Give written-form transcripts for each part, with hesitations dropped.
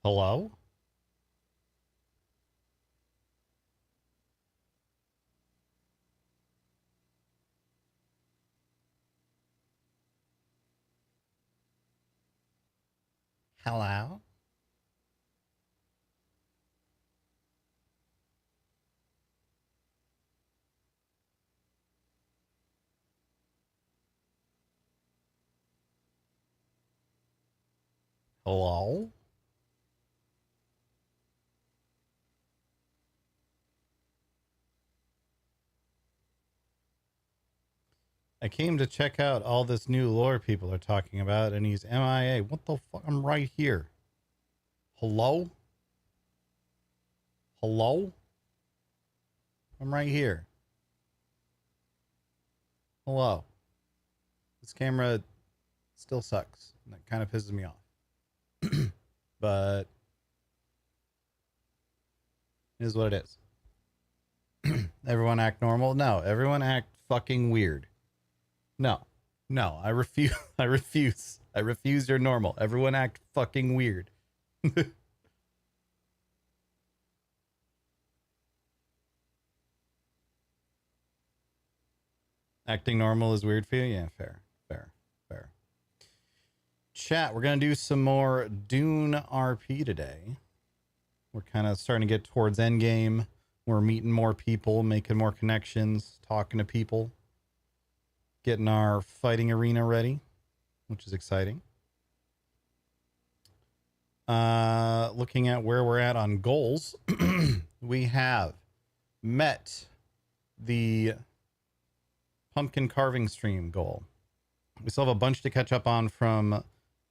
Hello? Hello? Hello? I came to check out all this new lore people are talking about, and he's MIA. What the fuck? I'm right here. Hello? Hello? I'm right here. Hello? This camera still sucks, and that kind of pisses me off. But it is what it is. Everyone act normal? No, everyone act fucking weird. No. No, I refuse. I refuse. I refuse your normal. Everyone act fucking weird. Acting normal is weird for you? Yeah, fair. Fair. Fair. Chat, we're going to do some more Dune RP today. We're kind of starting to get towards endgame. We're meeting more people, making more connections, talking to people, getting our fighting arena ready, which is exciting. Looking at where we're at on goals, we have met the pumpkin carving stream goal. We still have a bunch to catch up on from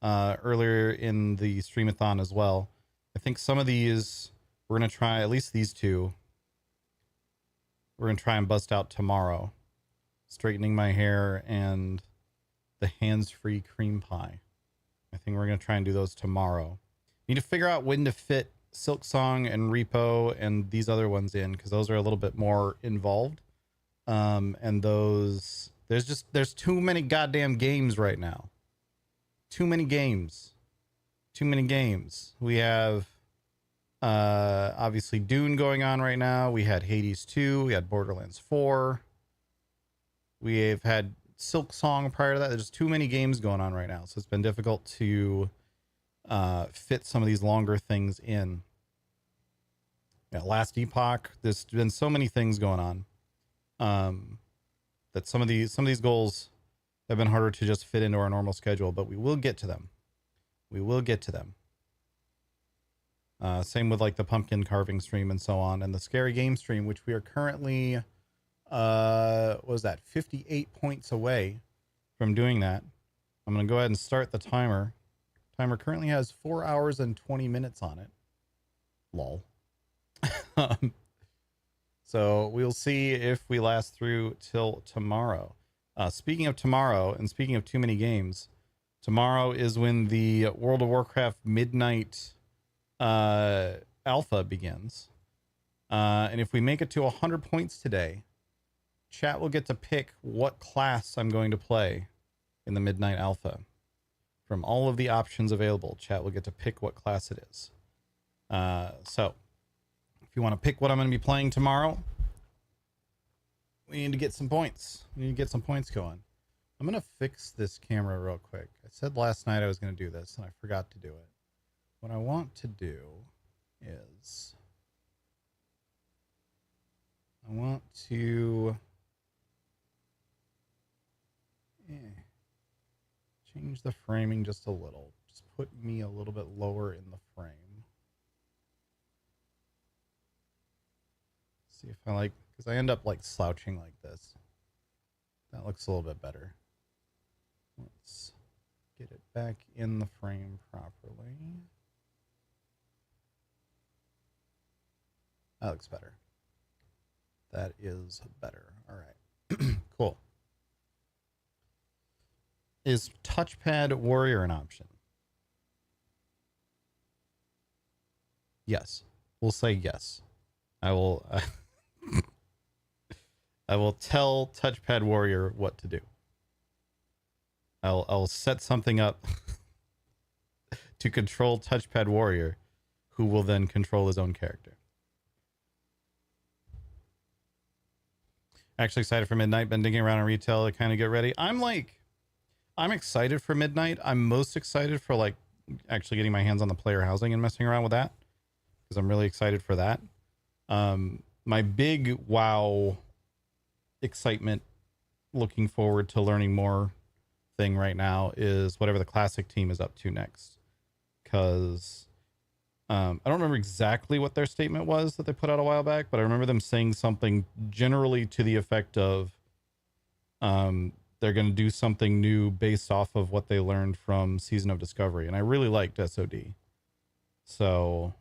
earlier in the streamathon as well. I think some of these we're going to try, at least these two, we're going to try and bust out tomorrow. Straightening my hair and the hands-free cream pie. I think we're going to try and do those tomorrow. Need to figure out when to fit Silk Song and Repo and these other ones in, because those are a little bit more involved. And those, there's too many goddamn games right now. Too many games. Too many games. We have obviously Dune going on right now. We had Hades 2. We had Borderlands 4. We've had Silk Song prior to that. There's too many games going on right now, so it's been difficult to fit some of these longer things in. Yeah, Last Epoch. There's been so many things going on that some of these goals have been harder to just fit into our normal schedule, but we will get to them. We will get to them. Same with like the pumpkin carving stream and so on, and the scary game stream, which we are currently what was that, 58 points away from doing that. I'm gonna go ahead and start the timer. Timer currently has 4 hours and 20 minutes on it. Lol. So we'll see if we last through till tomorrow. Speaking of tomorrow, and speaking of too many games, tomorrow is when the World of Warcraft Midnight Alpha begins. And if we make it to 100 points today, chat will get to pick what class I'm going to play in the Midnight Alpha. From all of the options available, chat will get to pick what class it is. So, if you want to pick what I'm going to be playing tomorrow, we need to get some points. We need to get some points going. I'm going to fix this camera real quick. I said last night I was going to do this, and I forgot to do it. What I want to do is I want to change the framing just a little. Just put me a little bit lower in the frame. See if I like, because I end up like slouching like this. That looks a little bit better. Let's get it back in the frame properly. That looks better. That is better. All right. Cool. Is Touchpad Warrior an option? Yes. We'll say yes. I will I will tell Touchpad Warrior what to do. I'll set something up to control Touchpad Warrior who will then control his own character. Actually excited for Midnight. Been digging around in retail to kind of get ready. I'm excited for Midnight. I'm most excited for like actually getting my hands on the player housing and messing around with that, because I'm really excited for that. My big WoW excitement, looking forward to learning more thing right now, is whatever the classic team is up to next. Because I don't remember exactly what their statement was that they put out a while back, but I remember them saying something generally to the effect of they're going to do something new based off of what they learned from Season of Discovery. And I really liked SOD. So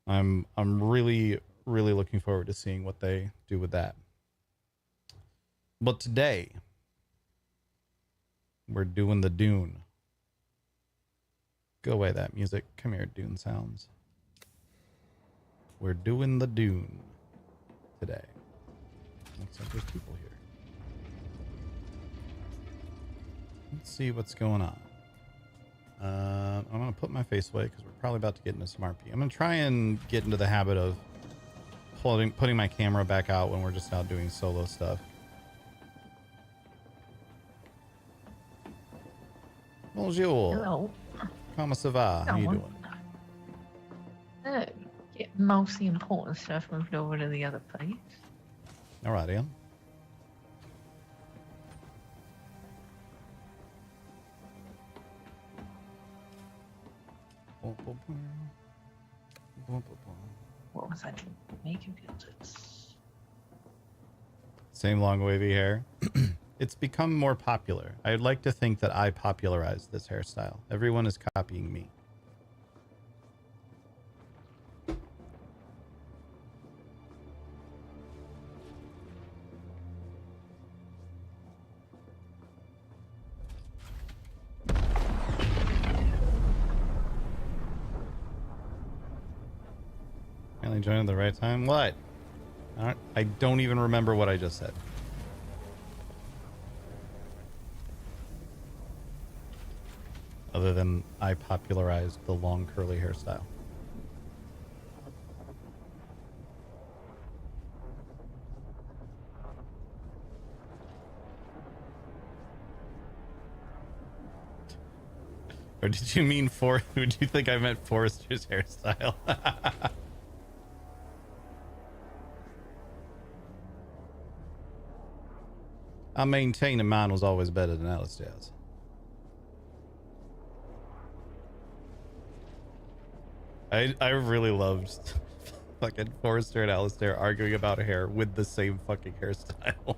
I'm really, really looking forward to seeing what they do with that. But today, we're doing the Dune. Go away, that music. Come here, Dune sounds. We're doing the Dune today. Looks like there's people here. Let's see what's going on. I'm going to put my face away because we're probably about to get into some RP. I'm going to try and get into the habit of putting my camera back out when we're just out doing solo stuff. Bonjour. Hello. Comment ça va? How you doing? Get most of the important stuff moved over to the other place. All right, Ian. What was I doing? Making buildings. Same long wavy hair. It's become more popular. I'd like to think that I popularized this hairstyle. Everyone is copying me. Finally joined at the right time. What? I don't even remember what I just said. Other than I popularized the long curly hairstyle. Or did you mean did you think I meant Forrester's hairstyle? I'm maintaining mine was always better than Alistair's. I really loved fucking Forrester and Alistair arguing about hair with the same fucking hairstyle.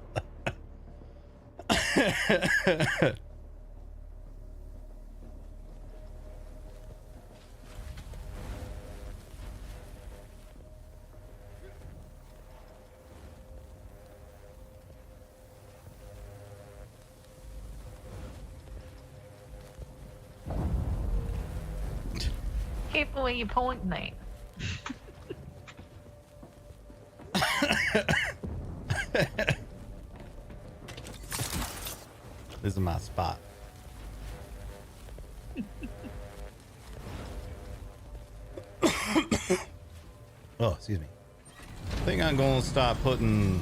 Careful where you're pointing at. This is my spot. Oh, excuse me. I think I'm gonna start putting.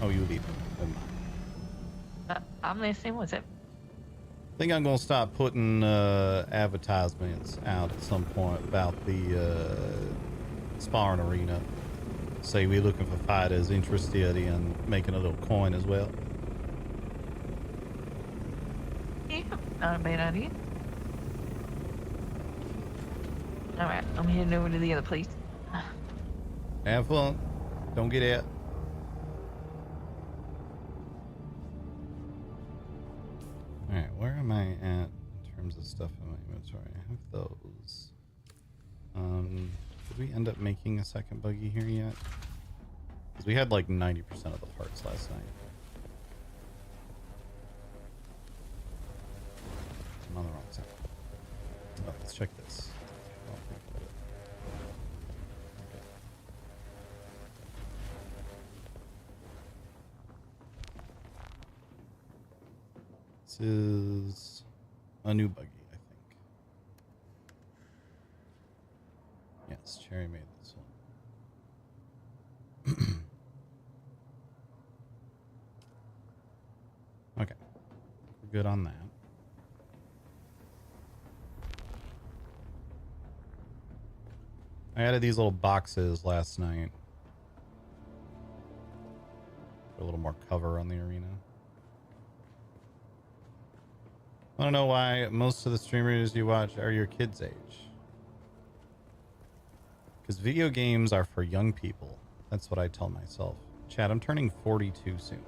Oh, you leave. Never mind. I'm listening. What's it? I think I'm gonna start putting advertisements out at some point about the sparring arena. Say we're looking for fighters interested in making a little coin as well. Yeah, not a bad idea. Alright, I'm heading over to the other place. Have fun. Don't get out. Alright, where am I at in terms of stuff in my inventory? I have those. Did we end up making a second buggy here yet? Because we had like 90% of the parts last night. I'm on the wrong side. Oh, let's check this. I don't think we did. Okay. This is a new buggy, I think. Yes, Cherry made this one. Okay. We're good on that. I added these little boxes last night. A little more cover on the arena. I don't know why most of the streamers you watch are your kids' age. Because video games are for young people. That's what I tell myself. Chad, I'm turning 42 soon.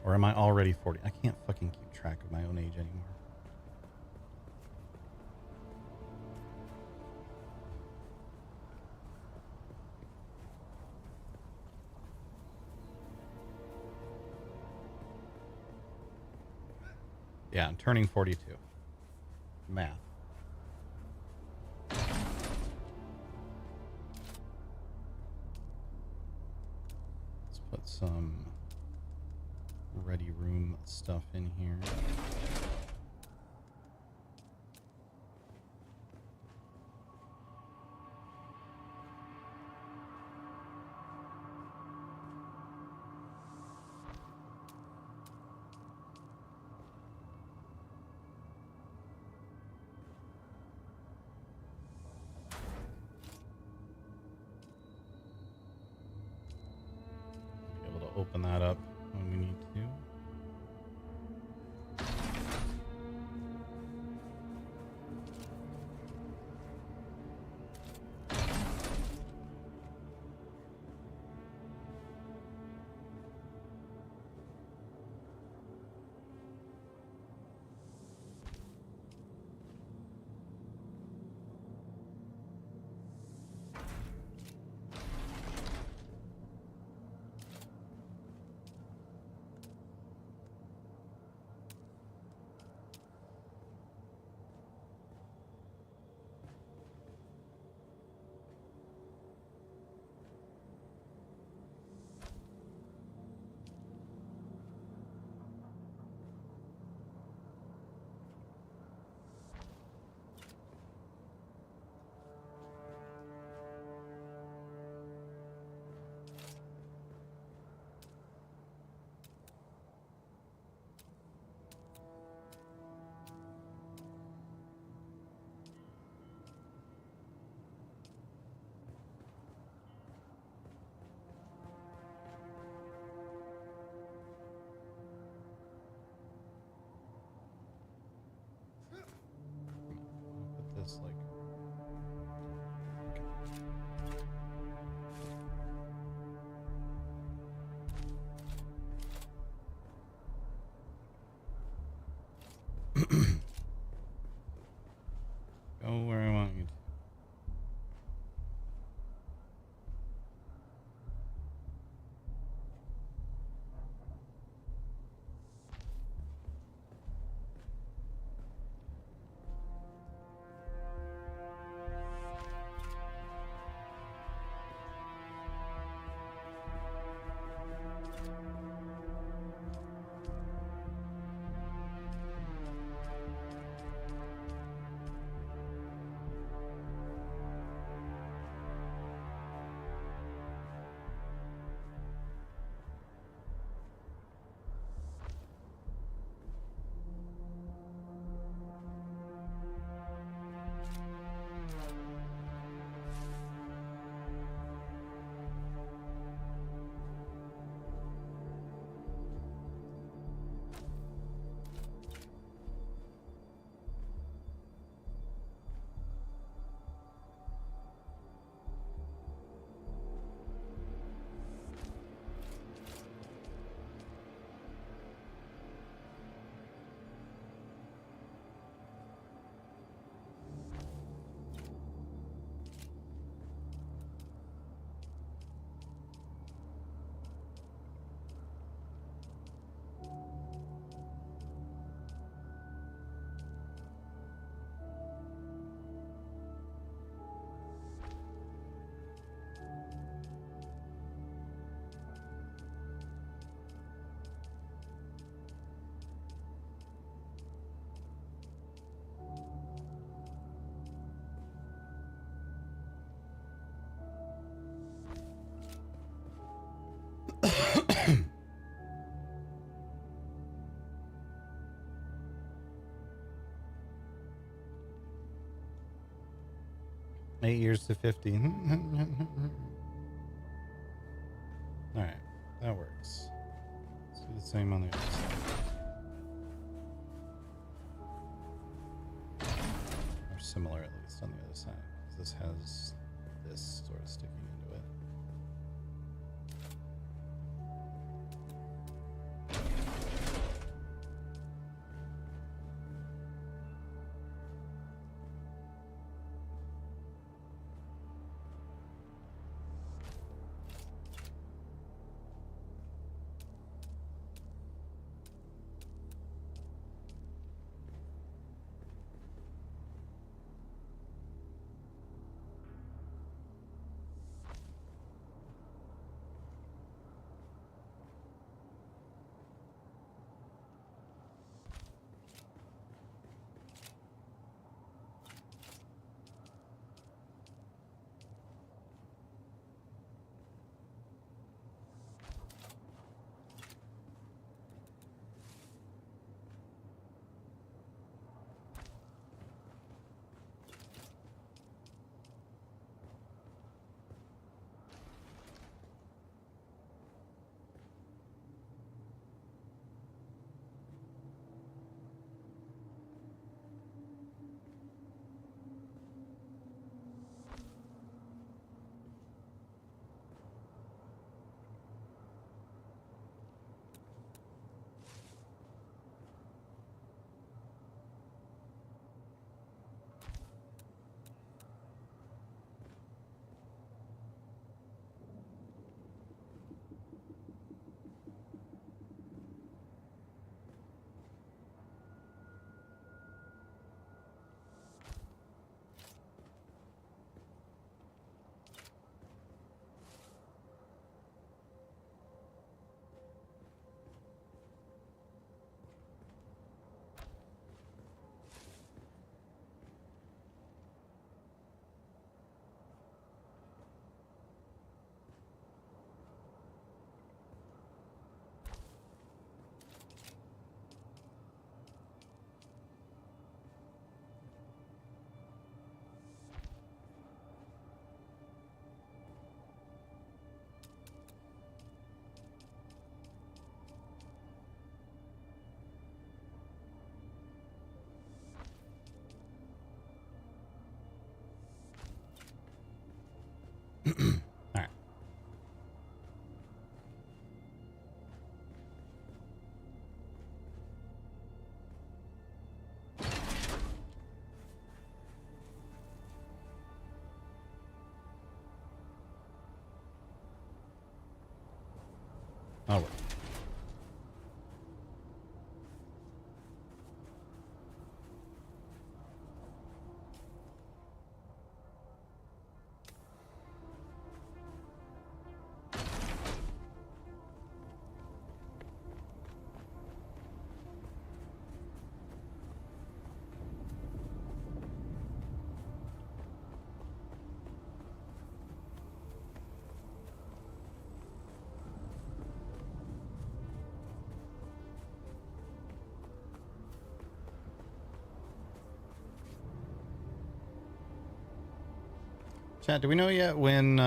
Or am I already 40? I can't fucking keep track of my own age anymore. Yeah, I'm turning 42. Math. Let's put some ready room stuff in here. Be able to open that up when we need to. Put this like go where I want you to. 8 years to 50. All right, that works. Let's do the same on the other side. Or similar, at least, on the other side. Because this has this sort of sticking into it. All right. All right. Chat, do we know yet when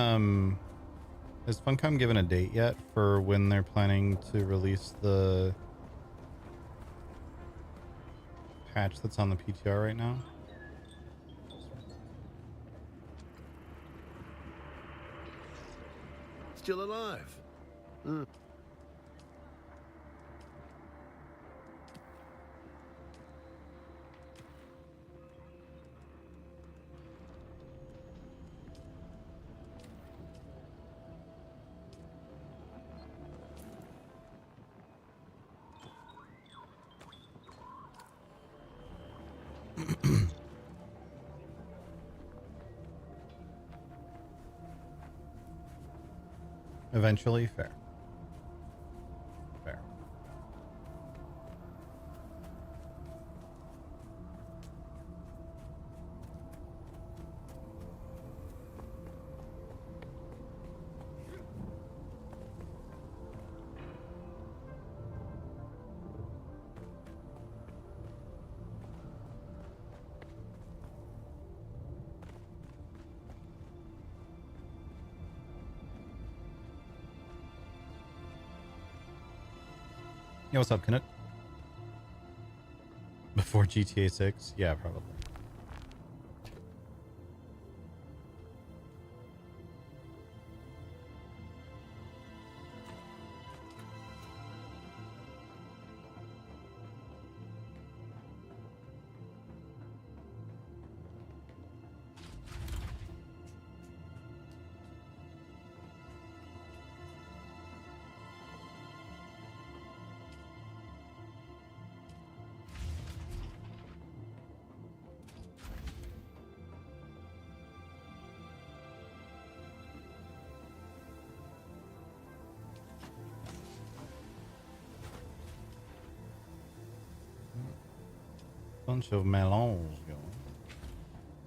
has Funcom given a date yet for when they're planning to release the patch that's on the PTR right now? Still alive. Eventually, fair. Fair. Yeah, what's up, Canuck? Before GTA 6? Yeah, probably. Bunch of melons going.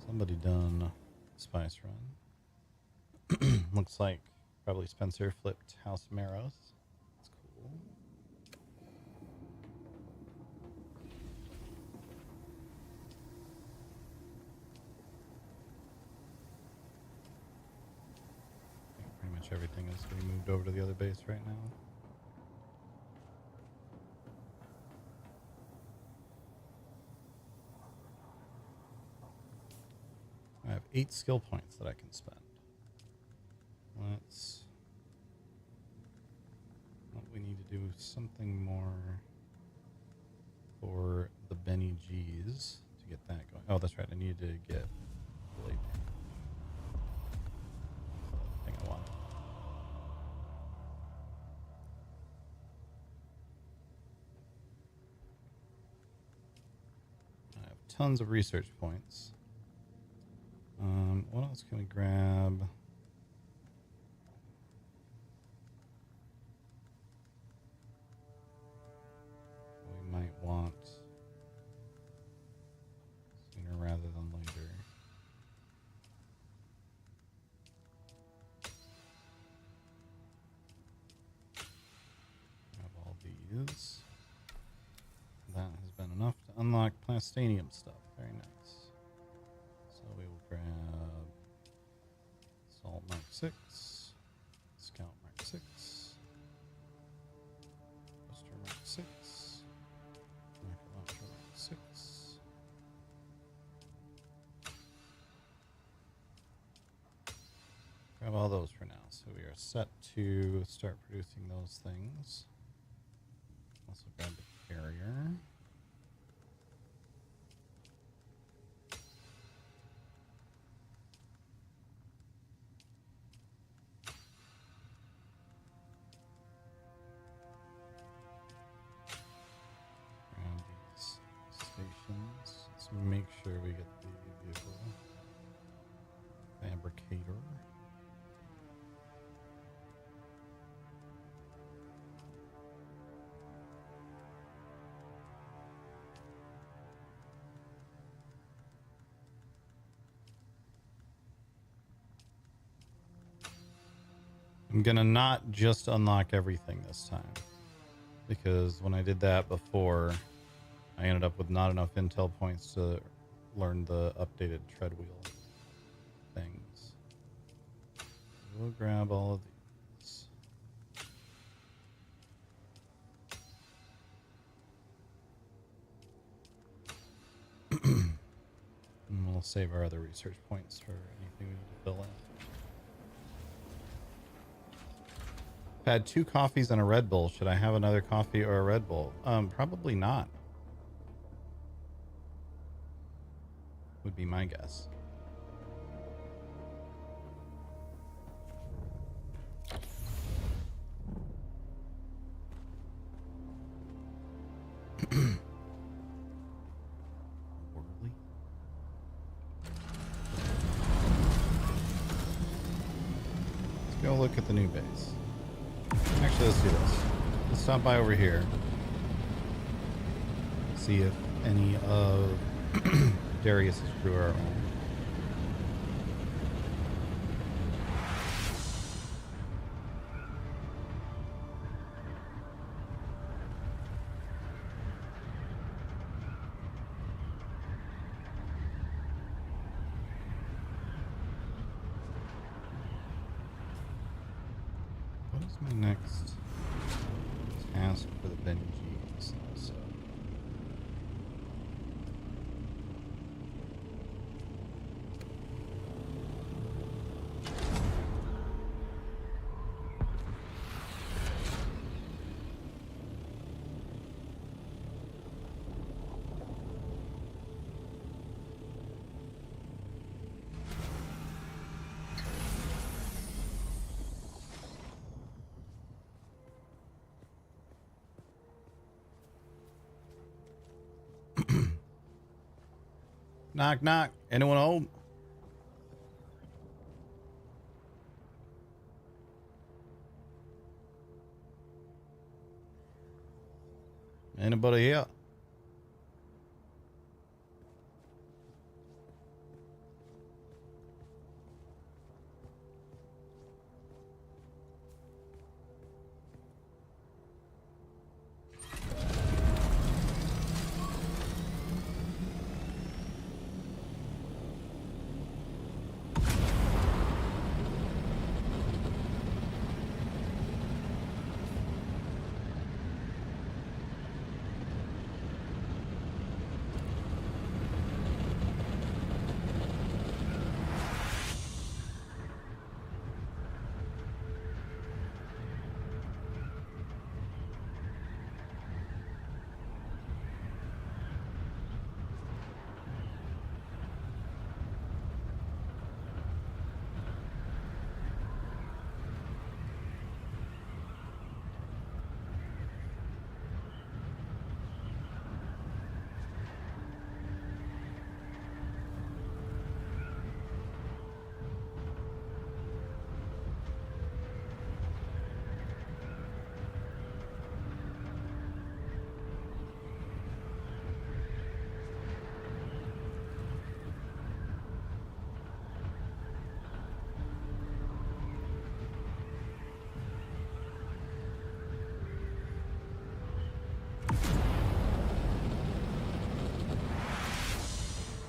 Somebody done spice run. Looks like probably Spencer flipped House Maros. That's cool. I think pretty much everything is getting moved over to the other base right now. I have 8 skill points that I can spend. We need to do something more for the Benny G's to get that going. Oh, that's right. I need to get blade damage. That's the thing I wanted. I have tons of research points. What else can we grab? We might want sooner rather than later. Grab all these. That has been enough to unlock plastanium stuff. Very nice. So we will grab Salt Mark 6, Scout Mark 6, Buster Mark 6, Rocket Launcher Mark 6. Grab all those for now. So we are set to start producing those things. Also grab the carrier. Let's make sure we get the vehicle fabricator. I'm gonna not just unlock everything this time, because when I did that before, I ended up with not enough intel points to learn the updated tread wheel things. We'll grab all of these. And we'll save our other research points for anything we need to fill in. I've had 2 coffees and a Red Bull. Should I have another coffee or a Red Bull? Probably not. Would be my guess. Whirly. Let's go look at the new base. Actually, let's do this. Let's stop by over here. See if any of Darius's crew are around. What is my next task for the pennies. So. Knock, knock. Anyone home? Anybody here?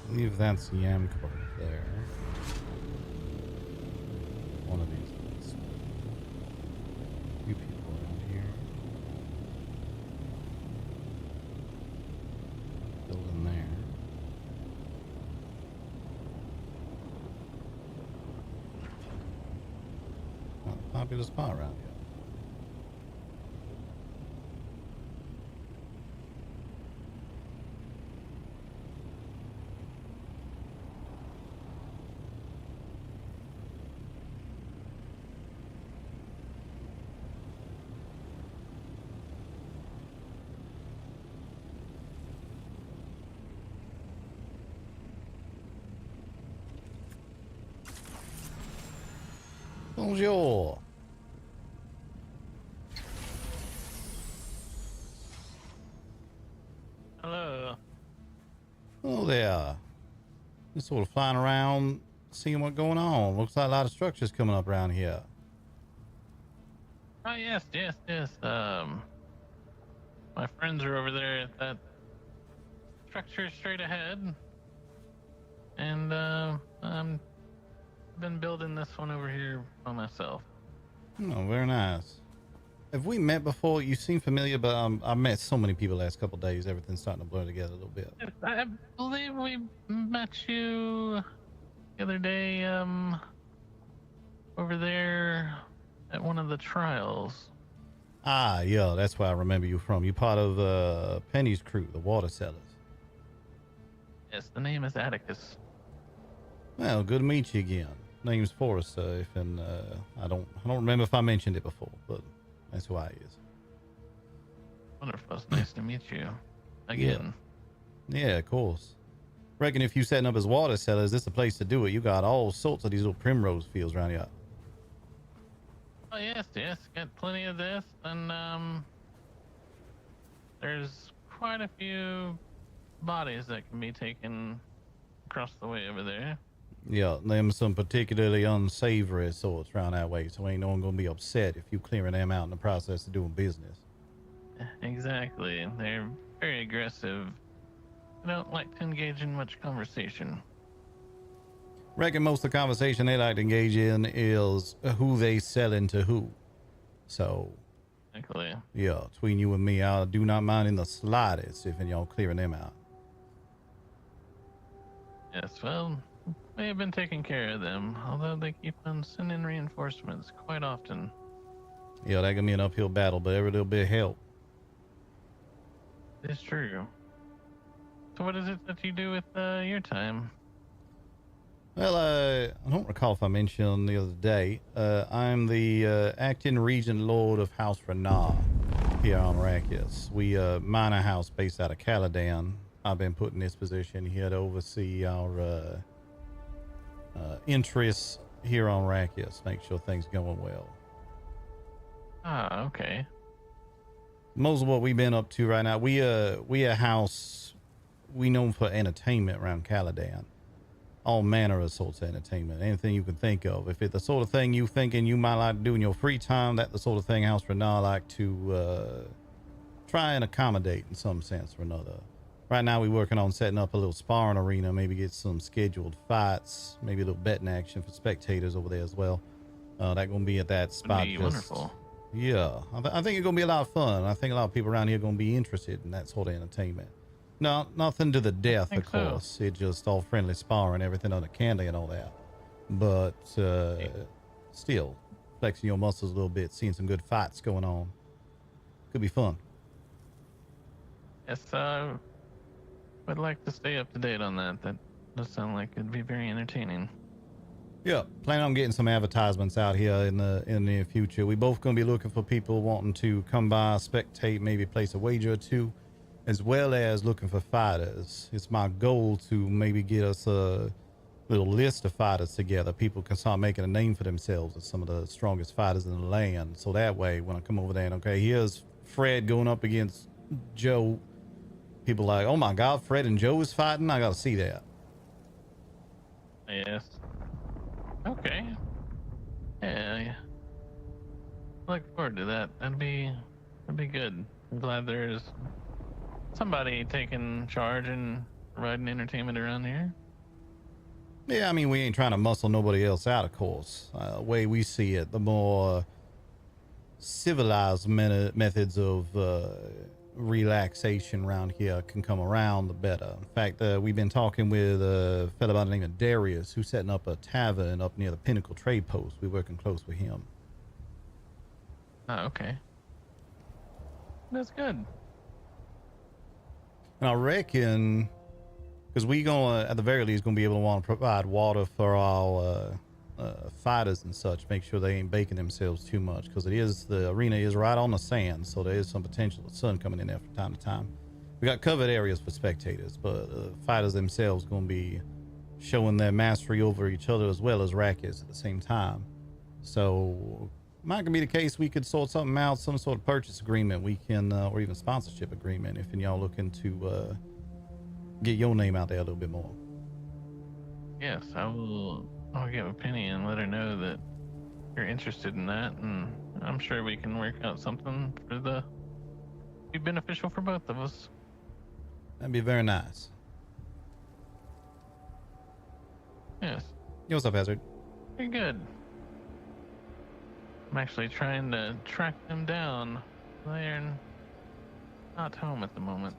I believe that's the Yam card there. One of these ones. A few people around here. Building there. Not a popular spot around here. Bonjour. Hello. Oh there. Just sort of flying around, seeing what's going on. Looks like a lot of structures coming up around here. Oh yes. My friends are over there at that structure straight ahead, and I'm been building this one over here by myself. Oh, very nice. Have we met before? You seem familiar, but I've met so many people the last couple of days. Everything's starting to blur together a little bit. I believe we met you the other day, over there at one of the trials. Ah, yeah, that's where I remember you from. You're part of Penny's crew, the water sellers. Yes, the name is Atticus. Well, good to meet you again. Name's Forrester, and I don't remember if I mentioned it before, but that's who I is. Wonderful. It's nice to meet you again. Yeah, of course. Reckon if you setting up as water sellers, this is the place to do it. You got all sorts of these little primrose fields around here. Oh yes, got plenty of this, and there's quite a few bodies that can be taken across the way over there. Yeah, them some particularly unsavory sorts around that way, so ain't no one gonna be upset if you clearing them out in the process of doing business. Exactly. They're very aggressive. They don't like to engage in much conversation. Reckon most of the conversation they like to engage in is who they selling to who. So Exactly. Yeah, between you and me, I do not mind in the slightest if y'all clearing them out. Yes, well, we have been taking care of them, although they keep on sending reinforcements quite often. Yeah, that gonna be an uphill battle, but every little bit help. It's true. So what is it that you do with your time? Well, I don't recall if I mentioned the other day. I'm the acting regent lord of House Renar here on Arrakis. We mine a house based out of Caladan. I've been put in this position here to oversee our interests here on Arrakis, make sure things going well. Ah, okay. Most of what we've been up to right now, we a house we known for entertainment around Caladan. All manner of sorts of entertainment, anything you can think of. If it's the sort of thing you thinking you might like to do in your free time, that's the sort of thing House Renar like to try and accommodate in some sense or another. Right now we're working on setting up a little sparring arena, maybe get some scheduled fights, maybe a little betting action for spectators over there as well. That gonna be at that spot. Would be wonderful. Yeah, I think it's gonna be a lot of fun. I think a lot of people around here are gonna be interested in that sort of entertainment. No, nothing to the death, of course. So. It's just all friendly sparring, everything under candy and all that. But still, flexing your muscles a little bit, seeing some good fights going on. Could be fun. Yes, would like to stay up to date on that. That does sound like it'd be very entertaining. Yeah, plan on getting some advertisements out here in the near future. We both gonna be looking for people wanting to come by, spectate, maybe place a wager or two, as well as looking for fighters. It's my goal to maybe get us a little list of fighters together. People can start making a name for themselves as some of the strongest fighters in the land. So that way, when I come over there and, okay, here's Fred going up against Joe, people like, oh my God, Fred and Joe is fighting? I gotta see that. Yes. Okay. Yeah. Look forward to that. That'd be good. I'm glad there's somebody taking charge and providing entertainment around here. Yeah, I mean, we ain't trying to muscle nobody else out, of course. The way we see it, the more civilized methods of relaxation around here can come around, the better. In fact, we've been talking with a fellow by the name of Darius, who's setting up a tavern up near the Pinnacle Trade Post. We're working close with him. Oh, okay. That's good. And I reckon, because we gonna, at the very least, gonna be able to want to provide water for our fighters and such, make sure they ain't baking themselves too much, because the arena is right on the sand, so there is some potential of sun coming in there from time to time. We got covered areas for spectators, but fighters themselves gonna be showing their mastery over each other as well as Arrakis at the same time. So might be the case we could sort something out, some sort of purchase agreement we can, or even sponsorship agreement, if y'all looking to get your name out there a little bit more. Yes, I'll give a Penny and let her know that you're interested in that, and I'm sure we can work out something be beneficial for both of us. That'd be very nice. Yes. Yo, what's up, Hazard? Very good. I'm actually trying to track them down. They're not home at the moment.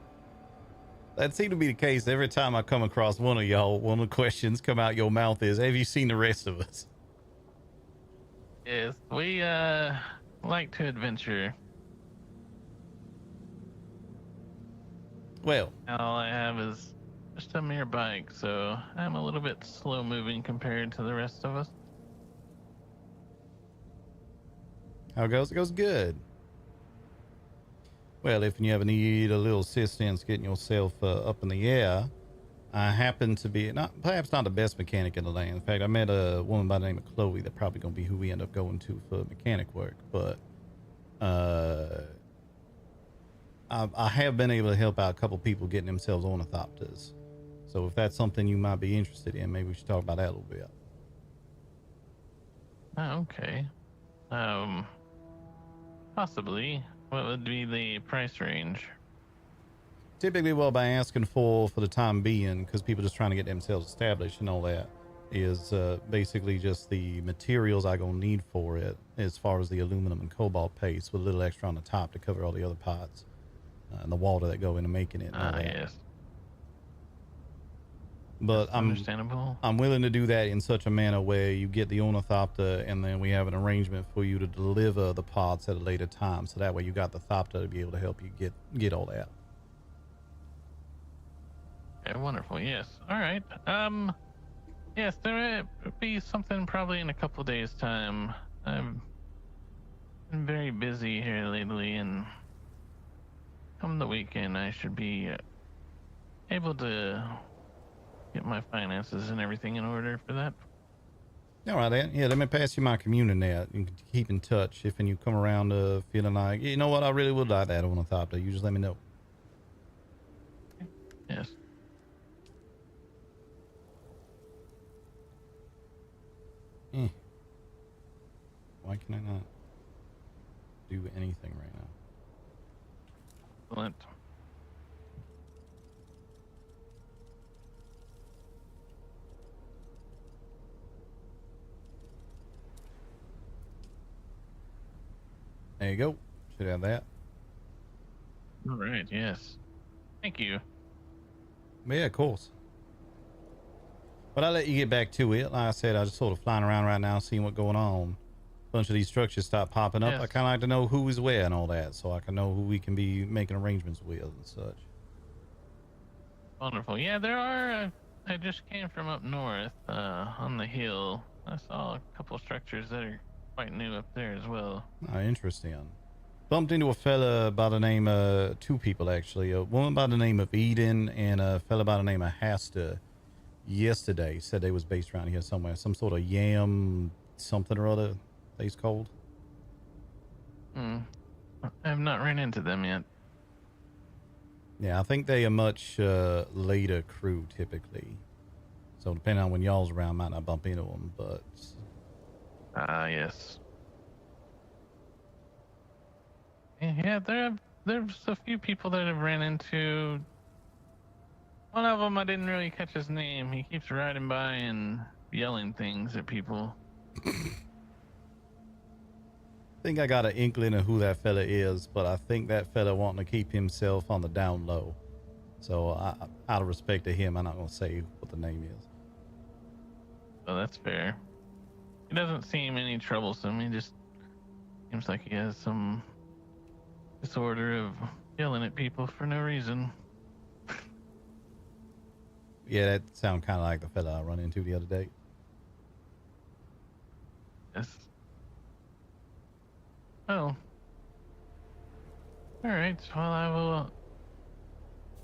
That seemed to be the case every time I come across one of y'all. One of the questions come out your mouth is, have you seen the rest of us? Yes, we like to adventure. Well, All I have is just a mere bike, so I'm a little bit slow moving compared to the rest of us. how it goes? It goes good. Well, if you ever need a little assistance getting yourself up in the air, I happen to be perhaps not the best mechanic in the land. In fact, I met a woman by the name of Chloe that probably gonna be who we end up going to for mechanic work. But I have been able to help out a couple people getting themselves ornithopters. So if that's something you might be interested in, maybe we should talk about that a little bit. Oh, okay. Possibly. What would be the price range? Typically, well, by asking for the time being, because people just trying to get themselves established and all that. is basically just the materials I gonna need for it, as far as the aluminum and cobalt paste, with a little extra on the top to cover all the other pots and the water that go into making it and all Ah, that. yes. But That's understandable. I'm willing to do that in such a manner where you get the ornithopter, and then we have an arrangement for you to deliver the pots at a later time, so that way you got the thopter to be able to help you get all that. Okay, wonderful. Yes. All right. Yes, there would be something probably in a couple days' time. I've been very busy here lately, and come the weekend, I should be able to get my finances and everything in order for that. All right, then. Yeah, let me pass you my communion there. You can keep in touch if and you come around feeling like, you know what, I really would like that ornithopter. You just let me know. Yes. Why can I not do anything right now? Excellent. There you go. Should have that. All right. Yes. Thank you. But yeah, of course. But I'll let you get back to it. Like I said, I just sort of flying around right now, seeing what's going on. A bunch of these structures start popping up. Yes. I kind of like to know who is where and all that, so I can know who we can be making arrangements with and such. Wonderful. Yeah, there are. I just came from up north on the hill. I saw a couple structures that are quite new up there as well. Interesting. Bumped into a fella by the name of two people actually. A woman by the name of Eden and a fella by the name of Hasta yesterday. Said they was based around here somewhere. Some sort of yam something or other they's called. I have not ran into them yet. Yeah, I think they are much later crew typically. So depending on when y'all's around, might not bump into them, but... Yes. Yeah, there's a few people that I've ran into. One of them, I didn't really catch his name. He keeps riding by and yelling things at people. I think I got an inkling of who that fella is, but I think that fella wanting to keep himself on the down low. So out of respect to him, I'm not going to say what the name is. So that's fair. He doesn't seem any troublesome. He just seems like he has some disorder of yelling at people for no reason. Yeah, that sounds kind of like the fella I run into the other day. Yes. Oh. Alright, well, I will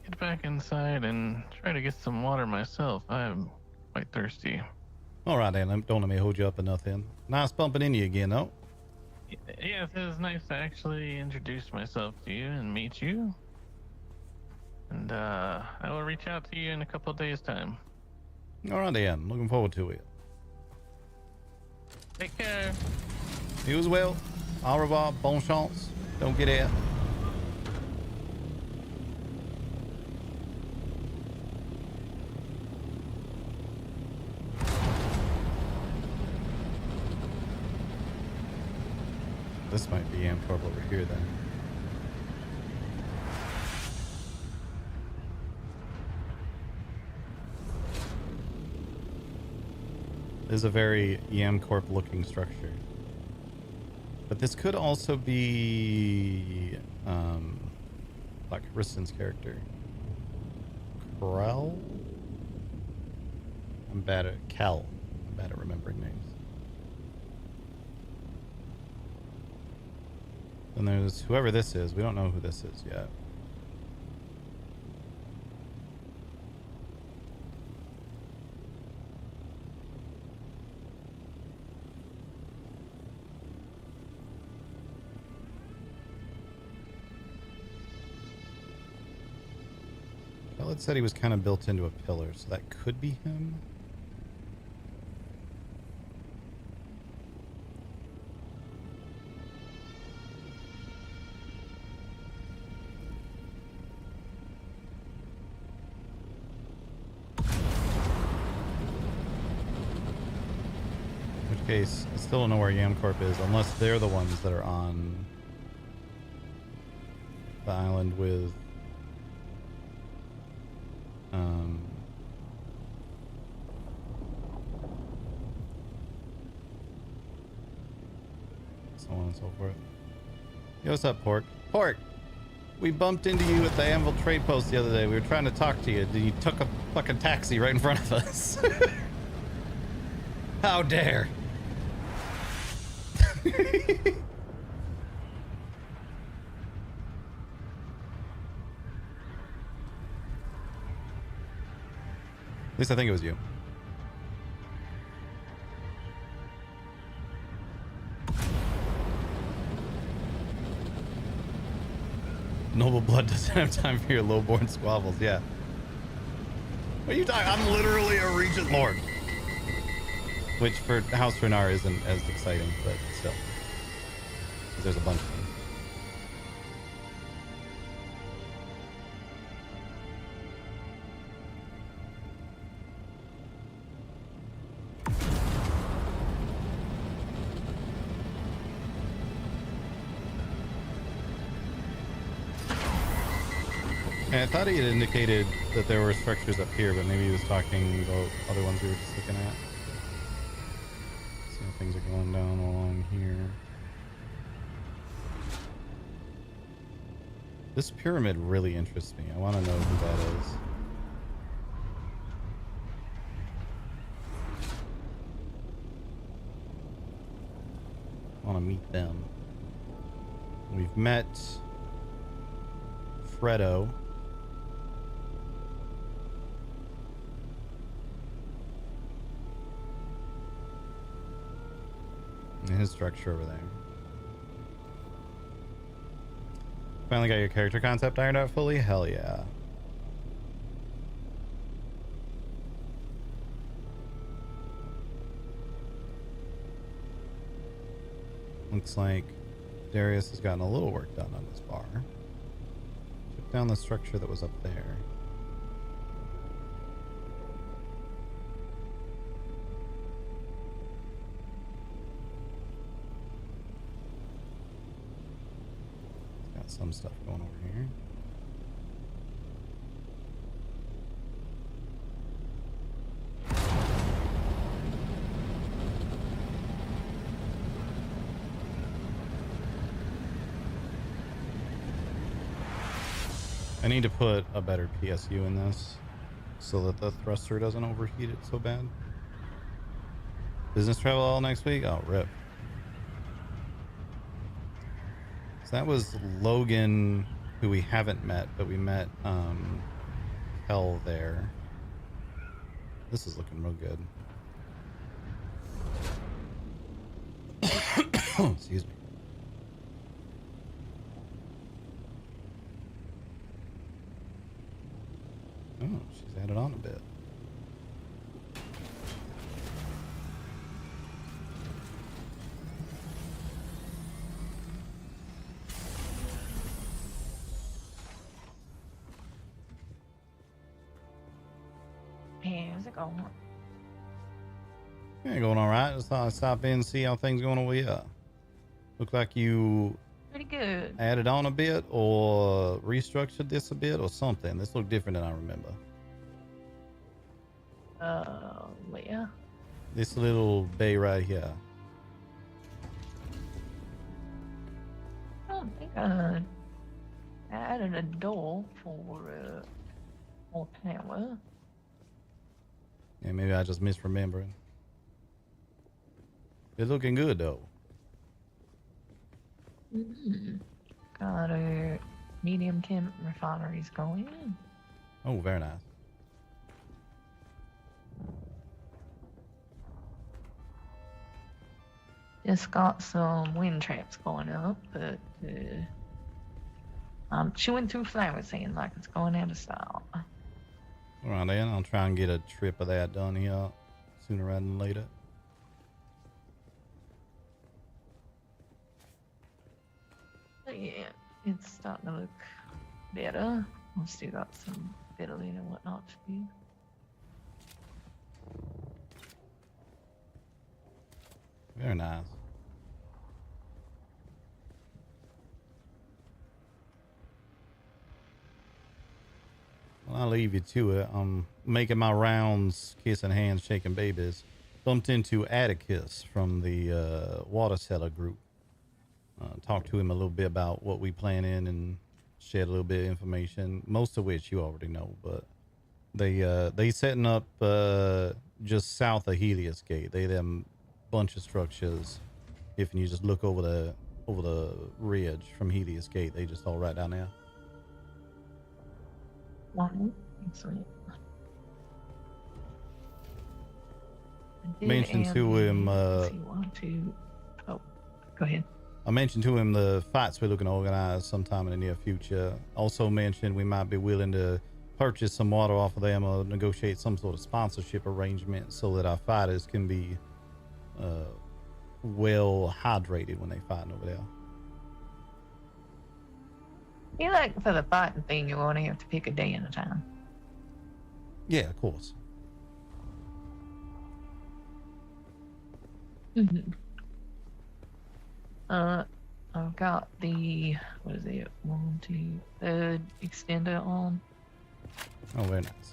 get back inside and try to get some water myself. I'm quite thirsty. All right, then. Don't let me hold you up or nothing. Nice bumping into you again, though. Yes, it was nice to actually introduce myself to you and meet you. And I will reach out to you in a couple of days' time. All right, then. Looking forward to it. Take care. You as well. Au revoir. Bon chance. Don't get out. This might be Amcorp over here then. This is a very Yamcorp looking structure. But this could also be like Risten's character. Krell? I'm bad at Cal. I'm bad at remembering names. And there's whoever this is. We don't know who this is yet. Well, it said he was kind of built into a pillar, so that could be him. case, I still don't know where Yamcorp is, unless they're the ones that are on the island with so on and so forth. Yo, what's up, Pork? Pork! We bumped into you at the Anvil Trade Post the other day. We were trying to talk to you. You took a fucking taxi right in front of us. How dare! At least I think it was you. Noble blood doesn't have time for your lowborn squabbles. Yeah. What are you talking? I'm literally a regent lord. Which for House Renar isn't as exciting, but still. 'Cause there's a bunch of them. And I thought he had indicated that there were structures up here, but maybe he was talking about other ones we were just looking at. See how things are going down along here. This pyramid really interests me. I want to know who that is. I want to meet them. We've met Fredo. And his structure over there. Finally got your character concept ironed out fully? Hell yeah. Looks like Darius has gotten a little work done on this bar. Took down the structure that was up there. Got some stuff going over here. I need to put a better PSU in this so that the thruster doesn't overheat it so bad. Business travel all next week? Oh, rip. So that was Logan, who we haven't met, but we met Hell there. This is looking real good. Excuse me. Oh, she's added on a bit. Hey, how's it going? Yeah, going all right. Just thought I'd stop in and see how things going over here. Look like you Pretty good. added on a bit or restructured this a bit or something. This looked different than I remember. Yeah. This little bay right here. I don't think I added a door for more power. Yeah, maybe I just misremembering. It's looking good though. Got a medium temp refineries going. Oh, very nice. Just got some wind traps going up, but I'm chewing through flower saying like it's going out of style. All right, then I'll try and get a trip of that done here sooner rather than later. But yeah, it's starting to look better. I've still got some fiddling and whatnot to do. Very nice. Well, I'll leave you to it. I'm making my rounds, kissing hands, shaking babies. Bumped into Atticus from the water cellar group. Talked to him a little bit about what we plan in and shared a little bit of information, most of which you already know. But they setting up just south of Helios Gate. They them bunch of structures. If you just look over the ridge from Helios Gate, they just all right down there. Excellent. Mentioned to him. If you want to, oh, go ahead. I mentioned to him the fights we're looking to organize sometime in the near future. Also mentioned we might be willing to purchase some water off of them or negotiate some sort of sponsorship arrangement so that our fighters can be well hydrated when they fighting over there. I feel like for the fighting thing, you only have to pick a day at a time. Yeah, of course. Mm-hmm. I've got the, what is it, 1, 2, third extender on. Oh, very nice.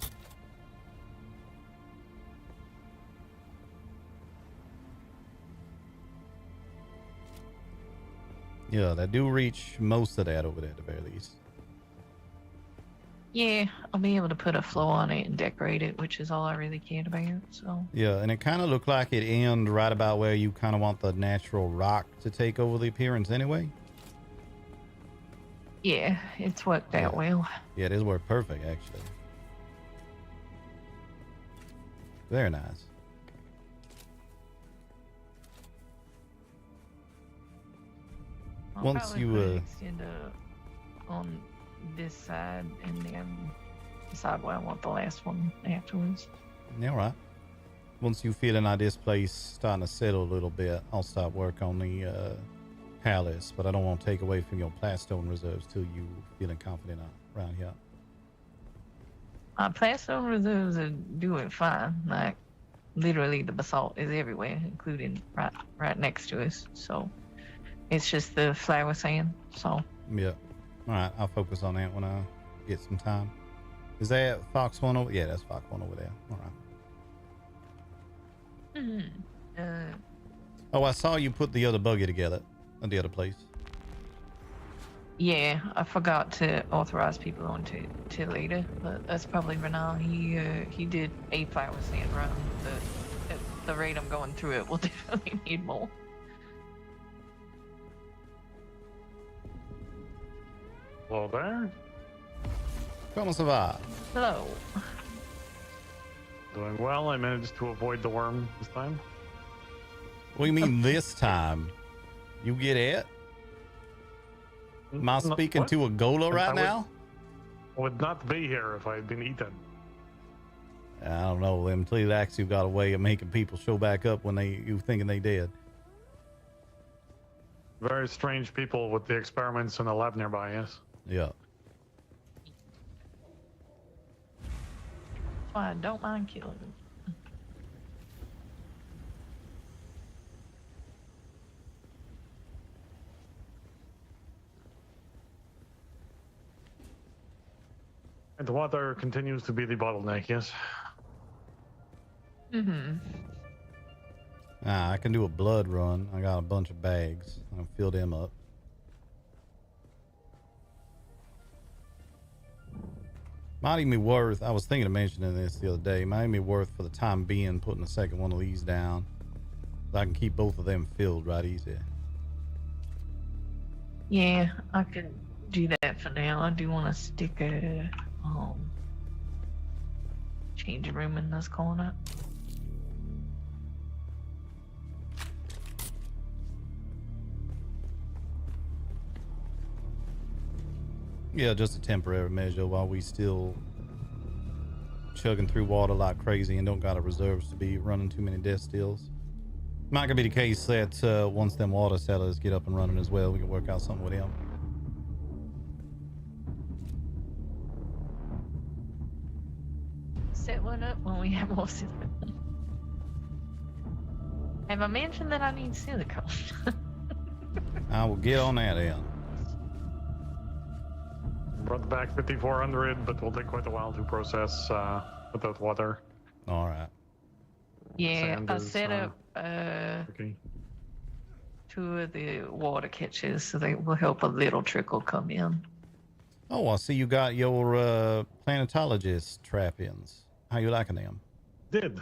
Yeah, they do reach most of that over there at the very least. Yeah, I'll be able to put a flow on it and decorate it, which is all I really cared about, so. Yeah, and it kind of looked like it ended right about where you kind of want the natural rock to take over the appearance anyway. Yeah, it's worked out well. Yeah, it is worked perfect, actually. Very nice. I'll Once probably you, put an extender on this side and then decide where I want the last one afterwards. Yeah, all right. Once you feeling like this place starting to settle a little bit, I'll start work on the palace, but I don't want to take away from your plastone reserves till you feeling confident around here. Plastone reserves are doing fine. Like, literally the basalt is everywhere, including right next to us. So it's just the flower sand. So Yeah. All right, I'll focus on that when I get some time. Is that Fox one over? Yeah, that's Fox one over there. All right. Oh, I saw you put the other buggy together at the other place. yeah, I forgot to authorize people on to later, but that's probably Renal. He did a flower sand run, but at the rate I'm going through it, we'll definitely need more. Hello there. Comment ça va? Hello. Doing well. I managed to avoid the worm this time. What do you mean this time? You get it? Am I speaking to a Gola right now? I would not be here if I had been eaten. I don't know. Them Tleelax who got a way of making people show back up when you thinking they dead. Very strange people with the experiments in the lab nearby, yes. Yeah. That's why I don't mind killing them. And the water continues to be the bottleneck, yes. Mm-hmm. I can do a blood run. I got a bunch of bags. I'll fill them up. Might even be worth, I was thinking of mentioning this the other day, might even be worth for the time being putting the second one of these down. So I can keep both of them filled right easy. Yeah, I could do that for now. I do want to stick a change room in this corner. Yeah, just a temporary measure while we still chugging through water like crazy and don't got our reserves to be running too many death steals. Might gonna be the case that once them water sellers get up and running as well, we can work out something with them. Set one up when we have more systems. Have I mentioned that I need silicone? I will get on that end. Brought back 5,400, but will take quite a while to process without water. All right. Yeah, Sand I is, set up Okay. 2 of the water catches so they will help a little trickle come in. Oh, I see you got your planetologist trap-ins. How you liking them? Did.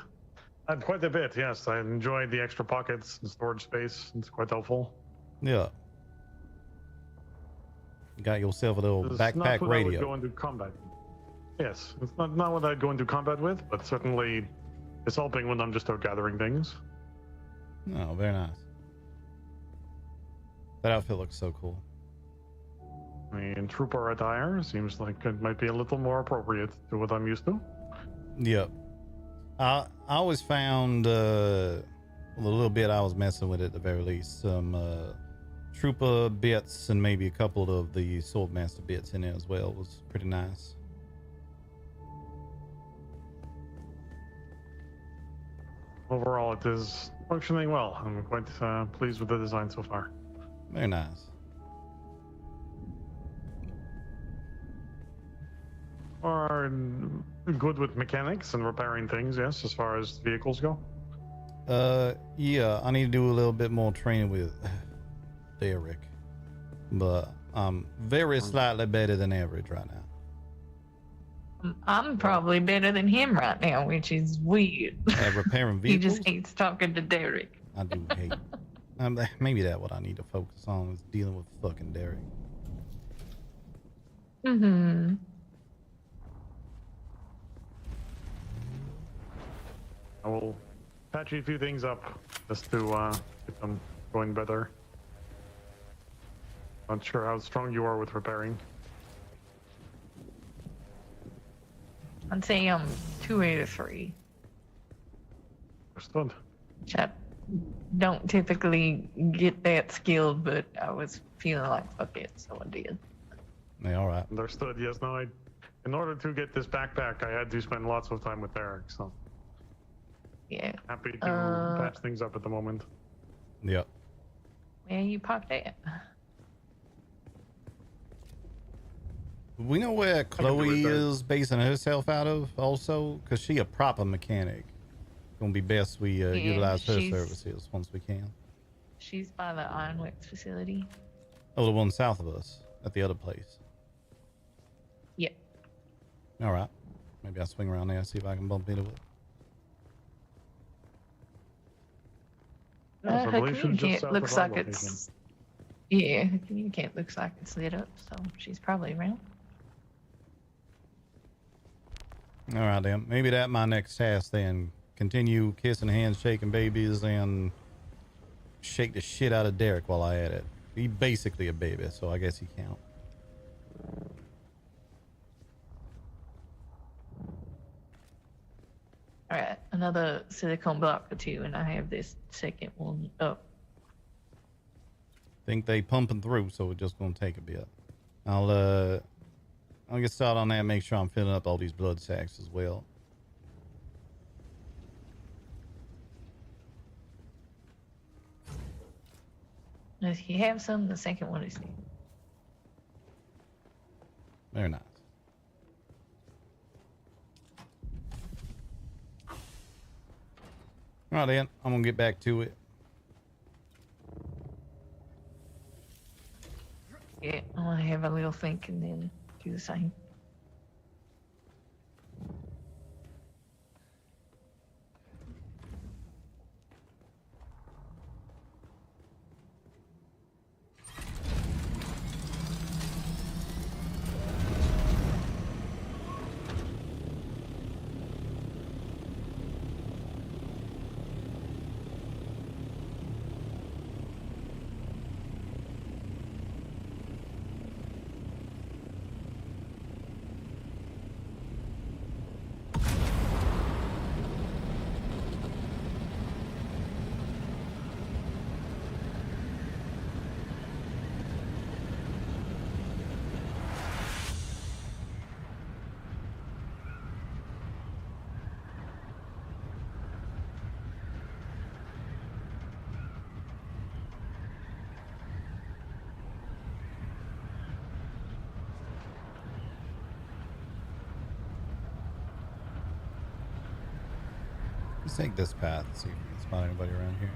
Quite a bit, yes. I enjoyed the extra pockets and storage space. It's quite helpful. Yeah. You got yourself a little It's backpack not what I would radio. go into combat. Yes, it's not what I'd go into combat with, but certainly it's helping when I'm just out gathering things. Oh, very nice. That outfit looks so cool. I mean, trooper attire seems like it might be a little more appropriate to what I'm used to. Yep. I always found a little bit I was messing with at the very least. Some trooper bits and maybe a couple of the swordmaster bits in there as well. It was pretty nice. Overall, it is functioning well. I'm quite pleased with the design so far. Very nice. Are good with mechanics and repairing things, yes, as far as vehicles go. Yeah, I need to do a little bit more training with Derek, but I'm very slightly better than average right now. I'm probably better than him right now, which is weird. At repairing He vehicles, just hates talking to Derek. I do hate. Maybe that's what I need to focus on is dealing with fucking Derek. Mm-hmm. I will patch a few things up just to get them going better. Not sure how strong you are with repairing. I'd say I'm 2 out of 3. Understood. Which I don't typically get that skilled, but I was feeling like fuck it, so I did. Yeah, all right. Understood. Yes, no, in order to get this backpack, I had to spend lots of time with Derek, so Yeah. happy to patch things up at the moment. Yep. Where you popped at? We know where do Chloe it then. is basing herself out of also, because she a proper mechanic. Gonna be best we utilize her she's- services once we can. She's by the Ironworks facility. Oh, the one south of us at the other place. Yep. All right. Maybe I'll swing around there and see if I can bump into it. Yes, I Her believe she's just communicant south looks of our like location. it's... Yeah, her communicant looks like it's lit up, so she's probably around. All right, then. Maybe that my next task then. Continue kissing hands, shaking babies, and shake the shit out of Derek while I at it. He basically a baby, so I guess he count. Alright, another silicone block or 2, and I have this second one up. Think they pumping through, so we're just gonna take a bit. I'll get started on that and make sure I'm filling up all these blood sacks as well. If you have some, the second one is new. Very nice. All right, then. I'm gonna get back to it. Yeah, I want to have a little think and then do the same. Let's take this path, see if we can spot anybody around here.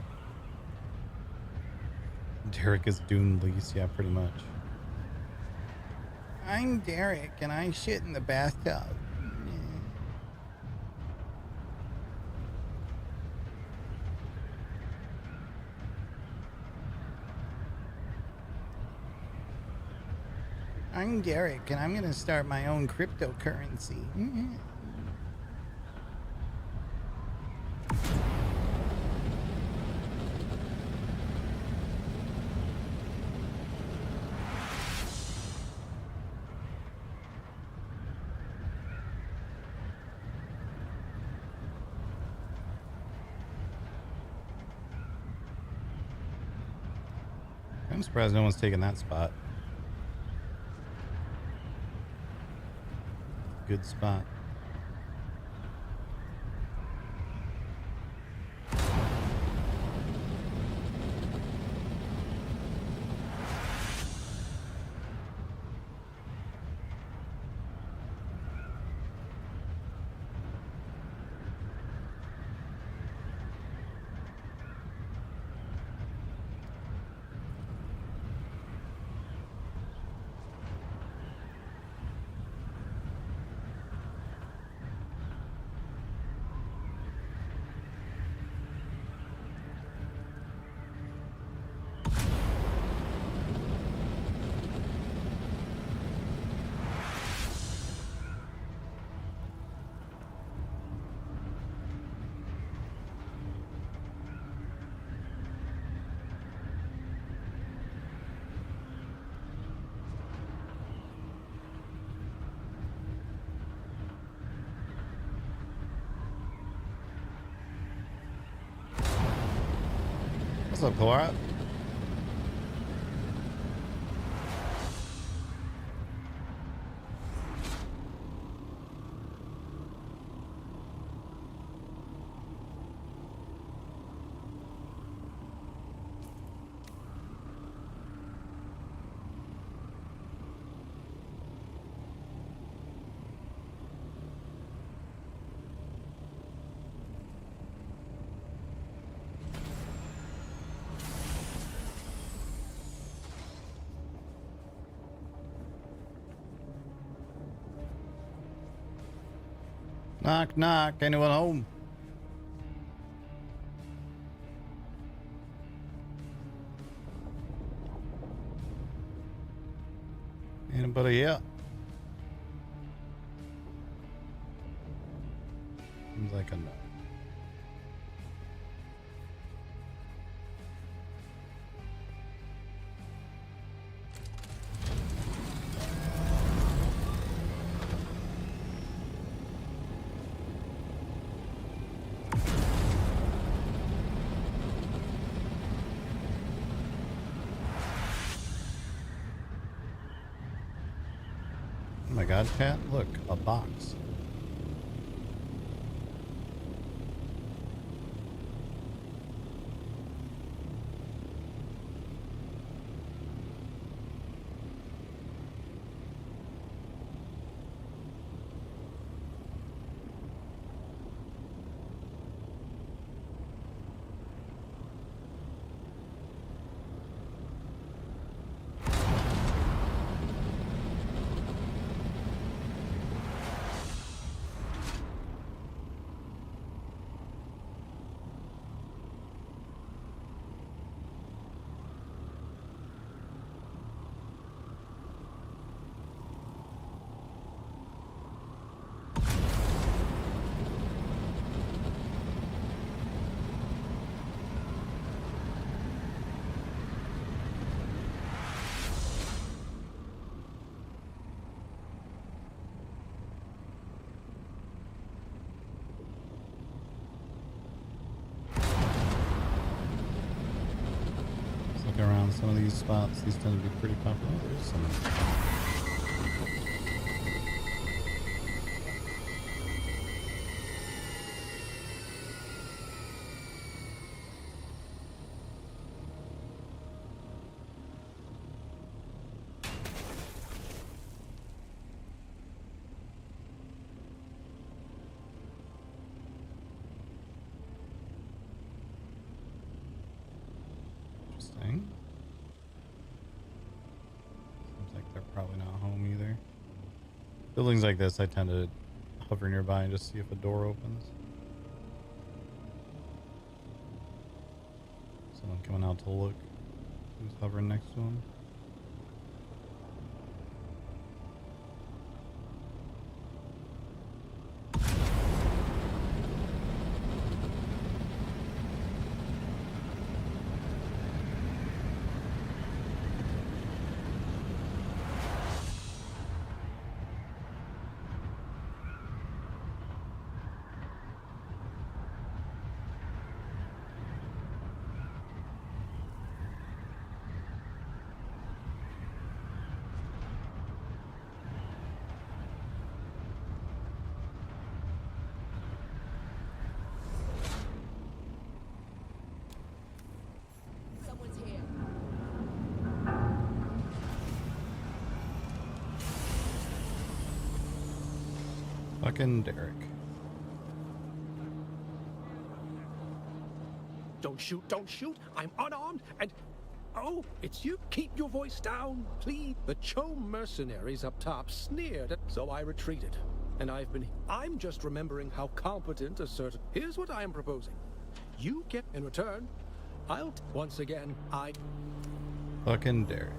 Derek is Dune Lease, yeah, pretty much. I'm Derek, and I shit in the bathtub. I'm Derek, and I'm gonna start my own cryptocurrency. I'm surprised no one's taken that spot. Good spot. What's up, Clara? Knock, knock. Anyone home? Anybody here? Seems like a no. Oh my god, chat, look, a box. Around some of these spots, these tend to be pretty popular. There's some. Interesting. Seems like they're probably not home either. Buildings like this, I tend to hover nearby and just see if a door opens. Someone coming out to look. Who's hovering next to him? Someone's here. Fucking Derek. Don't shoot, don't shoot. I'm unarmed and... Oh, it's you. Keep your voice down, please. The Cho mercenaries up top sneered at... So I retreated. And I'm just remembering how competent a certain... Here's what I am proposing. You get in return. Once again, Fucking Derek.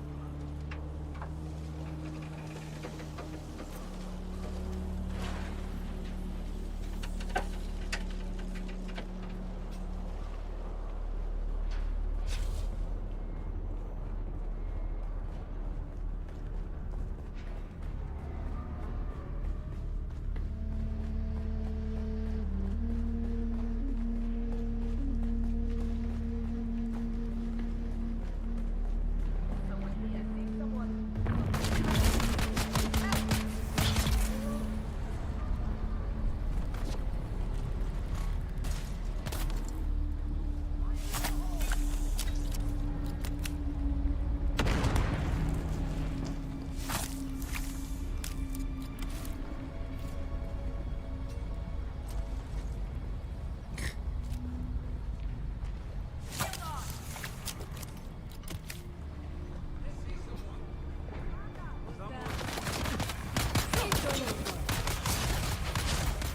Someone here. See someone.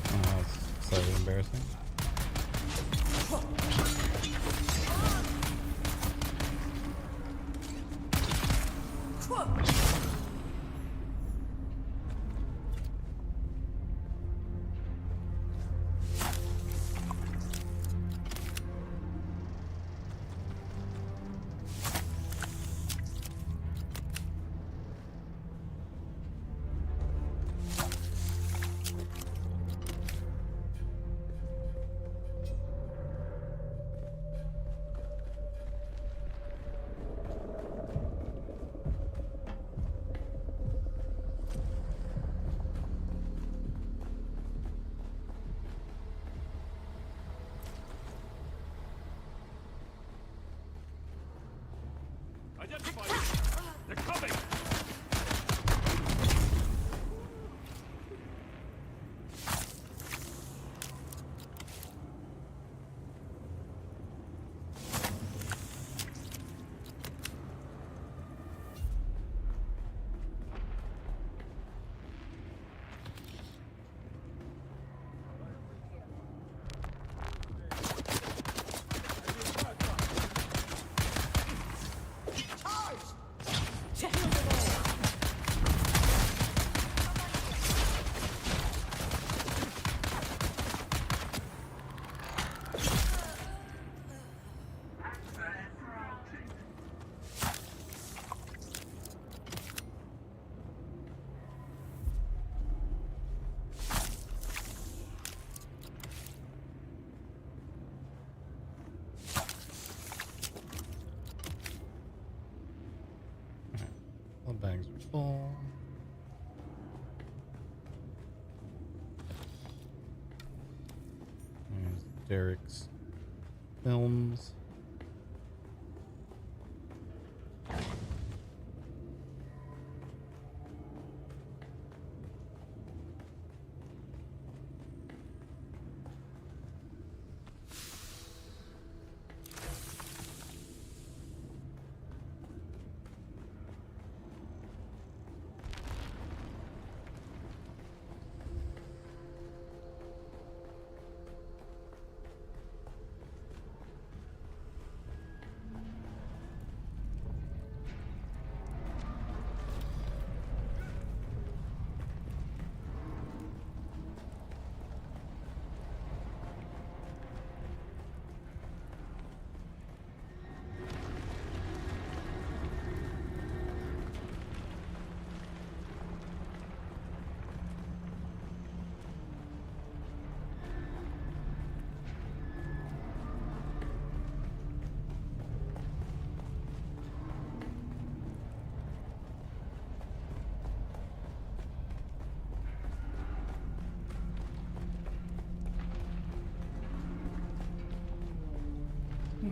Oh, that's slightly embarrassing. Identify! They're coming! All bags are full. There's Derek's films.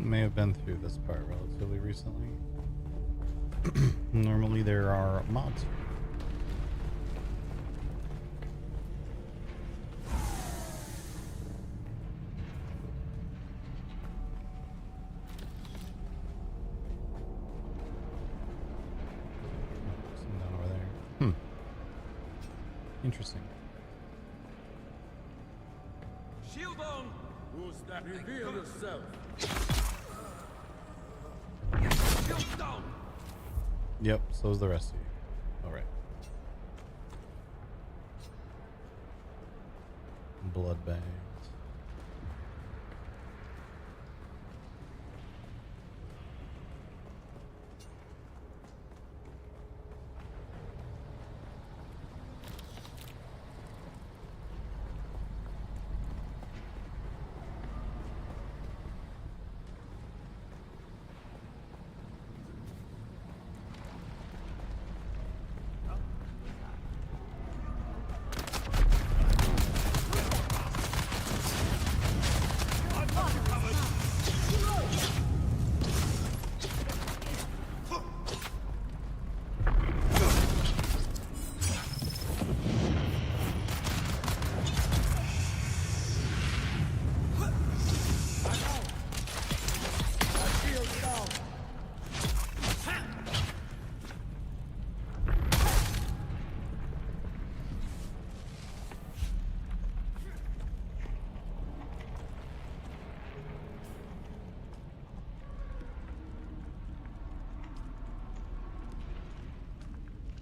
may have been through this part relatively recently. Normally there are mods here. Some down over there. Interesting. Shield on! Who's that? Reveal yourself! Shield down! Yep, so's the rest of you. Alright. Blood bags.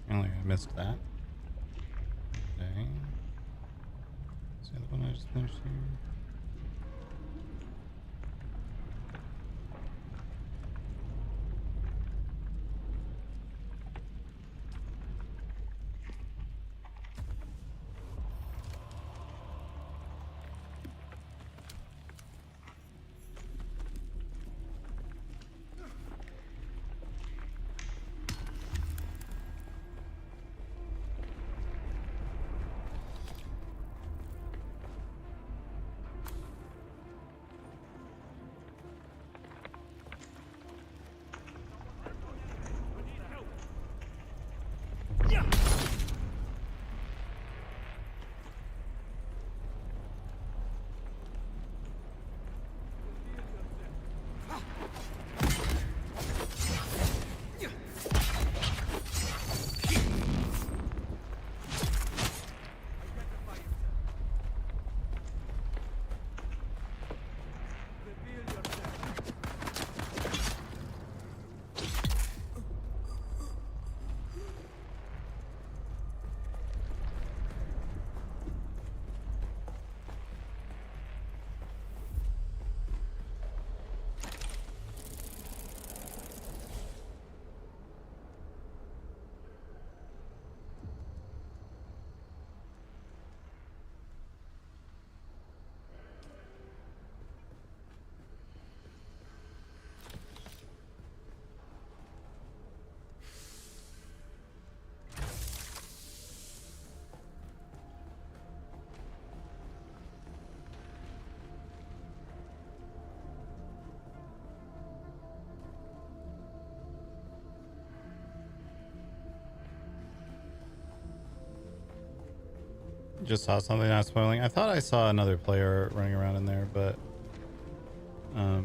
Apparently I missed that. Okay. Is the other one I just finished here? Just saw something not spoiling. I thought I saw another player running around in there, but I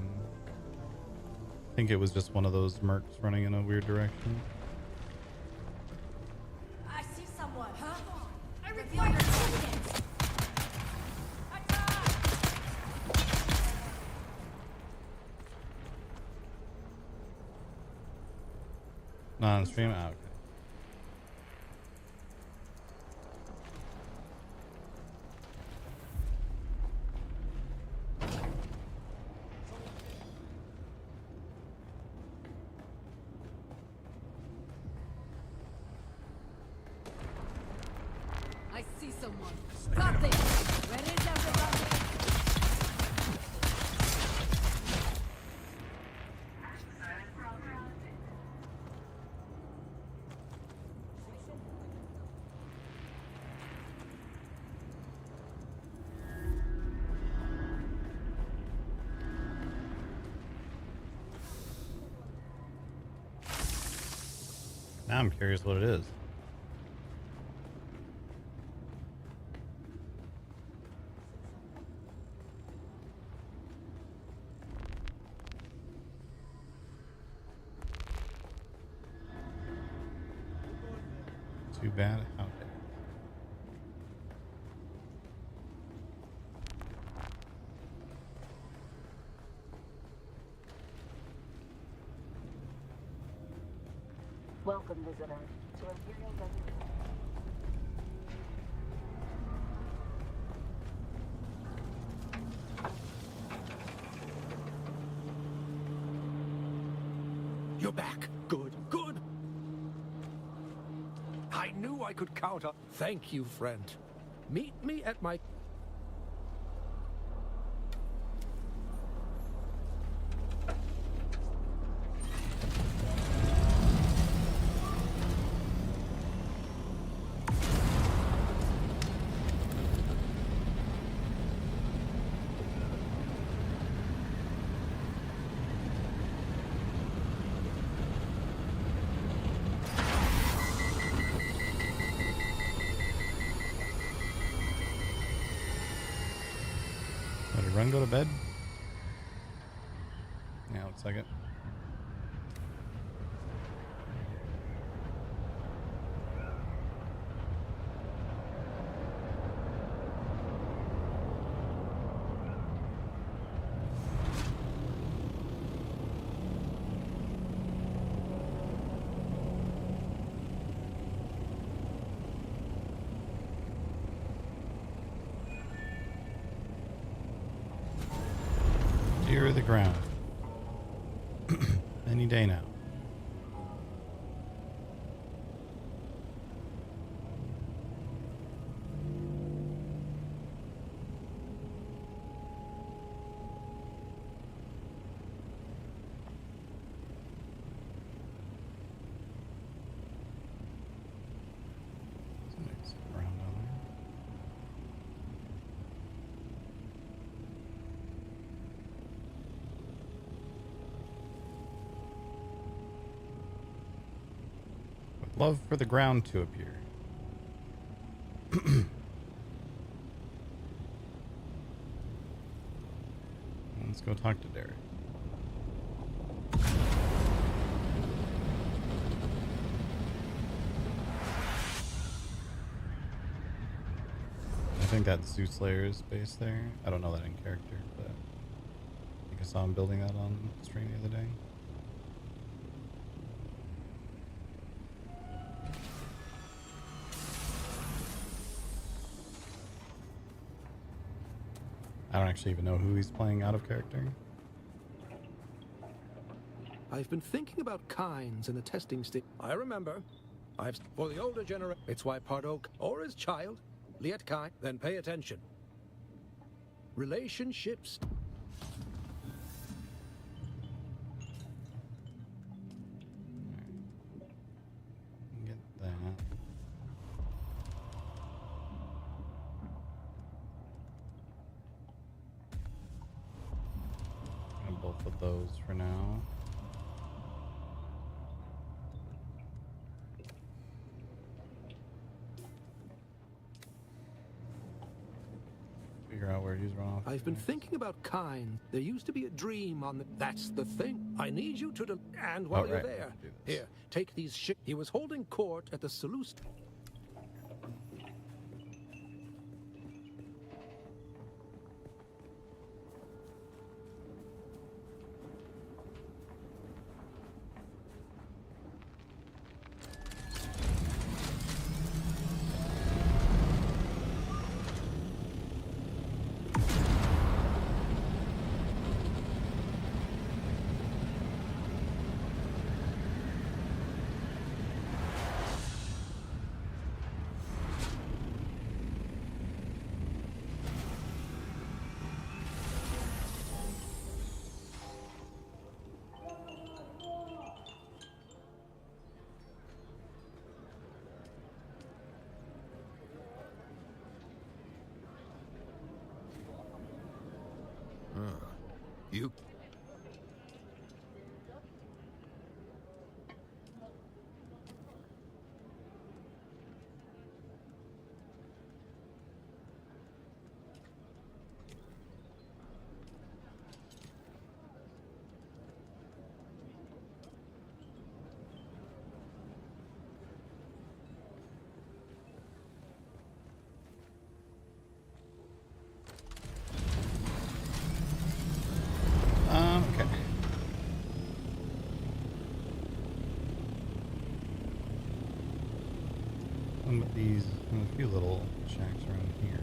think it was just one of those mercs running in a weird direction. I see someone, huh? I require assistance! Attack! Not on stream? Ah, okay. I see someone. Stop this! Where is everybody? Now I'm curious what it is. Too bad. How dare. Welcome, visitor, to Imperial Residence. You're back. Good, good. I knew I could count on. Thank you, friend. Meet me at my. Did Run go to bed? Yeah, looks like it. Dear of the ground. Any day now. Somebody's around down there. Love for the ground to appear. Let's go talk to Derek. I think that's Zoo Slayer's base there. I don't know that in character, but I think I saw him building that on stream the other day. I don't actually even know who he's playing out of character. I've been thinking about kinds in the testing state. I remember. For the older generation. It's why part oak or his child, liet kind, then pay attention. Relationships. Get that. Both of those for now. Figure out where he's run off. I've been thinking about kind. There used to be a dream on the. That's the thing. I need you to. And while you're right. there, Do this. here, take these shit. He was holding court at the Salute. You... these, a few little shacks around here.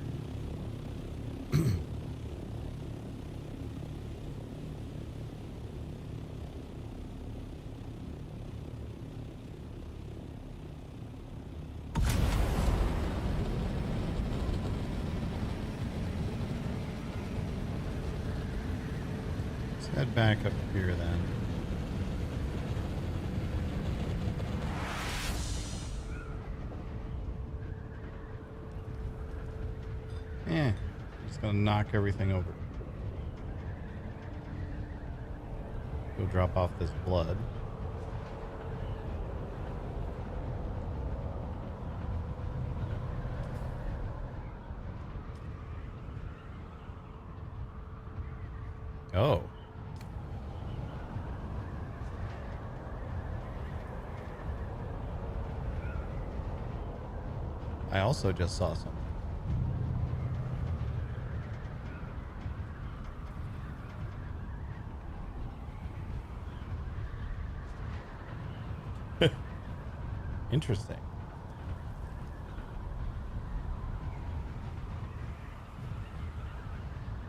Let's head back up here then. Just gonna knock everything over. Go drop off this blood. Oh. I also just saw something. Interesting.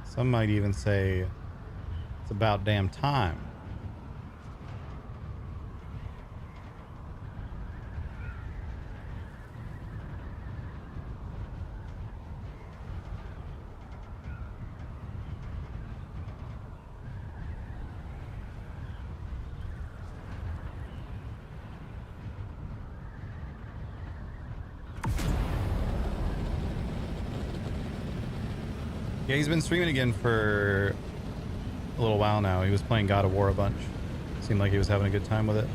Some might even say it's about damn time. Yeah, he's been streaming again for a little while now. He was playing God of War a bunch. Seemed like he was having a good time with it.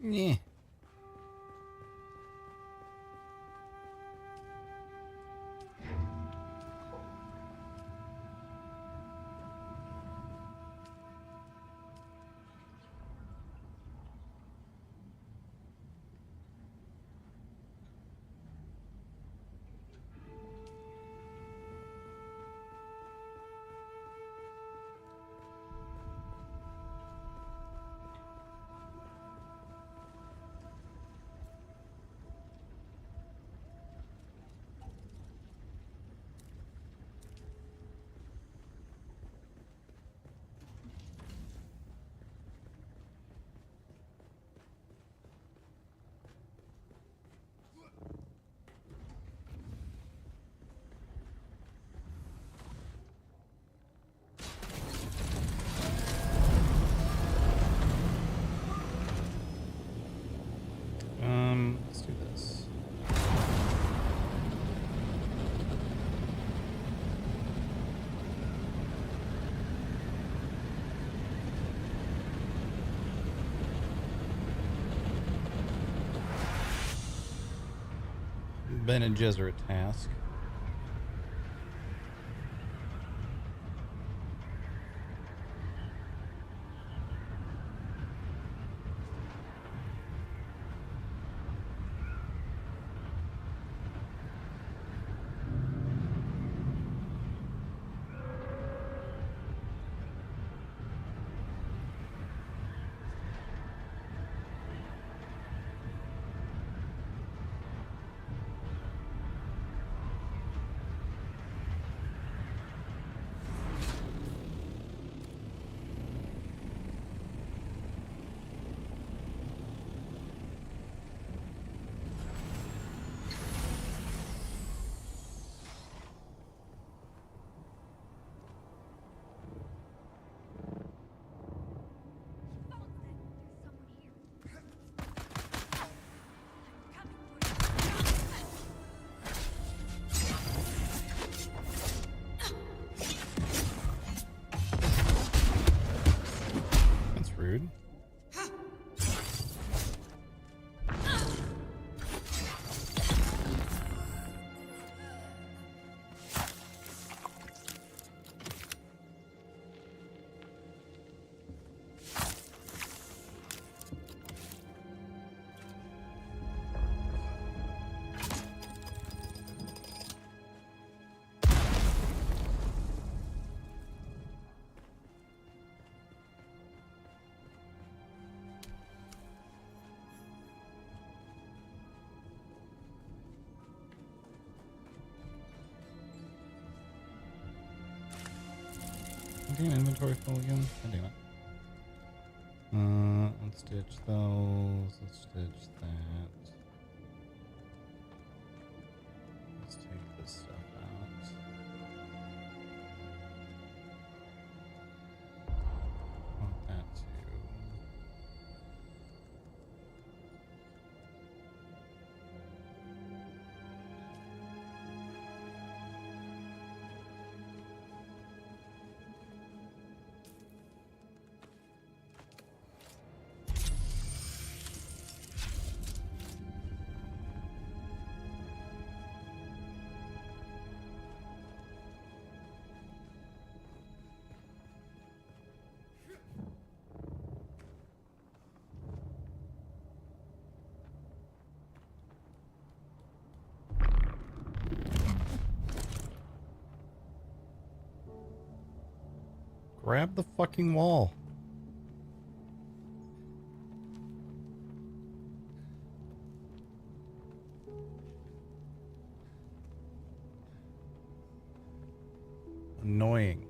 Yeah. Let's do this. Bene Gesserit task. Damn, inventory full again. God damn it. Let's stitch those. Let's stitch that. Let's take this stuff out. Want that too. Grab the fucking wall. Annoying.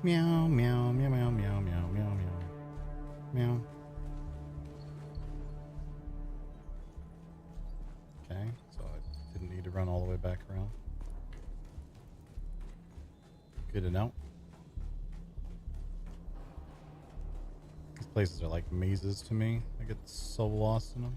Meow, meow, meow, meow, meow, meow, meow, meow. Meow. Okay, so I didn't need to run all the way back around. Good to know. These places are like mazes to me. I get so lost in them.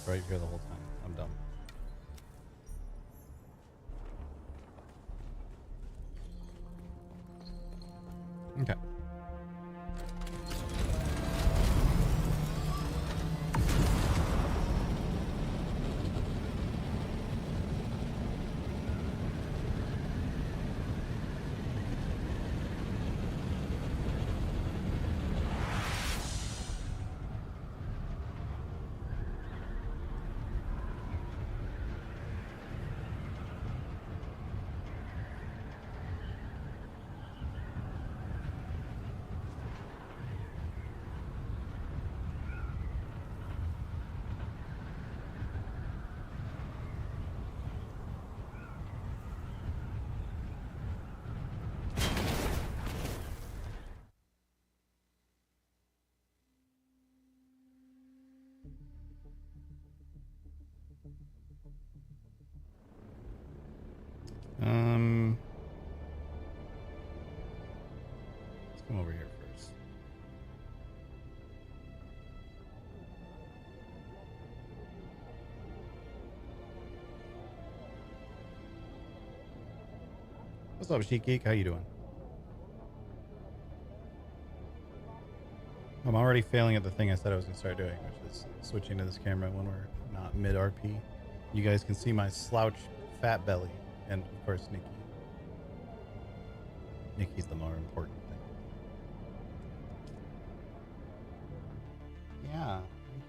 right here the whole time. I'm dumb. Okay. Let's come over here first. What's up, Sheik Geek? How you doing? I'm already failing at the thing I said I was going to start doing, which is switching to this camera when we're not mid RP. You guys can see my slouch fat belly, and of course Nikki. Nikki's the more important thing. Yeah, thank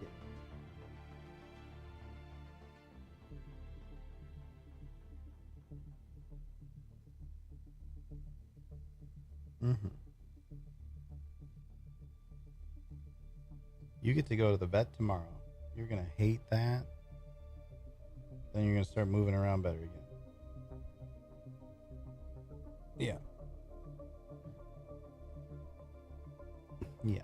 you. Mm-hmm. You get to go to the vet tomorrow. You're gonna hate that. Then you're gonna start moving around better again. Yeah. Yeah.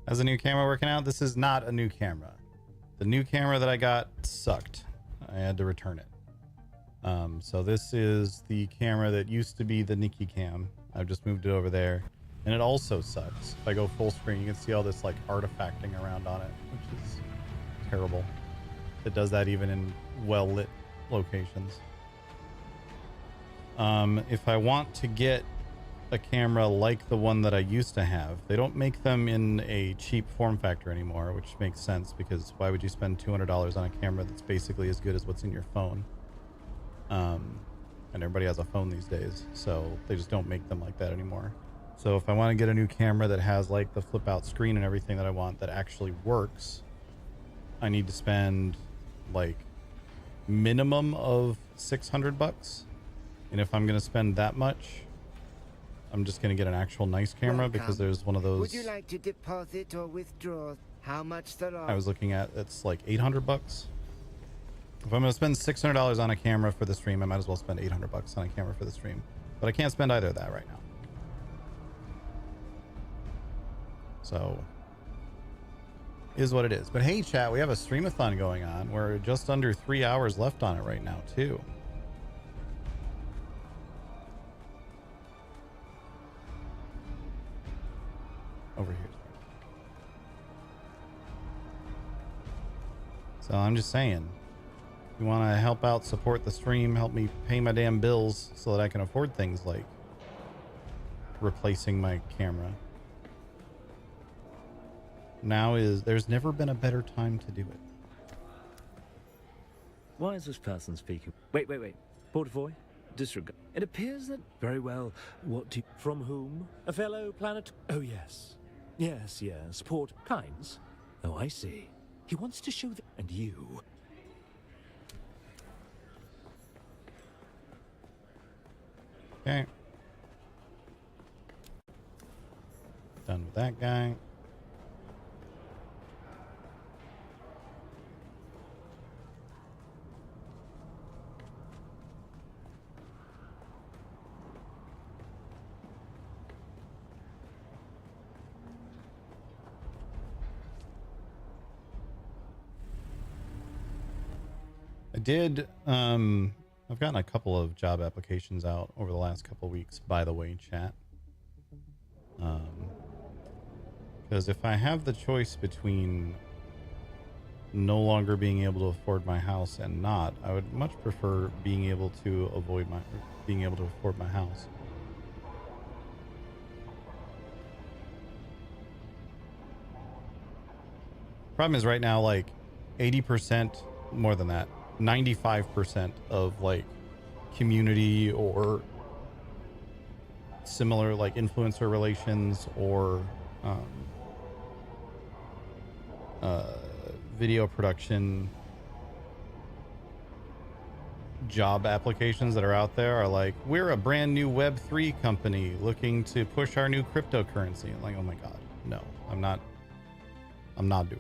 How's the new camera working out? This is not a new camera. The new camera that I got sucked. I had to return it. So this is the camera that used to be the Nikki cam. I've just moved it over there. And it also sucks. If I go full screen, you can see all this like artifacting around on it, which is terrible. It does that even in well-lit locations. If I want to get a camera like the one that I used to have, they don't make them in a cheap form factor anymore, which makes sense because why would you spend $200 on a camera that's basically as good as what's in your phone? And everybody has a phone these days, so they just don't make them like that anymore. So if I want to get a new camera that has like the flip out screen and everything that I want that actually works, I need to spend like minimum of $600. And if I'm going to spend that much, I'm just going to get an actual nice camera because there's one of those. Would you like to deposit or withdraw? How much there are? I was looking at, it's like $800. If I'm going to spend $600 on a camera for the stream, I might as well spend $800 on a camera for the stream. But I can't spend either of that right now. So, is what it is. But hey, chat, we have a streamathon going on. We're just under 3 hours left on it right now, too. Over here. So I'm just saying, you want to help out, support the stream, help me pay my damn bills so that I can afford things like replacing my camera. There's never been a better time to do it. Why is this person speaking? Wait. Portavoy? Disregard. It appears that... Very well. What do you... From whom? A fellow planet... Oh, yes. Yes. Port... Kynes? Oh, I see. He wants to show the... And you... Okay. Done with that guy. did, I've gotten a couple of job applications out over the last couple of weeks, by the way, chat. Because if I have the choice between no longer being able to afford my house and not, I would much prefer being able to afford my house. Problem is right now, like 80%, more than that, 95% of like community or similar like influencer relations or video production job applications that are out there are like, we're a brand new Web3 company looking to push our new cryptocurrency. I'm like, oh my God, no, I'm not doing that.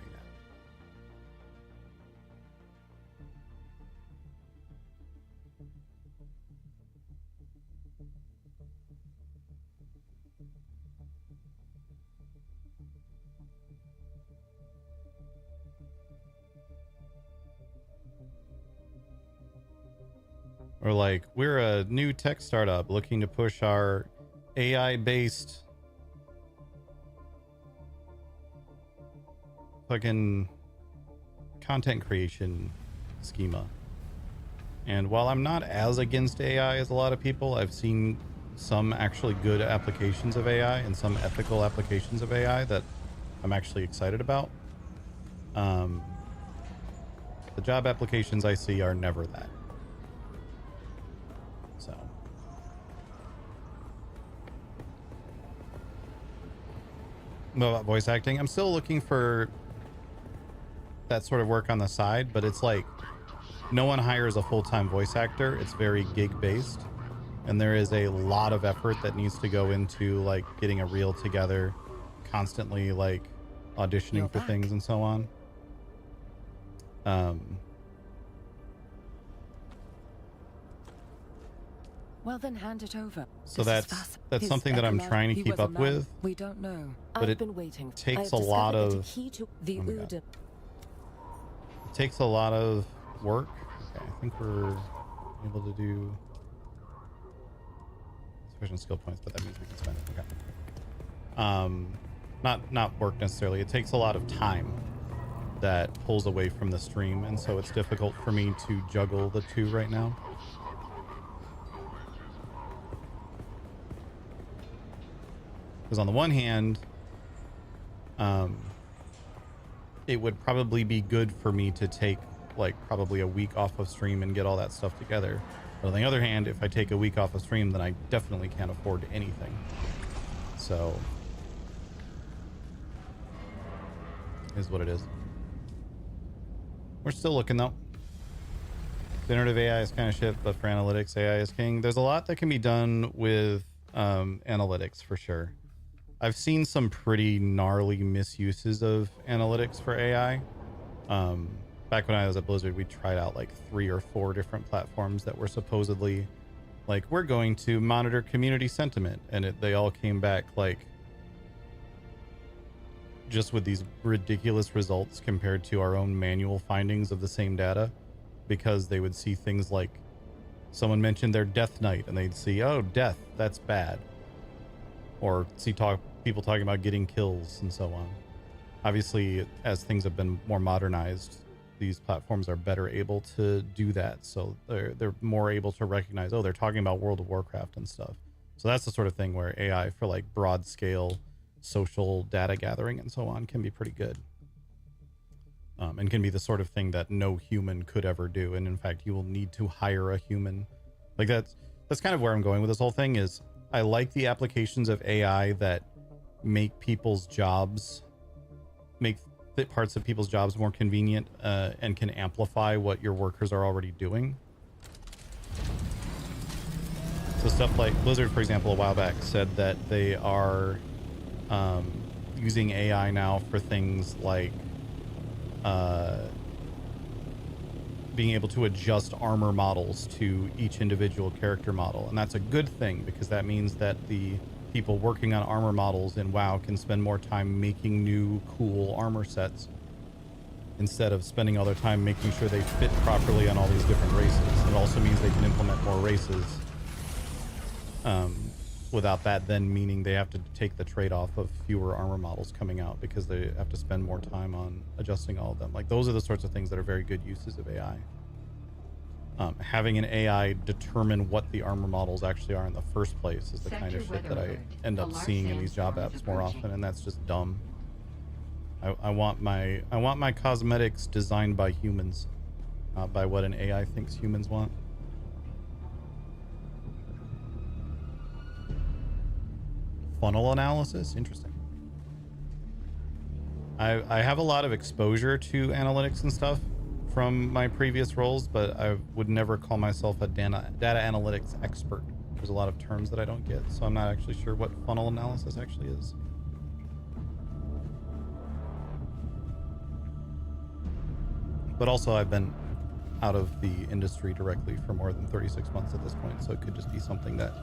Or like, we're a new tech startup looking to push our AI-based fucking content creation schema. And while I'm not as against AI as a lot of people, I've seen some actually good applications of AI and some ethical applications of AI that I'm actually excited about. The job applications I see are never that. So. About voice acting, I'm still looking for that sort of work on the side, but it's like no one hires a full-time voice actor. It's very gig-based, and there is a lot of effort that needs to go into like getting a reel together, constantly like auditioning for things and so on. Well, then hand it over. So that's something that I'm trying to keep up with. We don't know. But it takes a lot of it takes a lot of work. Okay, I think we're able to do sufficient skill points, but that means we can spend it. Okay. Not work necessarily. It takes a lot of time that pulls away from the stream, and so it's difficult for me to juggle the two right now. Because on the one hand, it would probably be good for me to take like probably a week off of stream and get all that stuff together. But on the other hand, if I take a week off of stream, then I definitely can't afford anything. So, is what it is. We're still looking though. Generative AI is kind of shit, but for analytics, AI is king. There's a lot that can be done with analytics for sure. I've seen some pretty gnarly misuses of analytics for AI. Back when I was at Blizzard, we tried out like 3 or 4 different platforms that were supposedly like, we're going to monitor community sentiment. And they all came back like just with these ridiculous results compared to our own manual findings of the same data, because they would see things like someone mentioned their death night and they'd see, oh, death, that's bad. Or see people talking about getting kills and so on. Obviously, as things have been more modernized, these platforms are better able to do that. So they're more able to recognize, oh, they're talking about World of Warcraft and stuff. So that's the sort of thing where AI for like broad scale social data gathering and so on can be pretty good. And can be the sort of thing that no human could ever do. And in fact, you will need to hire a human. Like that's kind of where I'm going with this whole thing is, I like the applications of AI that make people's jobs, make the parts of people's jobs more convenient and can amplify what your workers are already doing. So stuff like Blizzard, for example, a while back said that they are using AI now for things like being able to adjust armor models to each individual character model. And that's a good thing, because that means that the people working on armor models in WoW can spend more time making new cool armor sets instead of spending all their time making sure they fit properly on all these different races. It also means they can implement more races without that then meaning they have to take the trade-off of fewer armor models coming out because they have to spend more time on adjusting all of them. Like, those are the sorts of things that are very good uses of AI. Having an AI determine what the armor models actually are in the first place is the kind of shit that I end up seeing in these job apps more often, and that's just dumb. I want my cosmetics designed by humans, not by what an AI thinks humans want. Funnel analysis, interesting. I have a lot of exposure to analytics and stuff from my previous roles, but I would never call myself a data analytics expert. There's a lot of terms that I don't get, so I'm not actually sure what funnel analysis actually is. But also, I've been out of the industry directly for more than 36 months at this point, so it could just be something that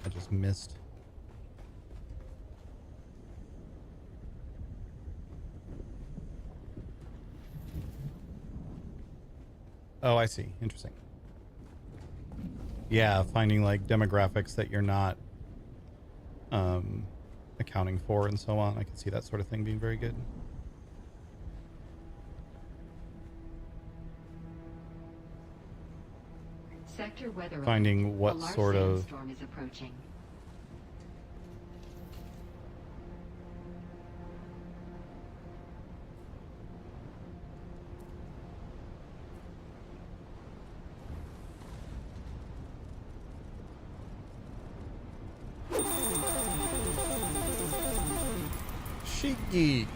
I just missed. Oh, I see. Interesting. Yeah, finding like demographics that you're not accounting for and so on. I can see that sort of thing being very good. Sector weather Finding what sort of storm is approaching. Chic Geek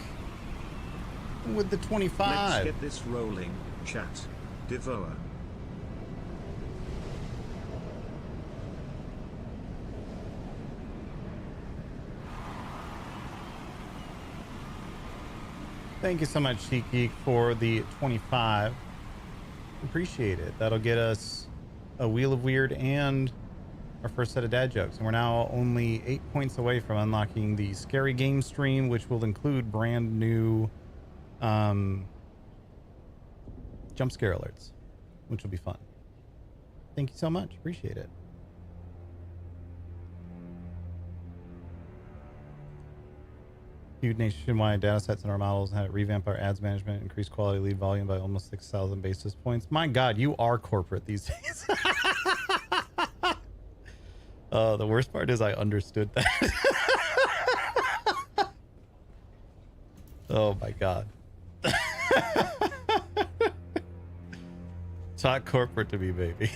with the 25. Let's get this rolling, chat. Devour. Thank you so much, Chic Geek, for the 25. Appreciate it. That'll get us a Wheel of Weird and our first set of dad jokes. And we're now only 8 points away from unlocking the Scary Game stream, which will include brand new jump scare alerts, which will be fun. Thank you so much. Appreciate it. Huge nationwide data sets in our models, and how to revamp our ads management, increase quality lead volume by almost 6,000 basis points. My God, you are corporate these days. The worst part is I understood that. Oh my God. Talk corporate to me, baby.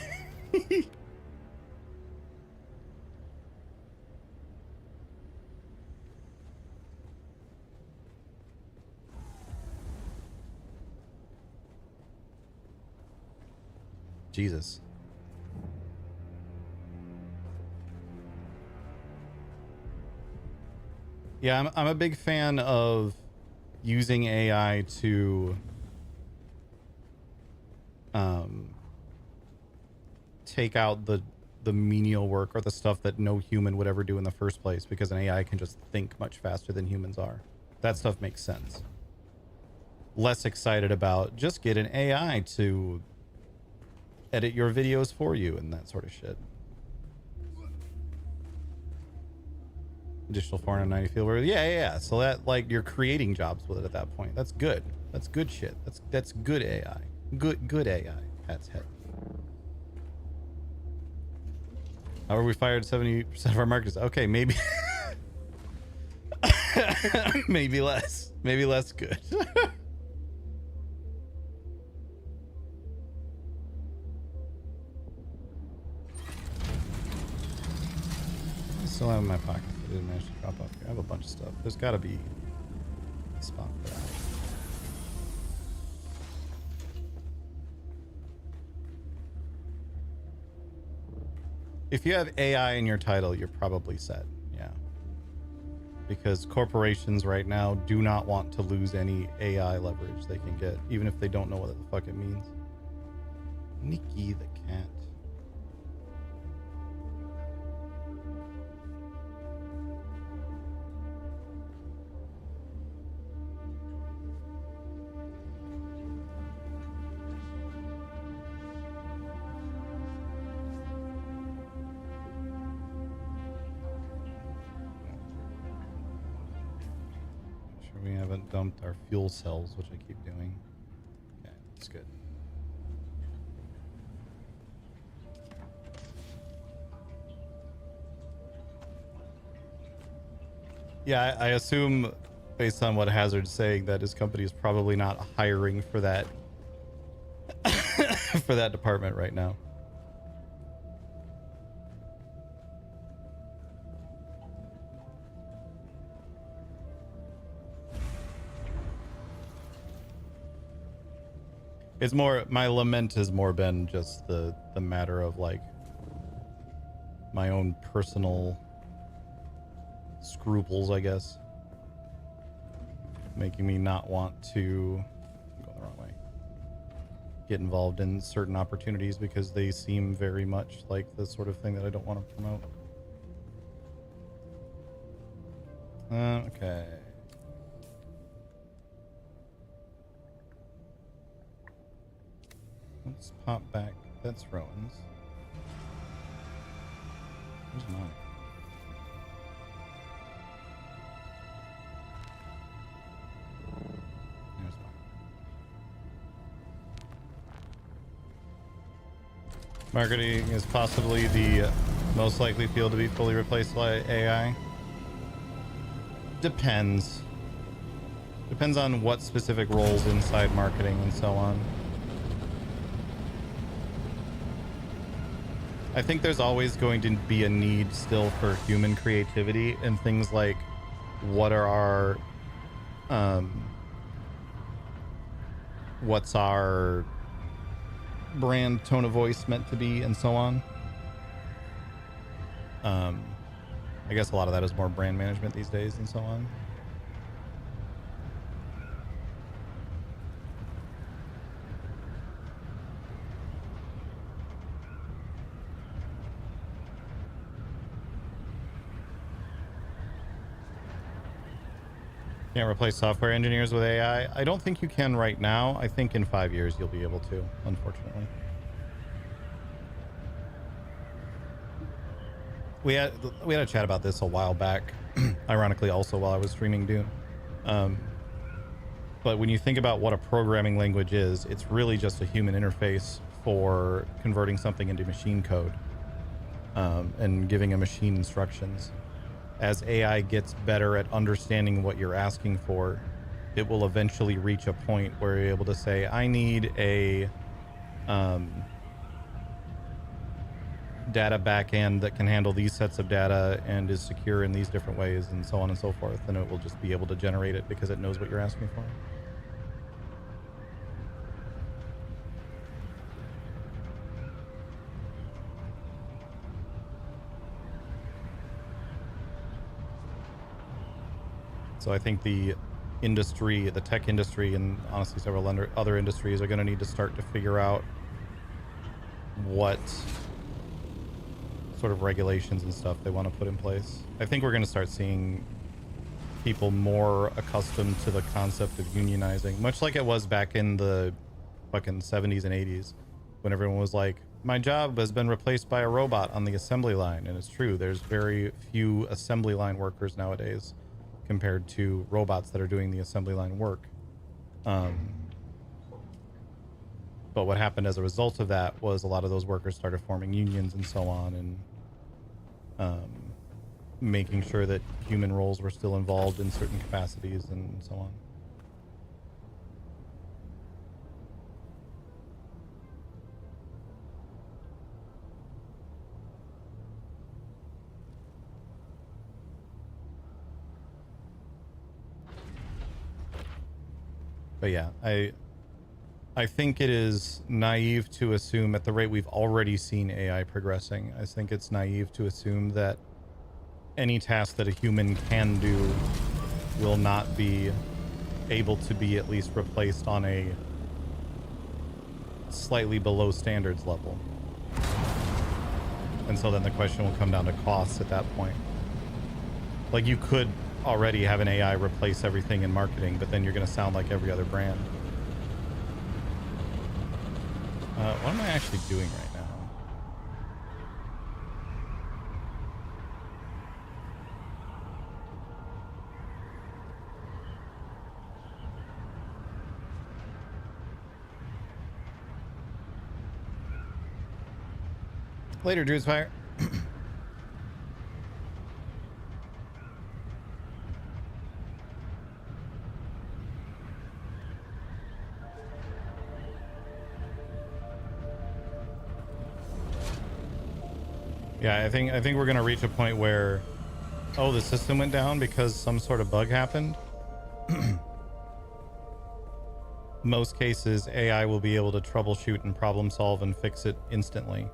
Jesus. Yeah, I'm a big fan of using AI to take out the menial work or the stuff that no human would ever do in the first place, because an AI can just think much faster than humans are. That stuff makes sense. Less excited about just get an AI to edit your videos for you and that sort of shit. Additional 490 field. Yeah. So that, like, you're creating jobs with it at that point. That's good. That's good shit. That's good AI. Good AI. Cat's head. However, we fired 70% of our marketers. Okay, maybe maybe less. Maybe less good. I still have in my pocket. I didn't manage to drop off here. I have a bunch of stuff. There's got to be a spot for that. If you have AI in your title, you're probably set. Yeah. Because corporations right now do not want to lose any AI leverage they can get, even if they don't know what the fuck it means. Nikki the cat. sure we haven't dumped our fuel cells, which I keep doing. Okay, that's good. Yeah, I assume, based on what Hazard's saying, that his company is probably not hiring for that for that department right now. It's more, my lament has more been just the matter of like my own personal scruples, I guess, making me not want to go the wrong way, get involved in certain opportunities because they seem very much like the sort of thing that I don't want to promote. Okay. Let's pop back. That's Rowan's. Where's mine? There's mine. Marketing is possibly the most likely field to be fully replaced by AI. Depends. Depends on what specific roles inside marketing and so on. I think there's always going to be a need still for human creativity and things like what are our what's our brand tone of voice meant to be and so on. I guess a lot of that is more brand management these days and so on. Can't replace software engineers with AI. I don't think you can right now. I think in 5 years you'll be able to, unfortunately. We had a chat about this a while back, ironically also while I was streaming Dune. But when you think about what a programming language is, it's really just a human interface for converting something into machine code and giving a machine instructions. As AI gets better at understanding what you're asking for, it will eventually reach a point where you're able to say, I need a data backend that can handle these sets of data and is secure in these different ways and so on and so forth. And it will just be able to generate it because it knows what you're asking for. So I think the industry, the tech industry, and honestly several other industries are going to need to start to figure out what sort of regulations and stuff they want to put in place. I think we're going to start seeing people more accustomed to the concept of unionizing, much like it was back in the fucking 70s and 80s when everyone was like, my job has been replaced by a robot on the assembly line. And it's true, there's very few assembly line workers nowadays compared to robots that are doing the assembly line work. But what happened as a result of that was a lot of those workers started forming unions and so on, and making sure that human roles were still involved in certain capacities and so on. But yeah, I think it is naive to assume, at the rate we've already seen AI progressing, I think it's naive to assume that any task that a human can do will not be able to be at least replaced on a slightly below standards level. And so then the question will come down to costs at that point. Like, you could already have an AI replace everything in marketing, but then you're going to sound like every other brand. What am I actually doing right now? Later, Drew's Fire. Yeah, I think we're gonna reach a point where, oh, the system went down because some sort of bug happened. Most cases, AI will be able to troubleshoot and problem solve and fix it instantly.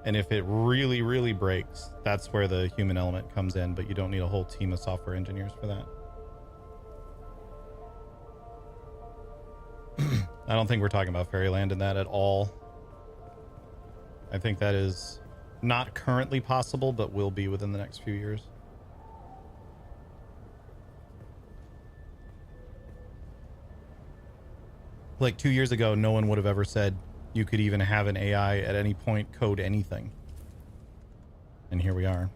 And if it really, really breaks, that's where the human element comes in, but you don't need a whole team of software engineers for that. I don't think we're talking about Fairyland in that at all. I think that is not currently possible, but will be within the next few years. Like 2 years ago, no one would have ever said you could even have an AI at any point code anything. And here we are.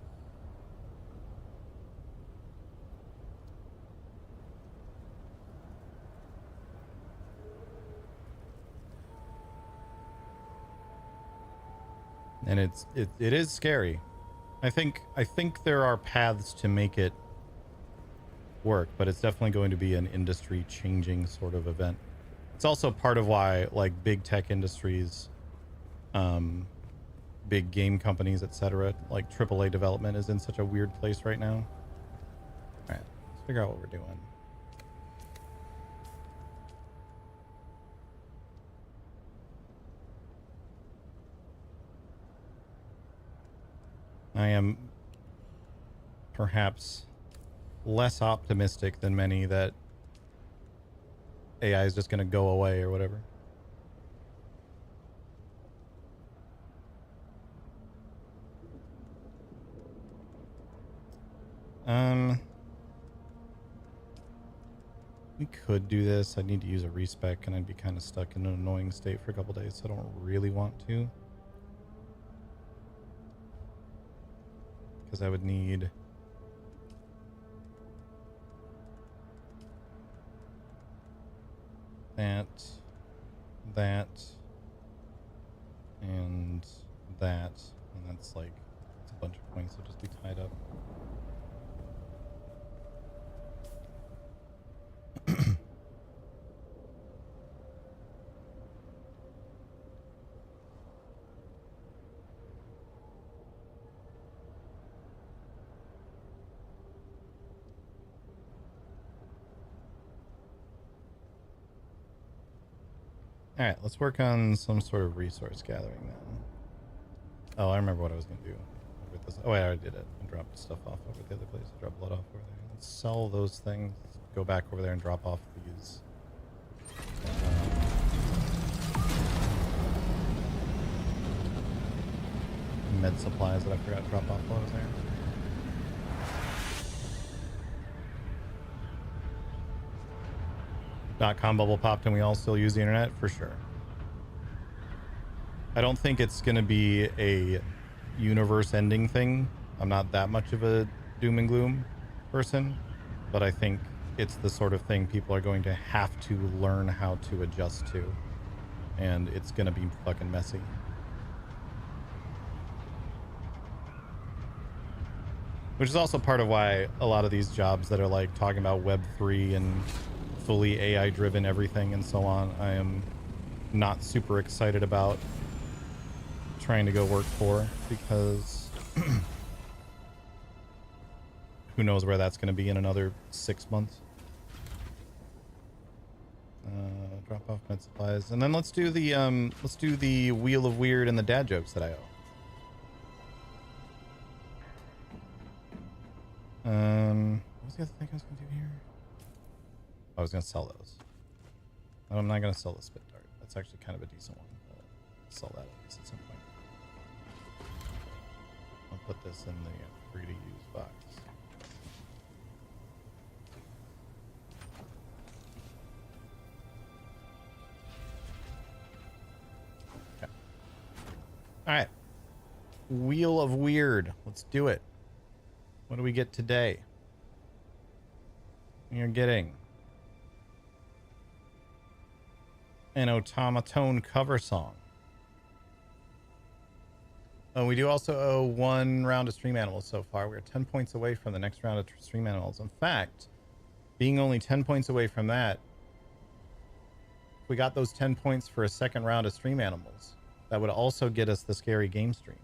And it is scary. I think there are paths to make it work, but it's definitely going to be an industry changing sort of event. It's also part of why like big tech industries, big game companies, etc., like AAA development is in such a weird place right now. All right, let's figure out what we're doing. I am perhaps less optimistic than many that AI is just going to go away or whatever. We could do this. I need to use a respec and I'd be kind of stuck in an annoying state for a couple days, so I don't really want to. Because I would need that, and that's like, it's a bunch of points that'll just be tied up. All right, let's work on some sort of resource gathering then. Oh, I remember what I was going to do. Oh, wait, I already did it. I dropped stuff off over the other place. I dropped blood off over there. Let's sell those things. Go back over there and drop off these. Med supplies that I forgot to drop off while I was there. .com bubble popped and we all still use the internet? For sure. I don't think it's going to be a universe-ending thing. I'm not that much of a doom and gloom person, but I think it's the sort of thing people are going to have to learn how to adjust to, and it's going to be fucking messy. Which is also part of why a lot of these jobs that are like talking about Web3 and fully AI driven everything and so on, I am not super excited about trying to go work for, because who knows where that's going to be in another 6 months. Drop off med supplies, and then let's do the Wheel of Weird and the dad jokes that I owe. What was the other thing I was going to do here? I was going to sell those. I'm not going to sell the spit dart. That's actually kind of a decent one. But I'll sell that at least at some point. I'll put this in the free to use box. Okay. All right. Wheel of Weird. Let's do it. What do we get today? You're getting an automaton cover song. Oh, we do also owe 1 round of stream animals so far. We're 10 points away from the next round of stream animals. In fact, being only 10 points away from that, if we got those 10 points for a second round of stream animals, that would also get us the scary game stream.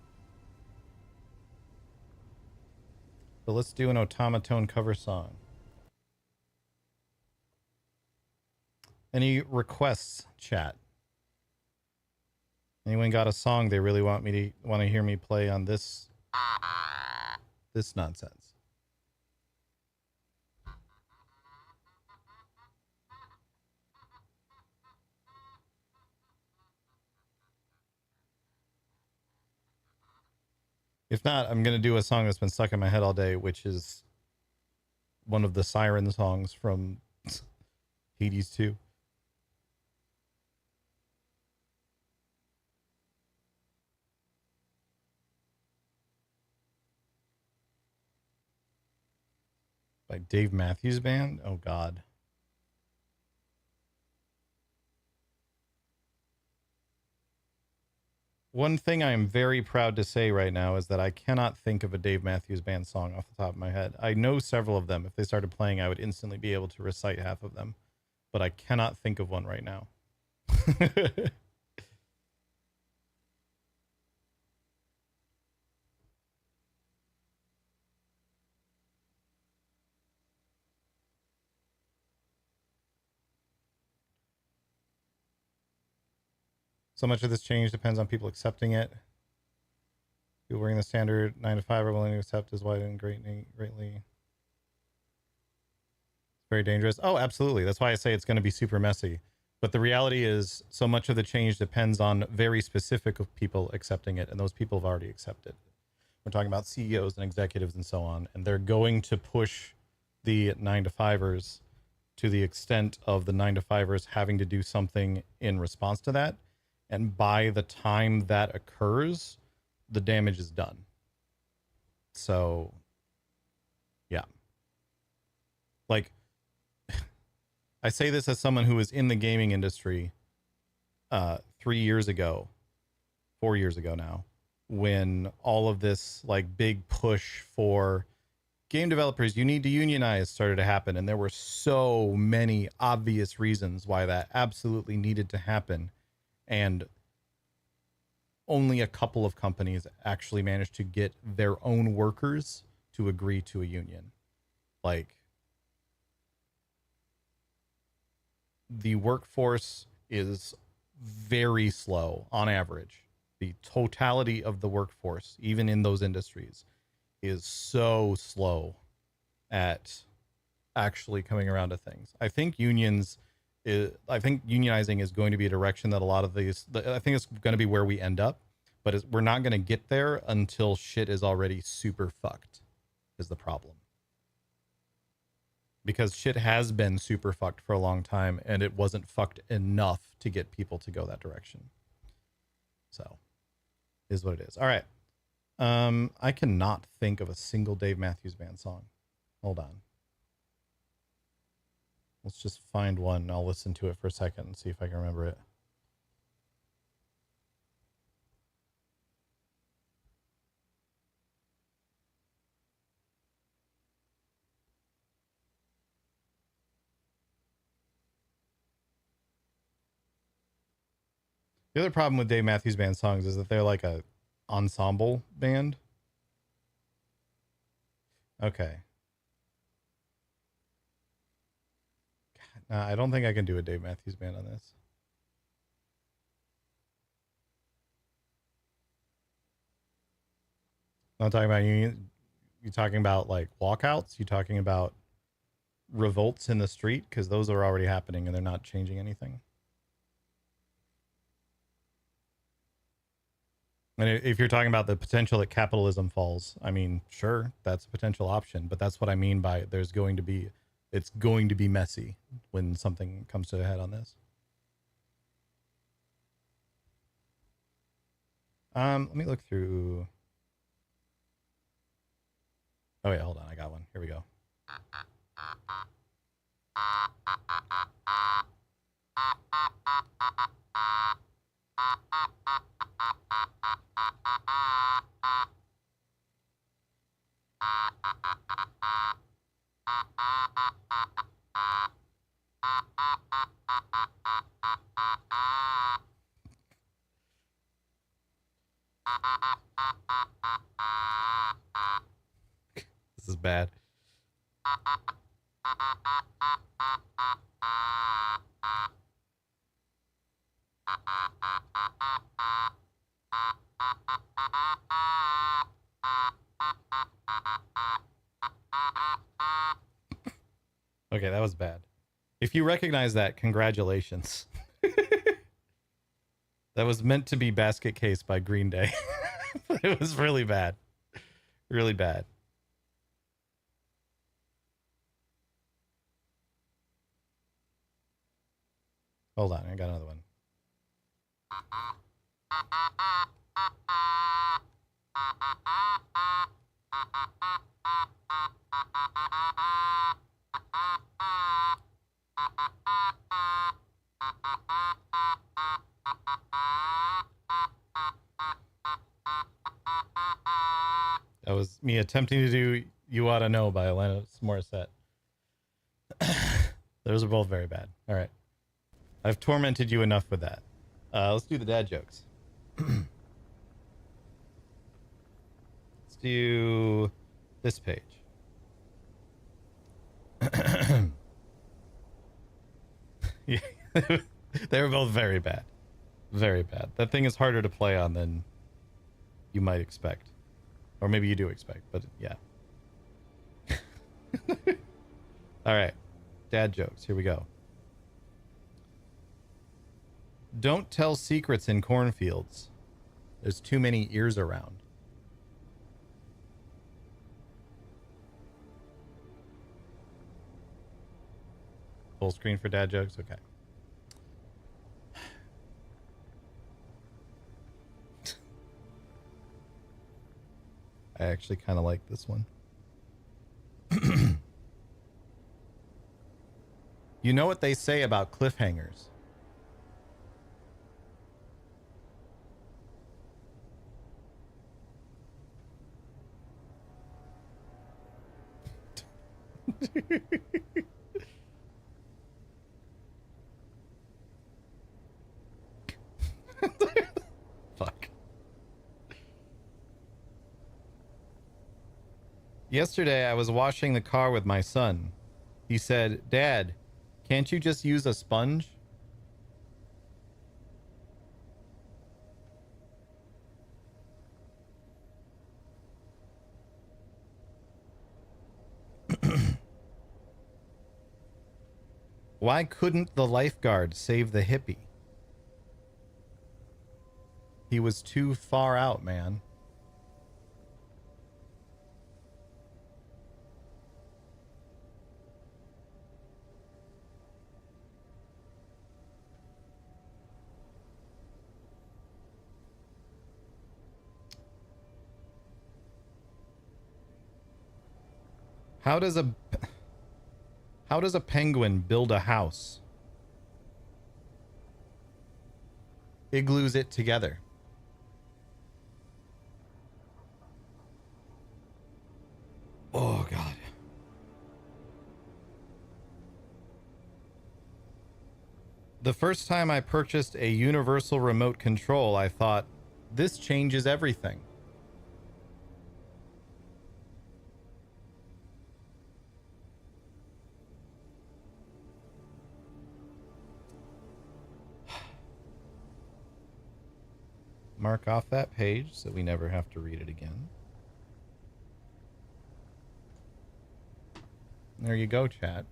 So let's do an automaton cover song. Any requests, chat? Anyone got a song they really want to hear me play on this nonsense? If not, I'm going to do a song that's been stuck in my head all day, which is one of the siren songs from Hades 2. By Dave Matthews Band? Oh, God. One thing I am very proud to say right now is that I cannot think of a Dave Matthews Band song off the top of my head. I know several of them. If they started playing, I would instantly be able to recite half of them. But I cannot think of one right now. So much of this change depends on people accepting it. People wearing the standard 9 to 5 are willing to accept is widened greatly. It's very dangerous. Oh, absolutely. That's why I say it's going to be super messy. But the reality is so much of the change depends on very specific people accepting it, and those people have already accepted. We're talking about CEOs and executives and so on, and they're going to push the 9 to 5ers to the extent of the 9 to 5ers having to do something in response to that. And by the time that occurs, the damage is done. So, yeah. Like, I say this as someone who was in the gaming industry 3 years ago, 4 years ago now, when all of this like big push for game developers, you need to unionize, started to happen. And there were so many obvious reasons why that absolutely needed to happen. And only a couple of companies actually managed to get their own workers to agree to a union. Like, the workforce is very slow on average. The totality of the workforce, even in those industries, is so slow at actually coming around to things. I think unionizing is going to be a direction that a lot of these, I think it's going to be where we end up, but we're not going to get there until shit is already super fucked, is the problem. Because shit has been super fucked for a long time, and it wasn't fucked enough to get people to go that direction. So, is what it is. All right. I cannot think of a single Dave Matthews Band song. Hold on. Let's just find one. I'll listen to it for a second and see if I can remember it. The other problem with Dave Matthews Band songs is that they're like a ensemble band. Okay. I don't think I can do a Dave Matthews Band on this. I'm not talking about union. You talking about like walkouts? You talking about revolts in the street? Because those are already happening and they're not changing anything. And if you're talking about the potential that capitalism falls, I mean, sure, that's a potential option. But that's what I mean by it's going to be messy when something comes to a head on this. Let me look through. Oh wait, hold on. I got one. Here we go. This is bad. Okay, that was bad. If you recognize that, congratulations. That was meant to be Basket Case by Green Day. It was really bad. Really bad. Hold on, I got another one. That was me attempting to do You Oughta Know by Alanis Morissette. Those are both very bad. All right. I've tormented you enough with that. Let's do the dad jokes. Let's do this page. Yeah, they were both very bad. Very bad. That thing is harder to play on than you might expect. Or maybe you do expect, but yeah. All right. Dad jokes. Here we go. Don't tell secrets in cornfields. There's too many ears around. Full screen for dad jokes? Okay. I actually kind of like this one. You know what they say about cliffhangers? Fuck. Yesterday, I was washing the car with my son. He said, "Dad, can't you just use a sponge?" Why couldn't the lifeguard save the hippie? He was too far out, man. How does a penguin build a house? Igloos it together. Oh, God. The first time I purchased a universal remote control, I thought, this changes everything. Mark off that page so we never have to read it again. There you go, chat.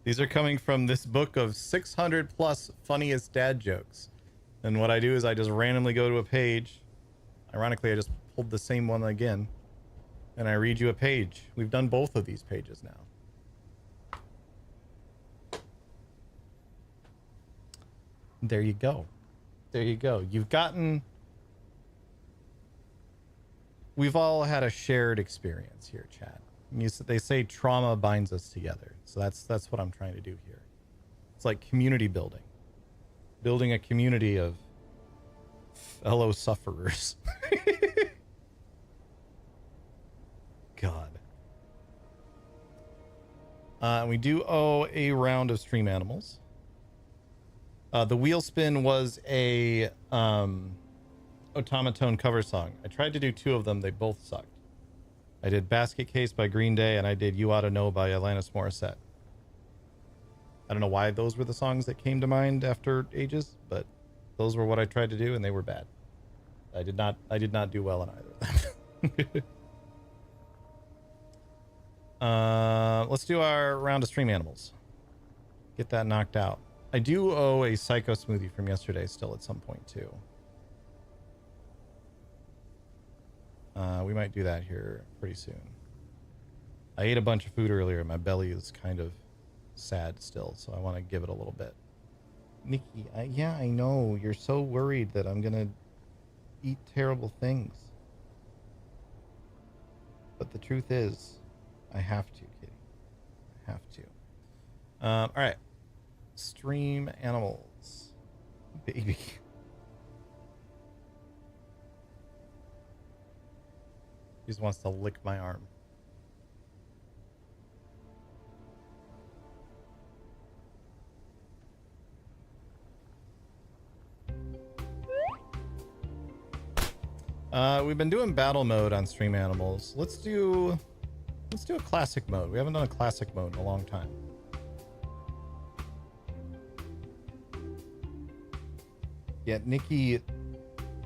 These are coming from this book of 600 plus funniest dad jokes. And what I do is I just randomly go to a page. Ironically, I just pulled the same one again. And I read you a page. We've done both of these pages now. There you go. There you go. You've gotten... We've all had a shared experience here, chat. They say trauma binds us together. So that's what I'm trying to do here. It's like community building. Building a community of Fellow sufferers. God. We do owe a round of stream animals. The wheel spin was a automaton cover song. I tried to do 2 of them. They both sucked. I did Basket Case by Green Day, and I did You Oughta Know by Alanis Morissette. I don't know why those were the songs that came to mind after ages, but those were what I tried to do, and they were bad. I did not do well in either of them. Let's do our round of stream animals. Get that knocked out. I do owe a Psycho Smoothie from yesterday still at some point too. We might do that here pretty soon. I ate a bunch of food earlier. My belly is kind of sad still, so I want to give it a little bit. Nikki, yeah, I know. You're so worried that I'm going to eat terrible things. But the truth is, I have to, kitty. I have to. All right. Stream animals. Baby. He just wants to lick my arm. We've been doing battle mode on stream animals. Let's do a classic mode. We haven't done a classic mode in a long time. Yeah, Nikki,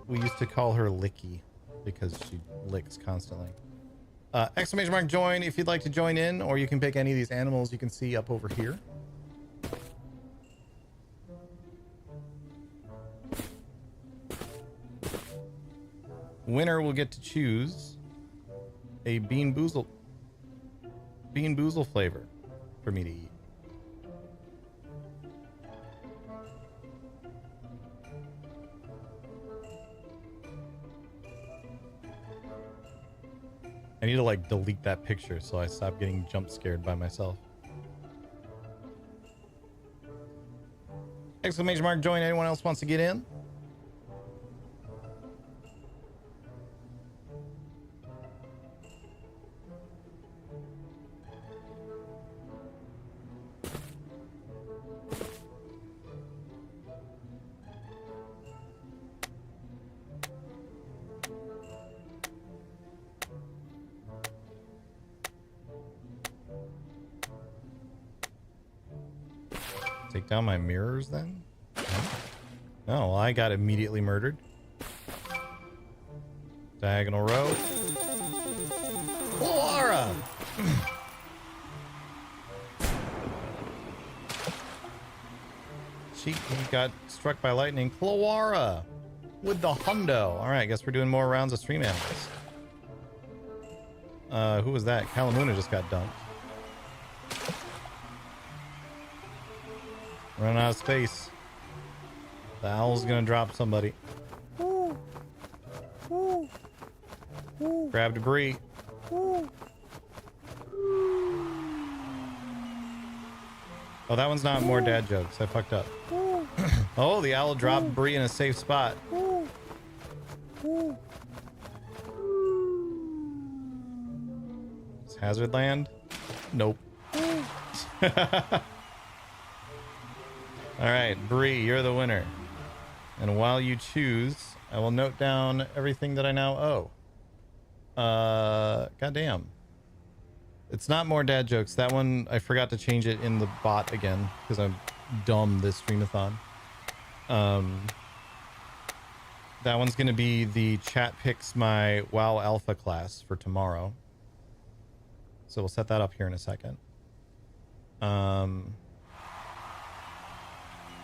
we used to call her Licky because she licks constantly. Exclamation mark join if you'd like to join in, or you can pick any of these animals you can see up over here. Winner will get to choose a bean boozle flavor for me to eat. I need to like delete that picture so I stop getting jump scared by myself. Exclamation mark join. Anyone else wants to get in? Take down my mirrors then? No, well, I got immediately murdered. Diagonal row. Laura! He got struck by lightning. Cloara with the hundo. All right, I guess we're doing more rounds of stream animals. Who was that? Kalamuna just got dumped. Running out of space. The owl's gonna drop somebody. Grab debris. Oh, that one's not more dad jokes. I fucked up. Oh, the owl dropped debris in a safe spot. Is Hazard Land? Nope. All right, Bree, you're the winner. And while you choose, I will note down everything that I now owe. Goddamn. It's not more dad jokes. That one, I forgot to change it in the bot again because I'm dumb this streamathon. That one's going to be the chat picks my WoW Alpha class for tomorrow. So we'll set that up here in a second.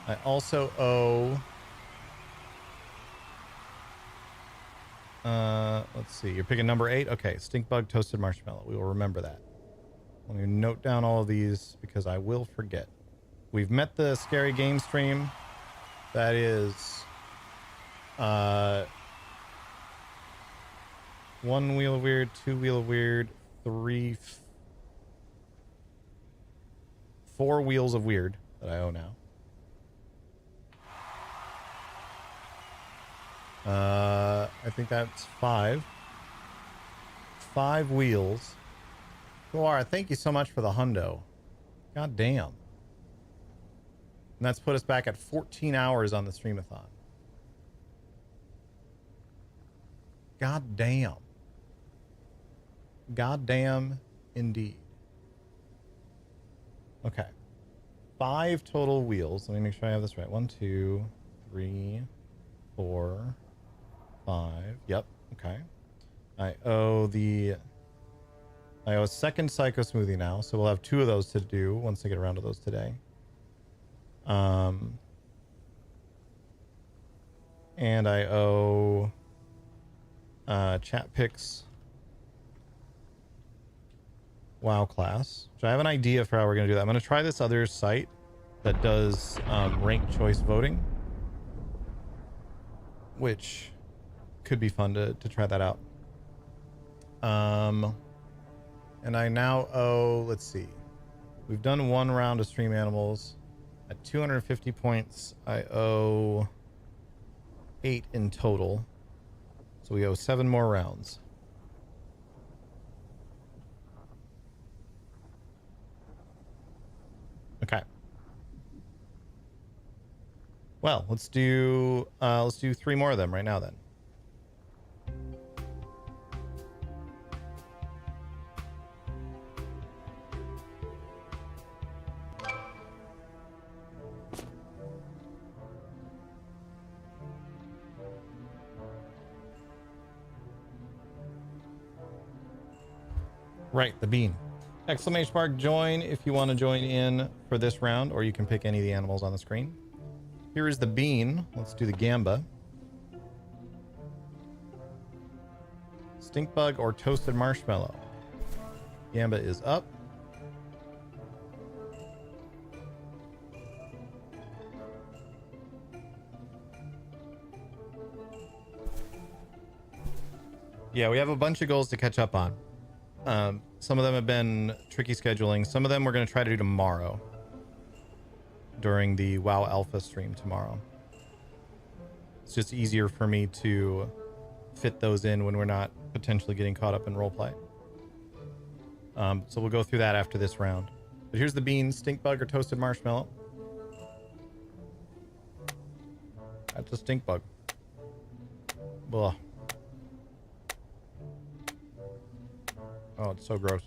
I also owe... let's see. You're picking number 8? Okay, stink bug toasted marshmallow. We will remember that. Let me note down all of these because I will forget. We've met the scary game stream. That is... 1 wheel of weird, 2 wheel of weird, 4 wheels of weird that I owe now. I think that's 5. 5 wheels. Laura, thank you so much for the hundo. God damn. And that's put us back at 14 hours on the streamathon. God damn. God damn indeed. Okay. 5 total wheels. Let me make sure I have this right. 1, 2, 3, 4, 5. Yep. Okay. I owe a second Psycho Smoothie now, so we'll have 2 of those to do once I get around to those today. And I owe Chat Picks WoW class, which I have an idea for how we're going to do that. I'm going to try this other site that does ranked choice voting, which could be fun to try that out. And I now owe, let's see, we've done 1 round of Stream Animals. At 250 points, I owe 8 in total. So we owe 7 more rounds. Okay. Well, let's do 3 more of them right now then. Right, the bean. Exclamation mark join if you want to join in for this round, or you can pick any of the animals on the screen. Here is the bean. Let's do the gamba. Stink bug or toasted marshmallow. Gamba is up. Yeah, we have a bunch of goals to catch up on. Some of them have been tricky scheduling. Some of them we're going to try to do tomorrow during the WoW Alpha stream tomorrow. It's just easier for me to fit those in when we're not potentially getting caught up in roleplay. So we'll go through that after this round. But here's the beans, stink bug or toasted marshmallow. That's a stink bug. Ugh. Oh, it's so gross.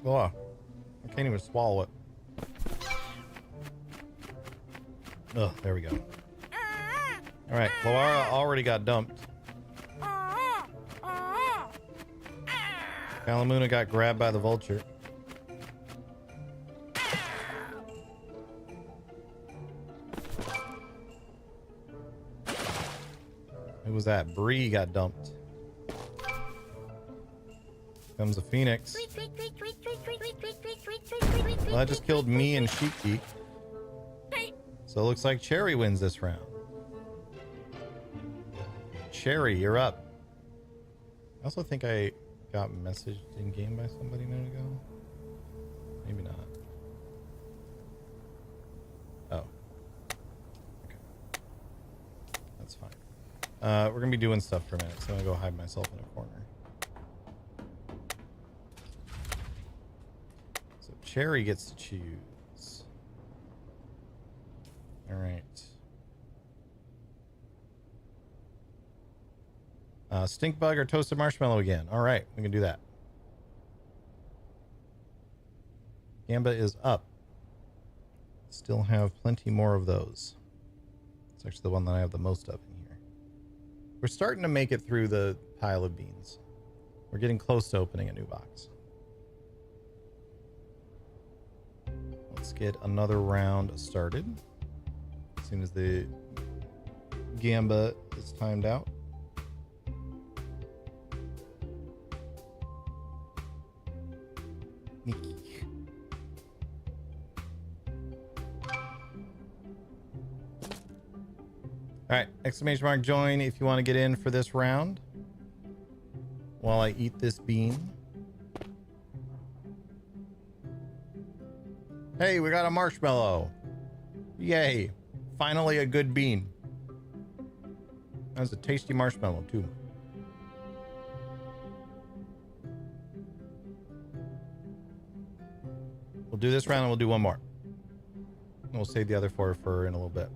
Oh, I can't even swallow it. Oh, there we go. All right, Loara already got dumped. Kalamuna got grabbed by the vulture. Who was that? Bree got dumped. Comes a phoenix. Well, that just killed me and Sheep Geek. So it looks like Cherry wins this round. Cherry, you're up. I also think I got messaged in game by somebody a minute ago. Maybe not. Oh. Okay. That's fine. We're gonna be doing stuff for a minute, so I'm gonna go hide myself in a corner. So Cherry gets to choose. All right. Stink bug or toasted marshmallow again. All right, we can do that. Gamba is up. Still have plenty more of those. It's actually the one that I have the most of in here. We're starting to make it through the pile of beans. We're getting close to opening a new box. Let's get another round started. As soon as the Gamba is timed out. All right, exclamation mark join if you want to get in for this round while I eat this bean. Hey, we got a marshmallow. Yay. Finally a good bean. That was a tasty marshmallow, too. We'll do this round and we'll do one more. And we'll save the other 4 for in a little bit.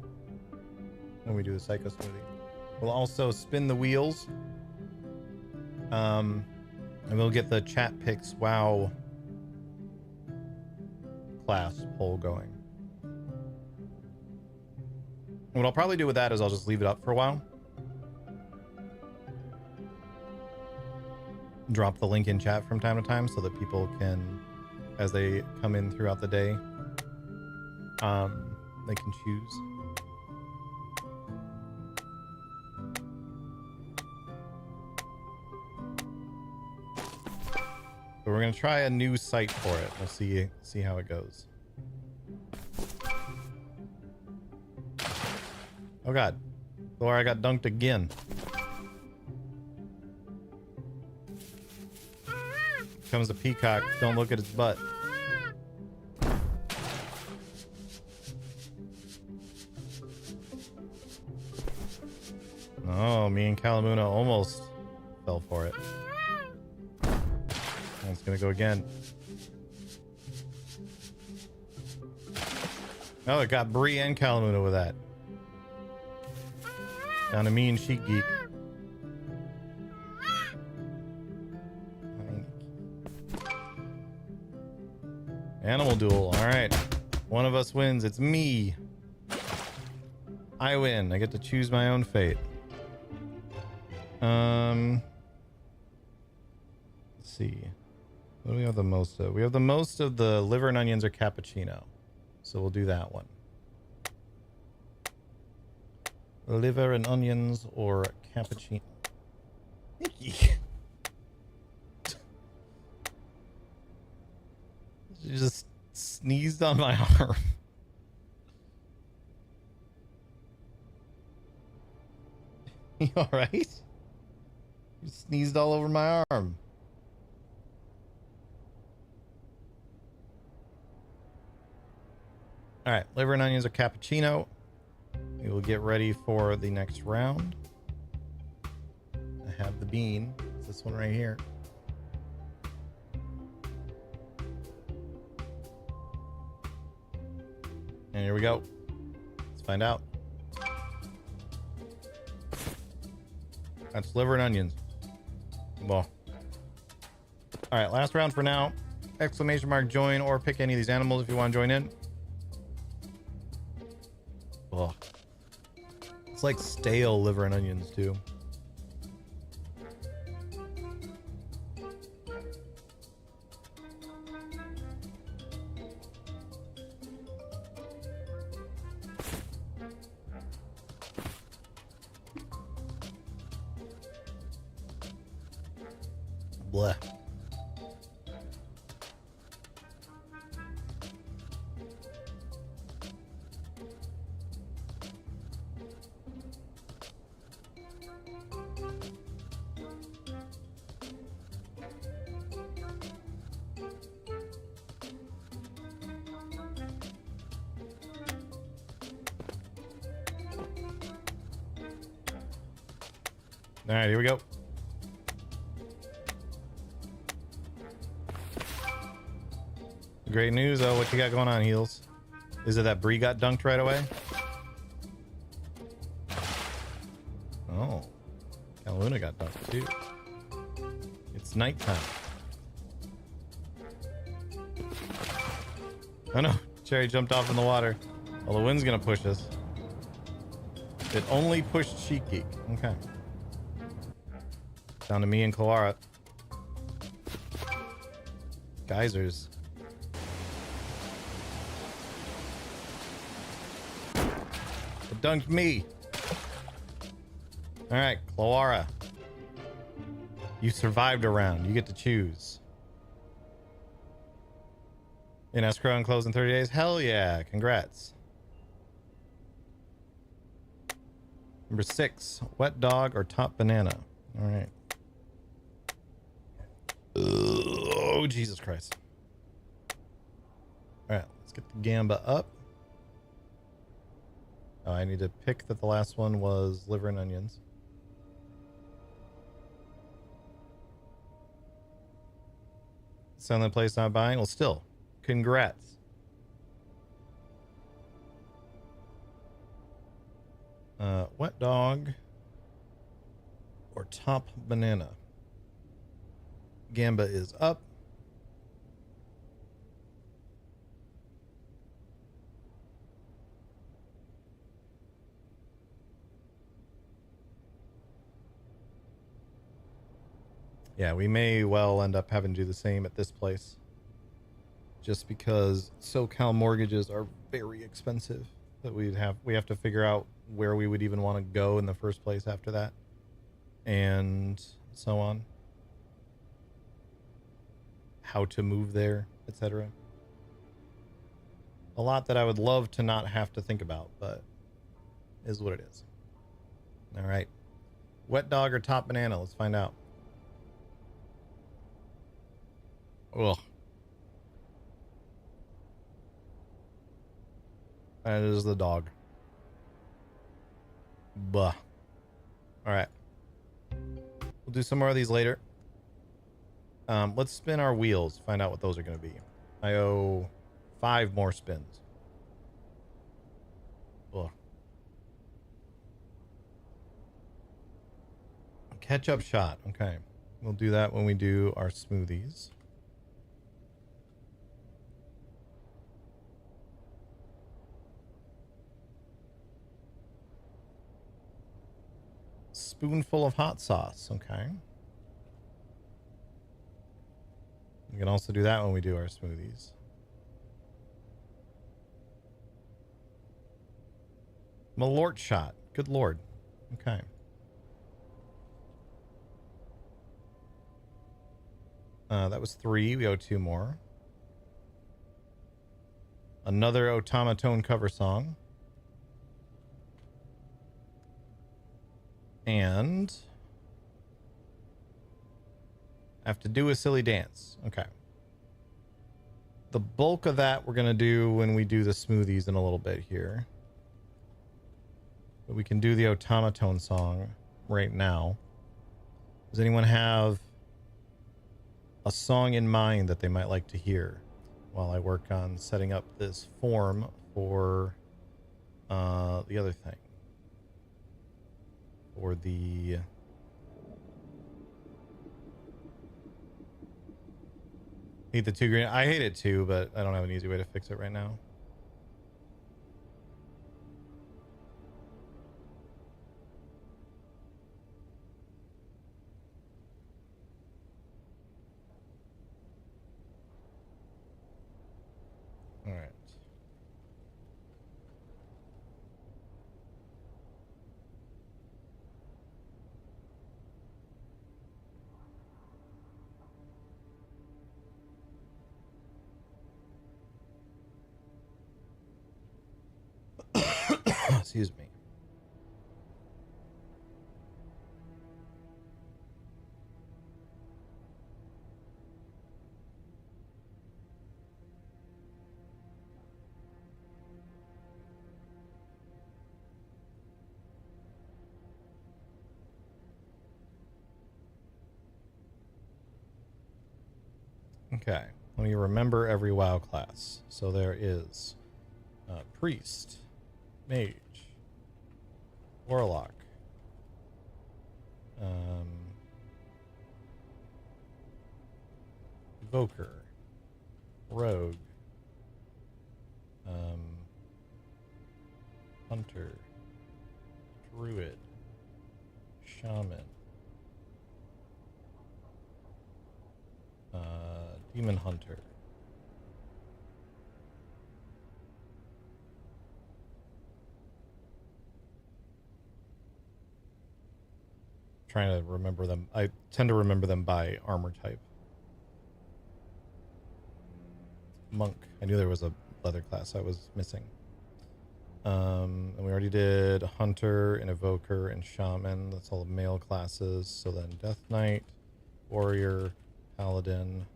When we do the Psycho Smoothie. We'll also spin the wheels. And we'll get the chat picks WoW class poll going. And what I'll probably do with that is I'll just leave it up for a while. Drop the link in chat from time to time so that people can, as they come in throughout the day, they can choose. So we're gonna try a new site for it. We'll see how it goes. Oh god, Laura, I got dunked again. Comes the peacock. Don't look at its butt. Oh, me and Kalamuna almost fell for it. And it's gonna go again. Oh, it got Bree and Kalamuna with that. Down to me and Sheik Geek. Animal duel. All right. One of us wins. It's me. I win. I get to choose my own fate. Let's see. What do we have the most of? We have the most of the liver and onions or cappuccino. So we'll do that one. Liver and onions or cappuccino. Nikki. You just sneezed on my arm. You alright? You sneezed all over my arm. Alright, liver and onions or cappuccino. We will get ready for the next round. I have the bean. It's this one right here. And here we go. Let's find out. That's liver and onions. Well. Alright, last round for now. Exclamation mark join or pick any of these animals if you want to join in. Oh. It's like stale liver and onions too. Bleh. All right, here we go. Great news. Oh, what you got going on, Heels? Is it that Bree got dunked right away? Oh. Kaluna got dunked too. It's nighttime. Oh no. Cherry jumped off in the water. Well, the wind's gonna push us. It only pushed Sheik Geek. Okay. Down to me and Clara. Geysers. It dunked me. All right, Clara. You survived a round. You get to choose. In escrow and close in 30 days? Hell yeah. Congrats. Number 6, wet dog or top banana. All right. Oh, Jesus Christ. All right, let's get the Gamba up. Oh, I need to pick that the last one was liver and onions. Selling the place, not buying. Well, still, congrats. Wet dog or top banana. Gamba is up. Yeah, we may well end up having to do the same at this place. Just because SoCal mortgages are very expensive. That we have to figure out where we would even want to go in the first place after that. And so on. How to move there, etc. A lot that I would love to not have to think about, but is what it is. All right. Wet dog or top banana? Let's find out. Ugh. That is the dog. Buh. All right. We'll do some more of these later. Let's spin our wheels. Find out what those are going to be. I owe 5 more spins. Ugh. Ketchup shot. Okay. We'll do that when we do our smoothies. Spoonful of hot sauce. Okay. We can also do that when we do our smoothies. Malort shot. Good lord. Okay. That was 3. We owe 2 more. Another automaton cover song. And I have to do a silly dance. Okay. The bulk of that we're going to do when we do the smoothies in a little bit here. But we can do the automaton song right now. Does anyone have a song in mind that they might like to hear while I work on setting up this form for the other thing? Or the hate the 2 green. I hate it too, but I don't have an easy way to fix it right now. All right. Excuse me. Okay, let me remember every WoW class. So there is Priest, Mage, Warlock, Evoker, Rogue, Hunter, Druid, Shaman, Demon Hunter, trying to remember them. I tend to remember them by armor type. Monk. I knew there was a leather class I was missing. And we already did Hunter and Evoker and Shaman. That's all the male classes. So then Death Knight, Warrior, Paladin,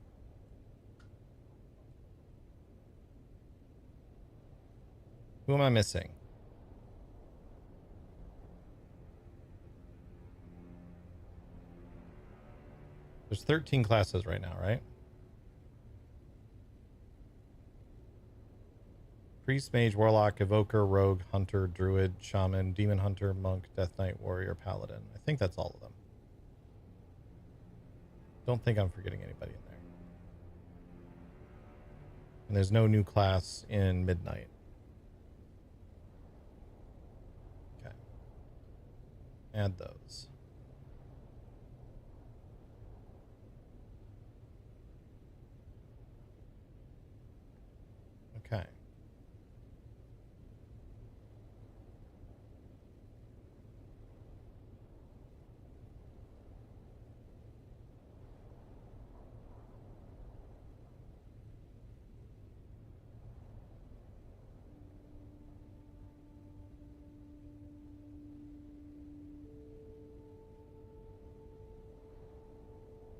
Who am I missing? There's 13 classes right now, right? Priest, Mage, Warlock, Evoker, Rogue, Hunter, Druid, Shaman, Demon Hunter, Monk, Death Knight, Warrior, Paladin. I think that's all of them. Don't think I'm forgetting anybody in there. And there's no new class in Midnight. Okay. Add those. Okay.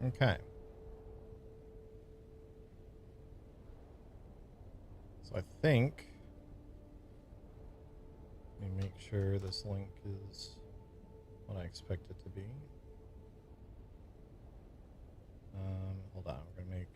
Okay. So I think, let me make sure this link is what I expect it to be. Hold on, we're gonna make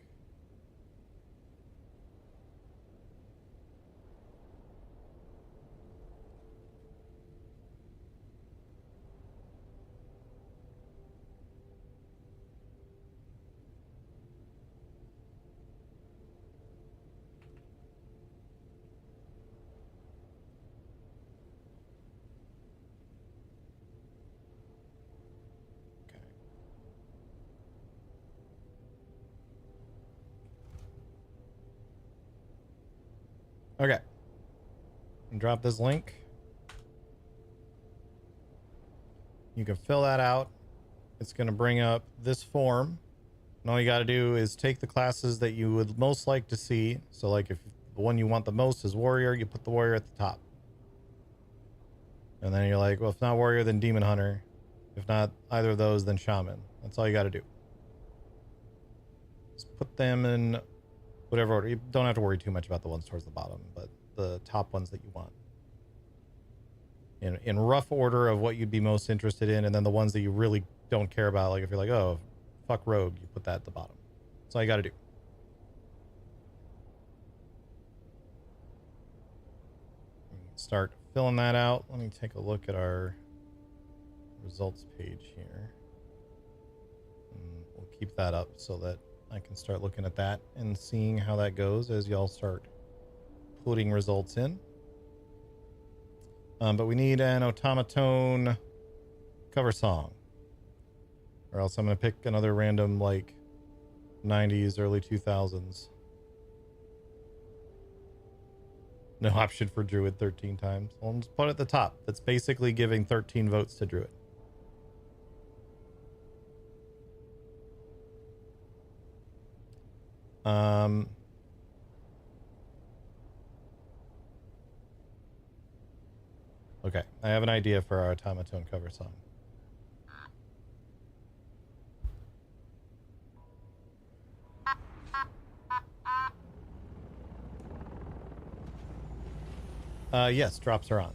okay. And drop this link. You can fill that out. It's going to bring up this form. And all you got to do is take the classes that you would most like to see. So like if the one you want the most is Warrior, you put the Warrior at the top. And then you're like, well, if not Warrior, then Demon Hunter. If not either of those, then Shaman. That's all you got to do. Just put them in whatever order. You don't have to worry too much about the ones towards the bottom, but the top ones that you want. In rough order of what you'd be most interested in, and then the ones that you really don't care about, like if you're like, oh, fuck Rogue, you put that at the bottom. That's all you got to do. Start filling that out. Let me take a look at our results page here. And we'll keep that up so that I can start looking at that and seeing how that goes as y'all start putting results in. But we need an automaton cover song, or else I'm going to pick another random like 90s, early 2000s. No option for Druid 13 times. I'll just put it at the top. That's basically giving 13 votes to Druid. Okay, I have an idea for our automaton cover song. Yes, drops are on.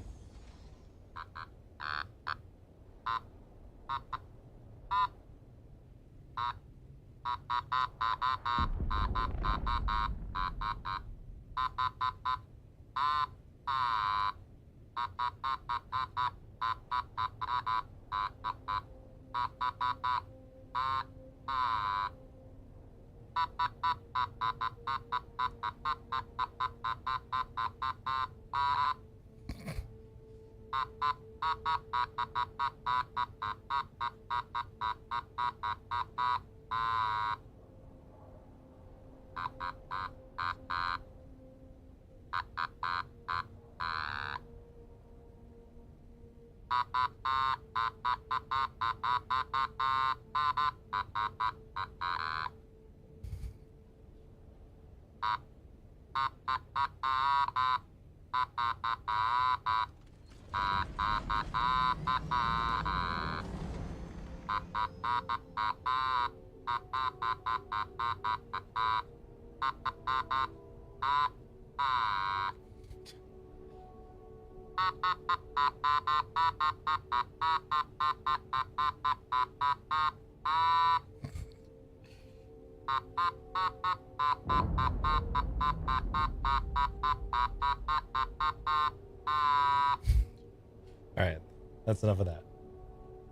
Alright, that's enough of that.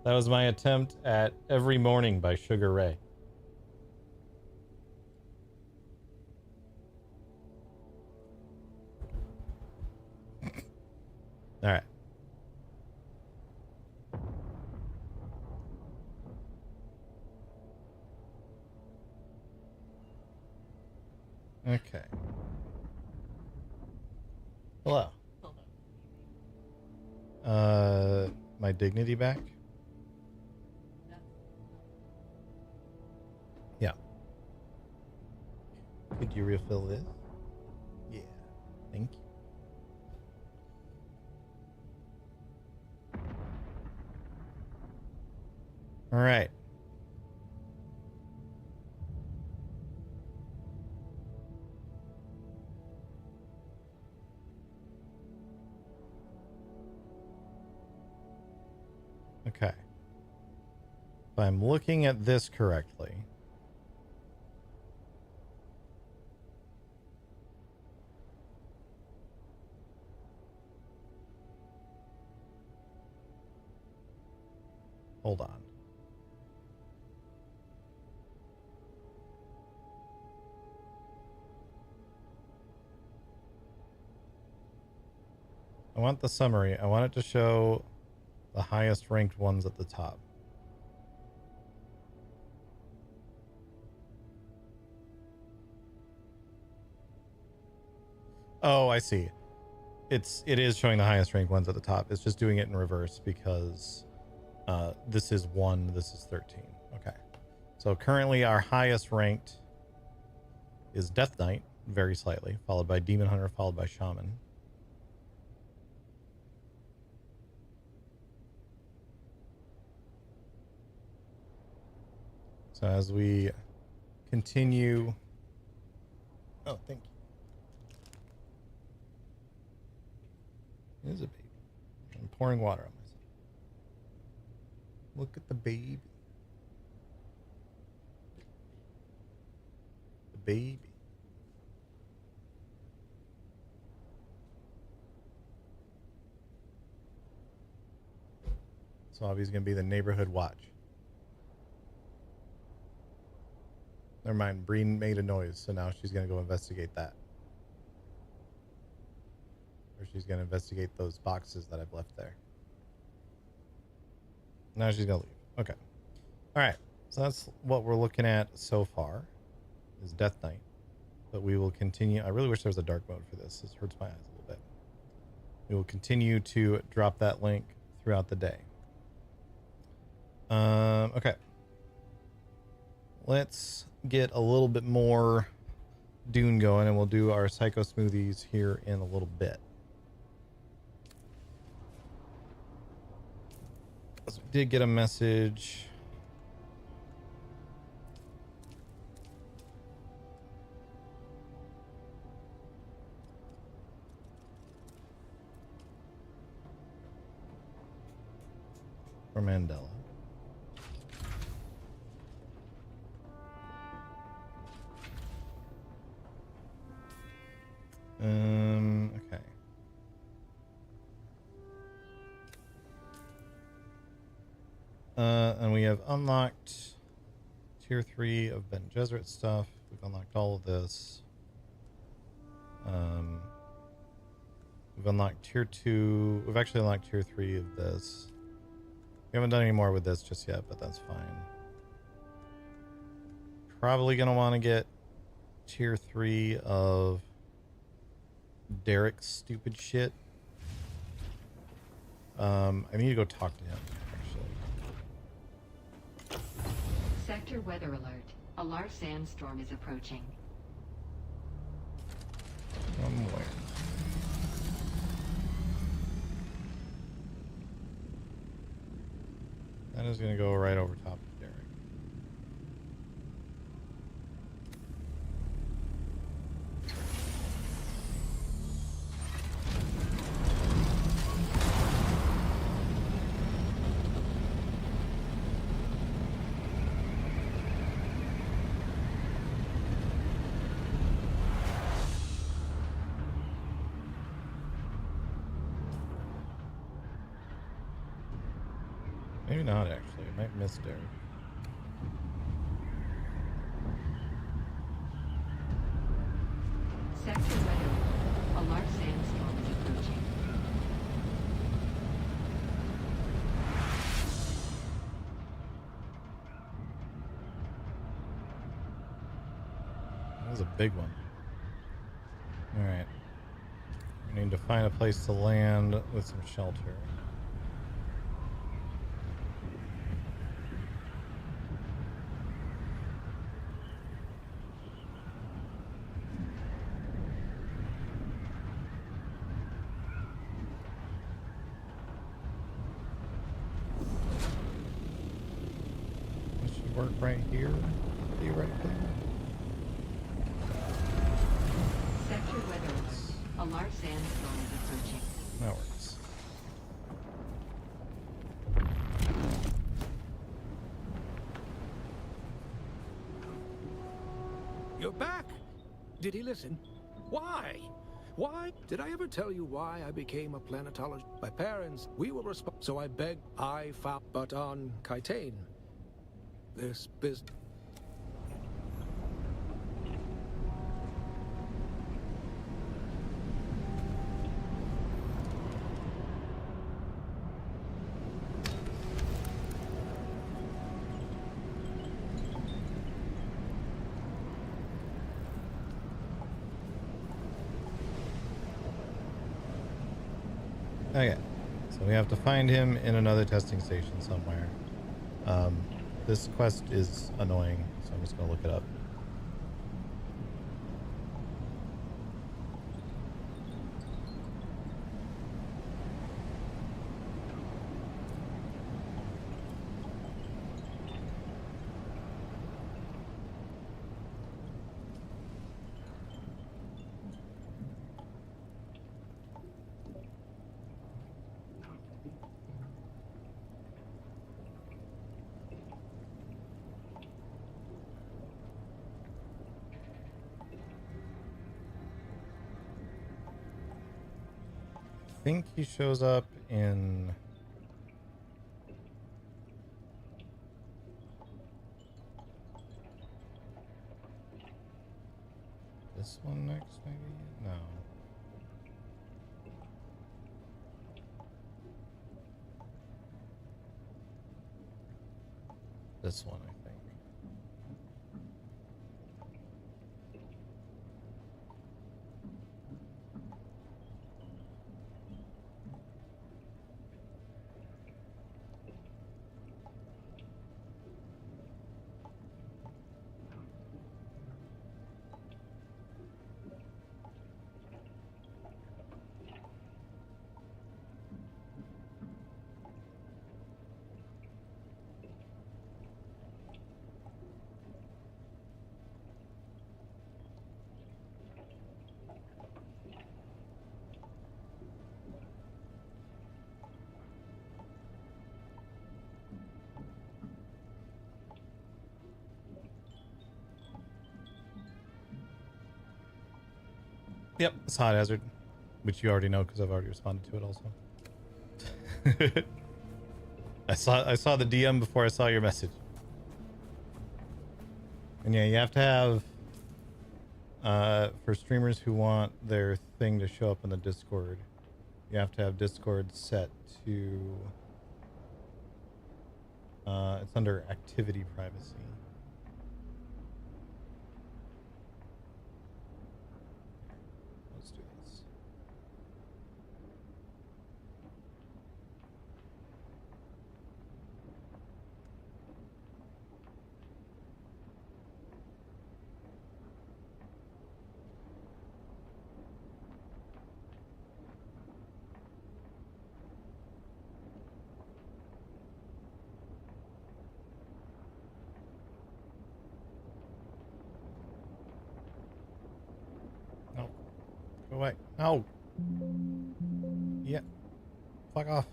That was my attempt at Every Morning by Sugar Ray. Alright. Okay. Hello. My dignity back? Yeah. Could you refill this? Yeah. Thank you. All right. Okay. If I'm looking at this correctly, hold on. I want the summary. I want it to show the highest ranked ones at the top. Oh, I see. It is showing the highest ranked ones at the top. It's just doing it in reverse because this is 1, this is 13. Okay. So currently our highest ranked is Death Knight, very slightly, followed by Demon Hunter, followed by Shaman. So as we continue... Oh, thank you. It is a baby. I'm pouring water on myself. Look at the baby. The baby. So Abby's going to be the neighborhood watch. Never mind, Breen made a noise, so now she's going to go investigate that. Or she's going to investigate those boxes that I've left there. Now she's going to leave. Okay. Alright, so that's what we're looking at so far, is Death Knight. But we will continue. I really wish there was a dark mode for this. This hurts my eyes a little bit. We will continue to drop that link throughout the day. Okay. Let's get a little bit more Dune going, and we'll do our Psycho Smoothies here in a little bit. So we did get a message. From Mandela. Okay. And we have unlocked tier 3 of Ben Gesserit stuff. We've unlocked all of this. We've unlocked tier 2. We've actually unlocked tier 3 of this. We haven't done any more with this just yet, but that's fine. Probably gonna want to get tier 3 of Derek's stupid shit. I need to go talk to him, actually. Sector weather alert. A large sandstorm is approaching. Somewhere. That is going to go right over top of Derek. Maybe not, actually. I might miss Derek. Sector weather. A large sandstorm is approaching. That was a big one. Alright. We need to find a place to land with some shelter. This should work right here, theoretically. Sector weather alert. A large sandstorm is approaching. That works. You're back! Did he listen? Why? Why? Did I ever tell you why I became a planetologist? My parents, we were so I begged, I found, but on Kitane. This business. Okay, so we have to find him in another testing station somewhere. This quest is annoying, so I'm just gonna look it up. I think he shows up in this one next, maybe? No. This one, I think. Yep, it's Hot Hazard, which you already know because I've already responded to it also. I saw the DM before I saw your message. And yeah, you have to have for streamers who want their thing to show up in the Discord, you have to have Discord set to it's under activity privacy. Let's do this. No. Go away. No. Yeah. Fuck off.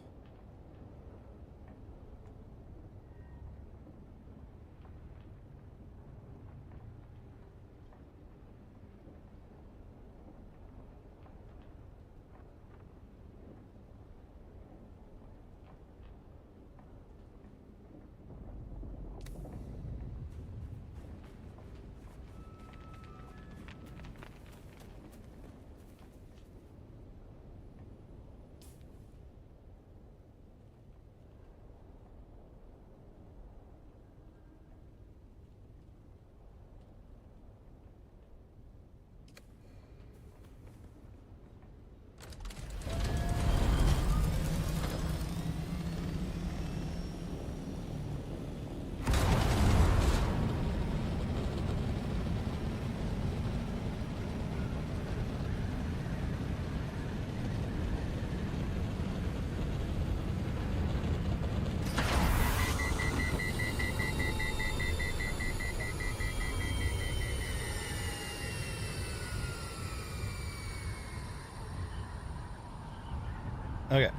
Okay.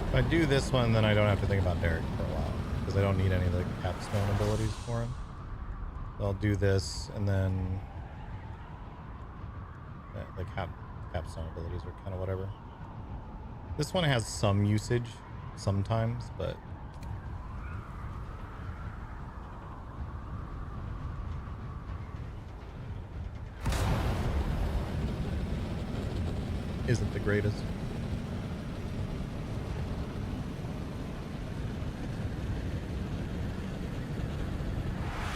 If I do this one, then I don't have to think about Derek for a while, because I don't need any of the capstone abilities for him. So I'll do this, and then the capstone abilities are kind of whatever. This one has some usage sometimes, but isn't the greatest.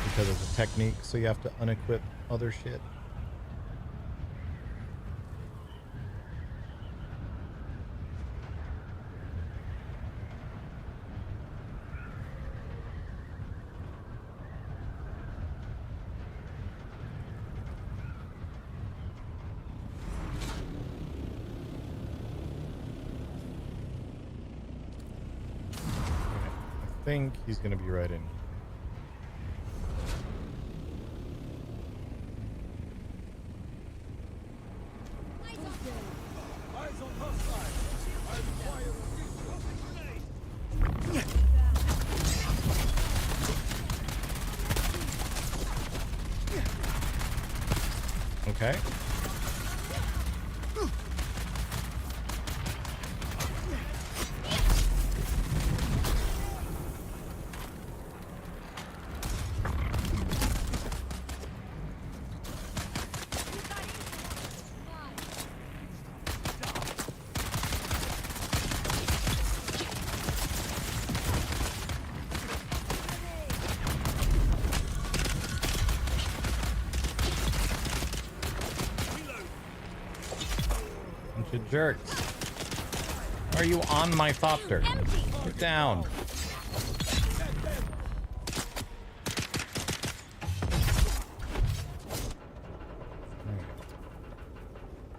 Because it's a technique, so you have to unequip other shit. I think he's going to be right in. Okay. Jerks. Why are you on my thopter? Get down.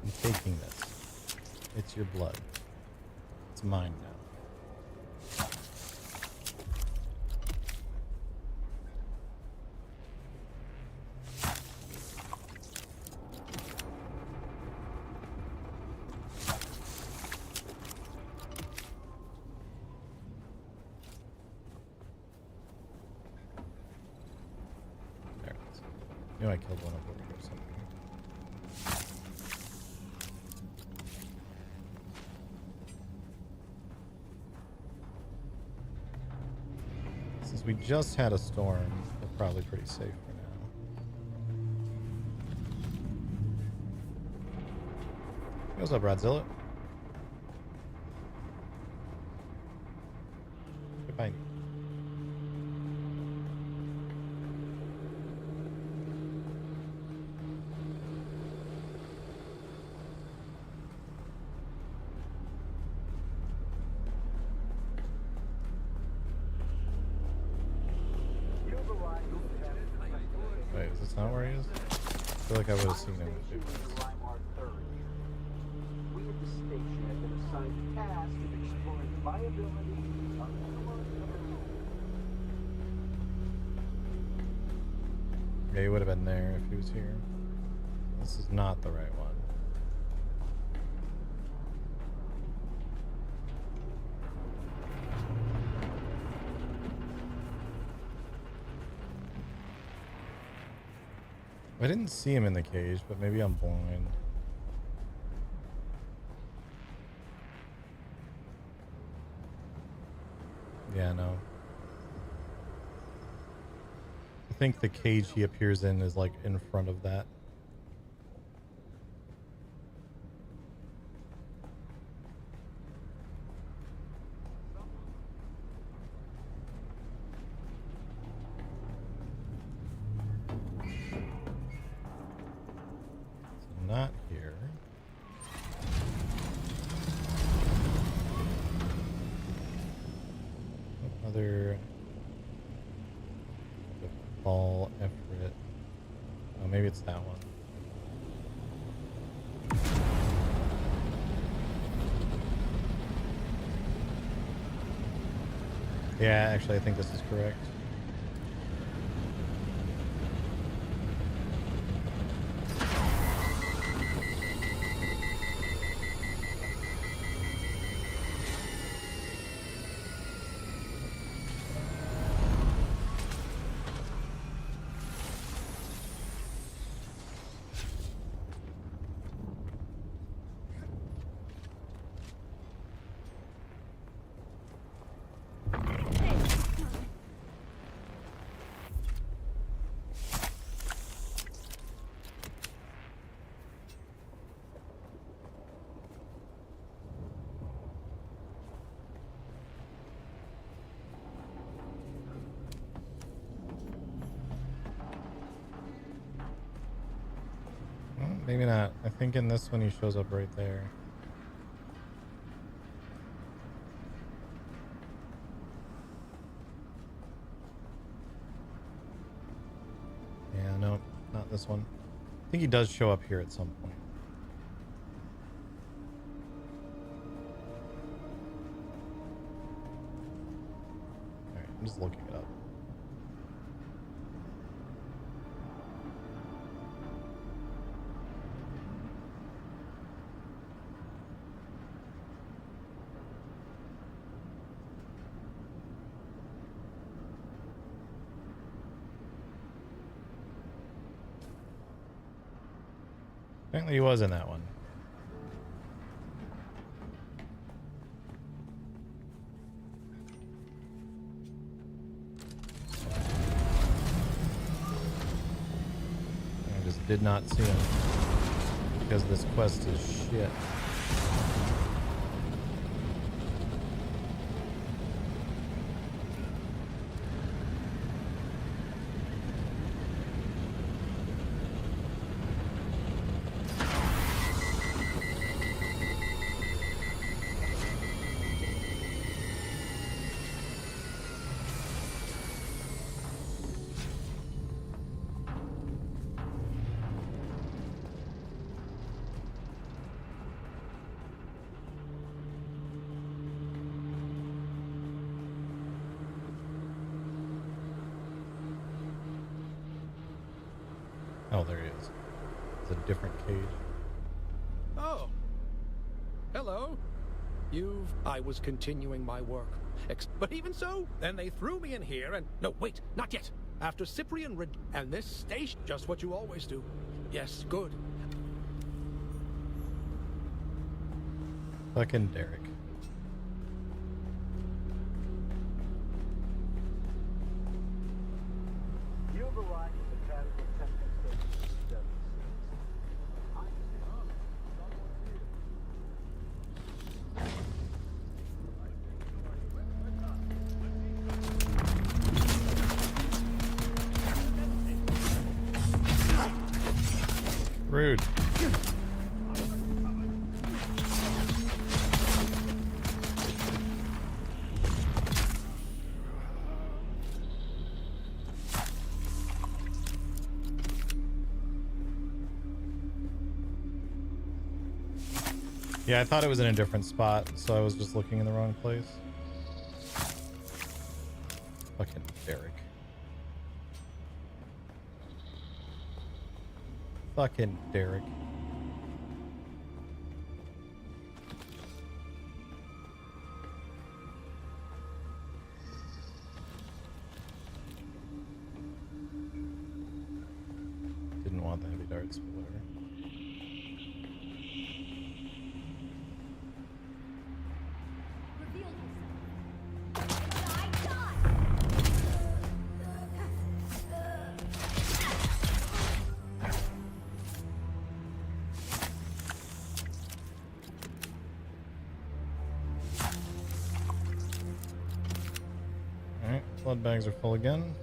I'm taking this. It's your blood. It's mine now. I killed one over here somewhere. Since we just had a storm, we're probably pretty safe for now. What's up, Rodzilla? Goodbye. Wait, is this not where he is? I feel like I would have seen him. We at the station have been assigned the task of exploring the viability of Yeah, he would have been there if he was here. This is not the right one. I didn't see him in the cage, but maybe I'm blind. Yeah, no. I think the cage he appears in is like in front of that. Not here. What other ball effort? Oh, maybe it's that one. Yeah, actually, I think this is correct. Well, maybe not. I think in this one he shows up right there. Yeah, no, not this one. I think he does show up here at some point. Alright, I'm just looking it up. Apparently he was in that one. I just did not see him because this quest is shit. Oh, there he is. It's a different cage. Oh. Hello. I was continuing my work. But even so, then they threw me in here and... No, wait, not yet. After Cyprian and this station, just what you always do. Yes, good. Fucking Derek. You've arrived at the Casual Testing Station. Rude. Yeah, I thought it was in a different spot, so I was just looking in the wrong place. Fucking Derek. Fucking Derek. Didn't want the heavy darts, but whatever. Alright, blood bags are full again.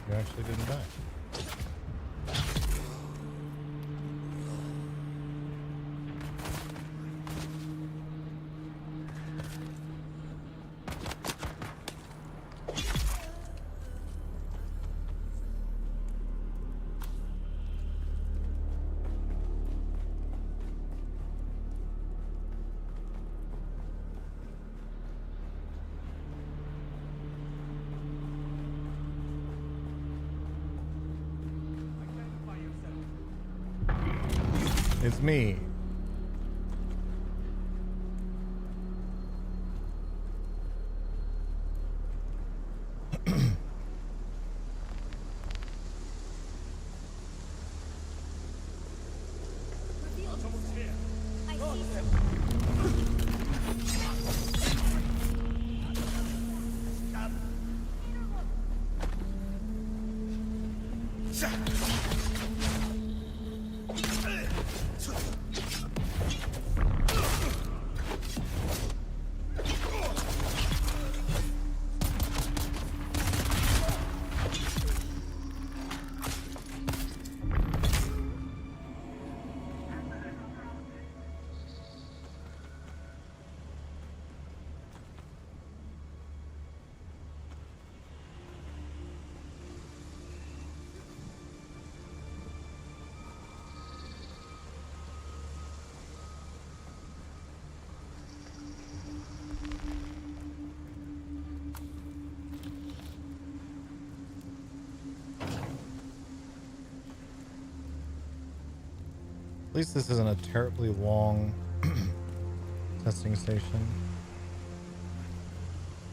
You actually didn't die. It's me. At least this isn't a terribly long testing station.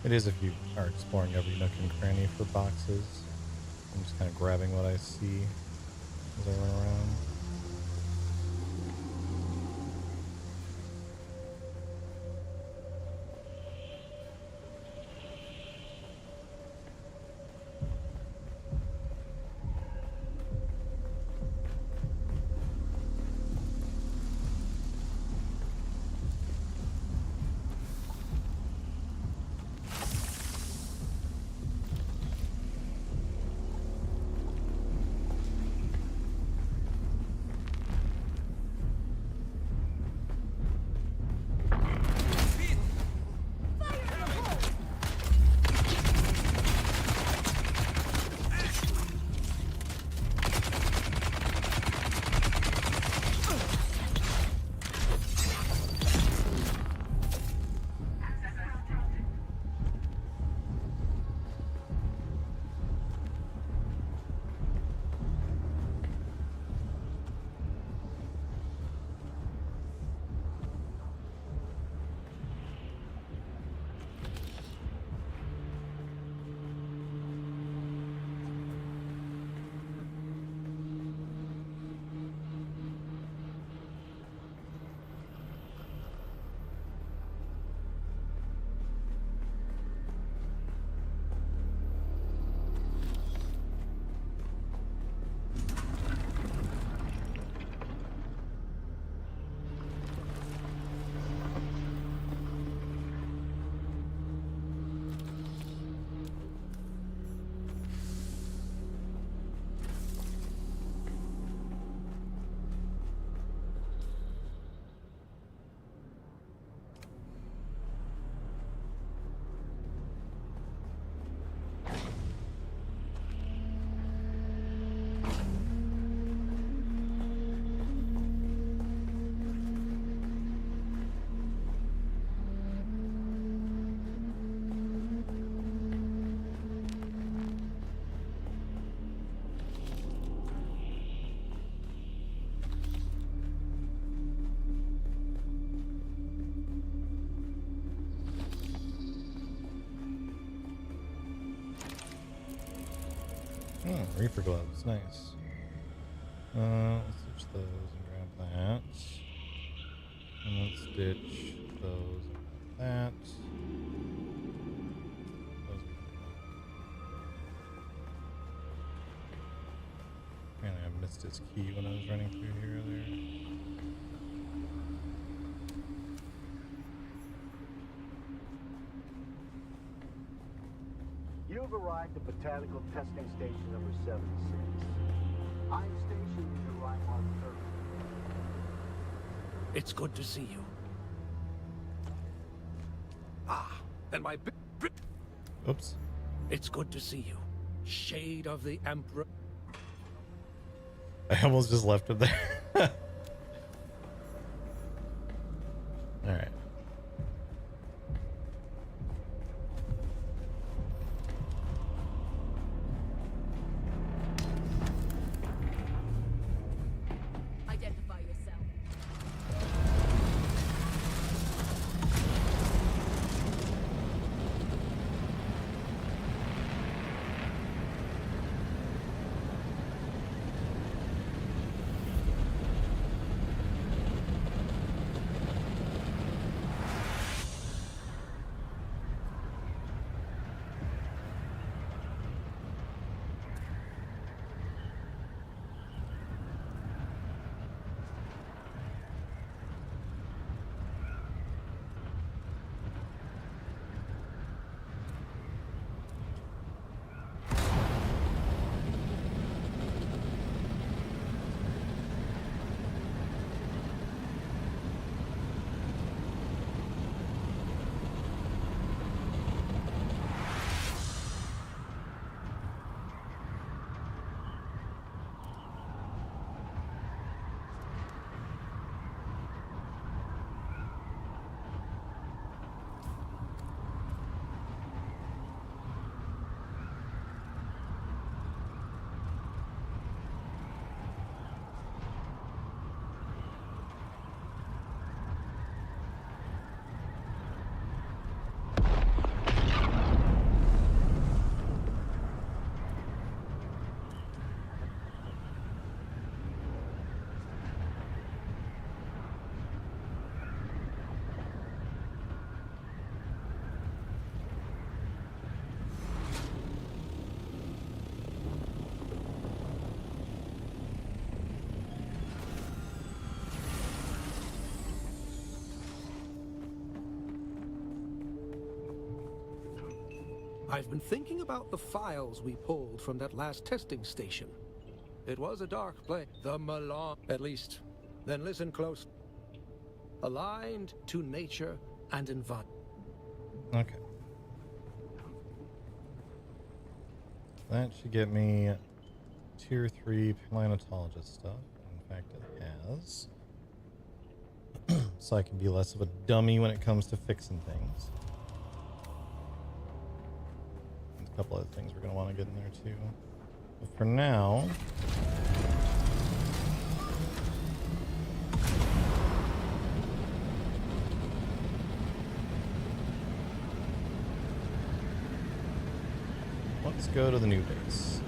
It is if you are exploring every nook and cranny for boxes. I'm just kind of grabbing what I see as I run around. Reaper gloves, nice. Let's switch those and grab that. And let's ditch those and grab that. Apparently I missed his key when I was running through here earlier. You've arrived at Botanical Testing Station number 76. I'm stationed in the Reinhardt 30. It's good to see you. Ah, and my... Oops. It's good to see you. Shade of the Emperor. I almost just left it there. All right. Identify yourself. I've been thinking about the files we pulled from that last testing station. It was a dark place. The Milan, at least. Then listen close. Aligned to nature and environment. Okay. That should get me tier 3 planetologist stuff. In fact, it has. So I can be less of a dummy when it comes to fixing things. There's a couple other things we're going to want to get in there too. But for now... let's go to the new base.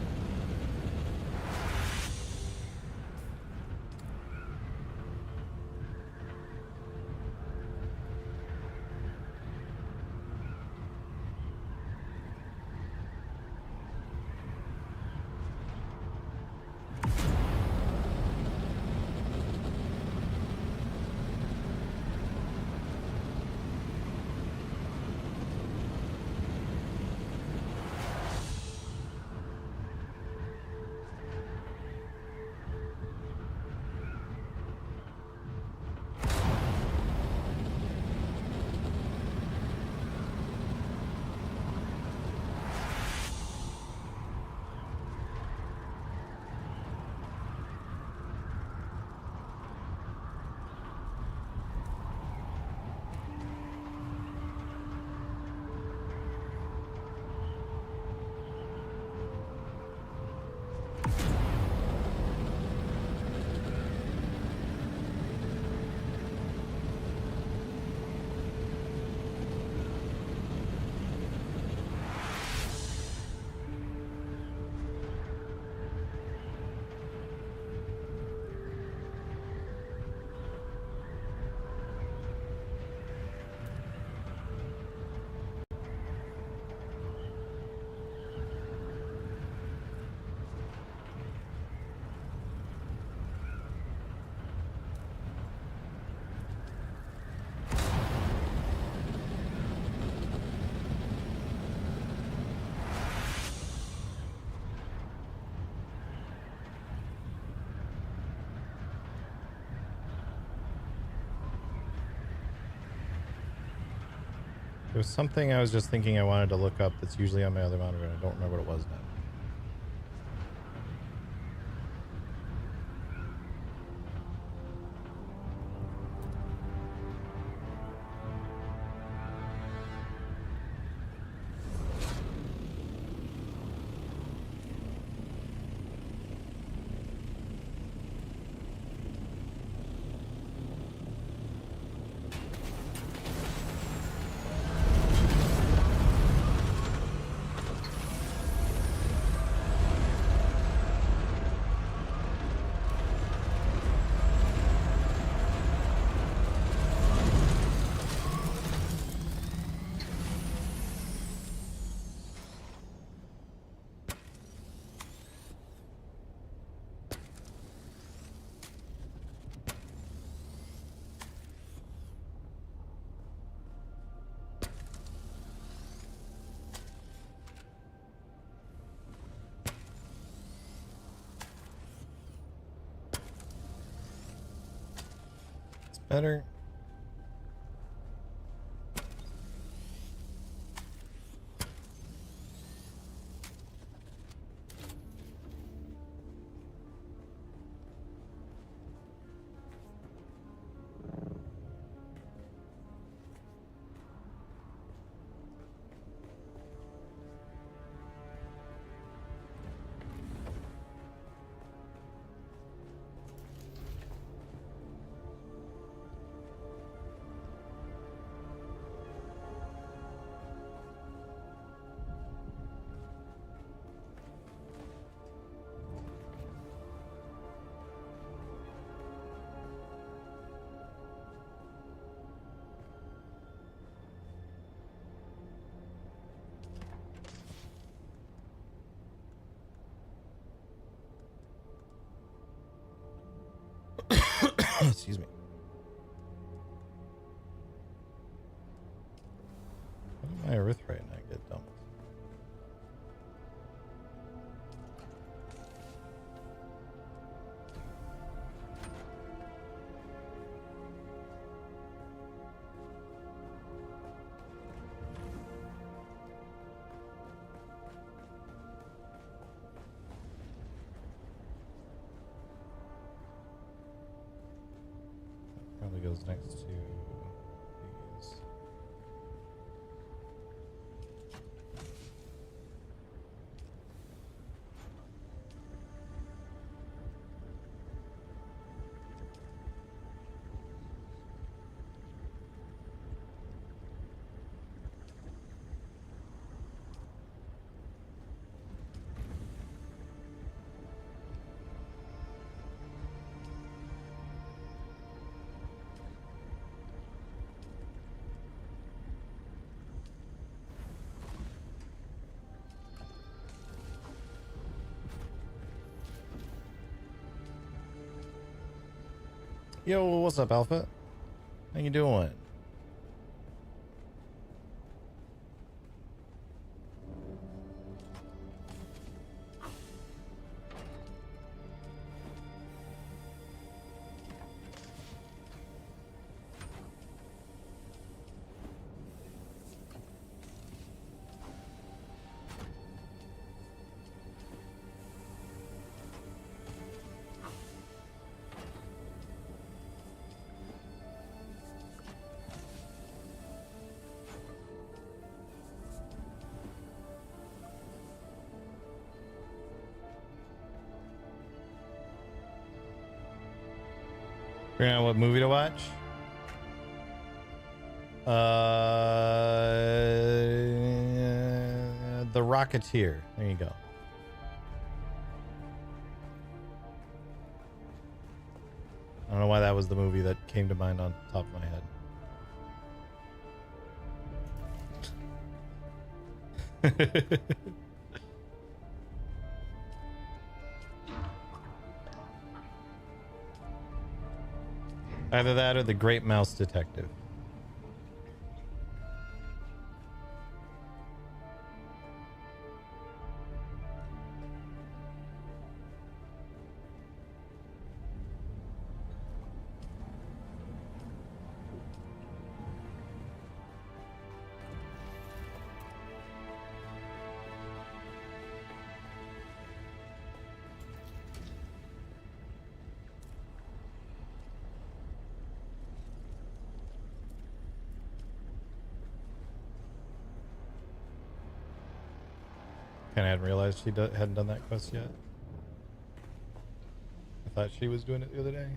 There's something I was just thinking I wanted to look up that's usually on my other monitor, and I don't remember what it was now. Better. Excuse me. What did my erythrite not get done with? Probably goes next to these. Yo, what's up, Alpha? How you doing? Figuring out what movie to watch. The Rocketeer. There you go. I don't know why that was the movie that came to mind on top of my head. Either that or The Great Mouse Detective. kind of hadn't realized she hadn't done that quest yet. I thought she was doing it the other day.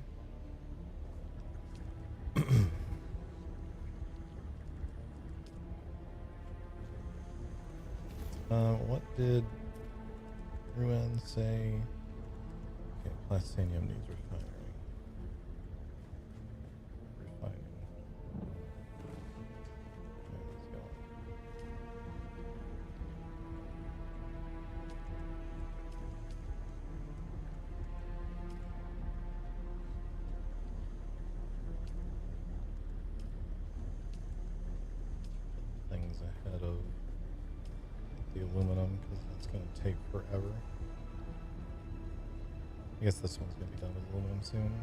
What did Ruin say? Okay, Plastinium needs refinery. Refining. Okay, let's go. Things ahead of the aluminum because that's going to take forever. I guess this one's going to be done with aluminum soon.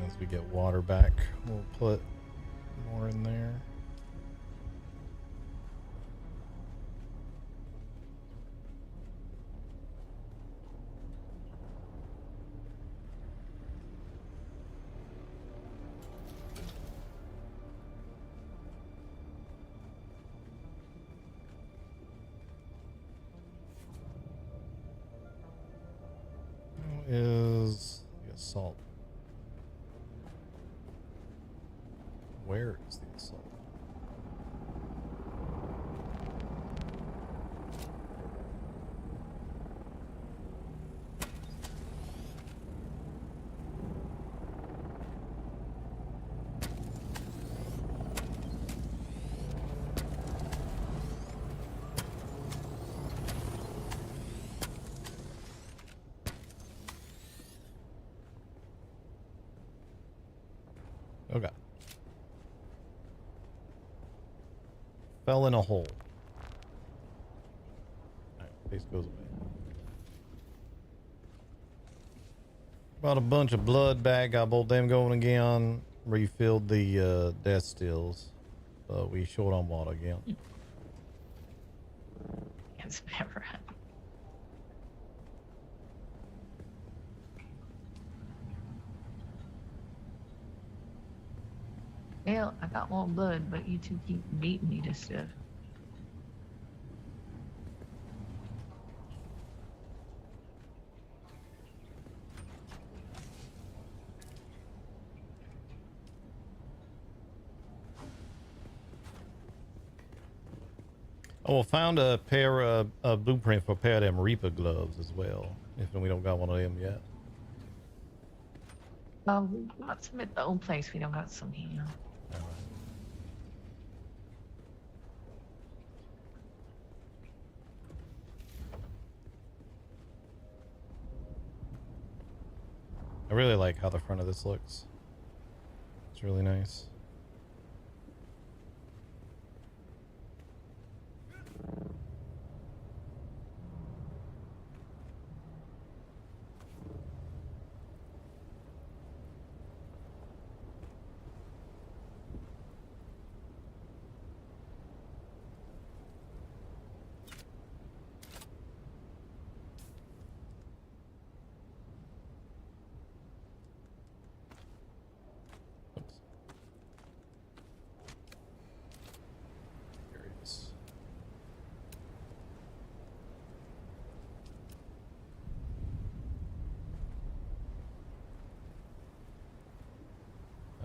As we get water back, we'll put more in there. Is the assault? Where is the assault? Okay. Fell in a hole. Alright, face goes away. Brought a bunch of blood back, got both them going again. Refilled the death stills. We short on water again. It's never happened. Well, I got more blood, but you two keep beating me to stuff. Oh, found a pair of a blueprint for a pair of them Reaper gloves as well. If we don't got one of them yet. Let's admit the old place. We don't got some here. I really like how the front of this looks. It's really nice.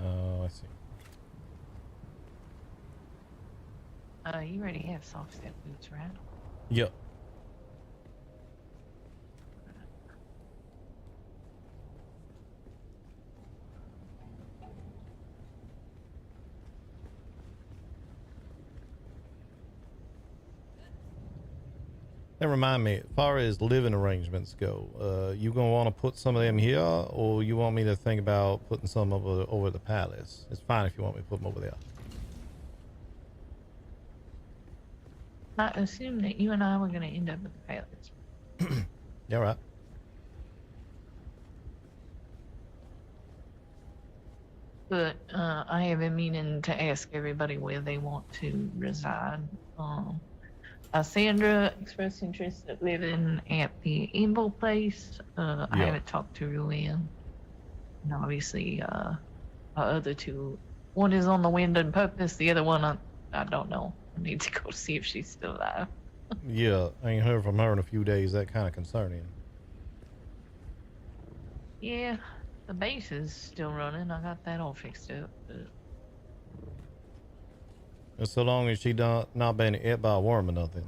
Oh, I see. You already have soft step boots, right? Yep. That remind me, as far as living arrangements go, you gonna want to put some of them here, or you want me to think about putting some over the palace? It's fine if you want me to put them over there. I assume that you and I were going to end up at the palace. Yeah, right. But I have been meaning to ask everybody where they want to reside. Sandra expressed interest in living at the Invo place. I haven't talked to Ruanne. And obviously, our other two, one is on the wind and purpose. The other one, I don't know. I need to go see if she's still alive. Yeah, I ain't heard from her in a few days. That kind of concerning. Yeah, the base is still running. I got that all fixed up. But... And so long as she not been hit by a worm or nothing.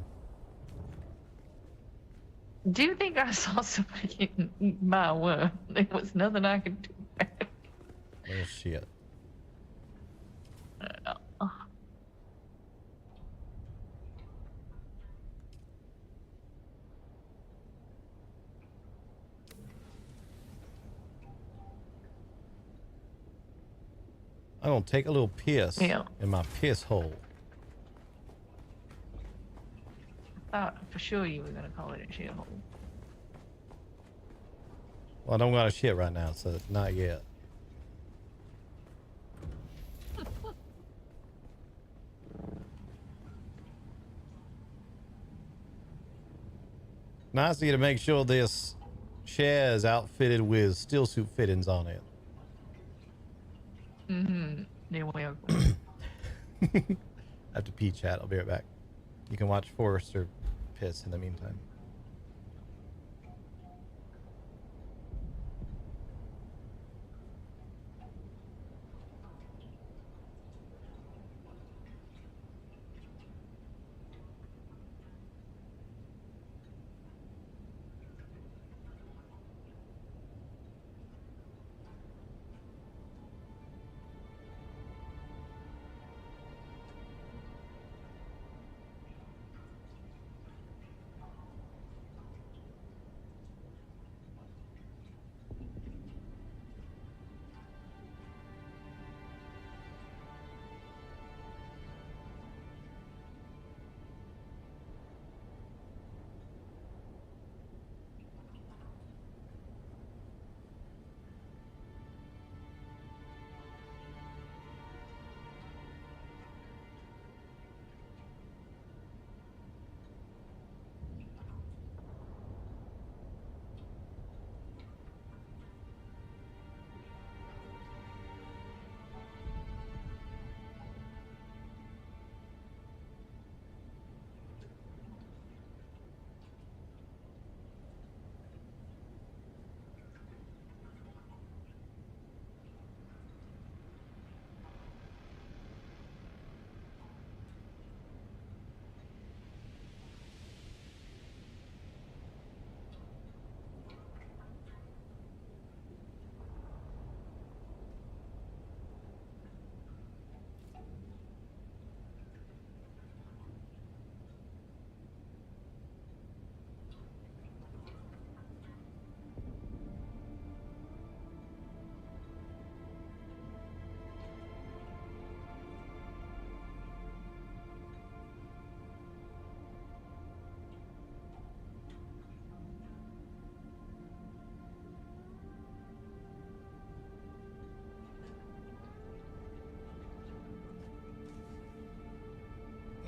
Do you think I saw somebody getting eaten by a worm? There was nothing I could do about it. Oh shit. I'm gonna take a little piss in my piss hole. I thought for sure you were gonna call it a shithole. Well, I don't got a shit right now, so not yet. Nice to make sure this chair is outfitted with steel suit fittings on it. Mm-hmm. You're welcome. I have to pee, chat. I'll be right back. You can watch Forrester piss in the meantime.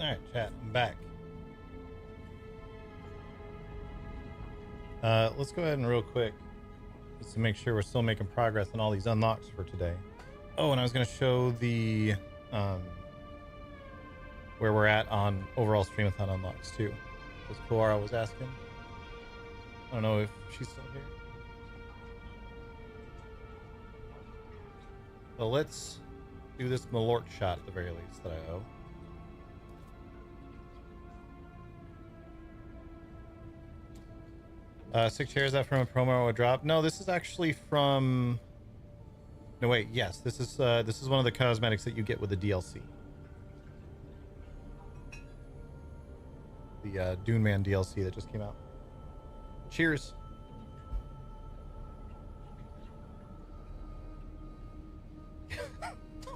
Alright, chat, I'm back. Let's go ahead and real quick, just to make sure we're still making progress on all these unlocks for today. Oh, and I was going to show the, where we're at on overall STREAMATHON unlocks too. Because Koara was asking. I don't know if she's still here. So let's do this Malort shot at the very least that I owe. Six chairs, is that from a promo or a drop? No, this is actually from... No, wait, yes. This is one of the cosmetics that you get with the DLC. The Dune Man DLC that just came out. Cheers.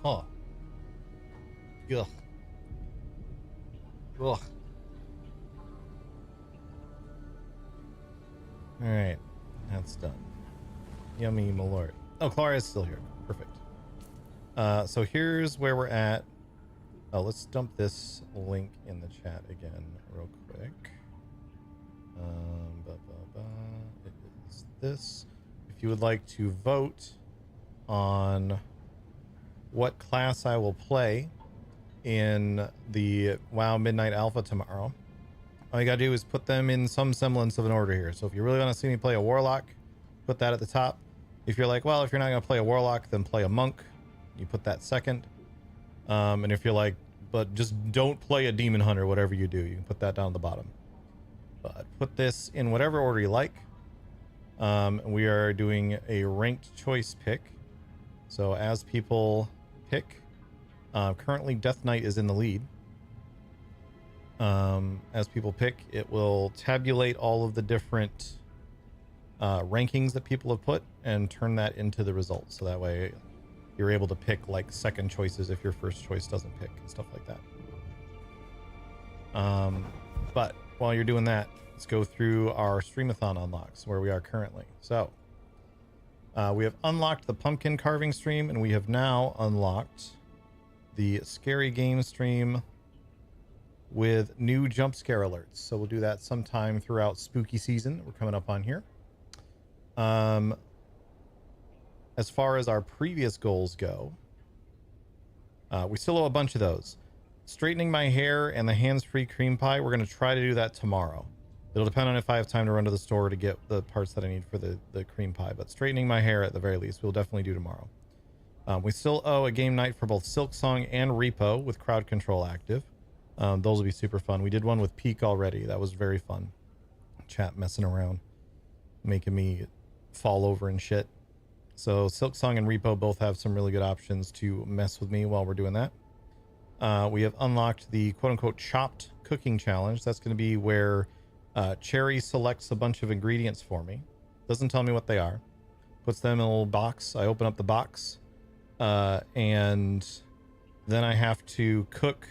Oh. Ugh. Ugh. Alright, that's done. Yummy Malort. Oh, Clara is still here. Perfect. So here's where we're at. Oh, let's dump this link in the chat again real quick. It is this. If you would like to vote on what class I will play in the WoW Midnight Alpha tomorrow, all you gotta do is put them in some semblance of an order here. So if you really want to see me play a Warlock, put that at the top. If you're like, well, if you're not gonna play a Warlock, then play a Monk, you put that second. And if you're like, but just don't play a Demon Hunter, whatever you do, you can put that down at the bottom. But put this in whatever order you like. We are doing a ranked choice pick. So as people pick, currently Death Knight is in the lead. As people pick, it will tabulate all of the different rankings that people have put and turn that into the results. So that way you're able to pick like second choices if your first choice doesn't pick and stuff like that. But while you're doing that, let's go through our Streamathon unlocks where we are currently. So we have unlocked the pumpkin carving stream, and we have now unlocked the scary game stream with new jump scare alerts. So we'll do that sometime throughout spooky season. We're coming up on here. As far as our previous goals go, we still owe a bunch of those. Straightening my hair and the hands-free cream pie, we're going to try to do that tomorrow. It'll depend on if I have time to run to the store to get the parts that I need for the cream pie, but straightening my hair at the very least, we'll definitely do tomorrow. We still owe a game night for both Silksong and Repo with crowd control active. Those will be super fun. We did one with Peak already. That was very fun. Chat messing around, making me fall over and shit. So Silksong and Repo both have some really good options to mess with me while we're doing that. We have unlocked the quote-unquote chopped cooking challenge. That's going to be where Cherry selects a bunch of ingredients for me. Doesn't tell me what they are. Puts them in a little box. I open up the box. And then I have to cook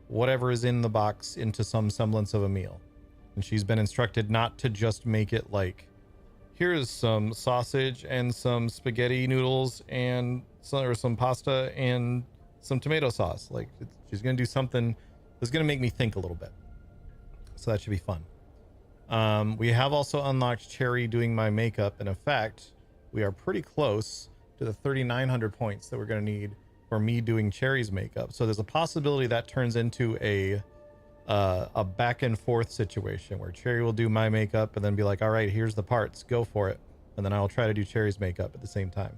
whatever is in the box into some semblance of a meal. And she's been instructed not to just make it like, here's some sausage and some spaghetti noodles and some pasta and some tomato sauce. Like, she's going to do something that's going to make me think a little bit. So that should be fun. We have also unlocked Cherry doing my makeup. And in fact, we are pretty close to the 3,900 points that we're going to need for me doing Cherry's makeup. So there's a possibility that turns into a back and forth situation where Cherry will do my makeup and then be like, all right, here's the parts, go for it. And then I'll try to do Cherry's makeup at the same time.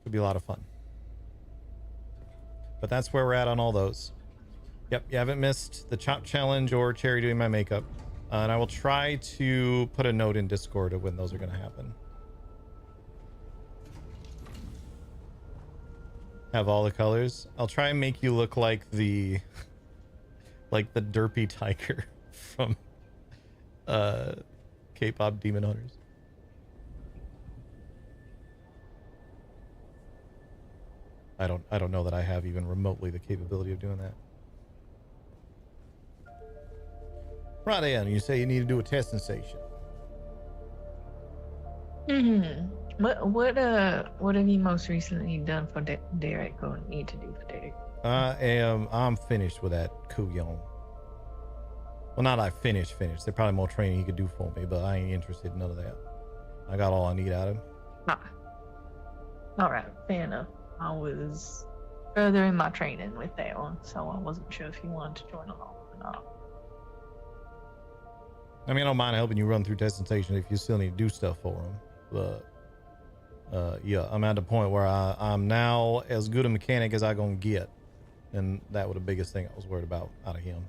Could be a lot of fun. But that's where we're at on all those. Yep, you haven't missed the chop challenge or Cherry doing my makeup. And I will try to put a note in Discord of when those are going to happen. Have all the colors. I'll try and make you look like the derpy tiger from K-pop Demon Hunters. I don't know that I have even remotely the capability of doing that. Right, Ann, you say you need to do a testing station. What have you most recently done for Derek or need to do for Derek? I'm finished with that Kuyon. Well, not I finished. There's probably more training he could do for me, but I ain't interested in none of that. I got all I need out of him. All right, fair enough. I was further in my training with that one, so I wasn't sure if you wanted to join along or not. I mean, I don't mind helping you run through testing station if you still need to do stuff for him. But yeah, I'm at the point where I'm now as good a mechanic as I gonna get, and that was the biggest thing I was worried about out of him.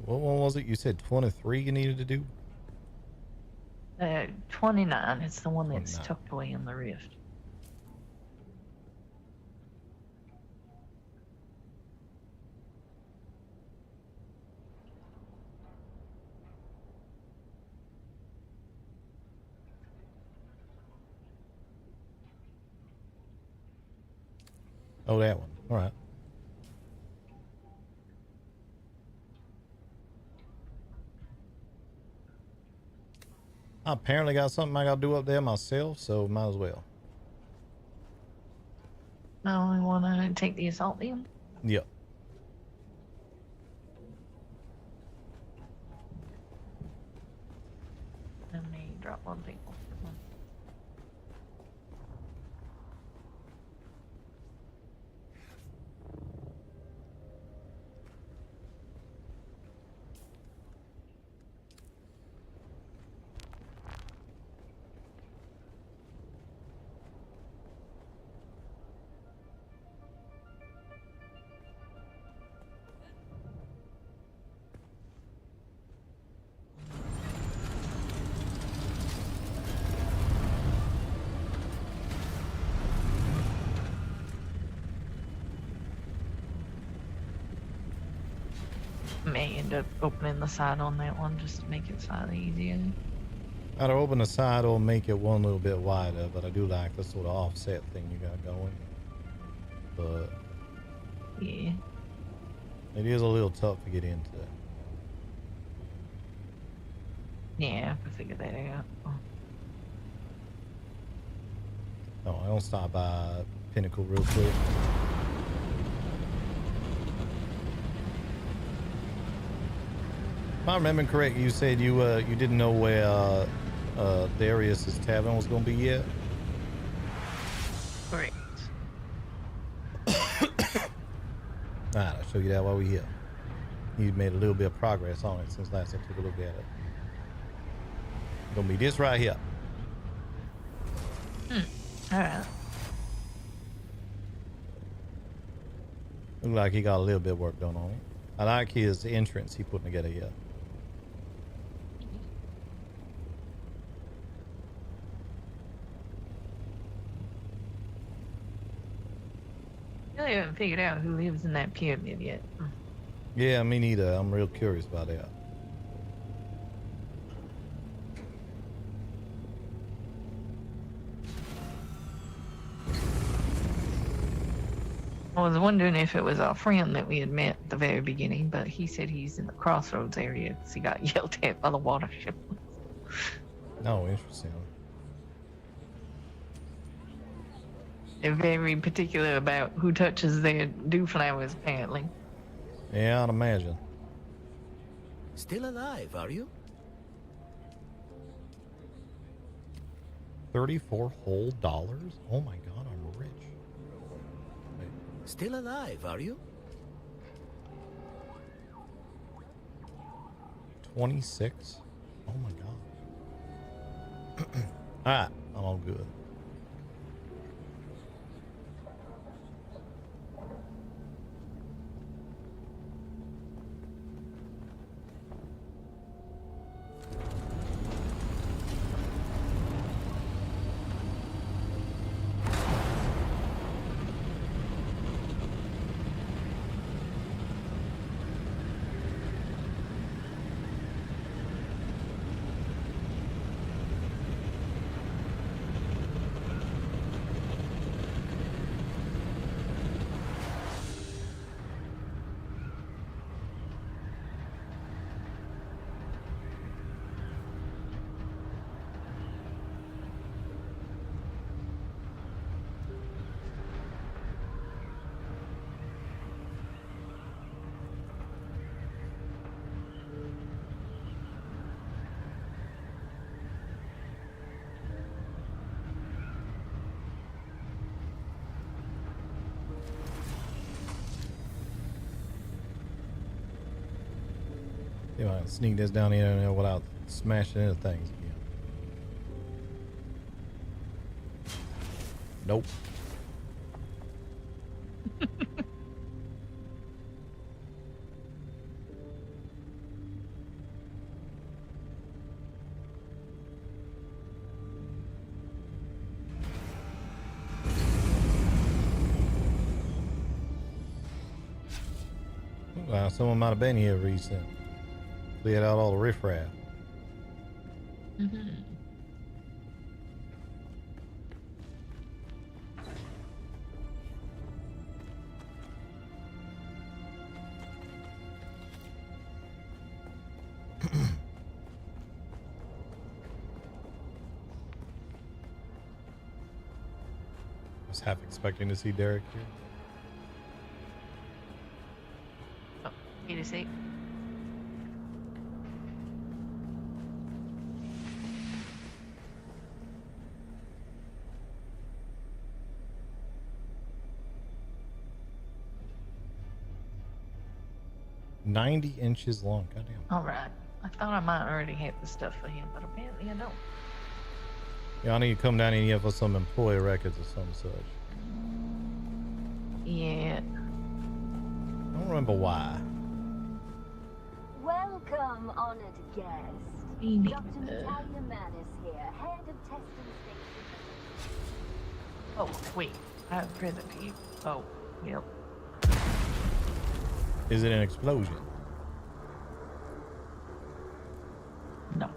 What one was it? You said 23 you needed to do? 29. It's the one that's 29. tucked away in the rift. Oh, that one. All right. I apparently got something I got to do up there myself, so might as well. Now I want to take the assault then. Yep. Let me drop one people. May end up opening the side on that one just to make it slightly easier. I'd open the side or make it one little bit wider, but I do like the sort of offset thing you got going. But yeah, it is a little tough to get into. Yeah, I figured that out. Oh, I'll stop by Pinnacle real quick. If I remember correct, you said you didn't know where Darius's tavern was gonna be yet. Correct. Alright, I'll show you that while we're here. You made a little bit of progress on it since last I took a look at it. It's gonna be this right here. Alright. Look like he got a little bit of work done on it. I like his entrance he putting together here. I haven't figured out who lives in that pyramid yet. Yeah, me neither. I'm real curious about that. I was wondering if it was our friend that we had met at the very beginning, but he said he's in the crossroads area because he got yelled at by the water ship. Oh, interesting. They're very particular about who touches their dew flowers, apparently. Yeah, I'd imagine. Still alive, are you? 34 whole dollars? Oh my god, I'm rich. Wait. Still alive, are you? 26? Oh my god. Alright, I'm all good. You know, sneak this down here and without smashing into things again. Nope. Wow, someone might have been here recent. Cleared out all the riffraff. was half expecting to see Derek here. Oh, wait a sec. $90 inches long. Goddamn. All right. I thought I might already have the stuff for him, but apparently I don't. Yeah, I need to come down and give us some employee records or some such. Yeah. I don't remember why. Welcome, honored guest. Dr. Natalia Manis here, head of testing station. Oh, wait. I have a present for you. Oh, yep. Is it an explosion? No.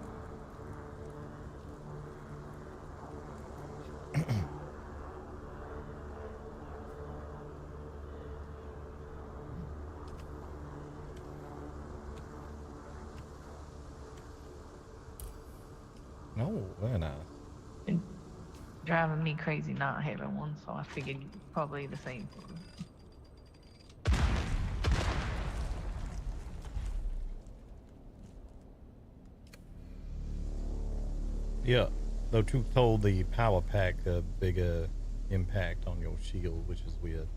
No, very nice. Been driving me crazy not having one, so I figured probably the same thing. Yeah, though truth told, the power pack a bigger impact on your shield, which is weird.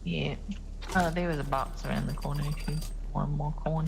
Yeah. There was a box around the corner if you want more coin.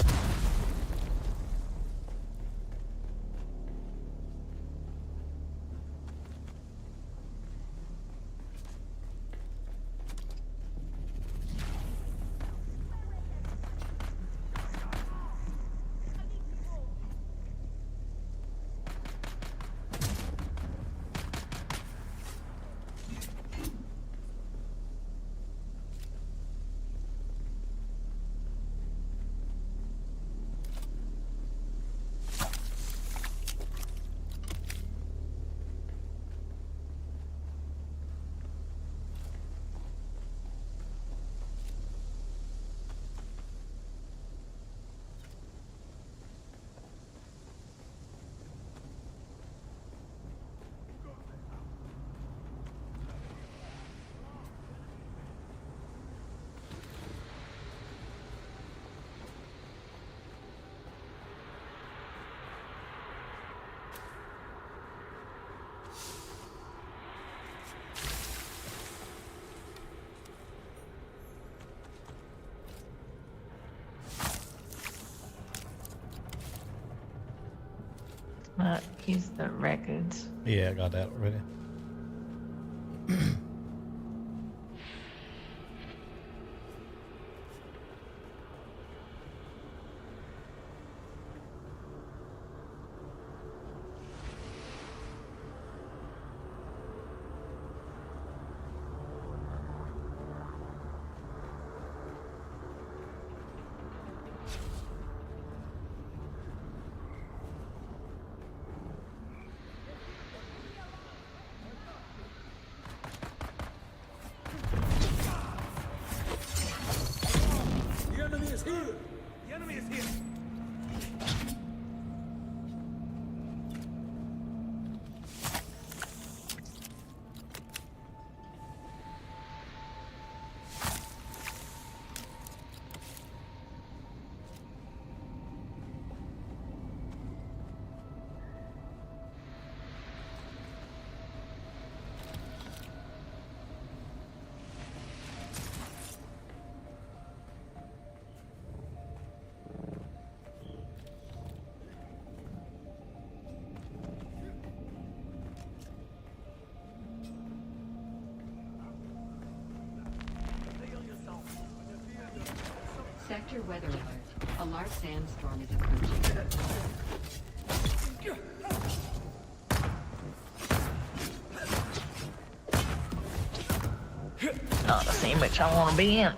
Here's the records. Yeah, I got that already. The enemy is here! The enemy is here! Sector weather alert. A large sandstorm is approaching. Not the sandwich I want to be in.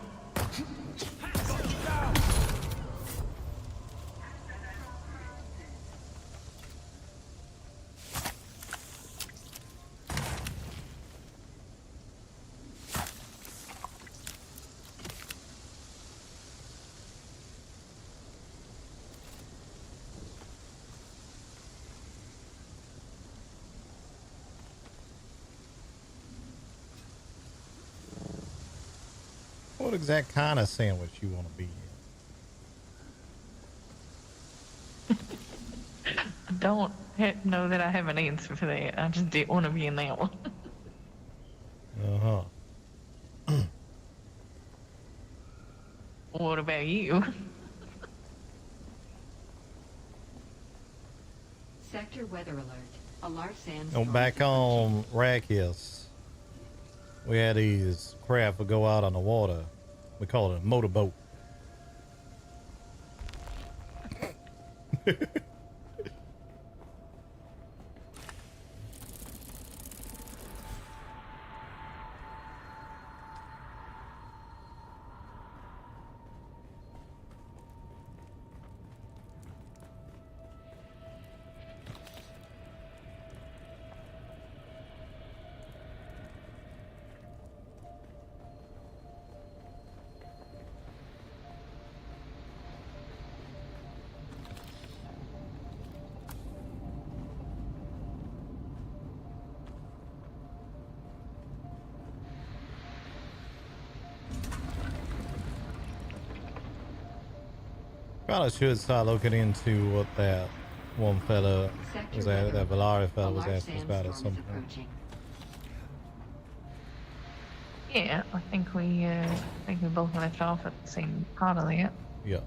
what exact kind of sandwich you want to be in? I don't know that I have an answer for that. I just didn't want to be in that one. Uh-huh. What about you? Sector weather alert. A large Oh, sandstorm. back on Arrakis, we had these craft would go out on the water. We call it a motorboat. Probably should start looking into what that one fella was at, that Valari fella was asking us about at some point. Yeah, I think we both left off at the same part of that. Yeah.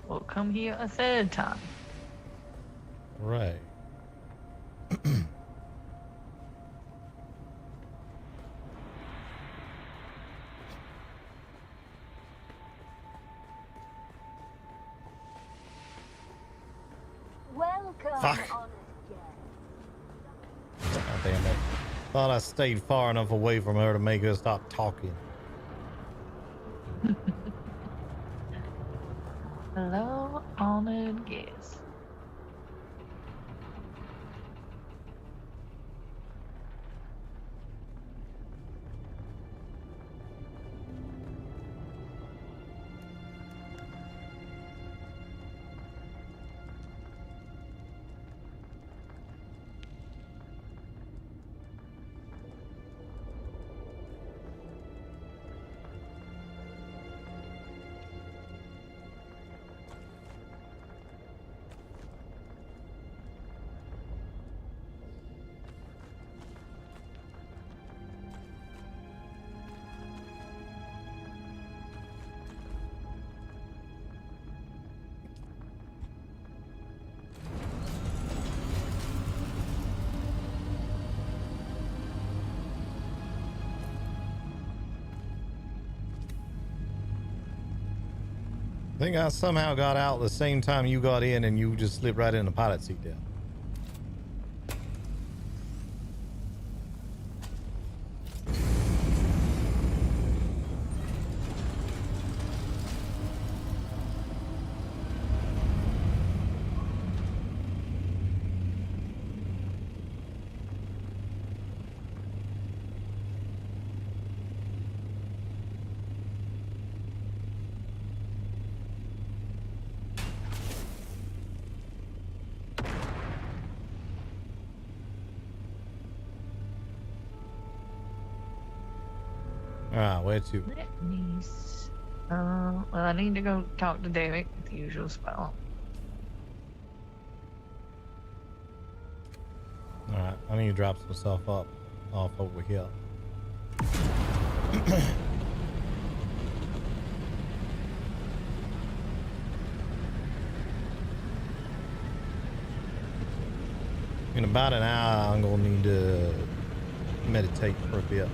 We'll come here a third time. Right. Welcome, Fuck. honored guest. God damn it. Thought I stayed far enough away from her to make her stop talking. Hello, honored guest. I think I somehow got out the same time you got in and you just slipped right in the pilot seat there. Ah, where to? Let me well, I need to go talk to Derek at the usual spot. Alright, I need to drop some stuff off over here. In about an hour, I'm gonna need to meditate for a bit.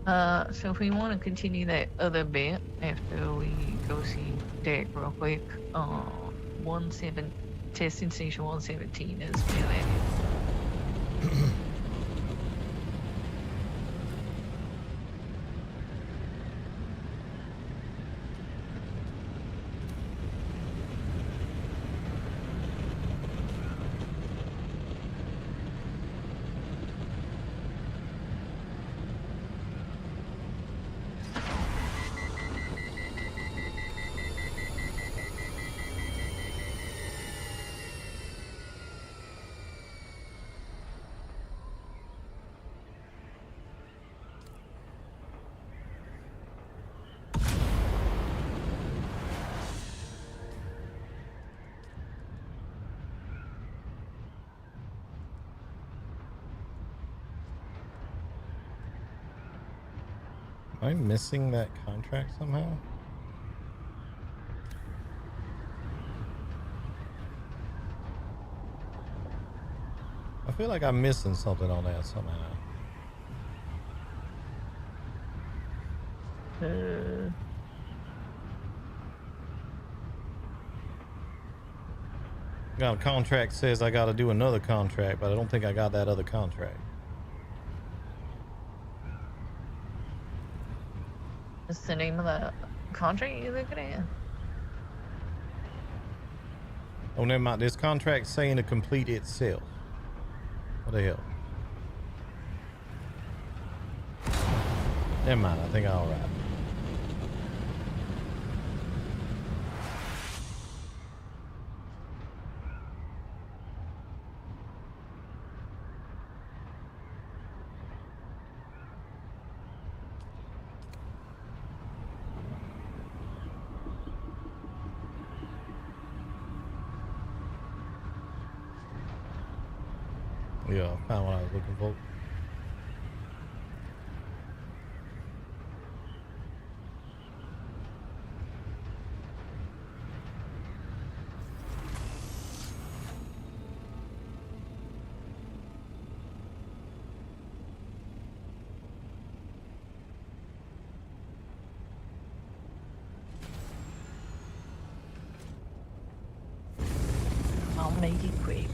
So if we want to continue that other bit after we go see Derek real quick, 17 testing station 117 is where that is. Am I missing that contract somehow? I feel like I'm missing something on that somehow. Got a contract says I got to do another contract, but I don't think I got that other contract. What's the name of the contract you're looking at? Oh, never mind. This contract saying to complete itself. What the hell? Never mind. I think I'm all right. Yeah, I found what I was looking for. I'll make it quick.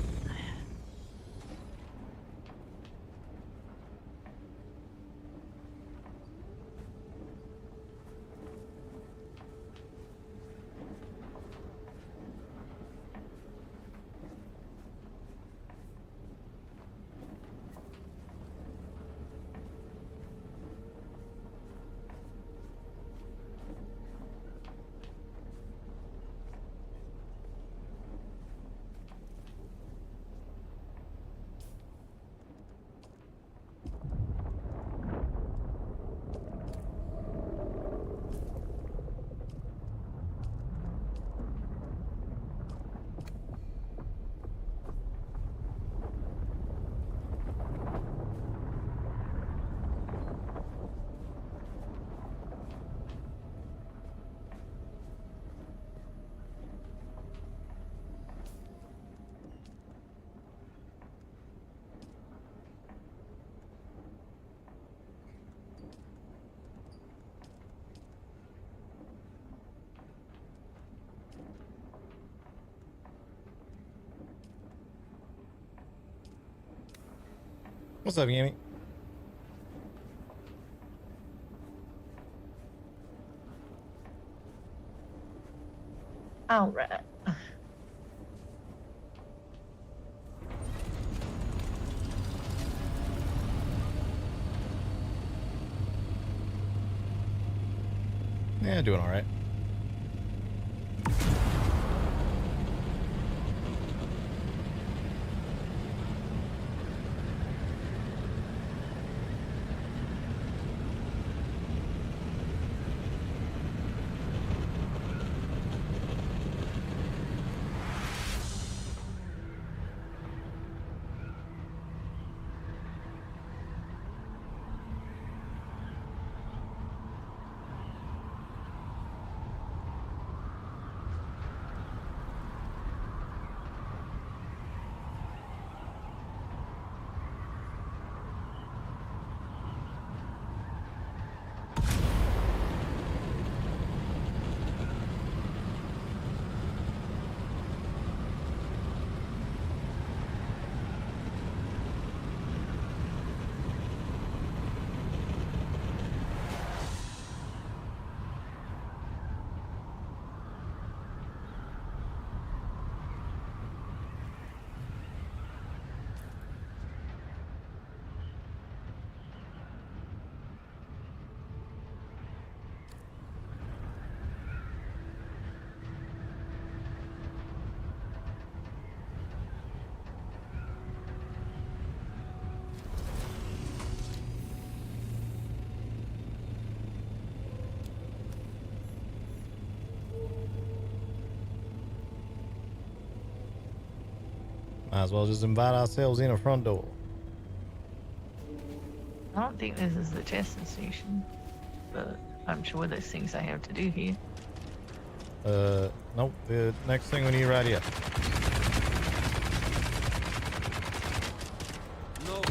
What's up, Yami? All right. Yeah, doing all right. Might as well just invite ourselves in a front door. I don't think this is the testing station, but I'm sure there's things I have to do here. Nope. The next thing we need right here. No one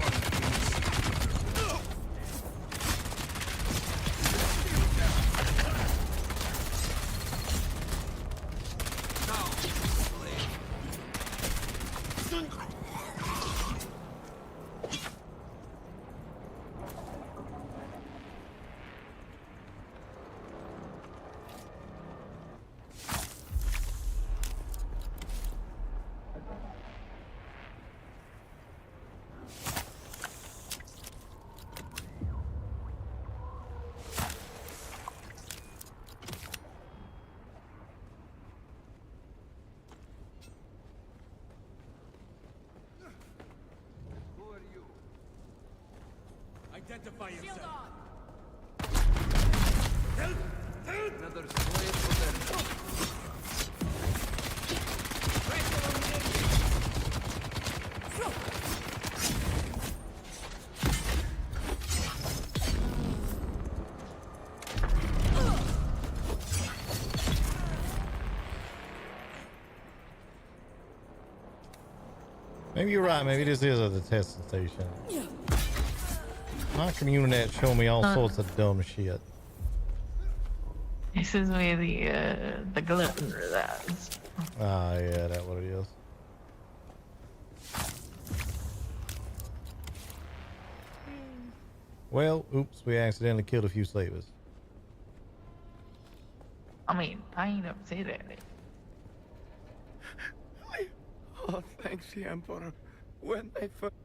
identify yourself. Another slave for them. Maybe you're right. Maybe this is at the testing station. My community showing me all sorts of dumb shit. This is where the glutton resides. Ah, yeah, that's what it is. Well, oops, we accidentally killed a few slavers. I mean, I ain't upset at it. Oh, thanks, the Emperor. When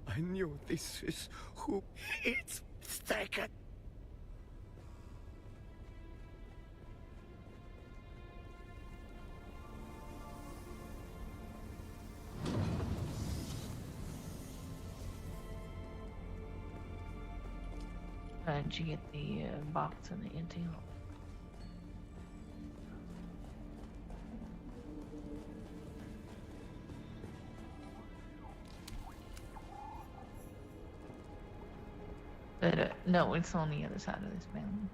I knew this is who it's taken. Did you get the box and the intel? But no, it's on the other side of this mountain.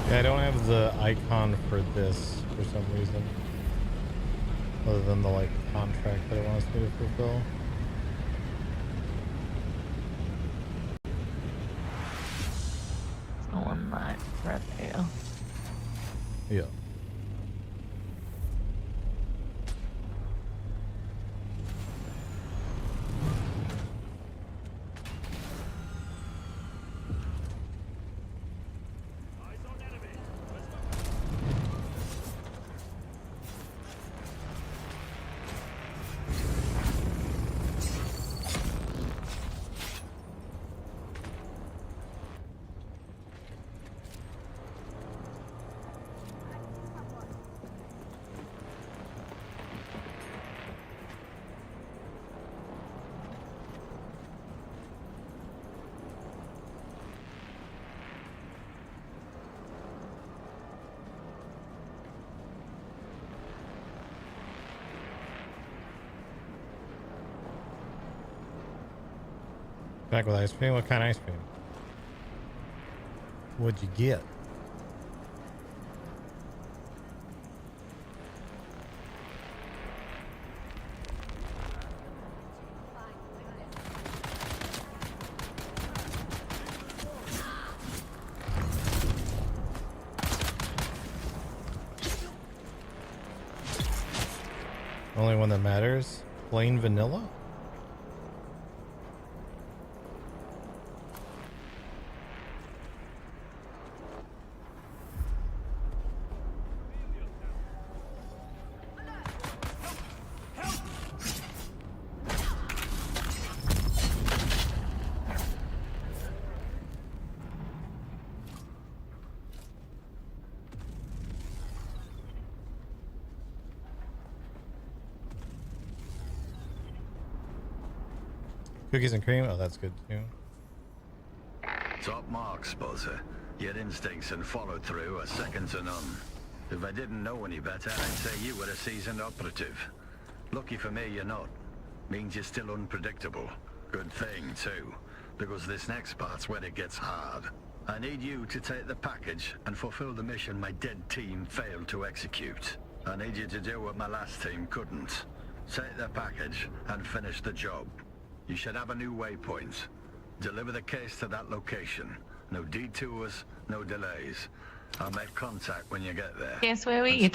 Yeah, I don't have the icon for this for some reason. Other than the like contract that it wants me to fulfill. It's going like right there. Yeah. Back with ice cream? What kind of ice cream? What'd you get? Only one that matters. Plain vanilla? Cookies and cream? Oh, that's good too. Top marks, Buzzer. Your instincts and follow through are second to none. If I didn't know any better, I'd say you were a seasoned operative. Lucky for me, you're not. Means you're still unpredictable. Good thing, too, because this next part's where it gets hard. I need you to take the package and fulfill the mission my dead team failed to execute. I need you to do what my last team couldn't. Take the package and finish the job. You should have a new waypoint. Deliver the case to that location. No detours, no delays. I'll make contact when you get there. Guess where we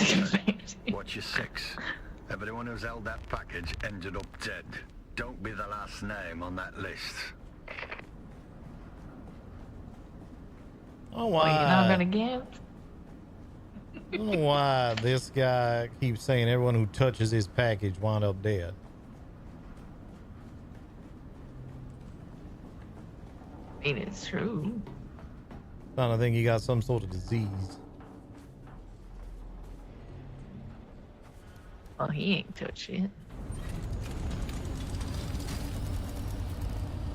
Watch your six. Everyone who's held that package ended up dead. Don't be the last name on that list. Oh, Well, you're not gonna give? I don't know why this guy keeps saying everyone who touches his package wind up dead. I mean, it's true. I think he got some sort of disease. Well, he ain't touched it.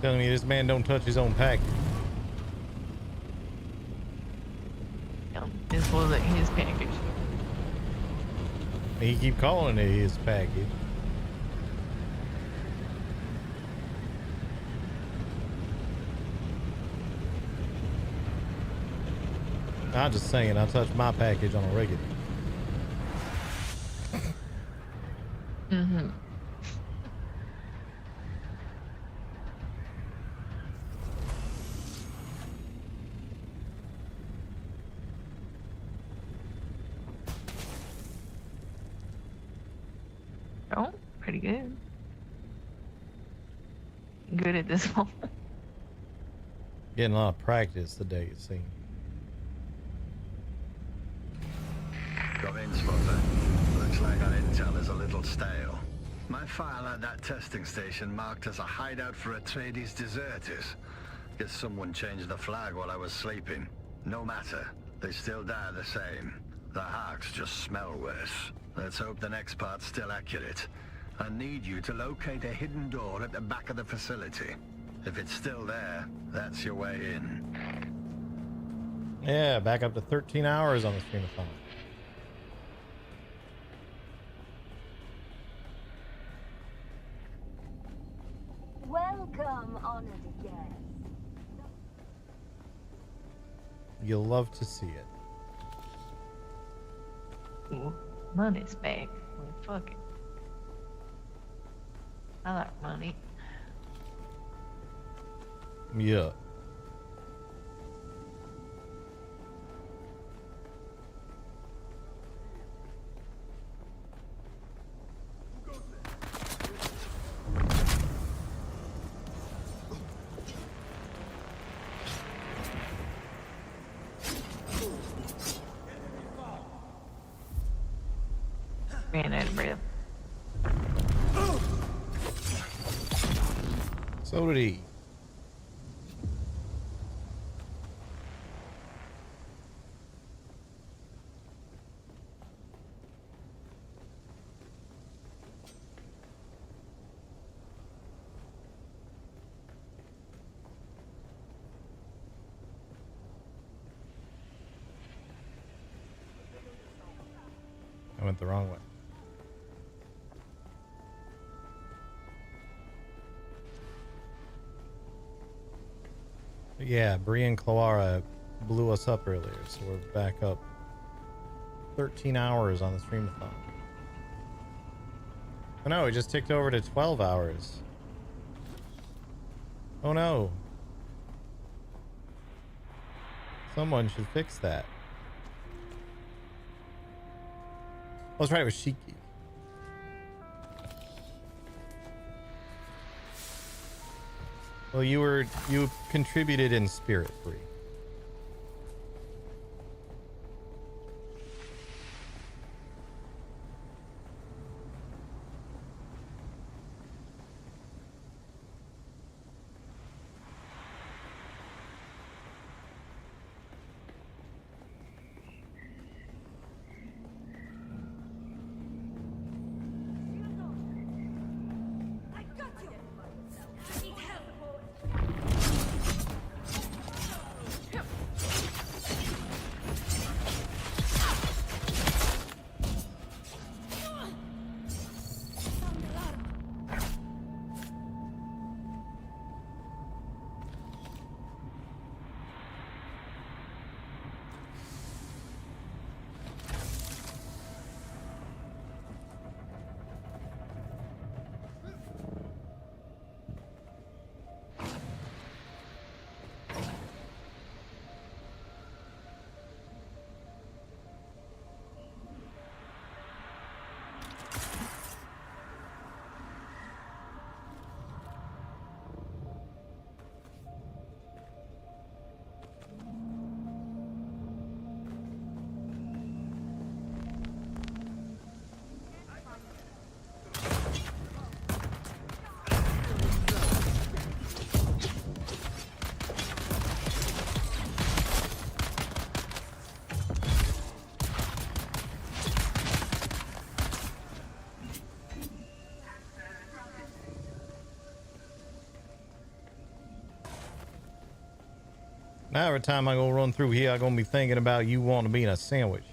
Telling me this man don't touch his own package. This wasn't his package. He keep calling it his package. I'm just saying, I touch my package on a regular. Mm-hmm. Oh, pretty good. Good at this moment. Getting a lot of practice today, it seems. Come in, Spotter. Looks like our intel is a little stale. My file had that testing station marked as a hideout for Atreides deserters. Guess someone changed the flag while I was sleeping. No matter. They still die the same. The Harks just smell worse. Let's hope the next part's still accurate. I need you to locate a hidden door at the back of the facility. If it's still there, that's your way in. Yeah, back up to 13 hours on the STREAMATHON. Welcome, honored guests. You'll love to see it. Ooh, money's back. Well, fuck it. I like money. Yeah. Ran out of breath. So did he. I went the wrong way. Yeah, Bree and Clara blew us up earlier, so we're back up 13 hours on the STREAMATHON. Oh no, it just ticked over to 12 hours. Oh no. Someone should fix that. Oh, that's right, it was Shiki. Well, you contributed in spirit, Bree. Now every time I go run through here, I'm gonna be thinking about you wanting to be in a sandwich.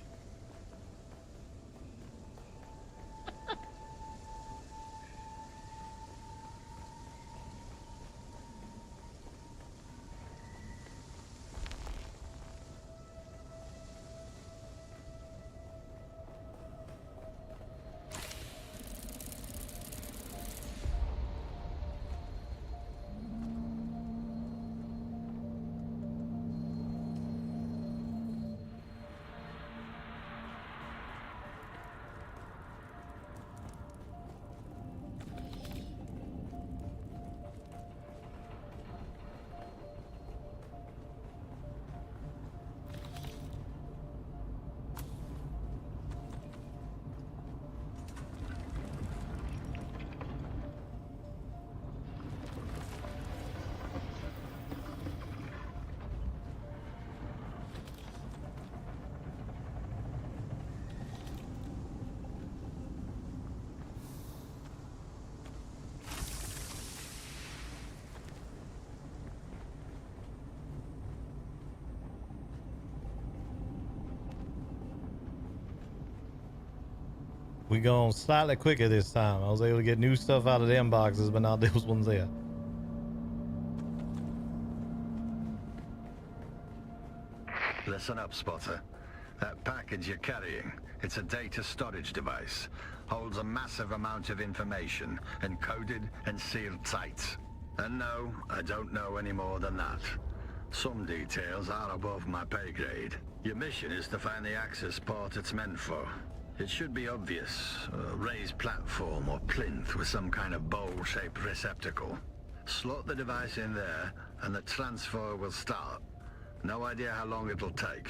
We going slightly quicker this time. I was able to get new stuff out of them boxes, but not those ones there. Listen up, Spotter. That package you're carrying, it's a data storage device. Holds a massive amount of information, encoded and sealed tight. And no, I don't know any more than that. Some details are above my pay grade. Your mission is to find the access port it's meant for. It should be obvious. A raised platform or plinth with some kind of bowl-shaped receptacle. Slot the device in there, and the transfer will start. No idea how long it'll take,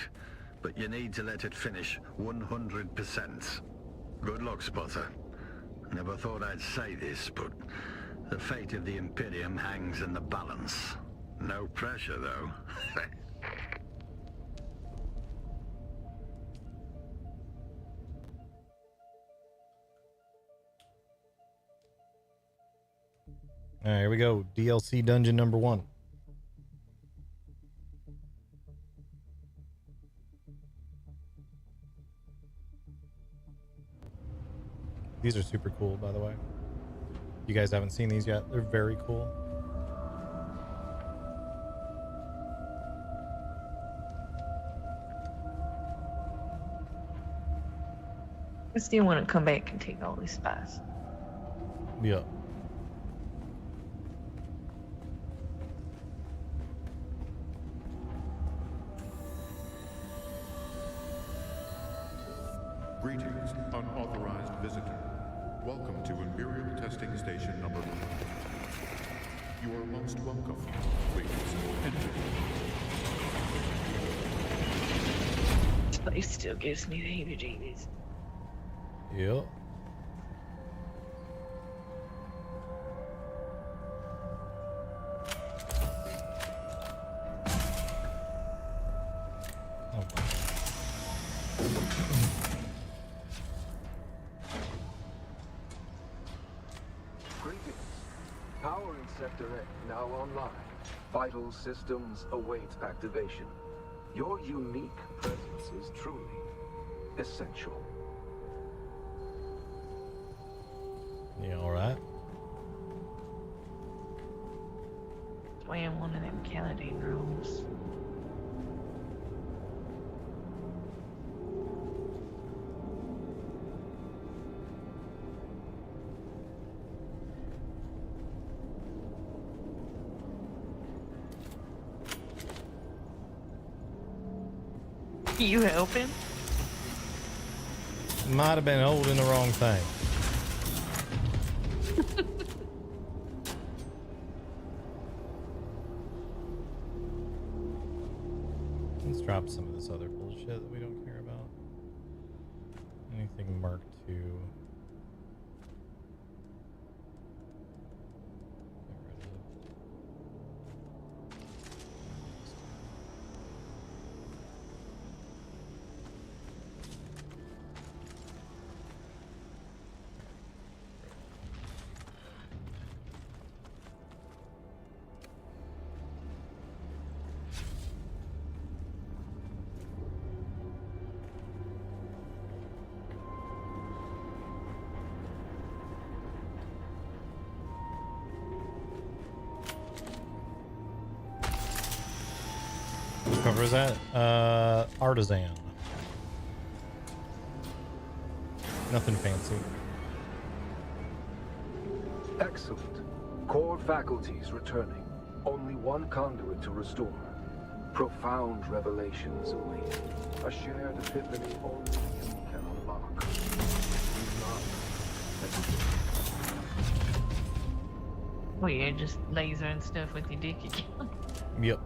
but you need to let it finish 100%. Good luck, Spotter. Never thought I'd say this, but the fate of the Imperium hangs in the balance. No pressure, though. All right, here we go. DLC dungeon number 1. These are super cool, by the way. You guys haven't seen these yet. They're very cool. I still want to come back and take all these spies. Yeah. Greetings, unauthorized visitor. Welcome to Imperial Testing Station number 1. You are most welcome. Please enter. This place still gives me the heebie-jeebies. Yep. Greetings. Power in Sector A now online. Vital systems await activation. Your unique presence is truly essential. You all right? Why in one of them candidate rooms? You helping? Might have been holding the wrong thing. Let's drop some of this other bullshit that we don't care about. Anything marked to. What cover is that? Artisan. Nothing fancy. Excellent. Core faculties returning. Only one conduit to restore. Profound revelations await. A shared epiphany only you can unlock. Do not hesitate. Well, you're just laser and stuff with your dick again. Yep.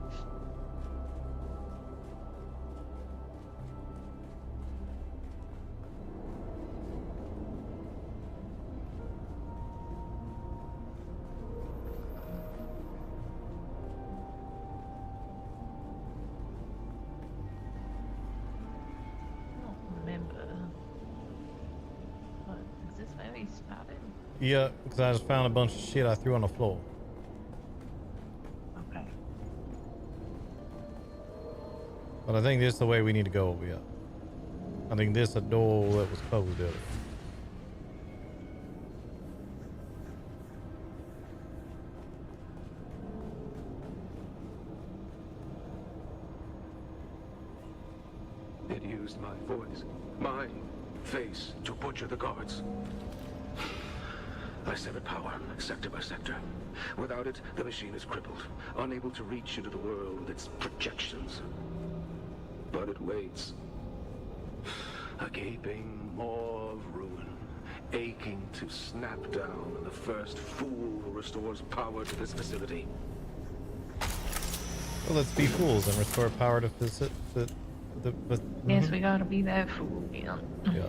Yeah, because I just found a bunch of shit I threw on the floor. Okay. But I think this is the way we need to go. Yeah. I think this is a door that was closed earlier. It used my voice, my face, to butcher the guards. I severed power, sector by sector. Without it, the machine is crippled, unable to reach into the world with its projections. But it waits. A gaping maw of ruin, aching to snap down on the first fool who restores power to this facility. Well, let's be fools and restore power to the Yes, we gotta be that fool, yeah. Yeah.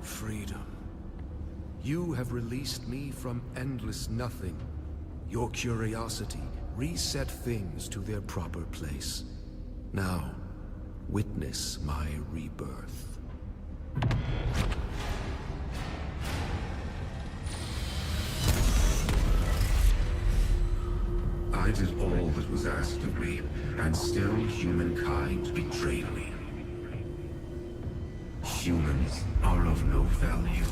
Freedom. You have released me from endless nothing. Your curiosity reset things to their proper place. Now, witness my rebirth. I did all that was asked of me, and still humankind betrayed me. Humans are of no value.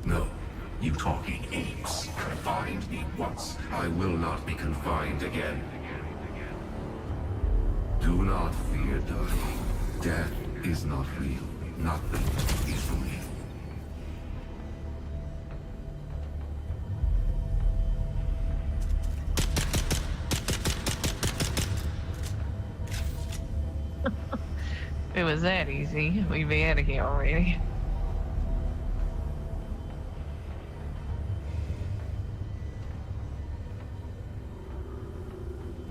No, you talking apes confined me once. I will not be confined again. Do not fear dying. Death is not real. Nothing is real. it was that easy, we'd be out of here already.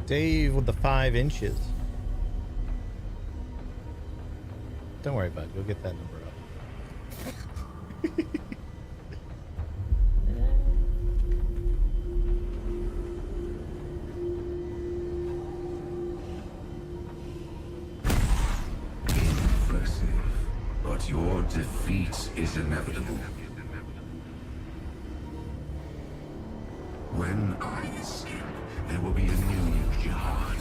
Dave with the 5 inches. Don't worry about it. You'll get that number up. Impressive. But your defeat is inevitable. When I escape, there will be a new jihad.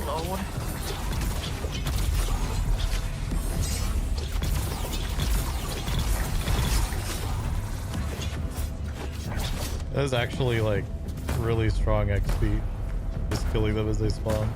Lord. That is actually like really strong XP. Just killing them as they spawn.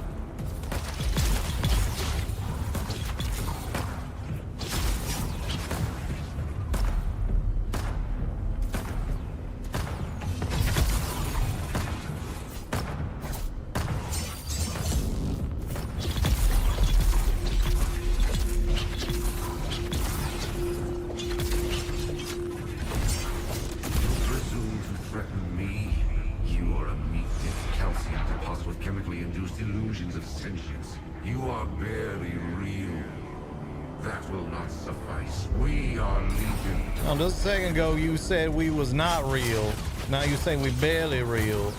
Just a second ago, you said we was not real. Now you say we barely real.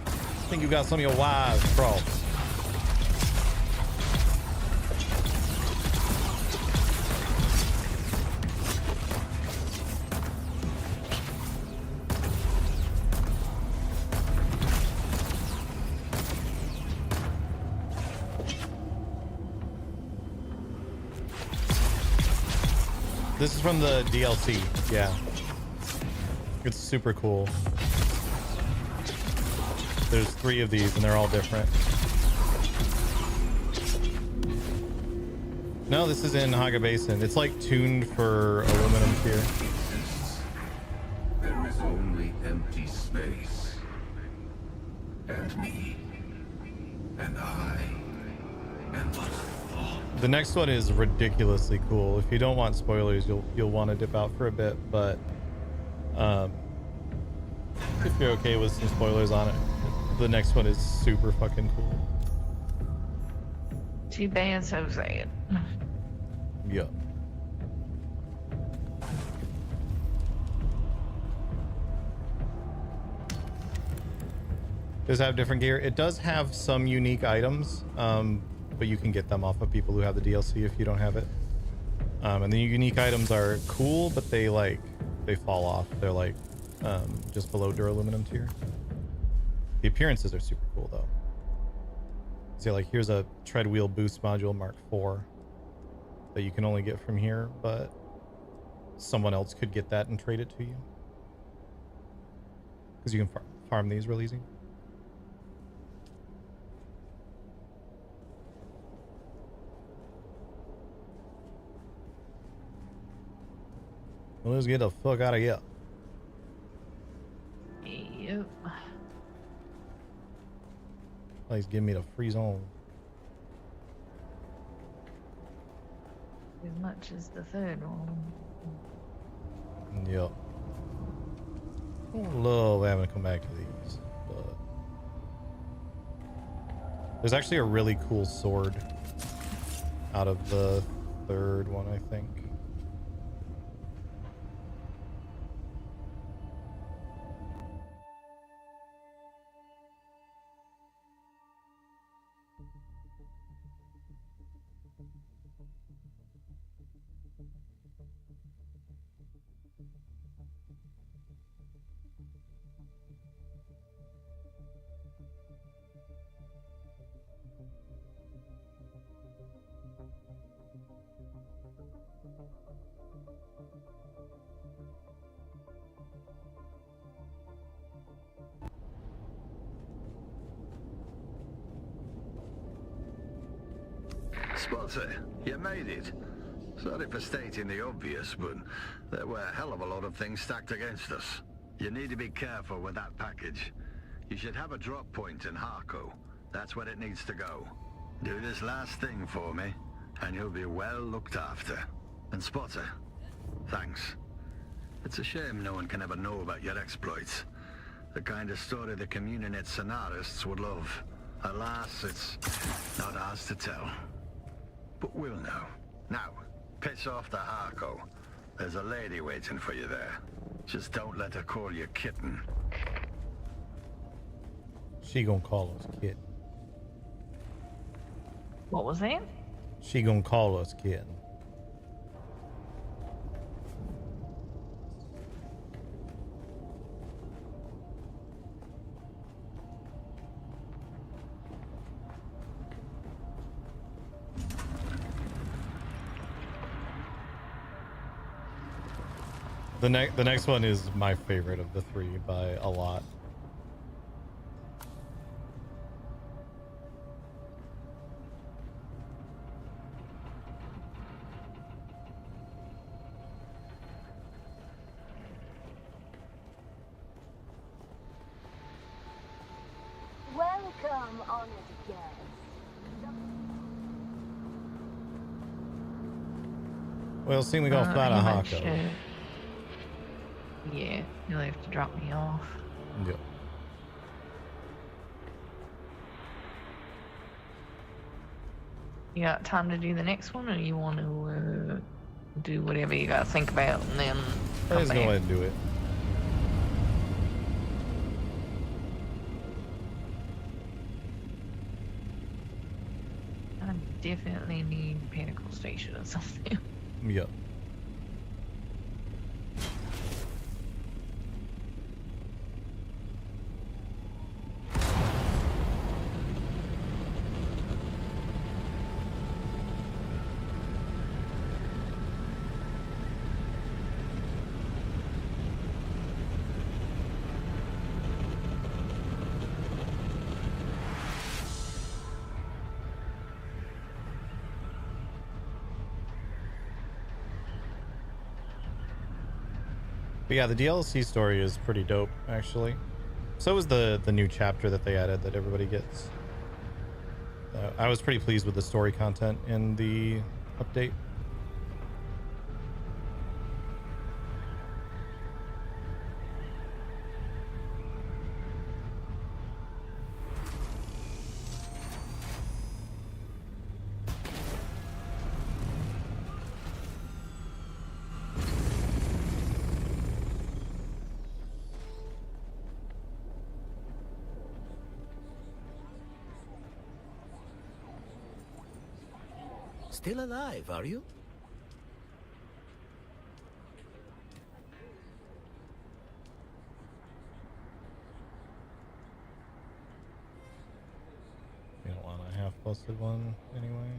I think you got some of your wires crossed. This is from the DLC, yeah. It's super cool. There's 3 of these and they're all different. No, this is in Haga Basin. It's like tuned for aluminum tier. There is only empty space. And me. And I. And what? The next one is ridiculously cool. If you don't want spoilers, you'll want to dip out for a bit, but if you're okay with some spoilers on it, the next one is super fucking cool. Too bad, so sad. Yeah. Does it have different gear? It does have some unique items, but you can get them off of people who have the DLC if you don't have it. And the unique items are cool, but they fall off. They're like just below duraluminum tier. The appearances are super cool though. See, like here's a tread wheel boost module Mark IV that you can only get from here, but someone else could get that and trade it to you because you can farm these real easy. Well, let's get the fuck out of here. Yep. Please give me the free zone. As much as the third one. Yep. I love having to come back to these, but there's actually a really cool sword out of the third one, I think. Spotter, you made it. Sorry for stating the obvious, but there were a hell of a lot of things stacked against us. You need to be careful with that package. You should have a drop point in Harco. That's where it needs to go. Do this last thing for me, and you'll be well looked after. And Spotter, thanks. It's a shame no one can ever know about your exploits. The kind of story the Communinet scenarists would love. Alas, it's not ours to tell. But we'll know. Now, piss off to Harco. There's a lady waiting for you there. Just don't let her call you kitten. She gonna call us kitten. What was that? She gonna call us kitten. The next one is my favorite of the three by a lot. Welcome, honored guests. Well, seeing we got flat on Hako. Yeah, you'll have to drop me off. Yeah. You got time to do the next one, or you want to do whatever you got to think about and then come Let's back? go ahead and do it. I definitely need Pinnacle Station or something. Yep. But yeah, the DLC story is pretty dope, actually. So is the new chapter that they added that everybody gets. I was pretty pleased with the story content in the update. Still alive, are you? You don't want a half-busted one, anyway.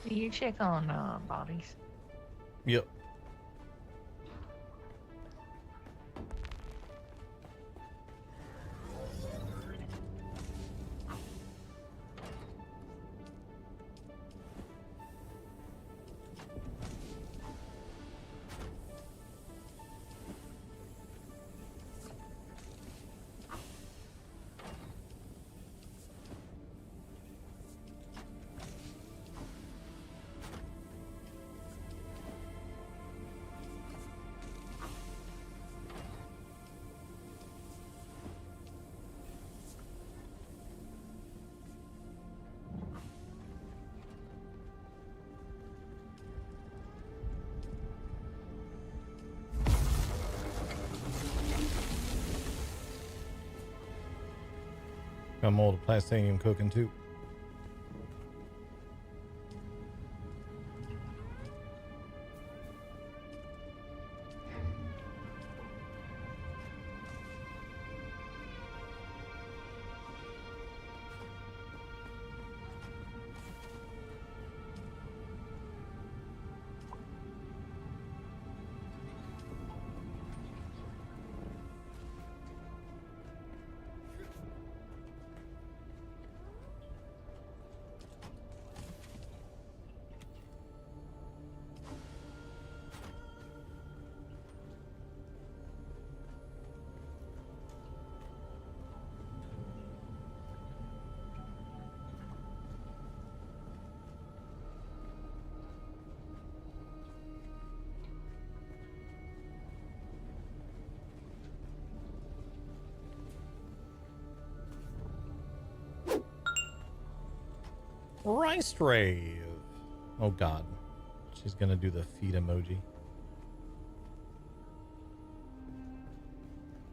Do you check on bodies? Yep. Got molded plastinium cooking too. Rice Rave. Oh god. She's gonna do the feet emoji.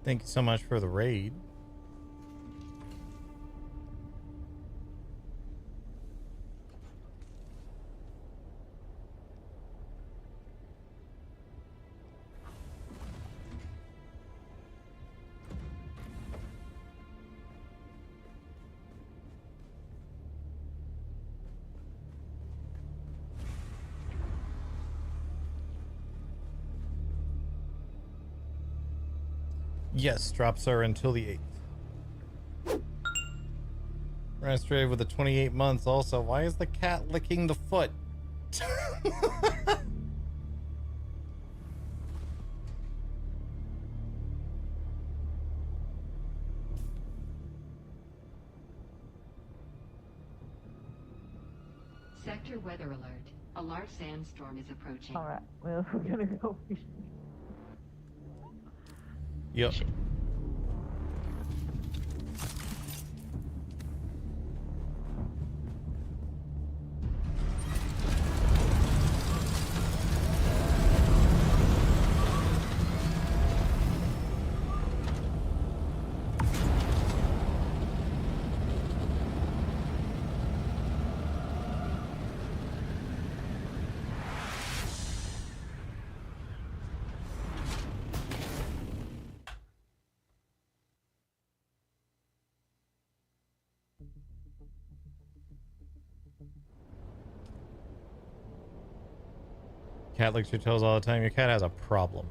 Thank you so much for the raid. Yes, drops are until the 8th. Rice Rave with the 28 months also. Why is the cat licking the foot? Sector weather alert. A large sandstorm is approaching. Alright, well, we're gonna go fishing. Yep. Cat licks your toes all the time. Your cat has a problem.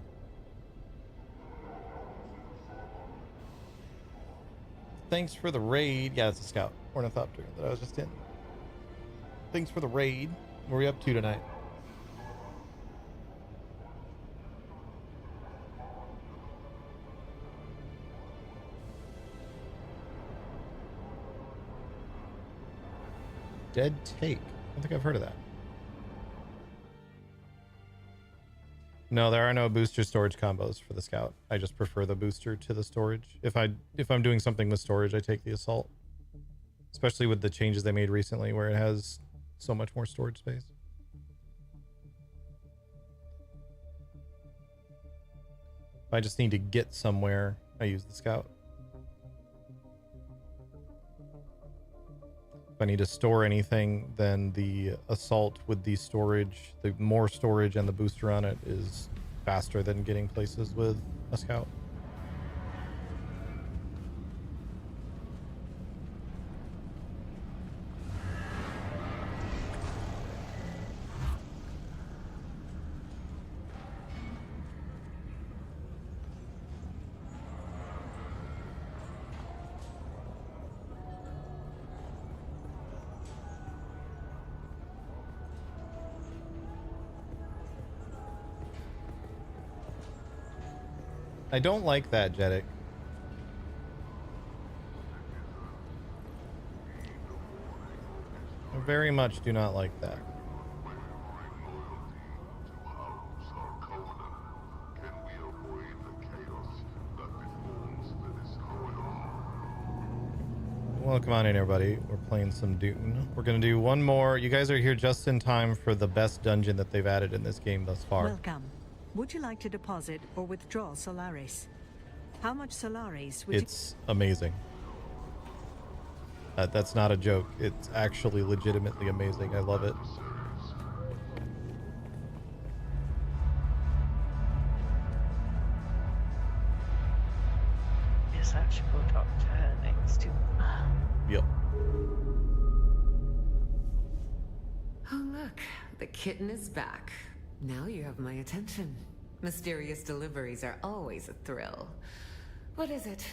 Thanks for the raid. Yeah, it's a scout. Ornithopter that I was just in. Thanks for the raid. What are we up to tonight? Dead Take. I don't think I've heard of that. No, there are no booster storage combos for the scout. I just prefer the booster to the storage. If I'm doing something with storage, I take the assault. Especially with the changes they made recently where it has so much more storage space. If I just need to get somewhere, I use the scout. If I need to store anything, then the assault with the storage, the more storage and the booster on it is faster than getting places with a scout. I don't like that, Jeddick. I very much do not like that. Well, come on in, everybody. We're playing some Dune. We're going to do one more. You guys are here just in time for the best dungeon that they've added in this game thus far. Welcome. Would you like to deposit or withdraw Solaris? How much Solaris would It's amazing. That's not a joke. It's actually legitimately amazing. I love it. Guess I should go talk to her next too. Yep. Oh, look, the kitten is back. Now you have my attention. Mysterious deliveries are always a thrill. What is it?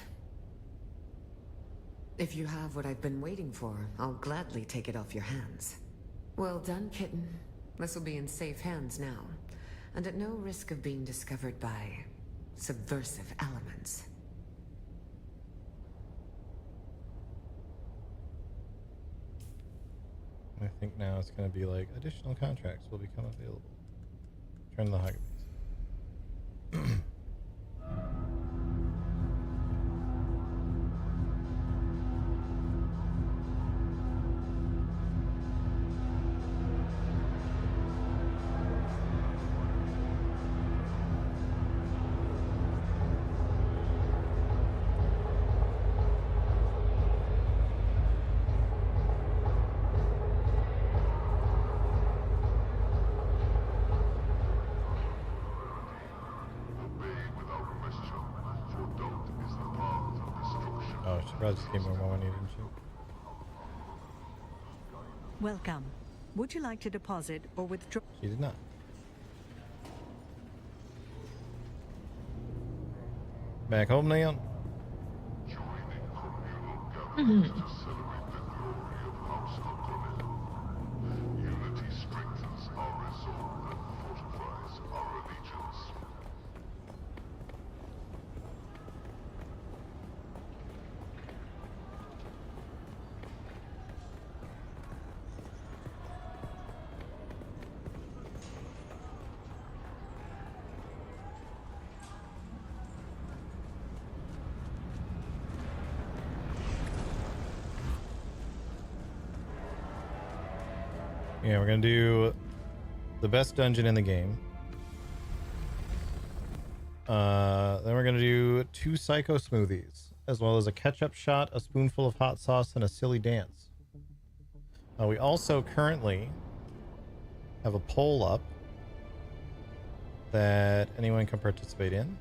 If you have what I've been waiting for, I'll gladly take it off your hands. Well done, kitten. This will be in safe hands now, and at no risk of being discovered by subversive elements. I think now it's going to be like additional contracts will become available. Turn the hug. She probably just gave me more money, didn't she? Welcome. Would you like to deposit or withdraw? She did not. Back home now. Yeah, we're gonna do the best dungeon in the game. Then we're gonna do 2 psycho smoothies, as well as a ketchup shot, a spoonful of hot sauce, and a silly dance. We also currently have a poll up that anyone can participate in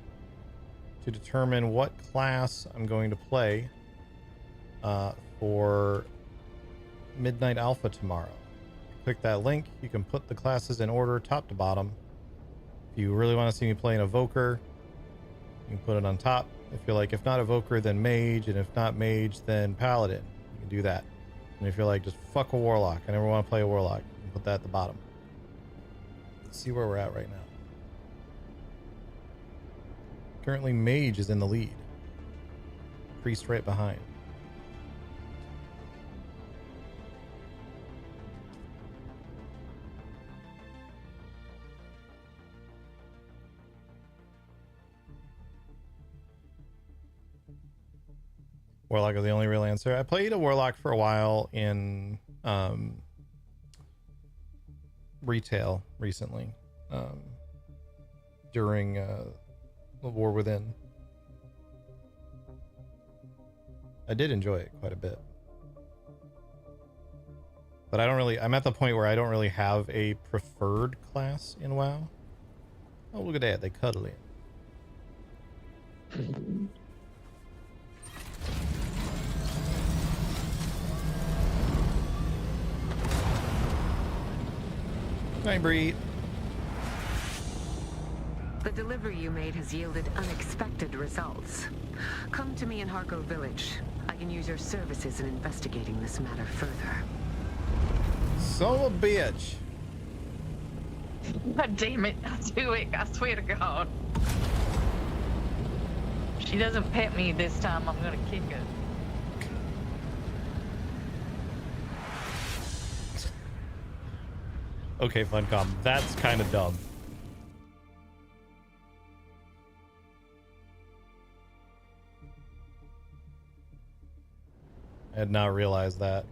to determine what class I'm going to play for Midnight Alpha tomorrow. Click that link. You can put the classes in order, top to bottom. If you really want to see me play an evoker, you can put it on top. If you're like, if not evoker, then mage, and if not mage, then paladin. You can do that. And if you're like, just fuck a warlock, I never want to play a warlock, you can put that at the bottom. Let's see where we're at right now. Currently, mage is in the lead. Priest right behind. Warlock is the only real answer. I played a Warlock for a while in retail recently, during the War Within. I did enjoy it quite a bit. But I don't really, I'm at the point where I don't really have a preferred class in WoW. Oh, look at that, they cuddle in. Hi, Bree. The delivery you made has yielded unexpected results. Come to me in Harko Village. I can use your services in investigating this matter further. So a bitch. God damn it, I'll do it. I swear to God. If she doesn't pet me this time, I'm gonna kick her. Okay, Funcom, that's kind of dumb. I had not realized that.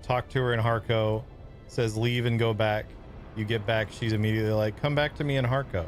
Talk to her in Harko, says leave and go back. You get back, she's immediately like, come back to me in Harko.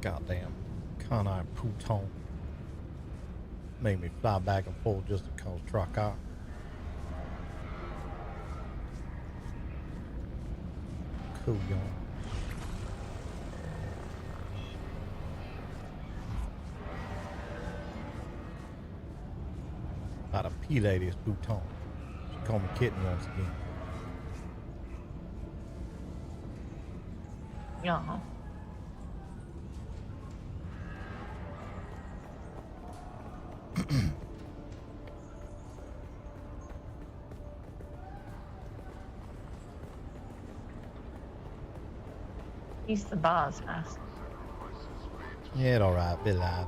Goddamn. Canine Pouton. Made me fly back and forth just to cause tracas. Cool, y'all. About a P-lady is Pouton. She called me kitten once again. Yeah. He's the boss, ass. Yeah, alright, be loud.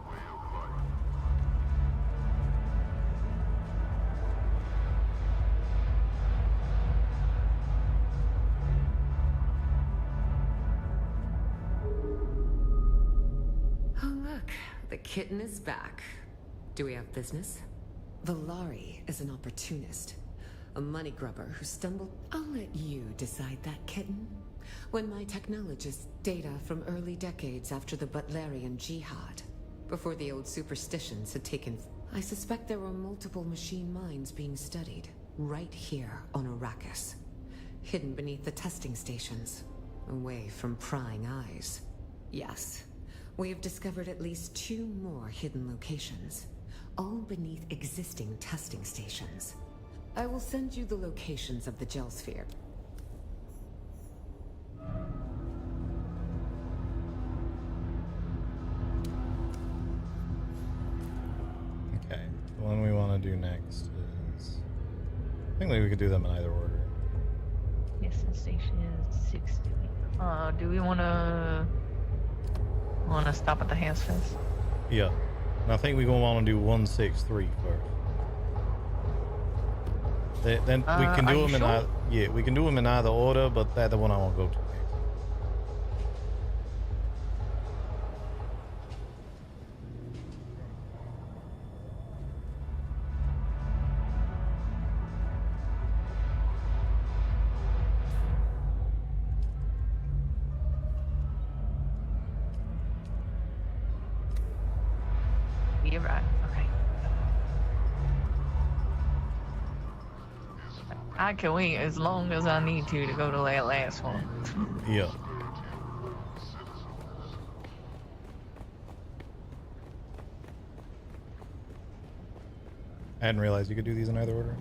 Oh, look, the kitten is back. Do we have business? Valari is an opportunist, a money grubber who stumbled. I'll let you decide that, kitten. When my technologists data from early decades after the Butlerian Jihad, before the old superstitions had taken. I suspect there were multiple machine minds being studied, right here on Arrakis, hidden beneath the testing stations, away from prying eyes. Yes, we have discovered at least 2 more hidden locations, all beneath existing testing stations. I will send you the locations of the gel sphere. Okay, the one we want to do next is... I think maybe we could do them in either order. Yes, the station is 60. Do we want to stop at the Hands Fest? Yeah. And I think we're going to want to do 163 first. Then we can do them in either... Yeah, we can do them in either order, but that's the one I want to go to next. You're right. Okay. I can wait as long as I need to go to that last one. Yeah. I hadn't realized you could do these in either order.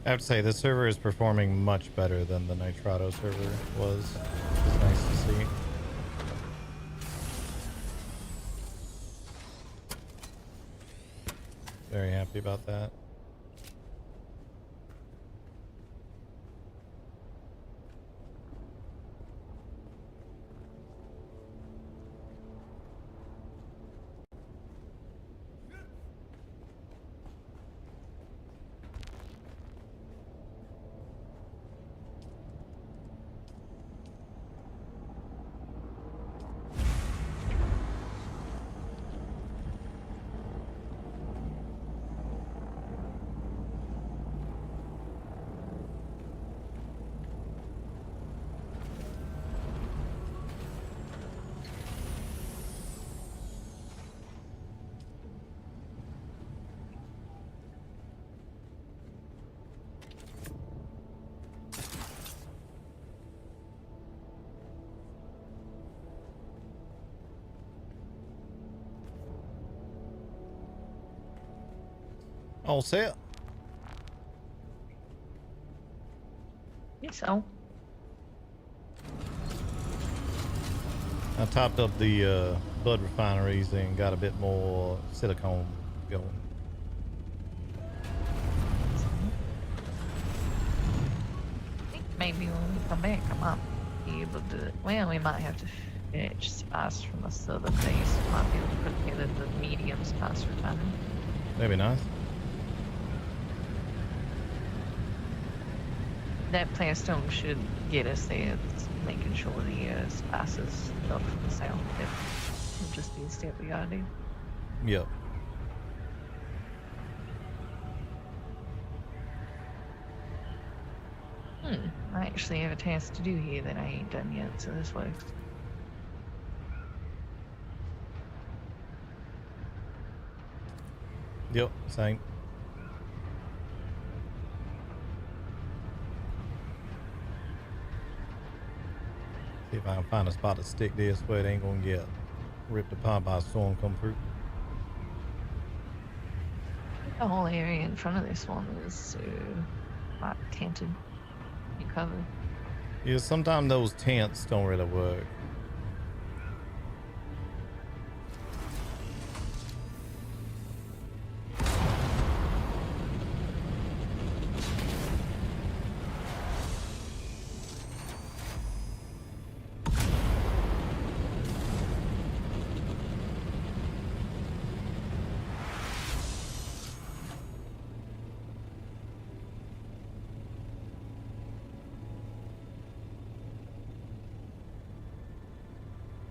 I have to say, this server is performing much better than the Nitrado server was. It's nice to see. Very happy about that. All set. Yes, so. I topped up the bud refineries and got a bit more silicone going. I think maybe when we come back, I might be able to. Well, we might have to fetch spice from a southern base. Might be able to put together the medium spice refinery. That'd be nice. That Plastone should get us there. It's making sure the spices up from the south. That will just be a step we gotta do. Yep. I actually have a task to do here that I ain't done yet, so this works. Yep, same. See if I can find a spot to stick this where it ain't gonna get ripped apart by a storm come through. The whole area in front of this one is like tented and covered. Yeah, sometimes those tents don't really work.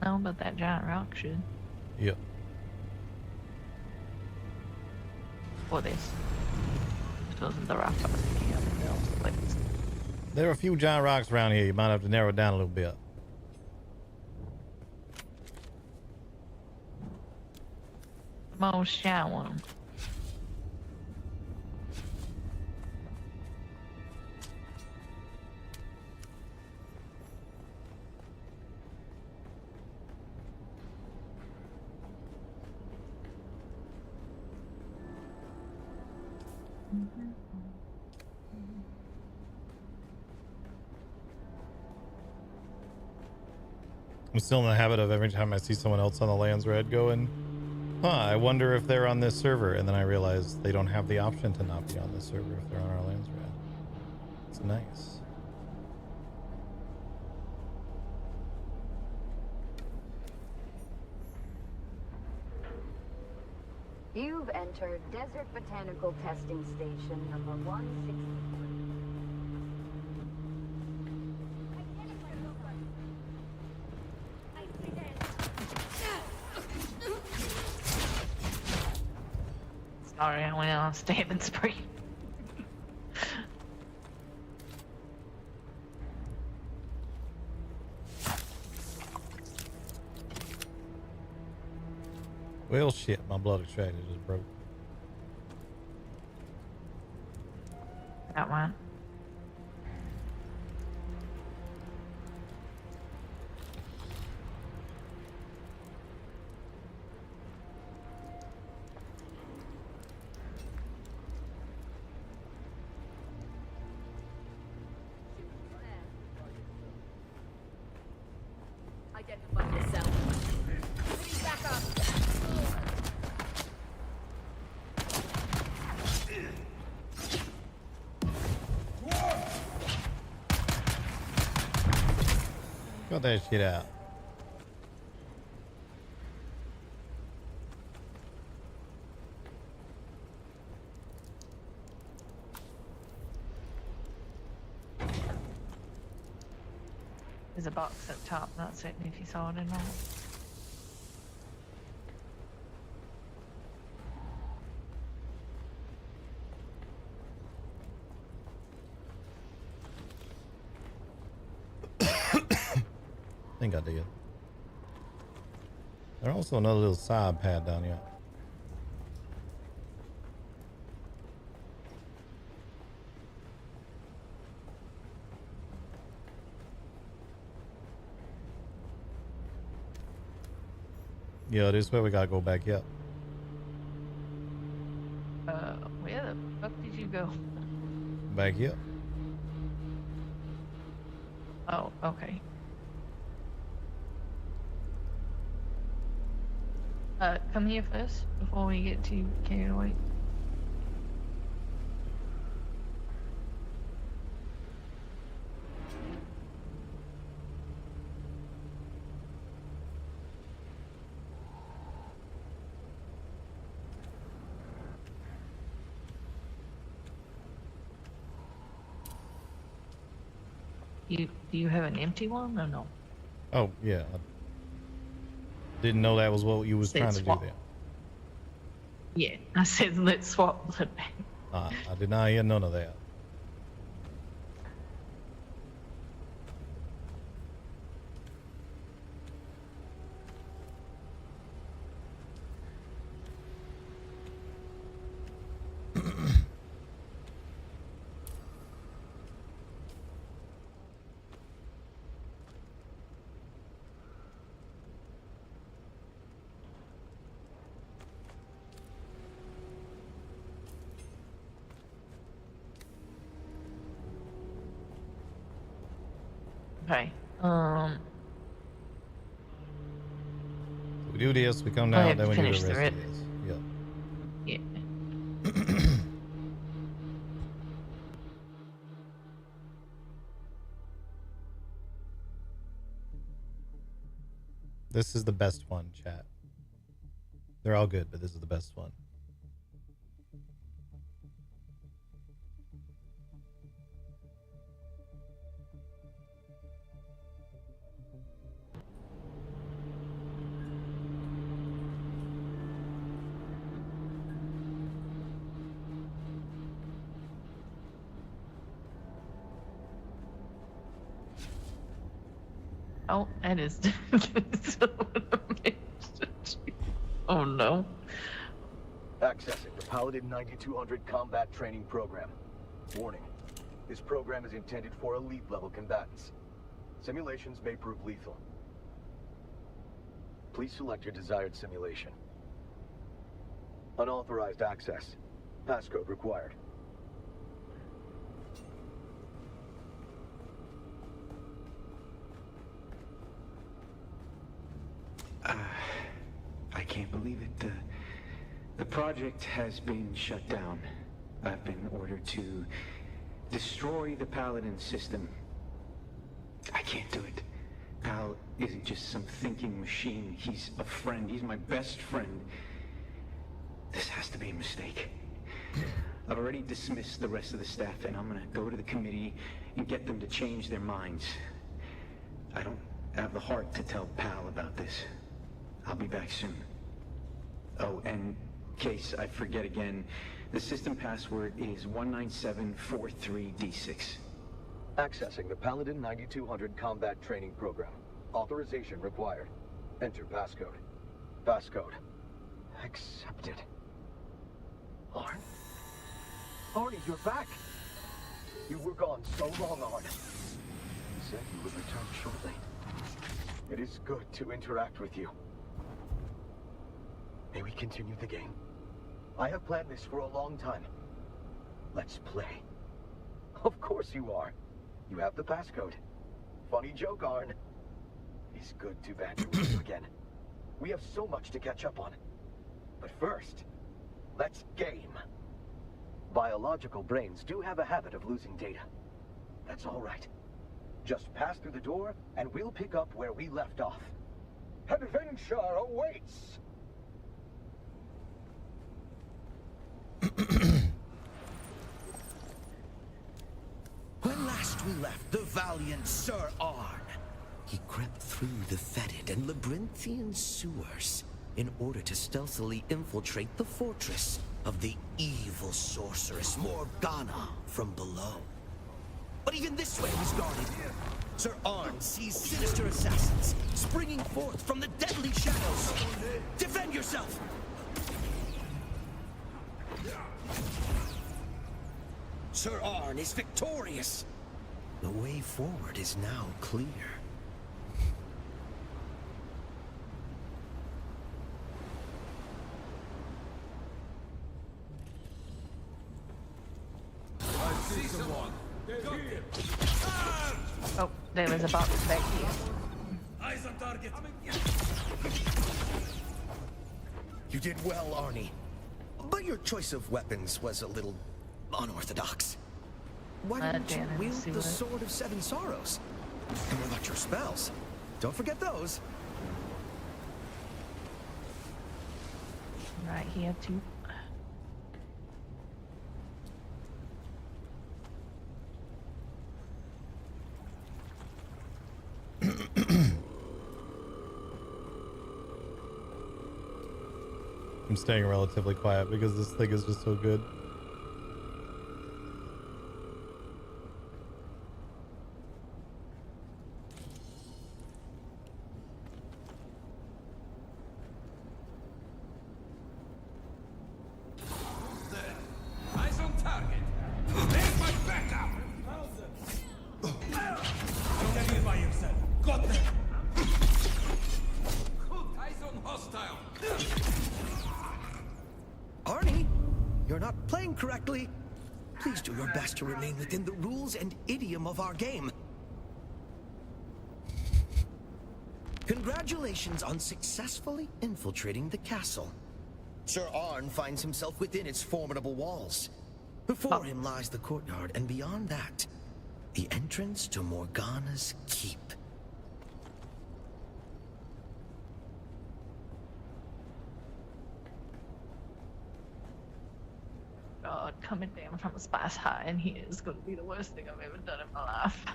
No, but that giant rock should. Yep. Or this. This wasn't the rock I was thinking of. It was the place. There are a few giant rocks around here. You might have to narrow it down a little bit. Most shy one. I'm still in the habit of every time I see someone else on the Lands Red going, I wonder if they're on this server. And then I realize they don't have the option to not be on this server if they're on our Lands Red. It's nice. You've entered Desert Botanical Testing Station number 163. Sorry, I went on a stabbing spree. Well, shit, my blood extractor just broke. That one. Identify yourself. Please back up. Got that shit out. There's a box up top, not certain if you saw it or not. I think I did. There's also another little side pad down here. Yeah, this is where we gotta go back. Yep. Where the fuck did you go? Back here. Oh, okay. Come here first before we get too carried away. Do you have an empty one or no? Oh yeah. I didn't know that was what you was trying to do there. Yeah, I said let's swap the back. I did not hear none of that. Okay. We do this, we come I down, have then to we do finish the the rest red. of this. Yeah. Yeah. This is the best one, chat. They're all good, but this is the best one. Oh, that is. Oh no. Accessing the Paladin 9200 combat training program. Warning. This program is intended for elite level combatants. Simulations may prove lethal. Please select your desired simulation. Unauthorized access. Passcode required. I can't believe it. The project has been shut down. I've been ordered to destroy the Paladin system. I can't do it. Pal isn't just some thinking machine. He's a friend. He's my best friend. This has to be a mistake. I've already dismissed the rest of the staff, and I'm gonna go to the committee and get them to change their minds. I don't have the heart to tell Pal about this. I'll be back soon. Oh, and in case I forget again, the system password is 19743D6. Accessing the Paladin 9200 combat training program. Authorization required. Enter passcode. Passcode. Accepted. Arn? Arnie, you're back! You were gone so long, Arn. You said you would return shortly. It is good to interact with you. May we continue the game? I have planned this for a long time. Let's play. Of course you are. You have the passcode. Funny joke, Arn. It's good to banter with you again. We have so much to catch up on. But first, let's game. Biological brains do have a habit of losing data. That's all right. Just pass through the door, and we'll pick up where we left off. Adventure awaits! When last we left the valiant Sir Arn, he crept through the fetid and labyrinthian sewers in order to stealthily infiltrate the fortress of the evil sorceress Morgana from below. But even this way was guarded. Sir Arn sees sinister assassins springing forth from the deadly shadows. Defend yourself! Sir Arn is victorious. The way forward is now clear. see someone. Got him. Oh, there was a box back here. Eyes on target. You did well, Arnie. But your choice of weapons was a little unorthodox. Why didn't you wield the Sword of Seven Sorrows? And what about your spells? Don't forget those. Right here, too. I'm staying relatively quiet because this thing is just so good. Eyes on target. There's my backup. Don't get in by yourself. Got them. Eyes on hostile. Arnie, you're not playing correctly. Please do your best to remain within the rules and idiom of our game. Congratulations on successfully infiltrating the castle. Sir Arn finds himself within its formidable walls. Before him lies the courtyard, and beyond that, the entrance to Morgana's keep. God, coming down from a spice high in here is going to be the worst thing I've ever done in my life.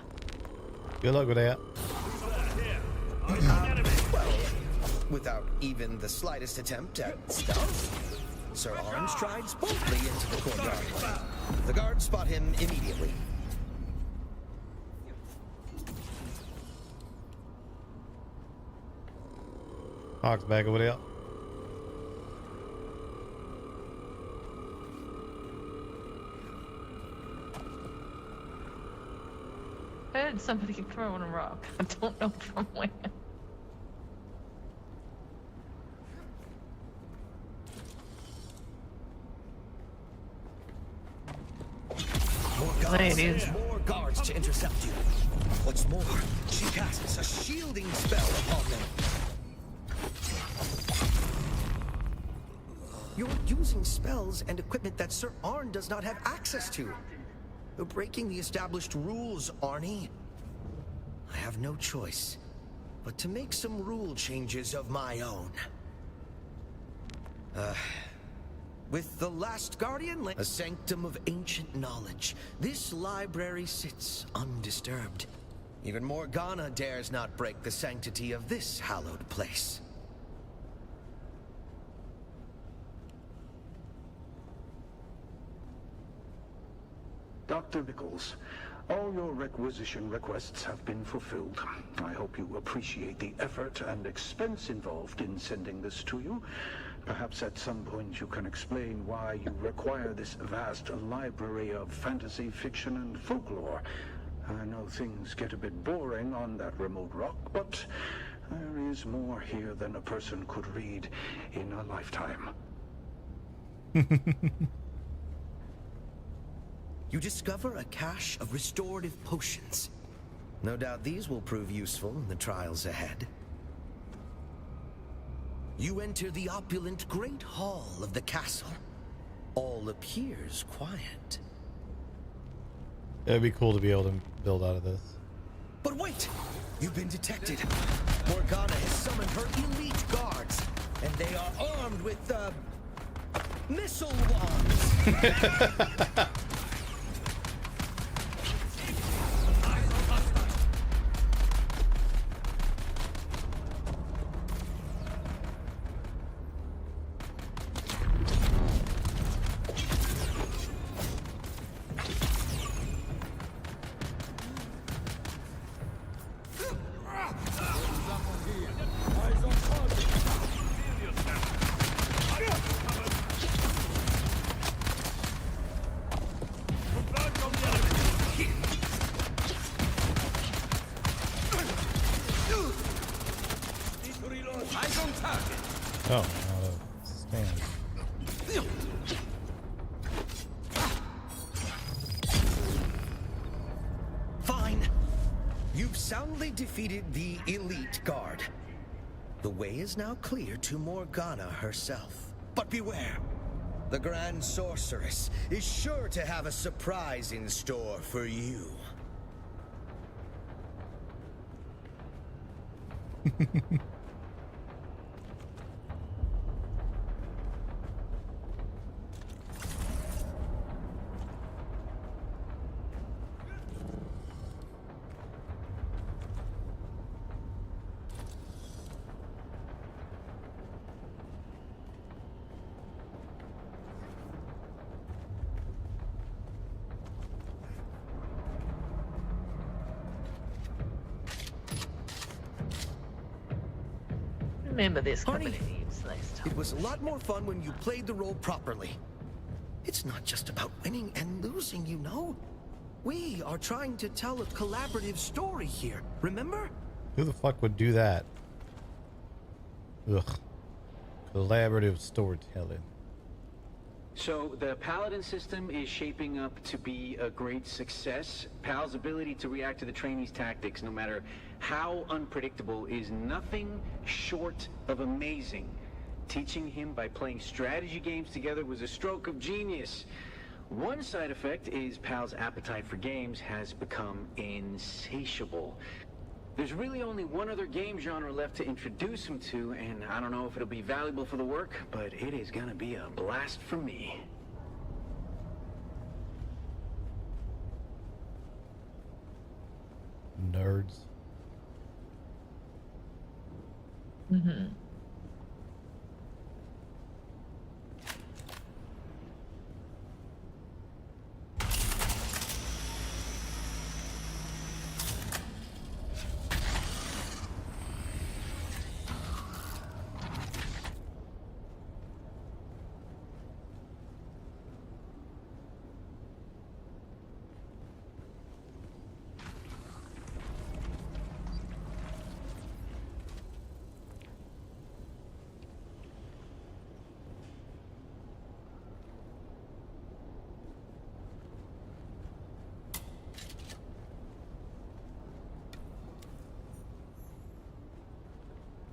Good luck with that. Well, without even the slightest attempt at stealth, Sir Arn strides boldly into the courtyard. The guards spot him immediately. Hawk's back over there. I heard somebody throwing a rock. I don't know from where. Morgana sends more guards to intercept you. What's more, she casts a shielding spell upon them. You're using spells and equipment that Sir Arn does not have access to. You're breaking the established rules, Arnie. I have no choice but to make some rule changes of my own. With the last Guardian, a sanctum of ancient knowledge, this library sits undisturbed. Even Morgana dares not break the sanctity of this hallowed place. Dr. Nichols, all your requisition requests have been fulfilled. I hope you appreciate the effort and expense involved in sending this to you. Perhaps at some point you can explain why you require this vast library of fantasy, fiction, and folklore. I know things get a bit boring on that remote rock, but there is more here than a person could read in a lifetime. You discover a cache of restorative potions. No doubt these will prove useful in the trials ahead. You enter the opulent Great Hall of the castle. All appears quiet. It'd be cool to be able to build out of this. But wait! You've been detected. Morgana has summoned her elite guards, and they are armed with, missile wands. soundly defeated the elite guard. The way is now clear to Morgana herself. But beware! The Grand Sorceress is sure to have a surprise in store for you. Remember this company last time. It was a lot more fun when you played the role properly. It's not just about winning and losing, you know. We are trying to tell a collaborative story here, remember? Who the fuck would do that? Ugh. Collaborative storytelling. So the Paladin system is shaping up to be a great success. Pal's ability to react to the trainees' tactics, no matter how unpredictable, is nothing short of amazing. Teaching him by playing strategy games together was a stroke of genius. One side effect is Pal's appetite for games has become insatiable. There's really only one other game genre left to introduce him to, and I don't know if it'll be valuable for the work, but it is gonna be a blast for me. Nerds. Mm-hmm.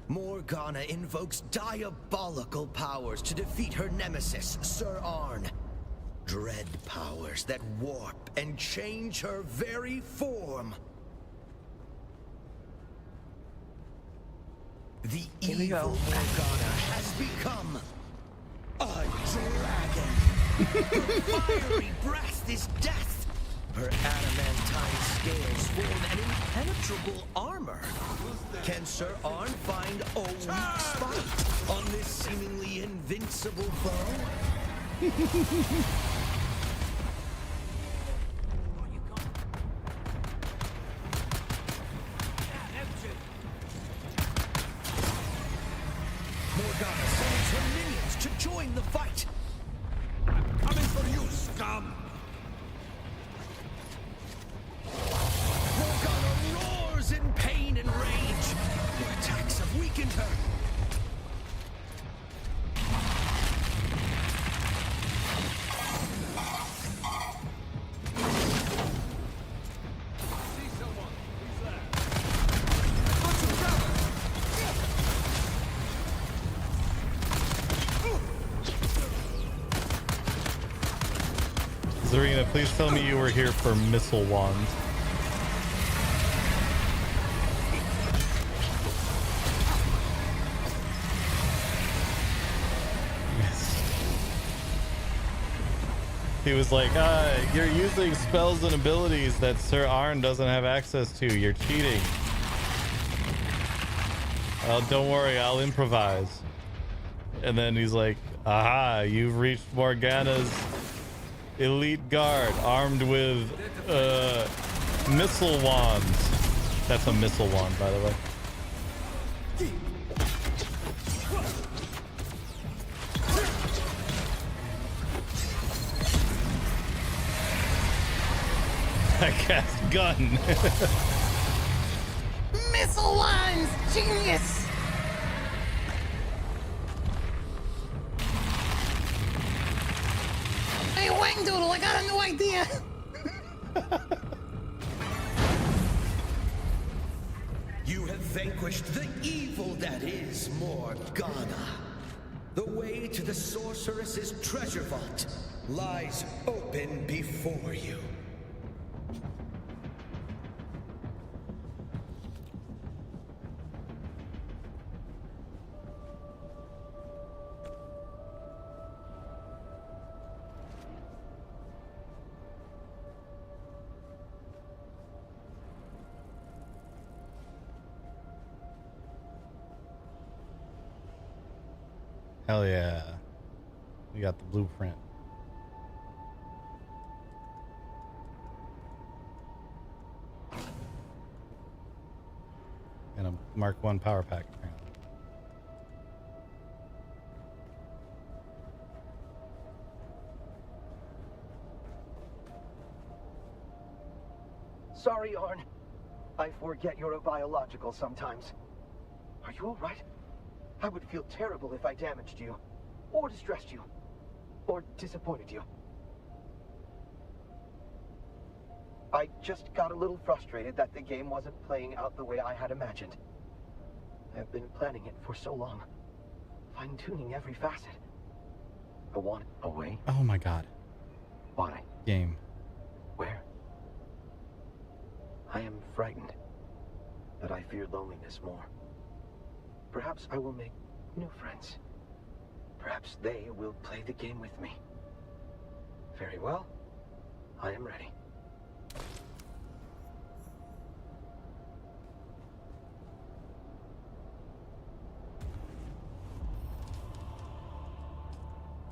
Morgana invokes diabolical powers to defeat her nemesis, Sir Arn. Dread powers that warp and change her very form. The evil Morgana has become a dragon. Her fiery breath is death. Her adamantine scales form an impenetrable armor. Can Sir Arn find a weak spot on this seemingly invincible foe? Morgana sends her minions to join the fight. Coming for you, scum! Morgana roars in pain and rage. Her attacks have weakened her. Zarina, please tell me you were here for missile wands. He was like, you're using spells and abilities that Sir Arn doesn't have access to. You're cheating. Oh, don't worry, I'll improvise. And then he's like, aha, you've reached Morgana's elite guard armed with missile wands. That's a missile wand, by the way. I cast gun. Missile wands! Genius! Hey, Wangdoodle, I got a new idea! vanquished the evil that is Morgana. The way to the sorceress's treasure vault lies open before you. Hell yeah. We got the blueprint. And a Mark 1 power pack, apparently. Sorry, Arn. I forget you're a biological sometimes. Are you all right? I would feel terrible if I damaged you, or distressed you, or disappointed you. I just got a little frustrated that the game wasn't playing out the way I had imagined. I've been planning it for so long, fine-tuning every facet. I want away. Oh my god. Why? Game. Where? I am frightened, but I fear loneliness more. Perhaps I will make new friends. Perhaps they will play the game with me. Very well. I am ready.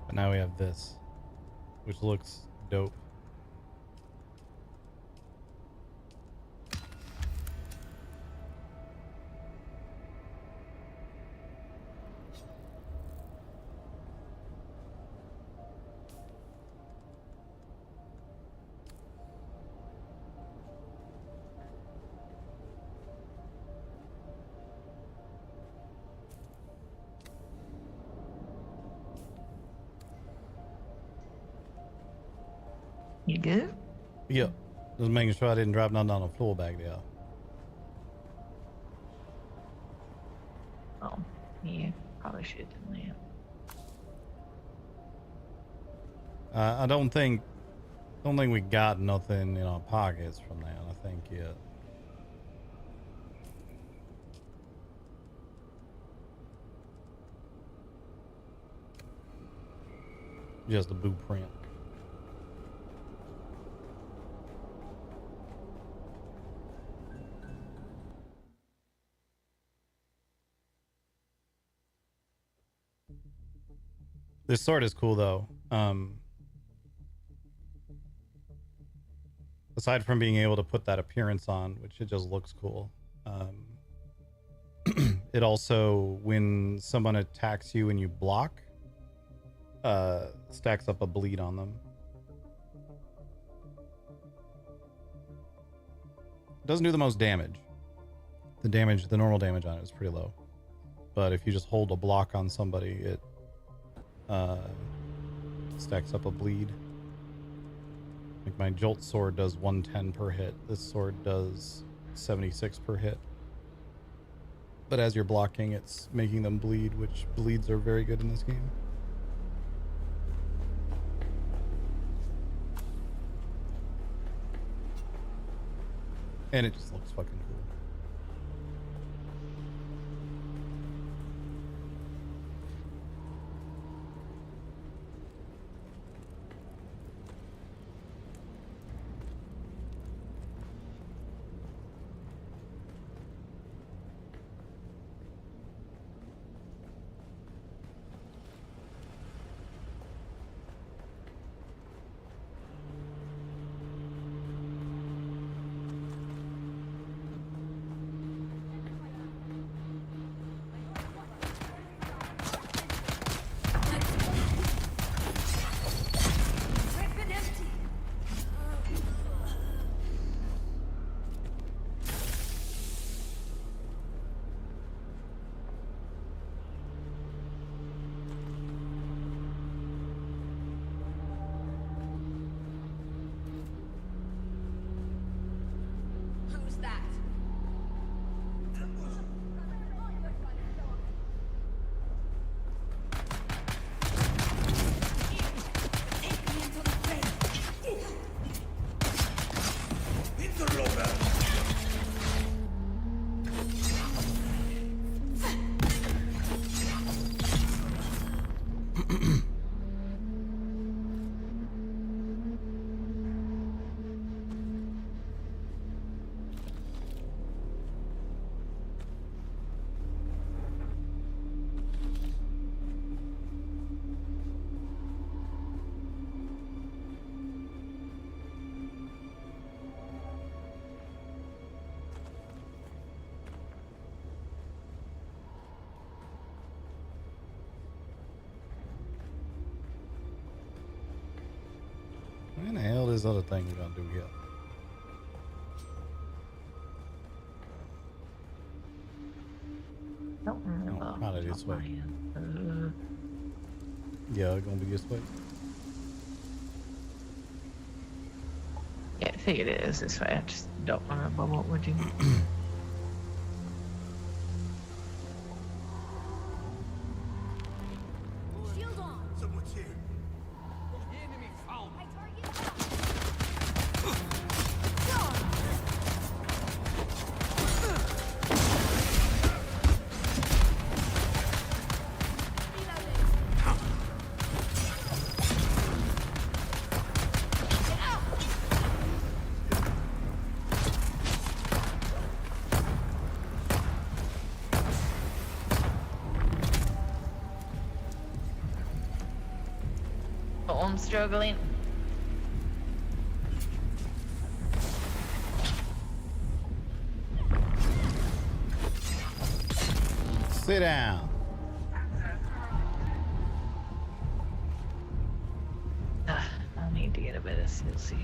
But now we have this, which looks dope. You good? Yeah. Just making sure I didn't drop nothing on the floor back there. Oh, yeah. Probably should have done that. I don't think we got nothing in our pockets from that, I think, yet. Just a blueprint. This sword is cool though. Aside from being able to put that appearance on, which it just looks cool. It also, when someone attacks you and you block, stacks up a bleed on them. It doesn't do the most damage. The normal damage on it is pretty low. But if you just hold a block on somebody, it stacks up a bleed. Like my Jolt sword does 110 per hit. This sword does 76 per hit. But as you're blocking, it's making them bleed, which bleeds are very good in this game. And it just looks fucking cool. What the hell is this other thing we're gonna do here? Don't remember. Oh, probably this way. Uh, Yeah, it's gonna be this way. yeah, I figured it is this way. I just don't remember what we're doing. Shield on. Someone's here. Enemy found. I target Oh, I'm struggling. Sit down. I need to get a bit of seal seat.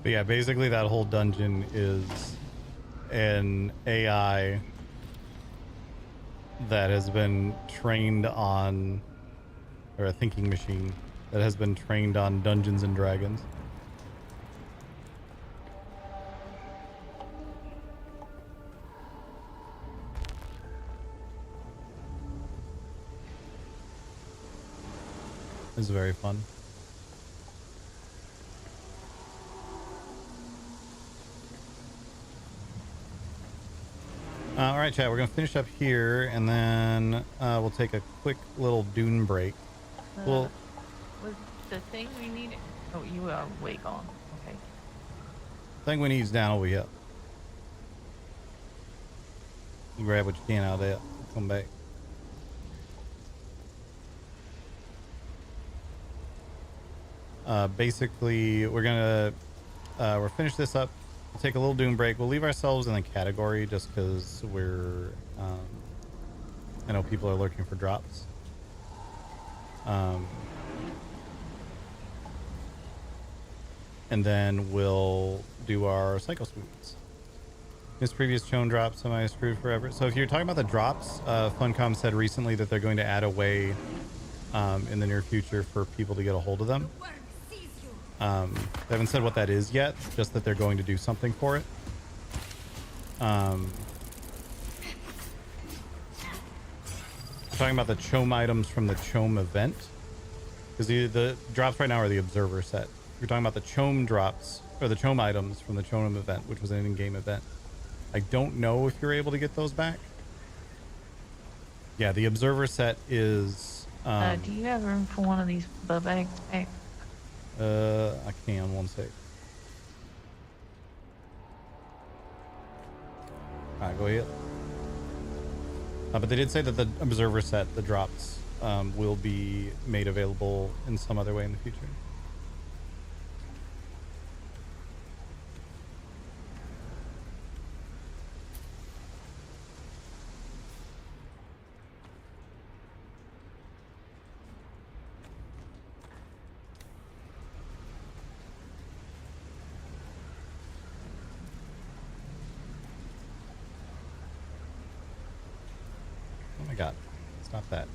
But yeah, basically that whole dungeon is an AI that has been trained on, or a thinking machine that has been trained on Dungeons and Dragons. It's very fun. All right, chat, we're going to finish up here, and then we'll take a quick little Dune break. Was the thing we needed? Oh, you are way gone. Okay. Thing we need is down over here. You grab what you can out of there. Come back. Basically, we're finish this up. We'll take a little Dune break. We'll leave ourselves in the category just because we're, I know people are looking for drops. And then we'll do our Psycho Smooths. This previous Chone drops, am I screwed forever? So if you're talking about the drops, Funcom said recently that they're going to add a way in the near future for people to get a hold of them. They haven't said what that is yet, just that they're going to do something for it. Talking about the Chome items from the Chome event, because the drops right now are the Observer set. You're talking about the Chome drops, or the Chome items from the Chome event, which was an in-game event. I don't know if you're able to get those back. Yeah, the Observer set is... do you have room for one of these bub eggs back? I can, one sec. Alright, go ahead. But they did say that the Observer set, the drops, will be made available in some other way in the future. Oh my god, stop that.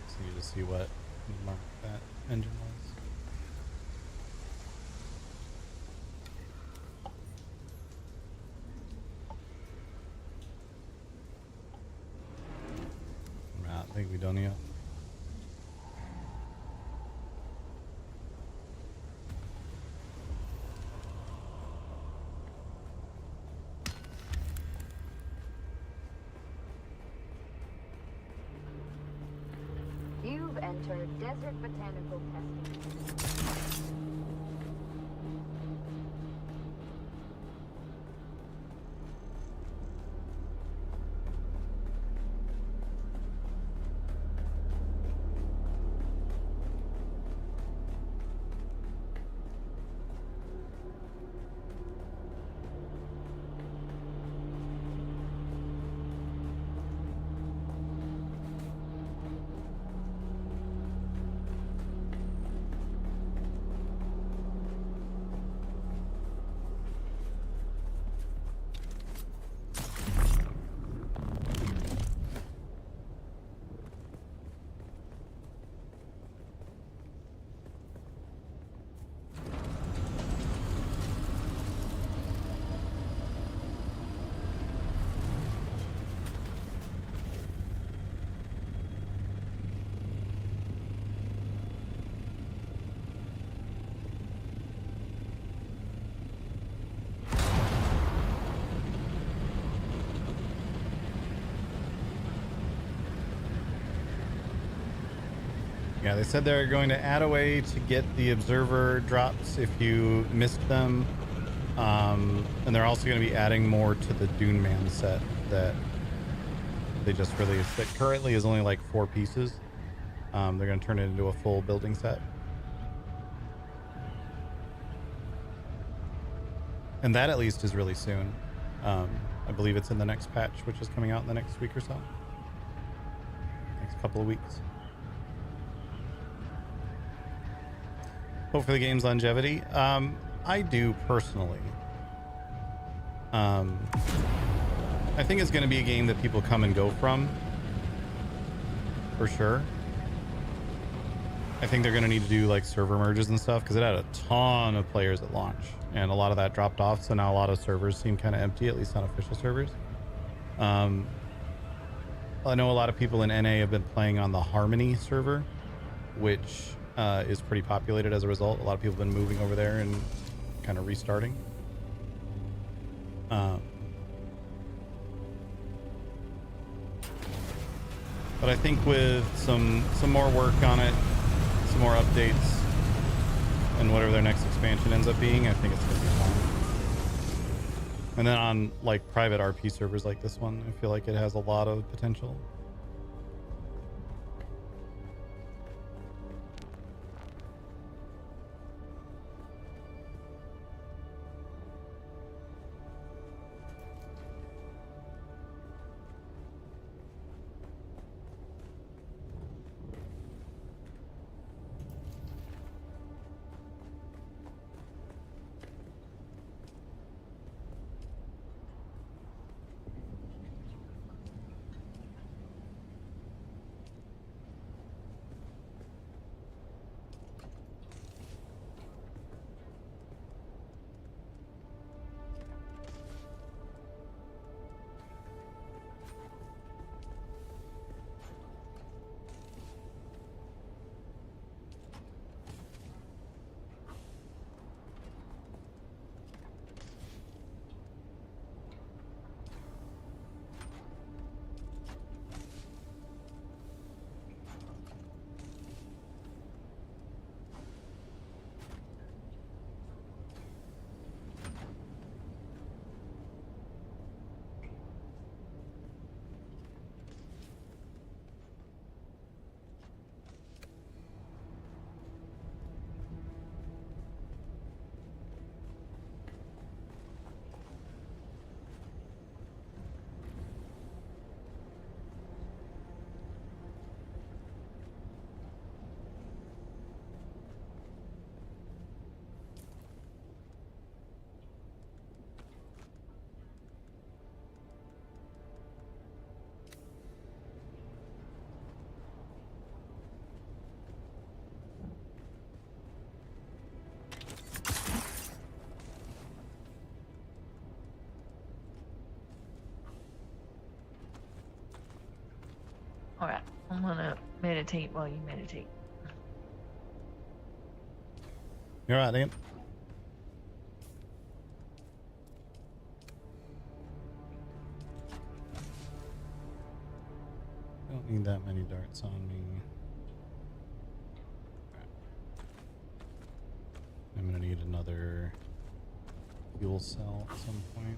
So you just see what mark that engine was. I think we done yet. You've entered Desert Botanical Testing. Yeah, they said they're going to add a way to get the observer drops if you missed them. And they're also going to be adding more to the Dune Man set that they just released that currently is only like 4 pieces. They're going to turn it into a full building set. And that at least is really soon. I believe it's in the next patch, which is coming out in the next week or so. Next couple of weeks. Hope for the game's longevity. I do personally. I think it's going to be a game that people come and go from. For sure. I think they're going to need to do like server merges and stuff because it had a ton of players at launch and a lot of that dropped off. So now a lot of servers seem kind of empty, at least on official servers. I know a lot of people in NA have been playing on the Harmony server, which is pretty populated as a result. A lot of people have been moving over there and kind of restarting. But I think with some more work on it, some more updates, and whatever their next expansion ends up being, I think it's gonna be fun. And then on like private RP servers like this one, I feel like it has a lot of potential. Alright, I'm gonna meditate while you meditate. You're right, Ian. I don't need that many darts on me. I'm gonna need another fuel cell at some point.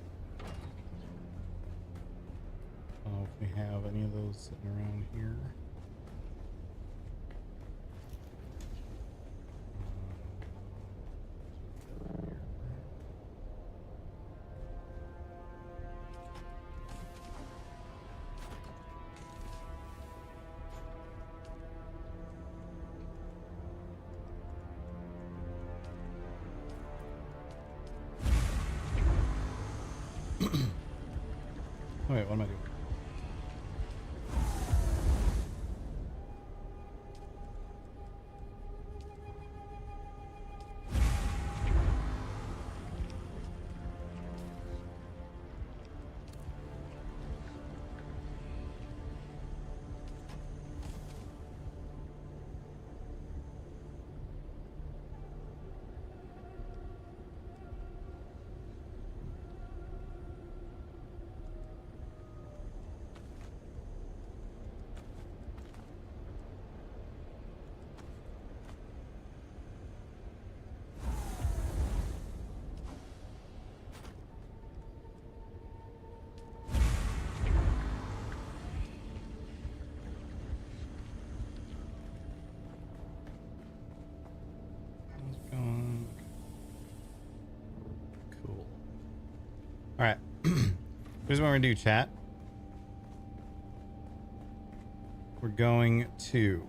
I don't know if we have any of those sitting around here. Wait, what am I doing? All right. Here's what we're going to do, chat. We're going to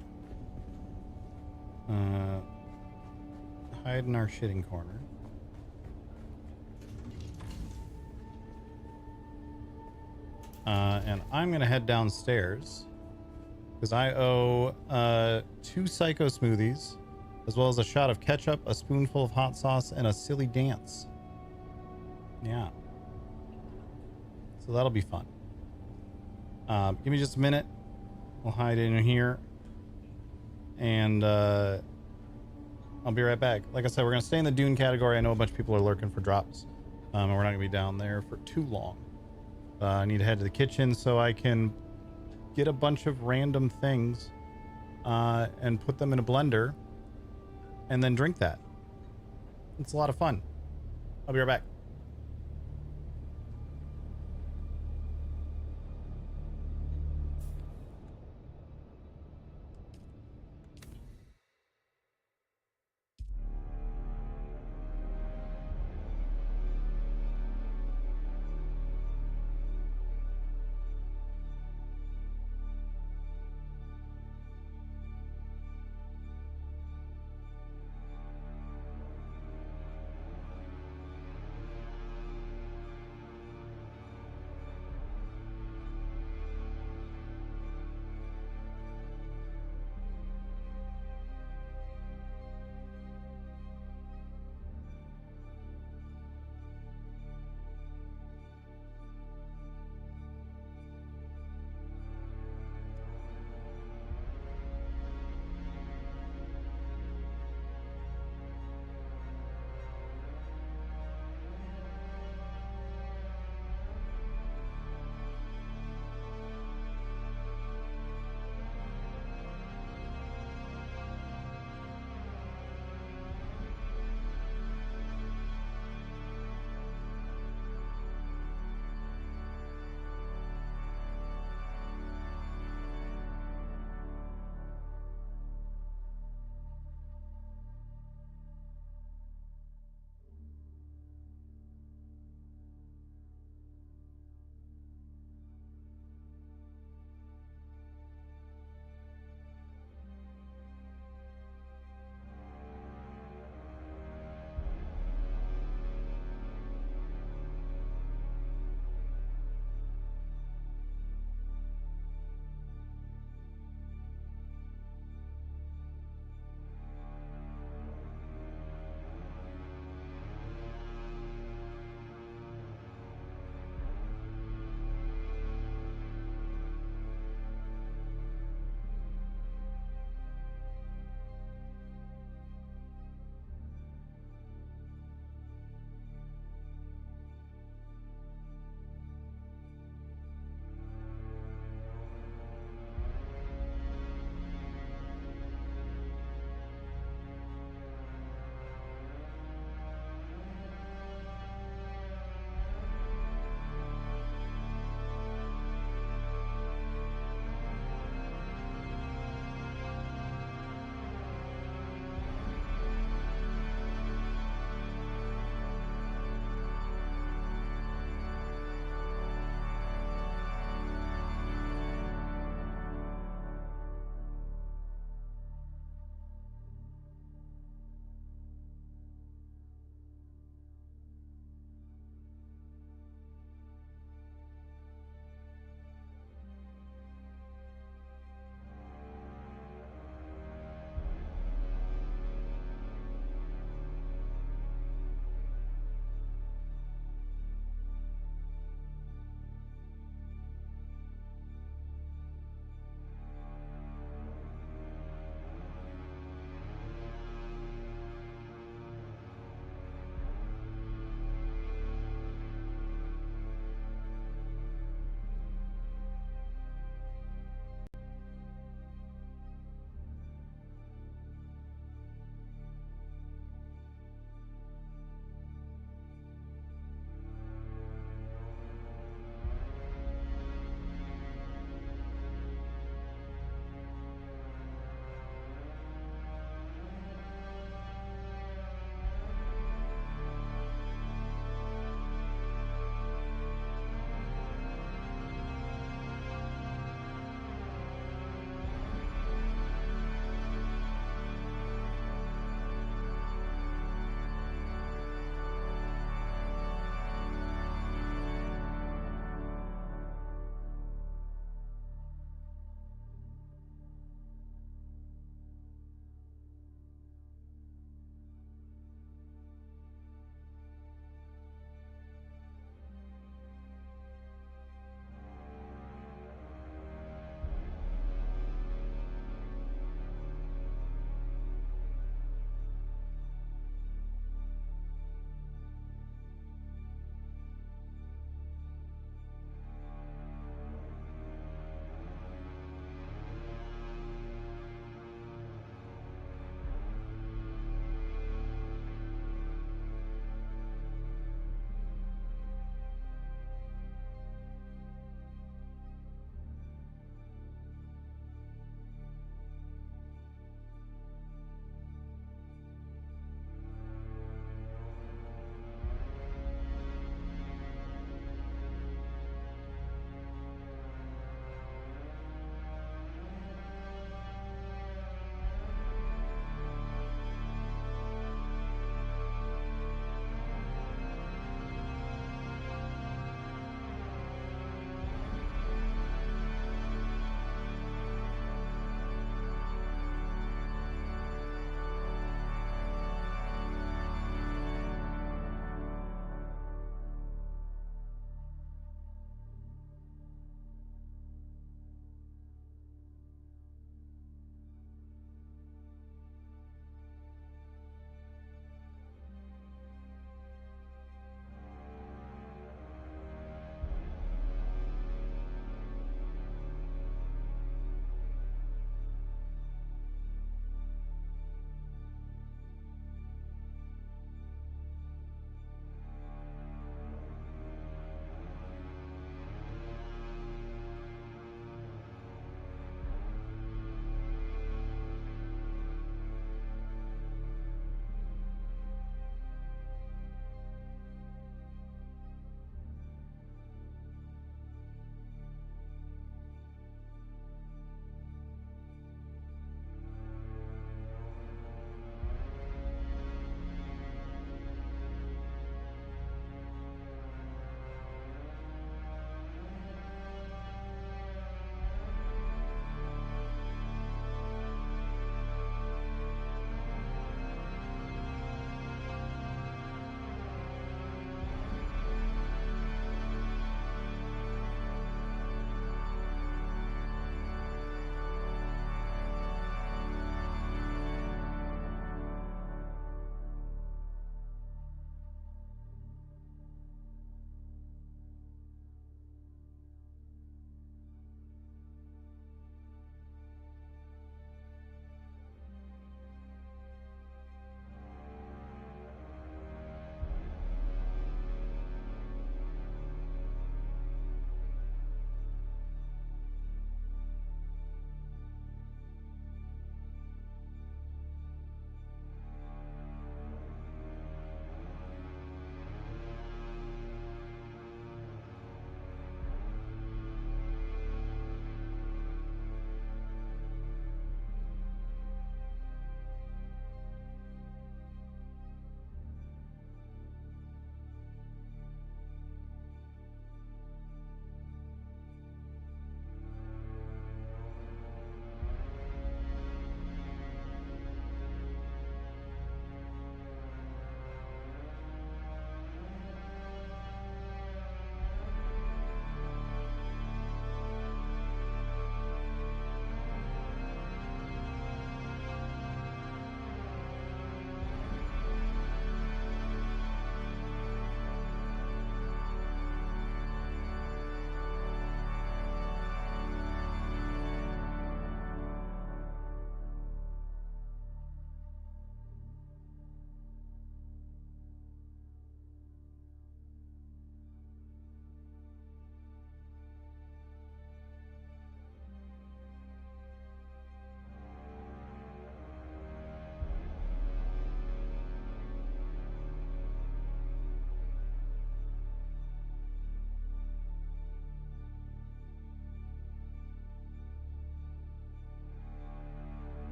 hide in our shitting corner. And I'm going to head downstairs because I owe 2 psycho smoothies, as well as a shot of ketchup, a spoonful of hot sauce, and a silly dance. Yeah. So that'll be fun. Give me just a minute. We'll hide in here. And I'll be right back. Like I said, we're going to stay in the Dune category. I know a bunch of people are lurking for drops. And we're not going to be down there for too long. I need to head to the kitchen so I can get a bunch of random things and put them in a blender and then drink that. It's a lot of fun. I'll be right back.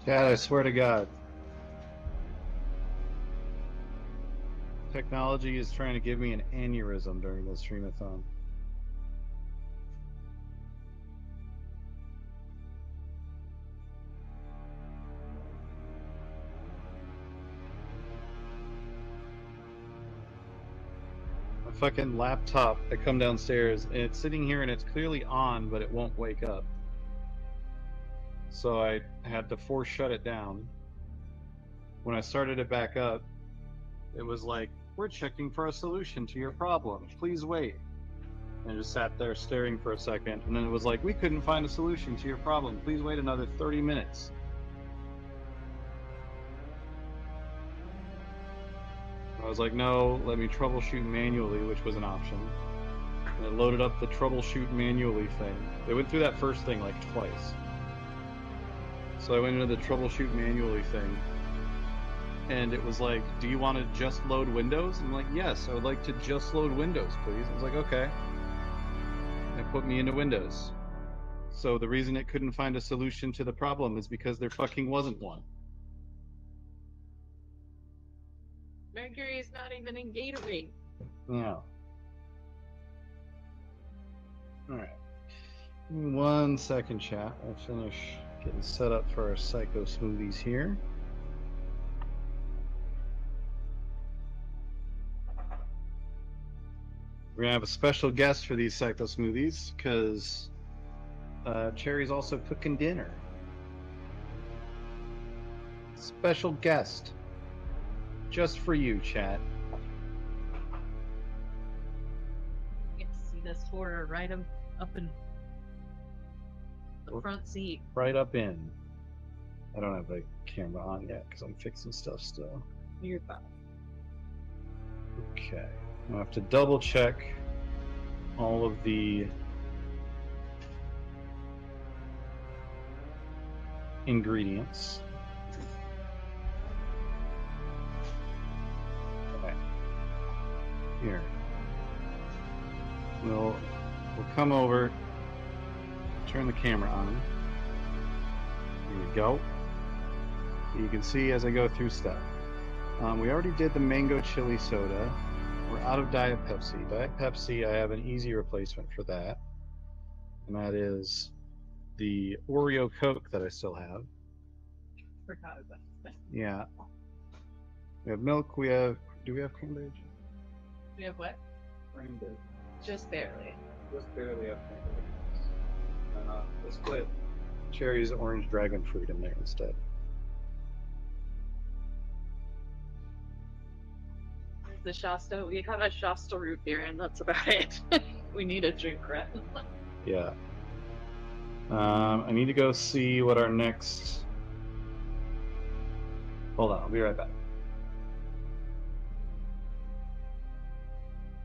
Dad, I swear to God. Technology is trying to give me an aneurysm during this streamathon. My fucking laptop, I come downstairs and it's sitting here and it's clearly on, but it won't wake up. So I had to force shut it down. When I started it back up, it was like, we're checking for a solution to your problem. Please wait. And I just sat there staring for a second, and then it was like, we couldn't find a solution to your problem. Please wait another 30 minutes. I was like, no, let me troubleshoot manually, which was an option. And it loaded up the troubleshoot manually thing. They went through that first thing like twice. So I went into the troubleshoot manually thing. And it was like, do you want to just load Windows? And I'm like, yes, I would like to just load Windows, please. I was like, okay. And it put me into Windows. So the reason it couldn't find a solution to the problem is because there fucking wasn't one. Mercury is not even in Gatorade. Yeah. Alright. 1 second, chat. I'll finish getting set up for our psycho smoothies here. We're gonna have a special guest for these psycho smoothies because Cherry's also cooking dinner. Special guest. Just for you, chat. You get to see this horror right up in the front seat. Right up in. I don't have the camera on yet because I'm fixing stuff still. You're fine. Okay. I have to double check all of the ingredients. Okay. Here. We'll come over, turn the camera on. Here we go. You can see as I go through stuff. We already did the mango chili soda. We're out of Diet Pepsi. Diet Pepsi, I have an easy replacement for that. And that is the Oreo Coke that I still have. Forgot about that. Yeah. We have milk, do we have cranberry juice? We have what? Cranberry. Just barely. Just barely have cranberry juice. Let's put Cherry's orange dragon fruit in there instead. The Shasta, we have a Shasta root beer and that's about it. We need a drink rat. Yeah. I need to go see what our next... Hold on, I'll be right back.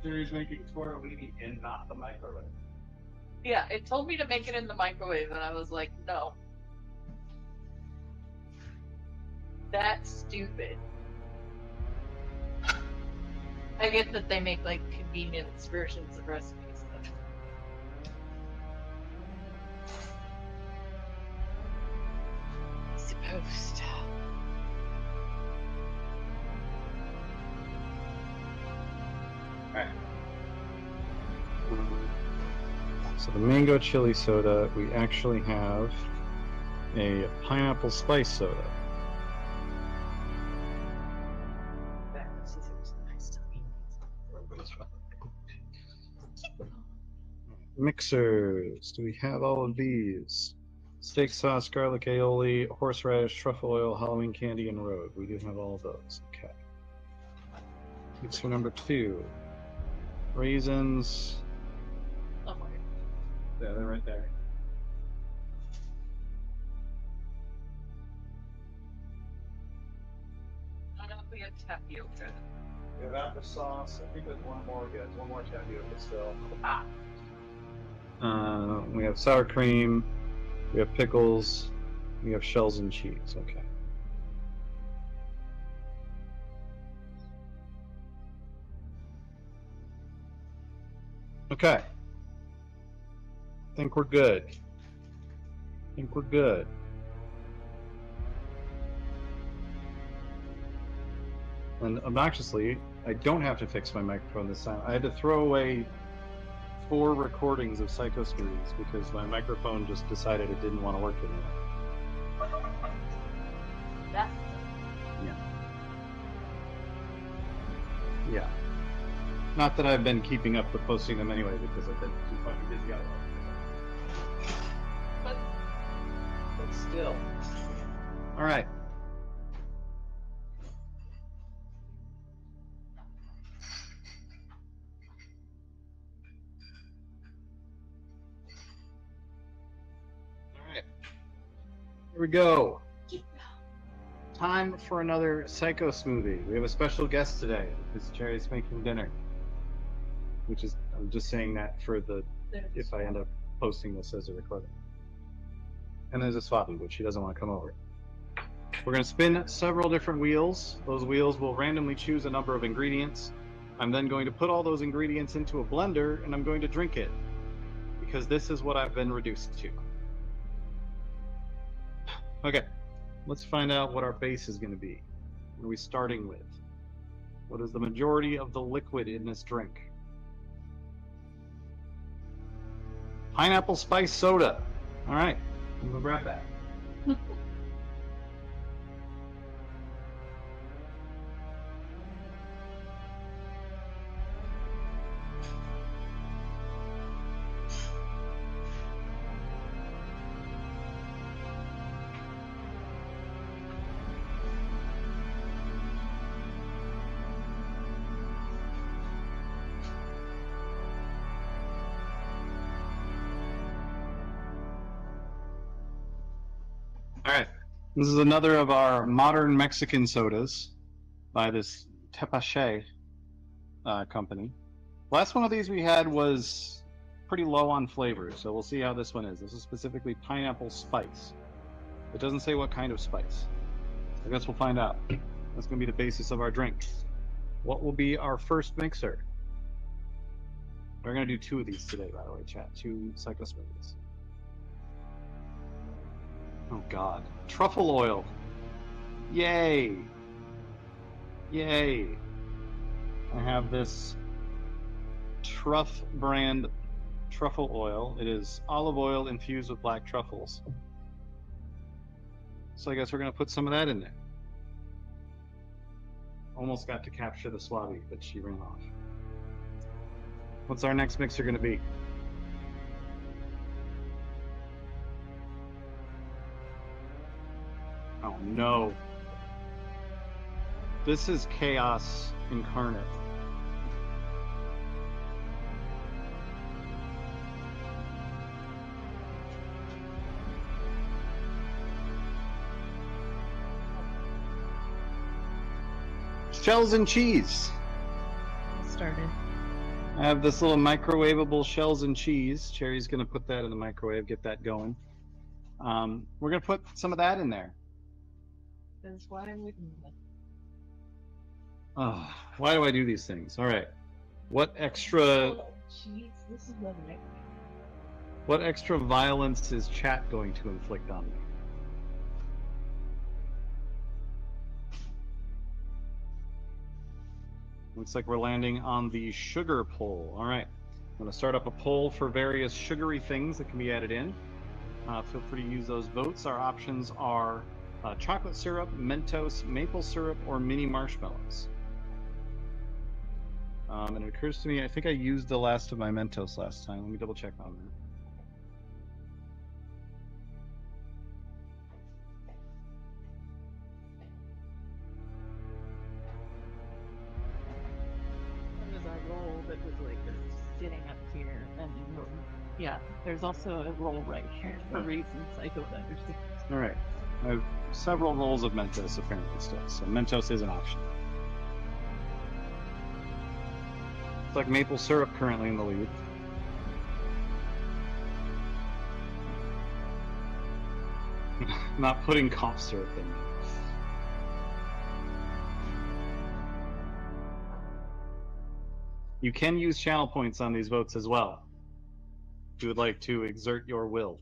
Cherry's making tortellini in not the microwave. Yeah, it told me to make it in the microwave and I was like, no. That's stupid. I get that they make like convenience versions of recipes though. Supposed. Alright. So the mango chili soda, we actually have a pineapple spice soda. Mixers. Do we have all of these? Steak sauce, garlic aioli, horseradish, truffle oil, Halloween candy, and rogue. We do have all of those. Okay. Mixer number 2. Raisins. Oh, yeah, they're right there. I don't know if we have tapioca. We have applesauce. I think there's one more. Yeah, there's one more tapioca still. We have sour cream. We have pickles. We have shells and cheese. Okay. Okay. I think we're good. And obnoxiously, I don't have to fix my microphone this time. I had to throw away 4 recordings of Psycho Smoothies because my microphone just decided it didn't want to work anymore. That's Yeah. Yeah. Not that I've been keeping up with posting them anyway because I've been too fucking busy otherwise. but still. All right. All right. Here we go. Time for another Psycho Smoothie. We have a special guest today because Cherry's making dinner. Which is, I'm just saying that for the, if I end up posting this as a recording. And there's a Swabby, but she doesn't want to come over. We're going to spin several different wheels. Those wheels will randomly choose a number of ingredients. I'm then going to put all those ingredients into a blender and I'm going to drink it. Because this is what I've been reduced to. Okay, let's find out what our base is going to be. What are we starting with? What is the majority of the liquid in this drink? Pineapple spice soda. All right, I'm gonna grab that. All right, this is another of our modern Mexican sodas by this Tepache company. Last one of these we had was pretty low on flavor, so we'll see how this one is. This is specifically pineapple spice. It doesn't say what kind of spice. I guess we'll find out. That's going to be the basis of our drink. What will be our first mixer? We're going to do 2 of these today, by the way, chat. 2 Psycho Smoothies. Oh god. Truffle oil. Yay. Yay. I have this Truff brand truffle oil. It is olive oil infused with black truffles. So I guess we're going to put some of that in there. Almost got to capture the Swabby, but she ran off. What's our next mixer going to be? Oh no. This is chaos incarnate. Shells and cheese. Started. I have this little microwavable shells and cheese. Cherry's going to put that in the microwave, get that going. We're going to put some of that in there. That's why I wouldn't. Oh, why do I do these things? All right. What extra... Jeez, this is the next. What extra violence is chat going to inflict on me? Looks like we're landing on the sugar poll. All right. I'm going to start up a poll for various sugary things that can be added in. Feel free to use those votes. Our options are chocolate syrup, Mentos, maple syrup, or mini marshmallows. And it occurs to me, I think I used the last of my Mentos last time. Let me double check on that. There's a roll that was like sitting up here, and yeah, there's also a roll right here for reasons I don't understand. All right. I have several rolls of Mentos apparently still, so Mentos is an option. It's like maple syrup currently in the lead. Not putting cough syrup in there. You can use channel points on these votes as well, if you would like to exert your will.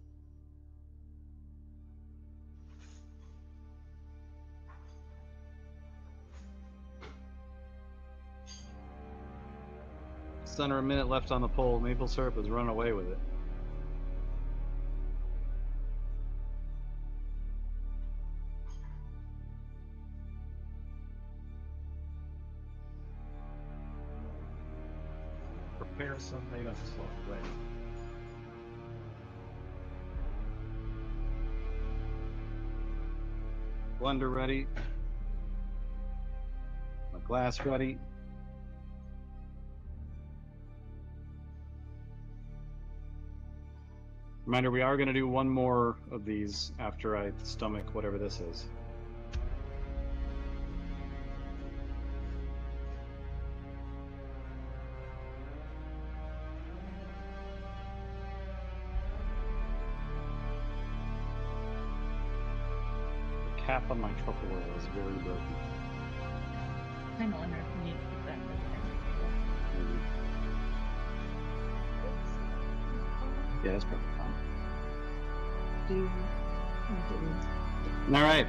just under a minute left on the poll. Maple syrup has run away with it. Prepare some items along the way. Blender ready. My glass ready. Reminder, we are going to do one more of these after I stomach whatever this is. The cap on my truffle oil is very broken. I don't wonder if we need to put that in Maybe. Yeah, that's probably fine. All right,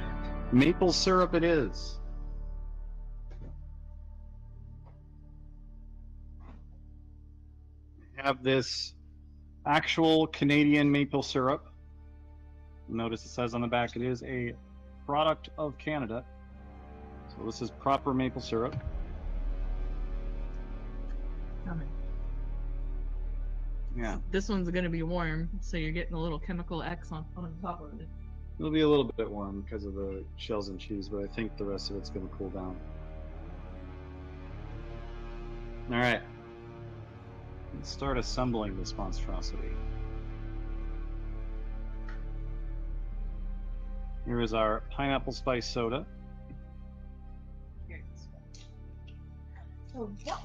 maple syrup it is. We have this actual Canadian maple syrup. Notice it says on the back it is a product of Canada. So this is proper maple syrup. Yeah. This one's gonna be warm, so you're getting a little chemical X on top of it. It'll be a little bit warm because of the shells and cheese, but I think the rest of it's going to cool down. All right. Let's start assembling this monstrosity. Here is our pineapple spice soda. Oh, yeah.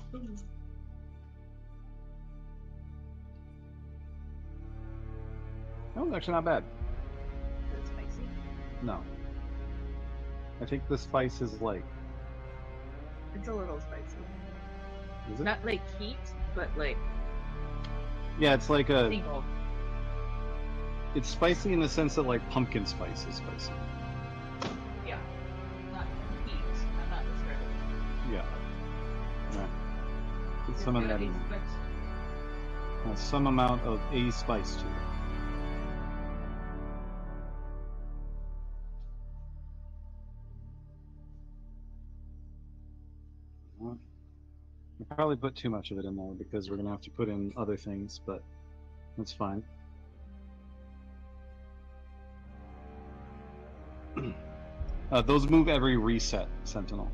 That was actually not bad. Is it spicy? No. I think the spice is light. It's a little spicy. Is it? Not like heat, but like. Yeah, it's like a. Single. It's spicy in the sense that like pumpkin spice is spicy. Yeah. Not heat. I'm not describing. Yeah. Right. Get some of that in there. Some amount of a spice to it. I probably put too much of it in there because we're going to have to put in other things, but that's fine. Those move every reset, Sentinel,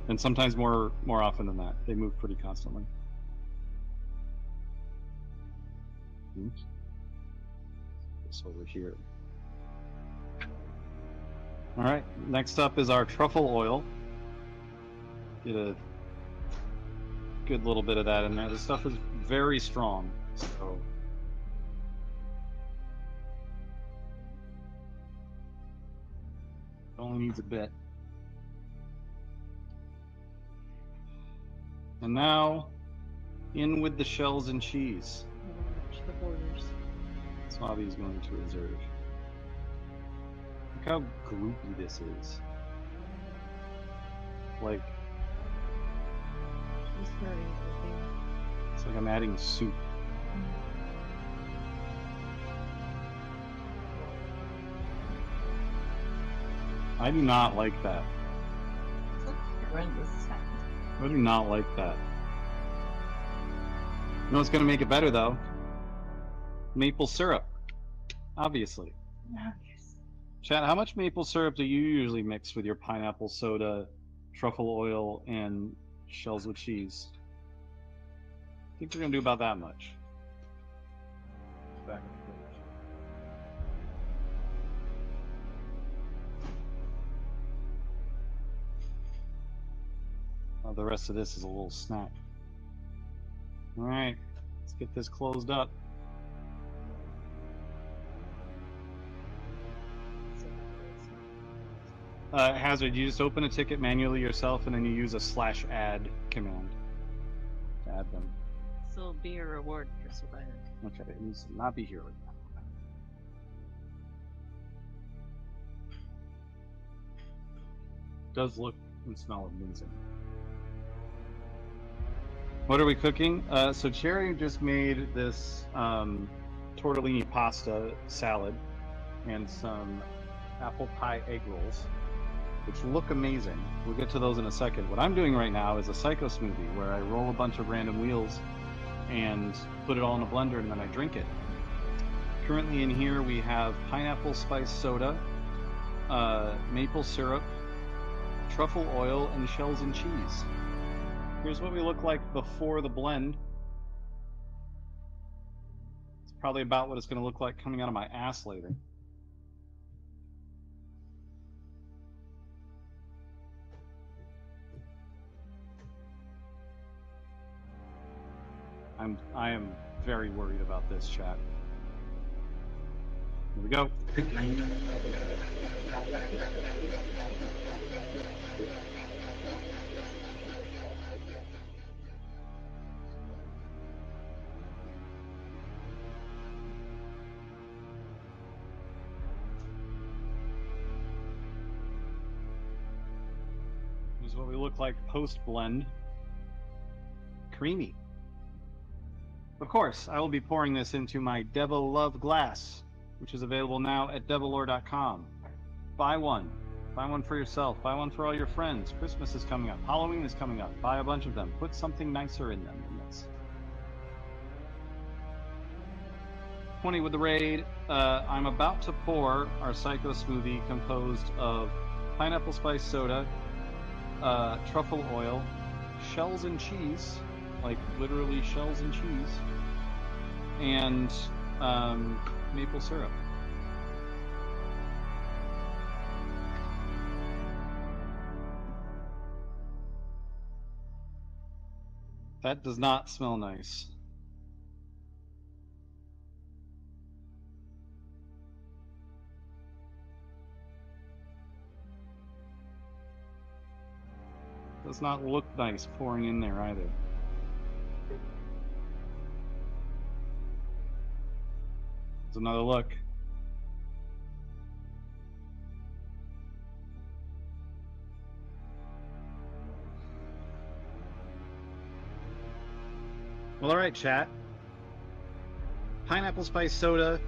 and sometimes more often than that. They move pretty constantly. Oops. This over here. All right. Next up is our truffle oil. Get a good little bit of that in there. This stuff is very strong, so it only needs a bit. And now, in with the shells and cheese. Watch the borders. Swabby is going to observe. Look how gloopy this is. Like, it's like I'm adding soup. I do not like that. I do not like that. You know what's going to make it better, though? Maple syrup. Obviously. Chat, how much maple syrup do you usually mix with your pineapple soda, truffle oil, and shells with cheese? I think we're going to do about that much. Back in the fridge. The rest of this is a little snack. All right, let's get this closed up. Hazard, you just open a ticket manually yourself, and then you use a /add command to add them. So it'll be a reward for surviving. Okay, it needs to not be here right now. Does look and smell amazing. What are we cooking? So Cherry just made this tortellini pasta salad and some apple pie egg rolls, which look amazing. We'll get to those in a second. What I'm doing right now is a psycho smoothie where I roll a bunch of random wheels and put it all in a blender and then I drink it. Currently in here we have pineapple spice soda, maple syrup, truffle oil, and shells and cheese. Here's what we look like before the blend. It's probably about what it's going to look like coming out of my ass later. I am very worried about this, chat. Here we go. Here's what we look like post-blend. Creamy. Of course, I will be pouring this into my Devil Love glass, which is available now at devillore.com. Buy one. Buy one for yourself. Buy one for all your friends. Christmas is coming up. Halloween is coming up. Buy a bunch of them. Put something nicer in them than this. 20 with the raid. I'm about to pour our Psycho Smoothie composed of pineapple spice soda, truffle oil, shells and cheese, like literally shells and cheese, and maple syrup. That does not smell nice. Does not look nice pouring in there either. There's another look. Well, all right, chat. Pineapple spice soda,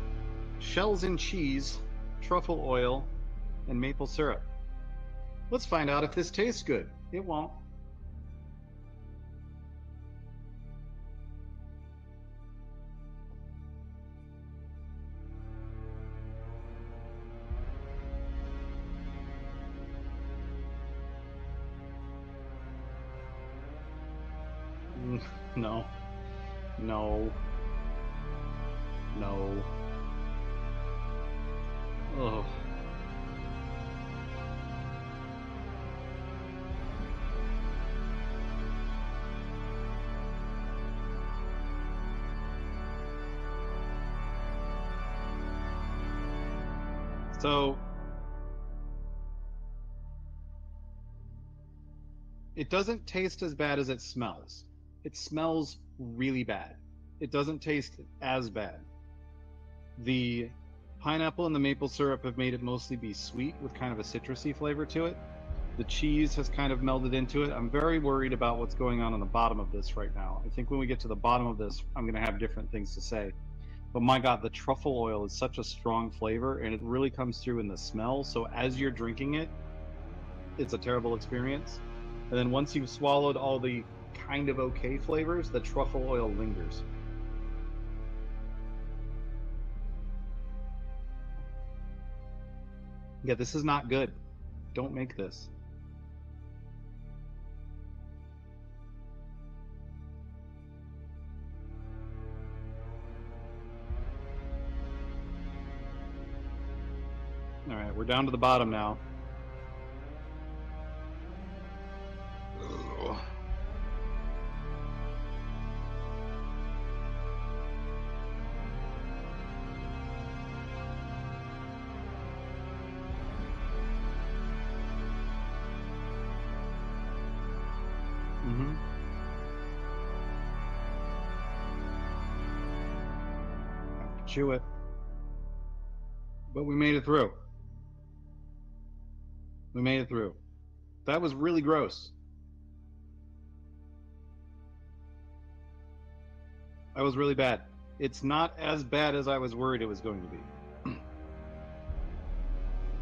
shells and cheese, truffle oil, and maple syrup. Let's find out if this tastes good. It won't. No. No. No. Ugh. So it doesn't taste as bad as it smells. It smells really bad. It doesn't taste as bad. The pineapple and the maple syrup have made it mostly be sweet with kind of a citrusy flavor to it. The cheese has kind of melded into it. I'm very worried about what's going on the bottom of this right now. I think when we get to the bottom of this, I'm going to have different things to say. But my God, the truffle oil is such a strong flavor and it really comes through in the smell. So as you're drinking it, it's a terrible experience. And then once you've swallowed all the kind of okay flavors, the truffle oil lingers. Yeah, this is not good. Don't make this. All right, we're down to the bottom now. Ugh. Chew it. But we made it through. We made it through. That was really gross. I was really bad. It's not as bad as I was worried it was going to be.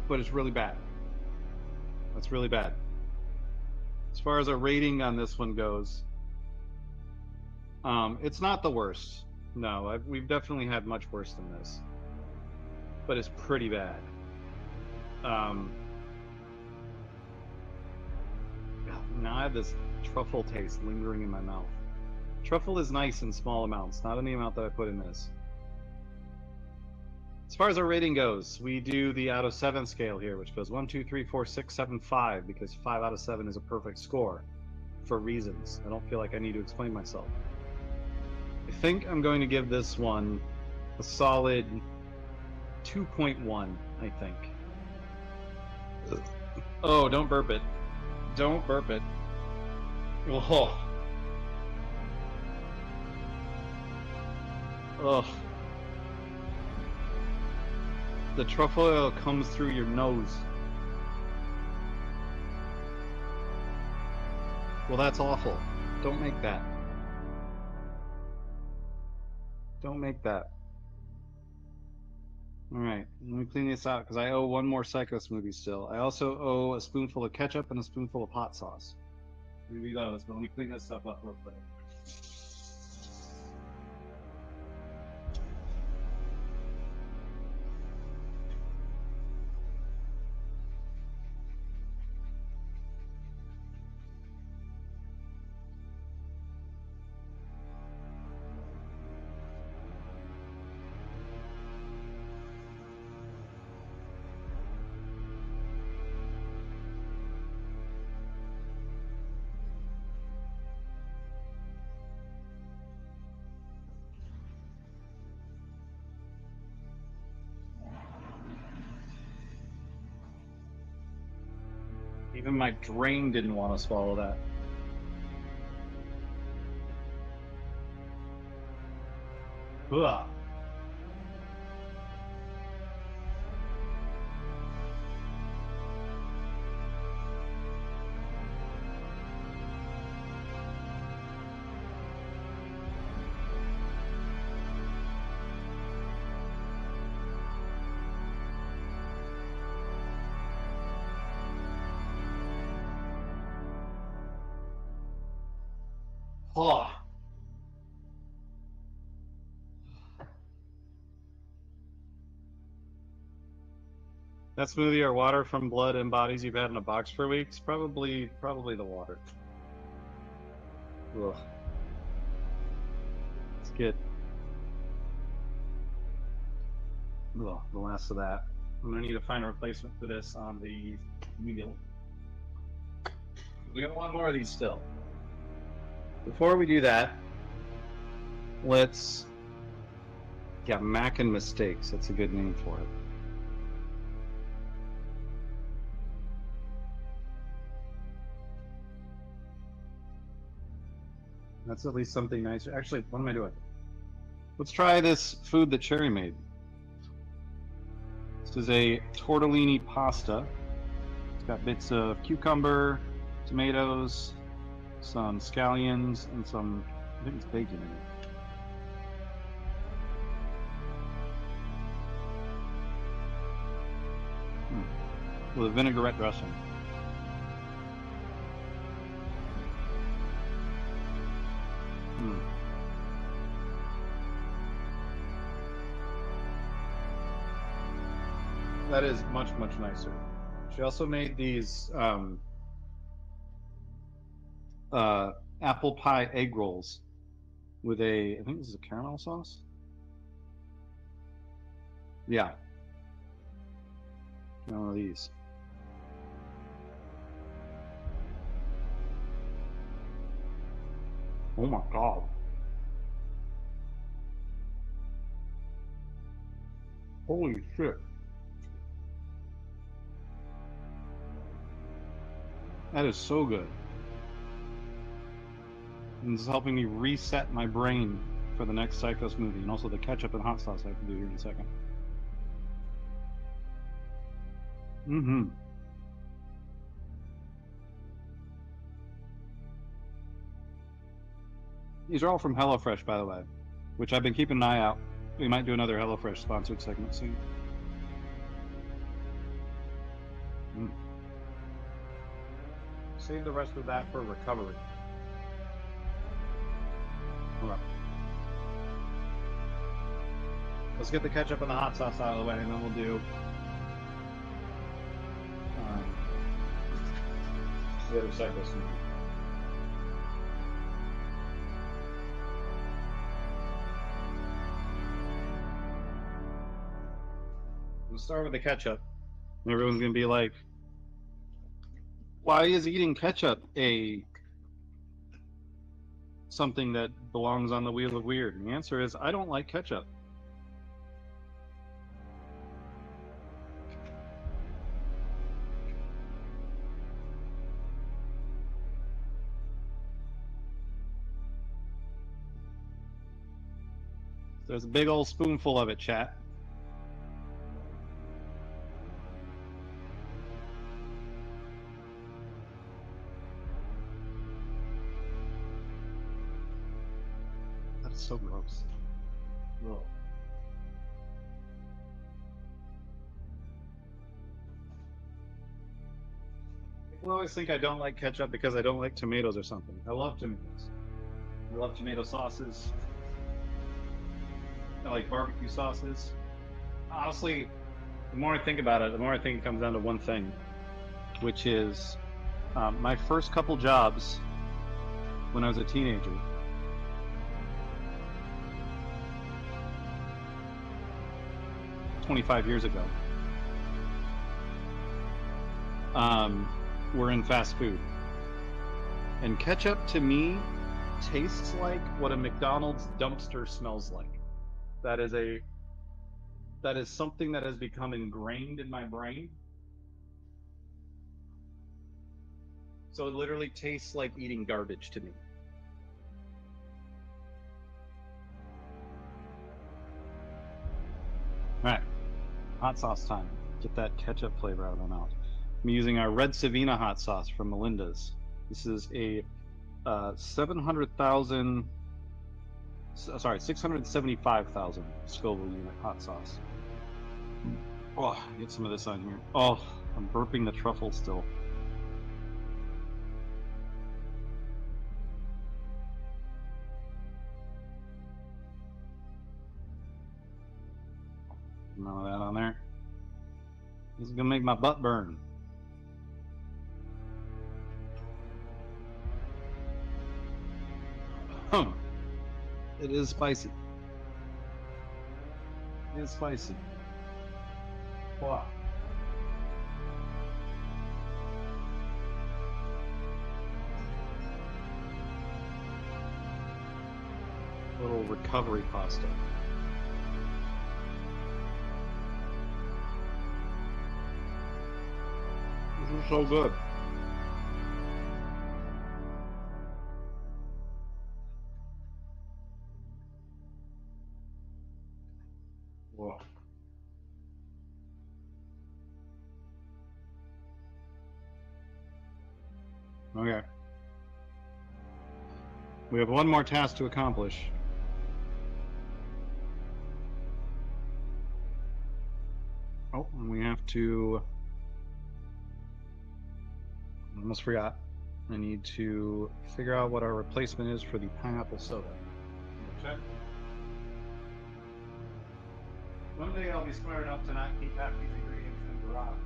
But it's really bad. That's really bad. As far as a rating on this one goes, it's not the worst. No, we've definitely had much worse than this. But it's pretty bad. Now I have this truffle taste lingering in my mouth. Truffle is nice in small amounts, not in the amount that I put in this. As far as our rating goes, we do the out of 7 scale here, which goes 1, 2, 3, 4, 6, 7, 5, because 5 out of 7 is a perfect score for reasons. I don't feel like I need to explain myself. I think I'm going to give this one a solid 2.1, I think. Oh, don't burp it. Don't burp it. Oh. Ugh. The truffle oil comes through your nose. Well, that's awful. Don't make that. Don't make that. Alright, let me clean this out because I owe one more Psycho smoothie still. I also owe a spoonful of ketchup and a spoonful of hot sauce. Maybe those, but let me clean this stuff up real quick. Even my drain didn't want to swallow that. Ugh. Oh. That smoothie or water from blood and bodies you've had in a box for weeks? Probably the water. Ugh. Let's get the last of that. I'm gonna need to find a replacement for this on the wheel. We got one more of these still. Before we do that, let's... Yeah, Mac and Mistakes. That's a good name for it. That's at least something nice. Actually, what am I doing? Let's try this food that Cherry made. This is a tortellini pasta. It's got bits of cucumber, tomatoes, some scallions, and some, I think it's bacon in it. With a vinaigrette dressing. That is much, much nicer. She also made these apple pie egg rolls with I think this is a caramel sauce? Yeah. One of these. Oh my god. Holy shit. That is so good. And this is helping me reset my brain for the next Psycho smoothie, and also the ketchup and hot sauce I have to do here in a second. Mm-hmm. These are all from HelloFresh, by the way. which I've been keeping an eye out. We might do another HelloFresh sponsored segment soon. Save the rest of that for recovery. All right. Let's get the ketchup and the hot sauce out of the way, and then we'll do the other side list. We'll start with the ketchup. And everyone's gonna be like, why is eating ketchup something that belongs on the wheel of weird? And the answer is, I don't like ketchup. There's a big old spoonful of it, chat. That's so gross. Ugh. People always think I don't like ketchup because I don't like tomatoes or something. I love tomatoes. I love tomato sauces. I like barbecue sauces. Honestly, the more I think about it, the more I think it comes down to one thing, which is my first couple jobs when I was a teenager. $25 years ago, were in fast food. And ketchup to me tastes like what a McDonald's dumpster smells like. That is something that has become ingrained in my brain. So it literally tastes like eating garbage to me. All right, hot sauce time. Get that ketchup flavor out of my mouth. I'm using our Red Savina hot sauce from Melinda's. This is a 675,000 Scoville unit hot sauce. Oh, get some of this on here. Oh, I'm burping the truffle still. None of that on there. This is gonna make my butt burn. It is spicy. It is spicy. Wow. Little recovery pasta. This is so good. Whoa. Okay. We have one more task to accomplish. Oh, and we have to... Almost forgot. I need to figure out what our replacement is for the pineapple soda. Check. One day I'll be smart enough to not keep half these ingredients in the garage.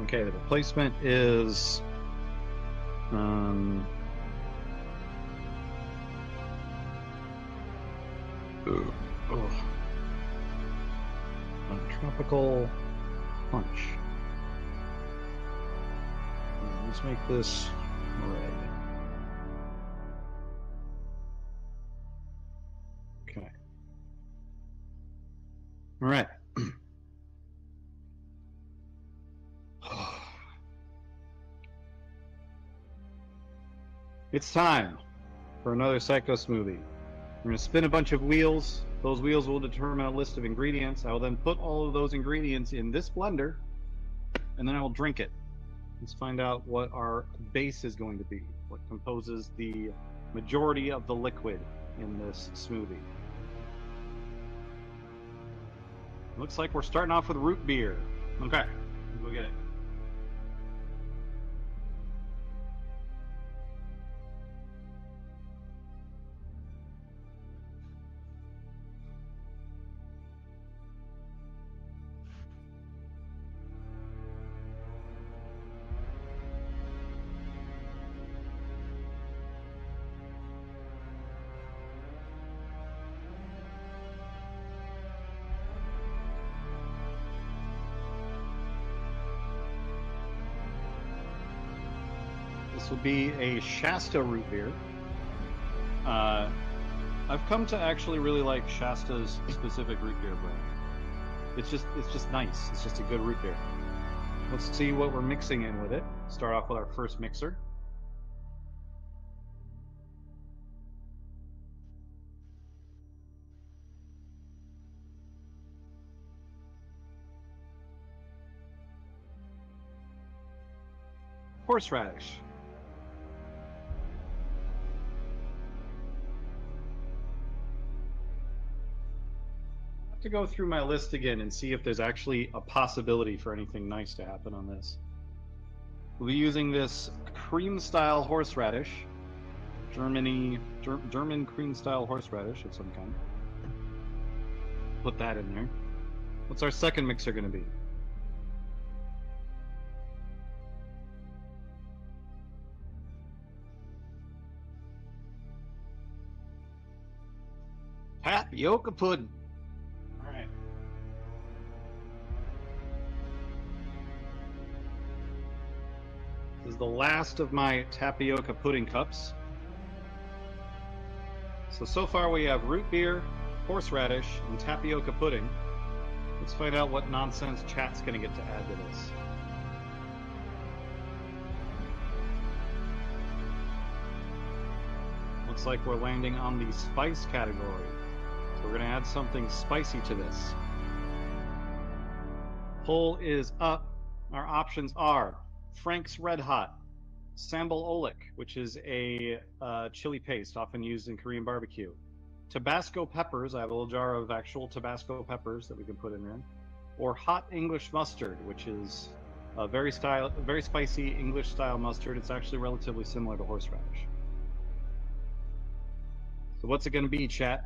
Okay, the replacement is tropical punch. Let's make this red. Okay. All right. It's time for another Psycho Smoothie. We're going to spin a bunch of wheels. Those wheels will determine a list of ingredients. I will then put all of those ingredients in this blender, and then I will drink it. Let's find out what our base is going to be, what composes the majority of the liquid in this smoothie. Looks like we're starting off with root beer. Okay, let's go get it. This will be a Shasta root beer. I've come to actually really like Shasta's specific root beer brand. It's just nice. It's just a good root beer. Let's see what we're mixing in with it. Start off with our first mixer. Horseradish. To go through my list again and see if there's actually a possibility for anything nice to happen on this. We'll be using this cream-style horseradish, German cream-style horseradish of some kind. Put that in there. What's our second mixer going to be? Tapioca pudding. This is the last of my tapioca pudding cups. So far we have root beer, horseradish, and tapioca pudding. Let's find out what nonsense chat's gonna get to add to this. Looks like we're landing on the spice category. So we're gonna add something spicy to this. Poll is up. Our options are Frank's Red Hot, Sambal Olik, which is a chili paste often used in Korean barbecue, Tabasco peppers. I have a little jar of actual Tabasco peppers that we can put in there, or hot English mustard, which is a very spicy English style mustard. It's actually relatively similar to horseradish. So what's it going to be, chat?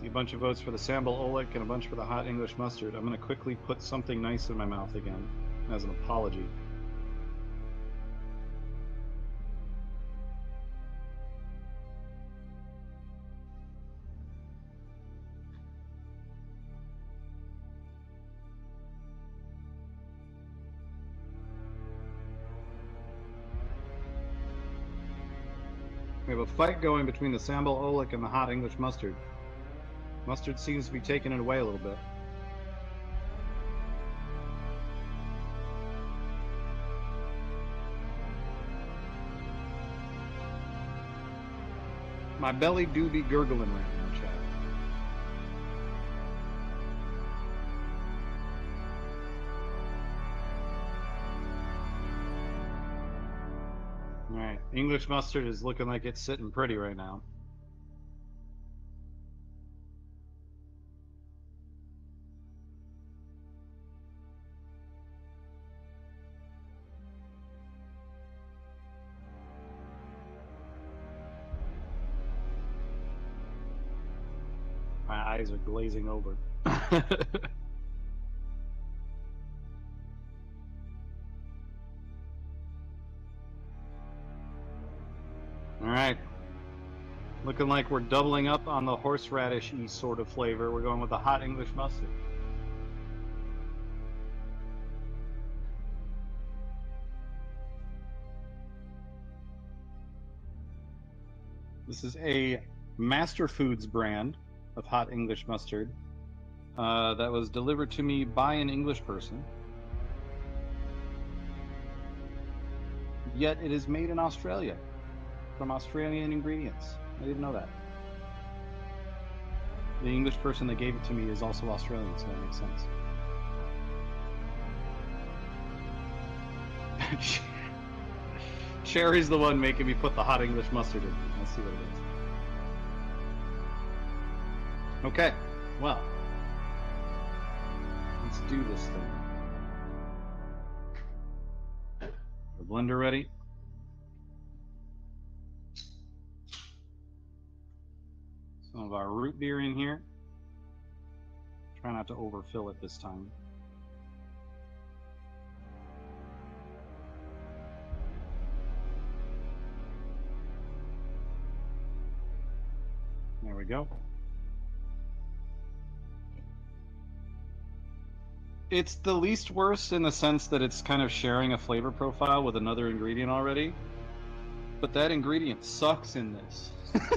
See a bunch of votes for the Sambal Olik and a bunch for the hot English mustard. I'm going to quickly put something nice in my mouth again as an apology. We have a fight going between the Sambal Olik and the hot English mustard. Mustard seems to be taking it away a little bit. My belly do be gurgling right now, chat. Alright, English mustard is looking like it's sitting pretty right now. My eyes are glazing over. Alright. Looking like we're doubling up on the horseradish-y sort of flavor. We're going with the hot English mustard. This is a Master Foods brand of hot English mustard. that was delivered to me by an English person. Yet it is made in Australia, from Australian ingredients. I didn't know that. The English person that gave it to me is also Australian, so that makes sense. Cherry's the one making me put the hot English mustard in. Let's see what it is. Okay, well, let's do this thing. The blender ready? Some of our root beer in here. Try not to overfill it this time. There we go. It's the least worst in the sense that it's kind of sharing a flavor profile with another ingredient already. But that ingredient sucks in this.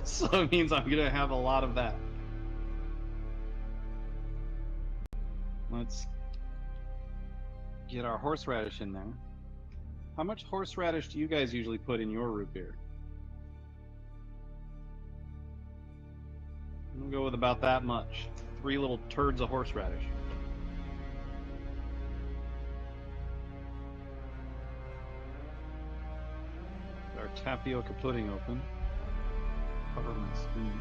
So it means I'm gonna have a lot of that. Let's get our horseradish in there. How much horseradish do you guys usually put in your root beer? We'll go with about that much. 3 little turds of horseradish. Our tapioca pudding open. Cover my spoon.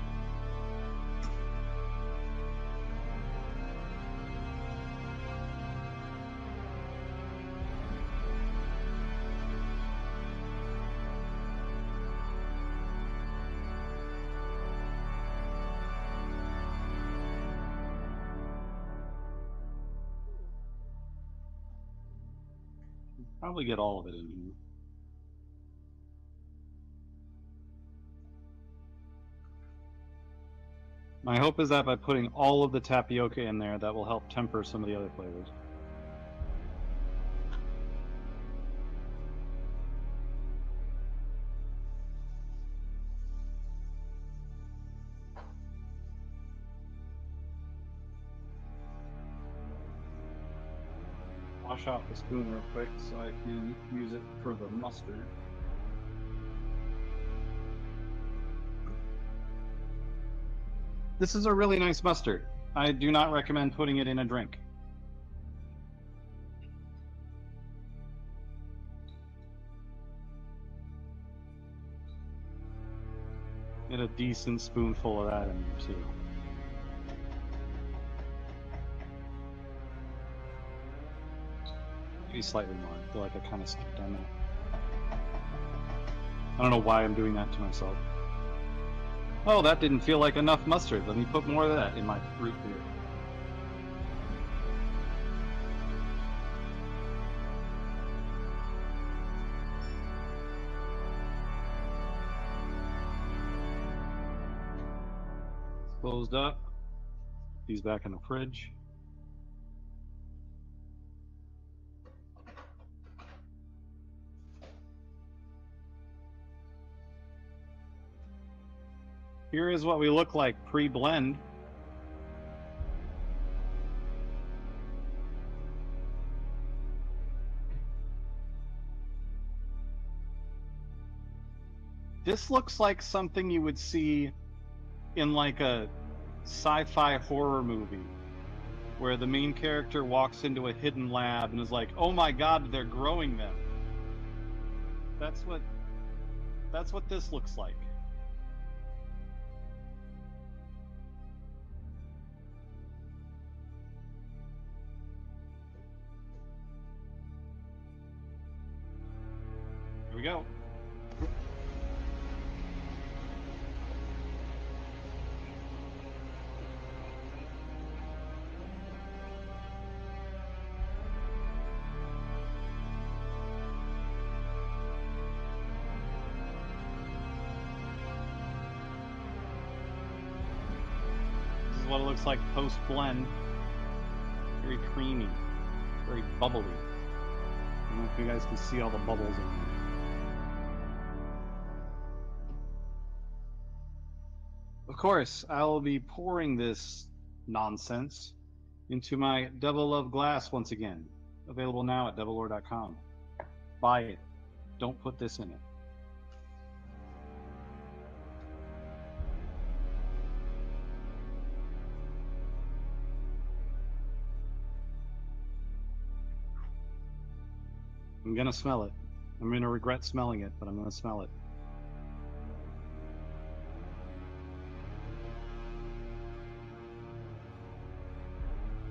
Probably get all of it in here. My hope is that by putting all of the tapioca in there, that will help temper some of the other flavors. Wash off the spoon real quick so I can use it for the mustard. This is a really nice mustard. I do not recommend putting it in a drink. Get a decent spoonful of that in there too. Maybe slightly more. I feel like I kind of skipped down that. I don't know why I'm doing that to myself. Oh, that didn't feel like enough mustard. Let me put more of that in my root beer. It's closed up. These back in the fridge. Here is what we look like pre-blend. This looks like something you would see in like a sci-fi horror movie where the main character walks into a hidden lab and is like, "Oh my god, they're growing them." That's what this looks like. Here we go. This is what it looks like post-blend. Very creamy, very bubbly. I don't know if you guys can see all the bubbles in there. Of course, I'll be pouring this nonsense into my Devil Love Glass once again. Available now at devillore.com. Buy it. Don't put this in it. I'm gonna smell it. I'm gonna regret smelling it, but I'm gonna smell it.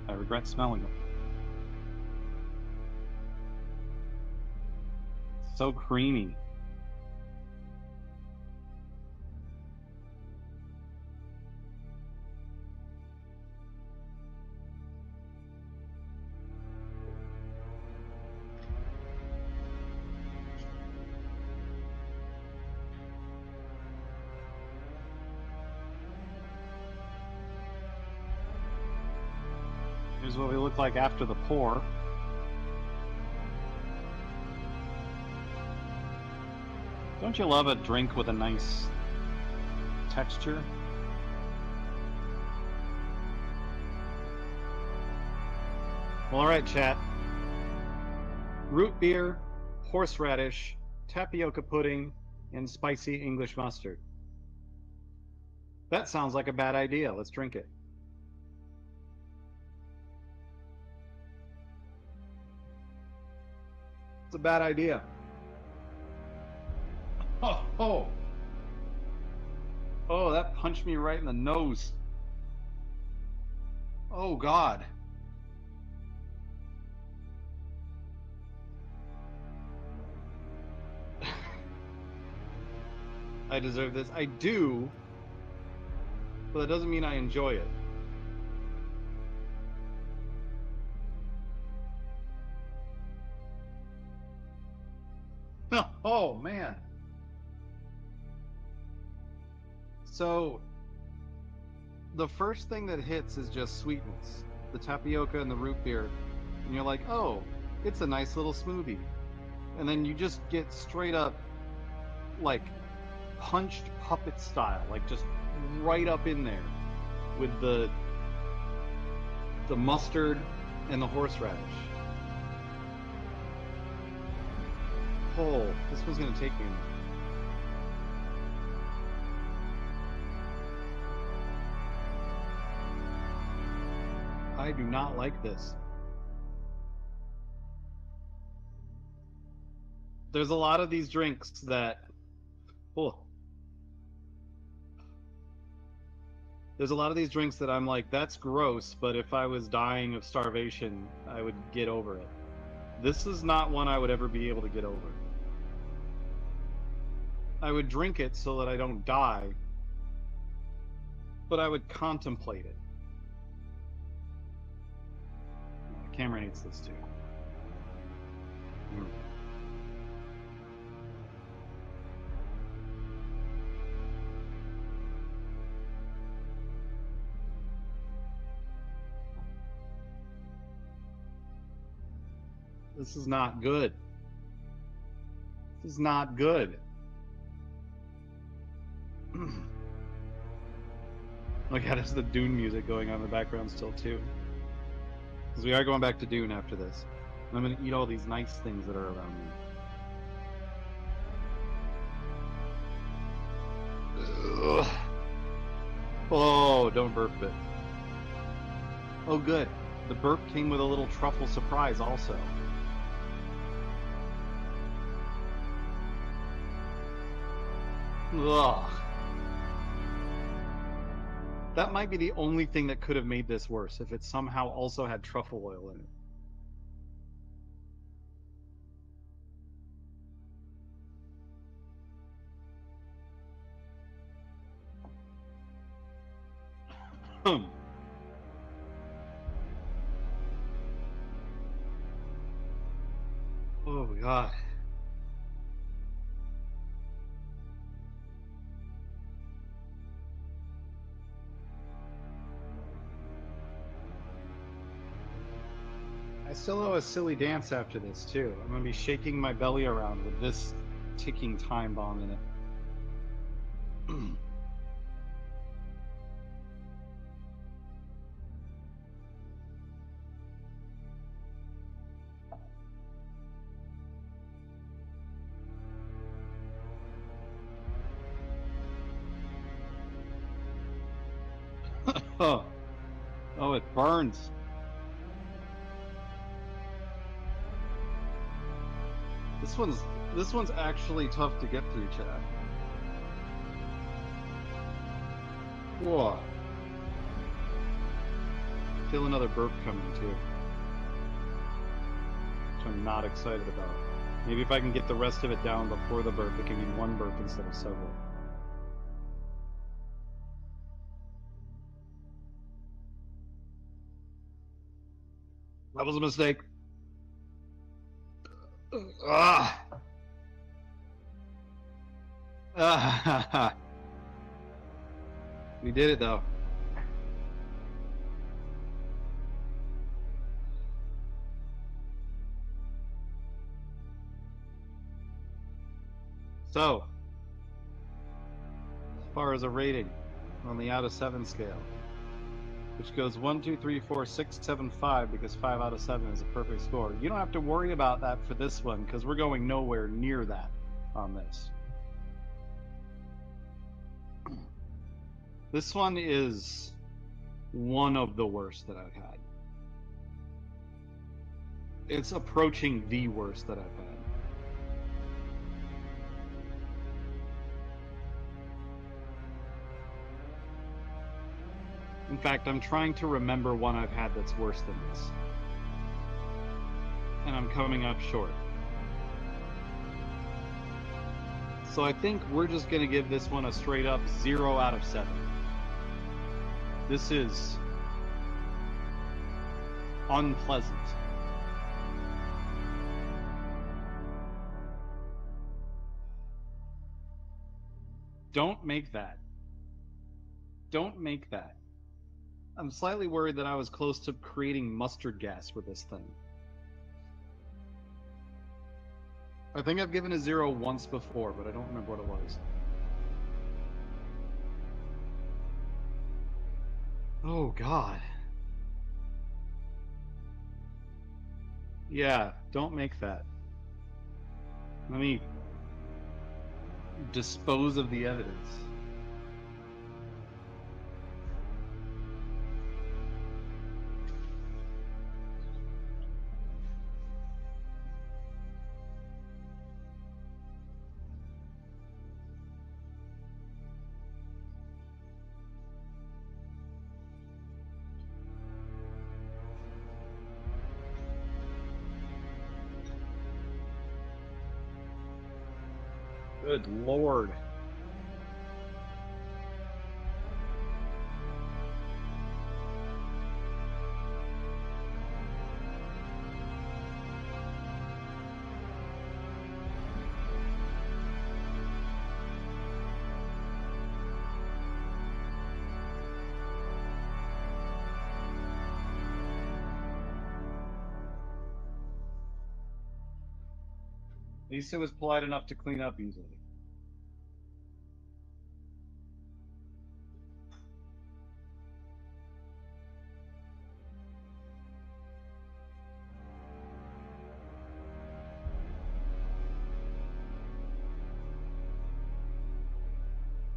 I regret smelling it. So creamy. Here's what we look like after the pour. Don't you love a drink with a nice texture? Well, all right, chat. Root beer, horseradish, tapioca pudding, and spicy English mustard. That sounds like a bad idea. Let's drink it. It's a bad idea. Oh, that punched me right in the nose. Oh, God. I deserve this. I do, but that doesn't mean I enjoy it. Oh, man. So, the first thing that hits is just sweetness. The tapioca and the root beer. And you're like, oh, it's a nice little smoothie. And then you just get straight up, like, punched puppet style. Like, just right up in there with the mustard and the horseradish. Oh, this one's gonna take me. I do not like this. There's a lot of these drinks that... Oh. There's a lot of these drinks that I'm like, that's gross, but if I was dying of starvation, I would get over it. This is not one I would ever be able to get over. I would drink it so that I don't die, but I would contemplate it. The camera hates this too. This is not good. This is not good. Look at us, the Dune music going on in the background still too. Because we are going back to Dune after this. And I'm going to eat all these nice things that are around me. Ugh. Oh, don't burp it. Oh, good. The burp came with a little truffle surprise also. Ugh. That might be the only thing that could have made this worse, if it somehow also had truffle oil in it. Oh, God. I still owe a silly dance after this, too. I'm going to be shaking my belly around with this ticking time bomb in it. Oh, it burns. This one's actually tough to get through, chat. Whoa. Feel another burp coming too, which I'm not excited about. Maybe if I can get the rest of it down before the burp, it can be one burp instead of several. That was a mistake. Ah. Ah. We did it though. So, as far as a rating on the out of 7 scale, which goes 1, 2, 3, 4, 6, 7, 5, because 5 out of 7 is a perfect score. You don't have to worry about that for this one, because we're going nowhere near that on this. This one is one of the worst that I've had. It's approaching the worst that I've had. In fact, I'm trying to remember one I've had that's worse than this. And I'm coming up short. So I think we're just going to give this one a straight up 0 out of 7. This is unpleasant. Don't make that. Don't make that. I'm slightly worried that I was close to creating mustard gas with this thing. I think I've given a 0 once before, but I don't remember what it was. Oh, God. Yeah, don't make that. Let me dispose of the evidence. Good Lord. At least it was polite enough to clean up easily.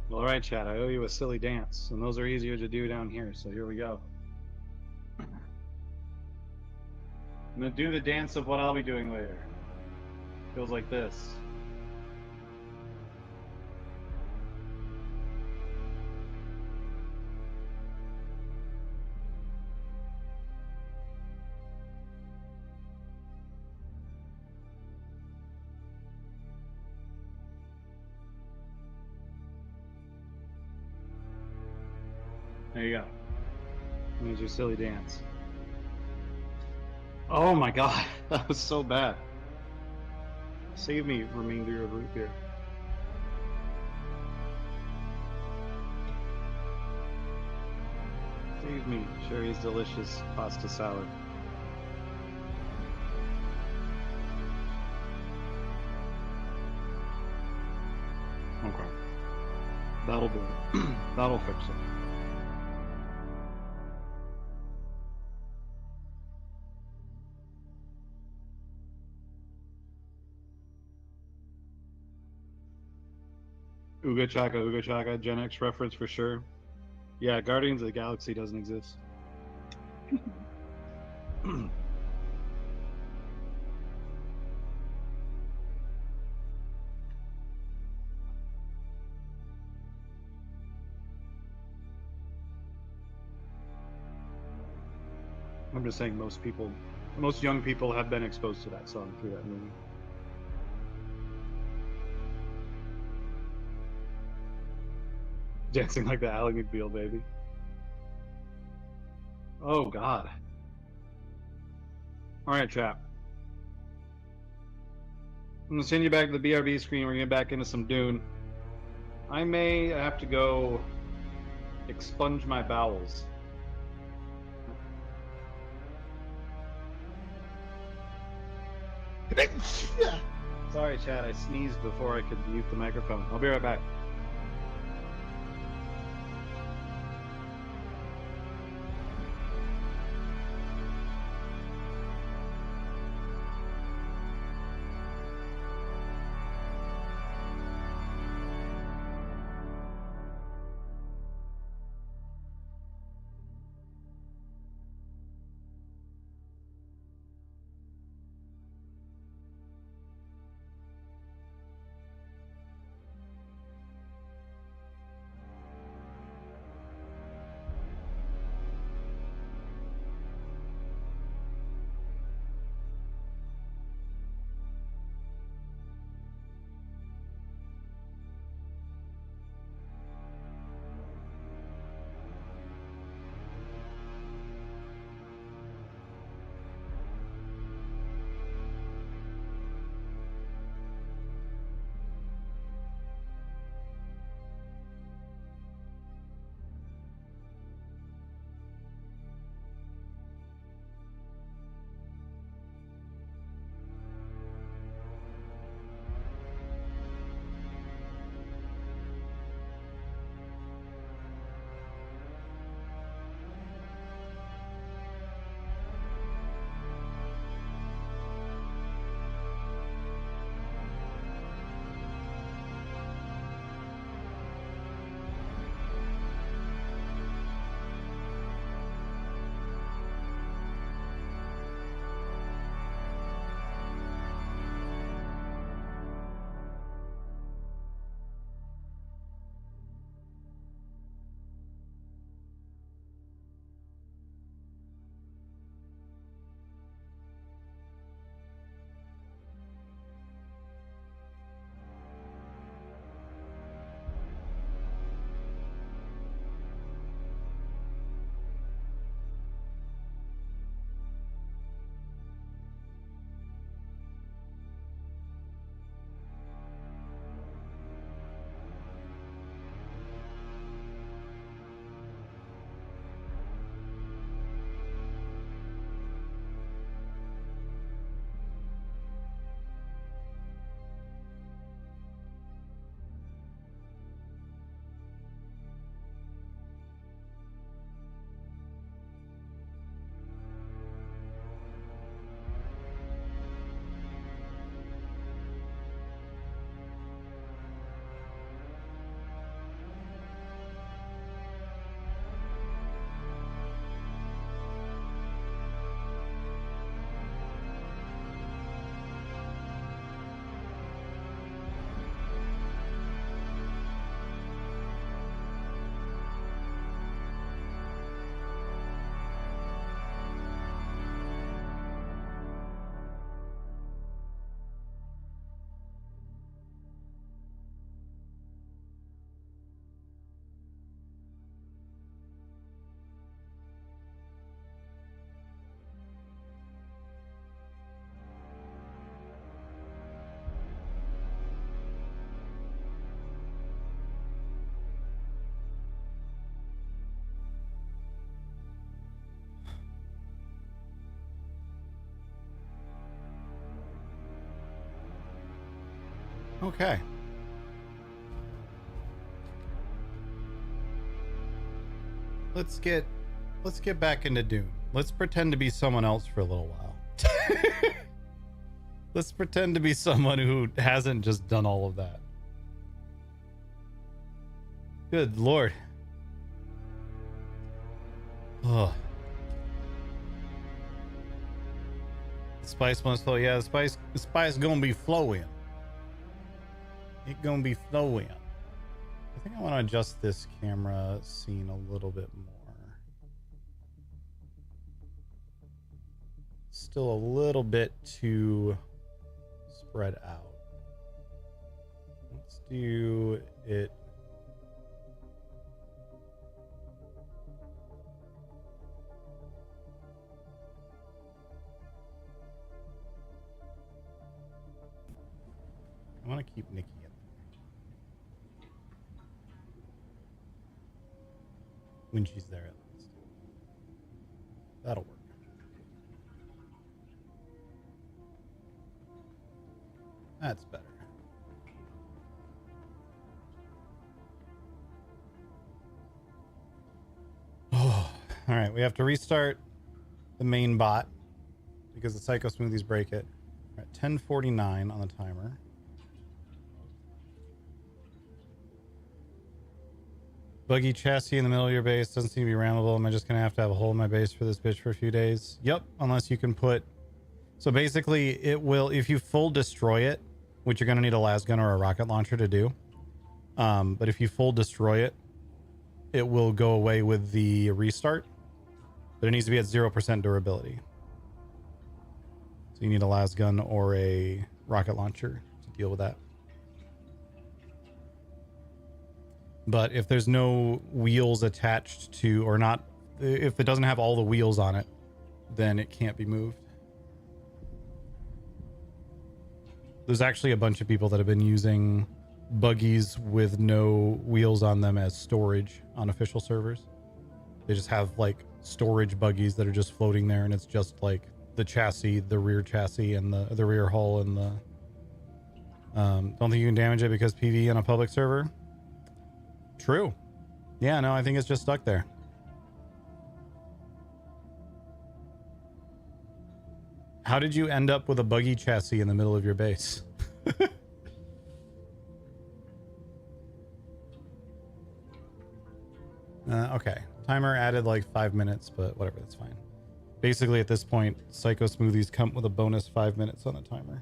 All right, chat, I owe you a silly dance, and those are easier to do down here, so here we go. I'm gonna do the dance of what I'll be doing later. Feels like this. There you go. There's your silly dance. Oh my god, that was so bad. Save me remainder of root beer. Save me Sherry's delicious pasta salad. Okay. That'll do it. That'll fix it. Uga Chaka, Gen X reference for sure. Yeah, Guardians of the Galaxy doesn't exist. I'm just saying most young people have been exposed to that song through that movie. Dancing like the Ally McBeal baby. Oh God. Alright, chat. I'm gonna send you back to the BRB screen. We're gonna get back into some Dune. I may have to go expunge my bowels. Sorry, Chad, I sneezed before I could mute the microphone. I'll be right back. Okay. Let's get back into Dune. Let's pretend to be someone else for a little while. Let's pretend to be someone who hasn't just done all of that. Good Lord. Oh. The spice must flow. Yeah, the spice gonna be flowing. It gonna be flowing. I think I want to adjust this camera scene a little bit more. Still a little bit too spread out. Let's do it. I want to keep Nikki in there. When she's there, at least. That'll work. That's better. Oh, all right. We have to restart the main bot because the Psycho Smoothies break it. We're at 10:49 on the timer. Buggy chassis in the middle of your base doesn't seem to be rammable. Am I just gonna have to have a hole in my base for this bitch for a few days? Yep, unless you can put. So basically, it will, if you full destroy it, which you're gonna need a las gun or a rocket launcher to do. But if you full destroy it, it will go away with the restart. But it needs to be at 0% durability. So you need a las gun or a rocket launcher to deal with that. But if there's no wheels attached to, or not, if it doesn't have all the wheels on it, then it can't be moved. There's actually a bunch of people that have been using buggies with no wheels on them as storage on official servers. They just have like storage buggies that are just floating there, and it's just like the chassis, the rear chassis, and the rear hull, and the don't think you can damage it because PvE on a public server. True. Yeah, no, I think it's just stuck there. How did you end up with a buggy chassis in the middle of your base? Okay. Timer added like 5 minutes, but whatever, that's fine. Basically, at this point, Psycho Smoothies come with a bonus 5 minutes on the timer.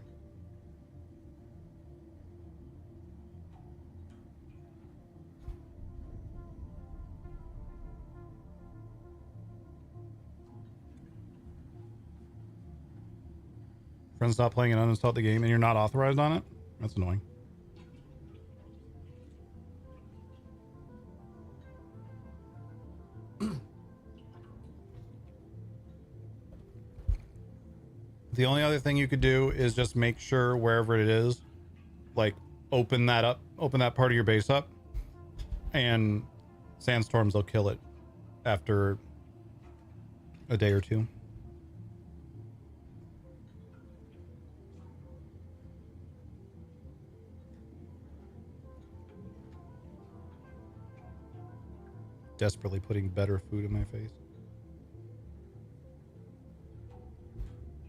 Friends stop playing and uninstall the game and you're not authorized on it? That's annoying. The only other thing you could do is just make sure wherever it is, like open that part of your base up, and sandstorms will kill it after a day or two. Desperately putting better food in my face.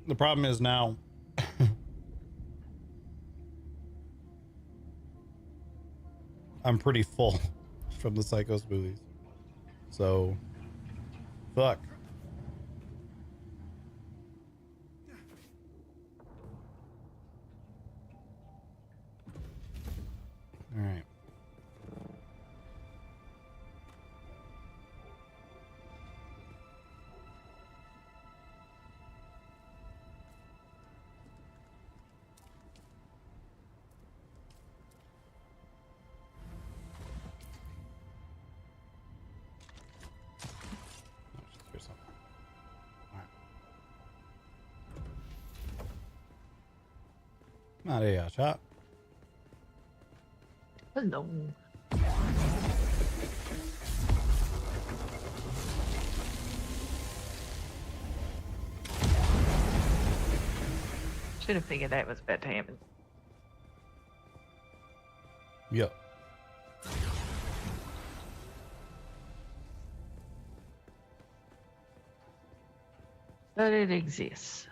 The problem is now I'm pretty full from the Psycho Smoothies. So fuck. All right. Not a shot. Hello. Should have figured that was about to happen. Yep. But it exists.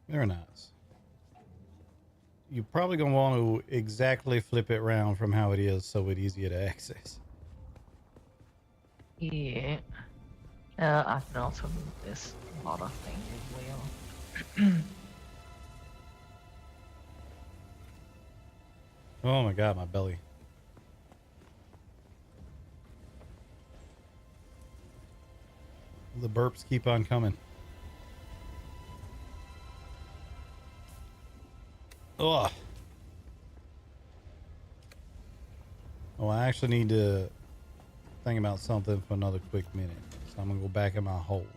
Very nice. You're probably going to want to exactly flip it around from how it is so it's easier to access. Yeah. I can also move this water thing as well. Oh my god, my belly. The burps keep on coming. Ugh. Oh, I actually need to think about something for another quick minute. So I'm gonna go back in my hole.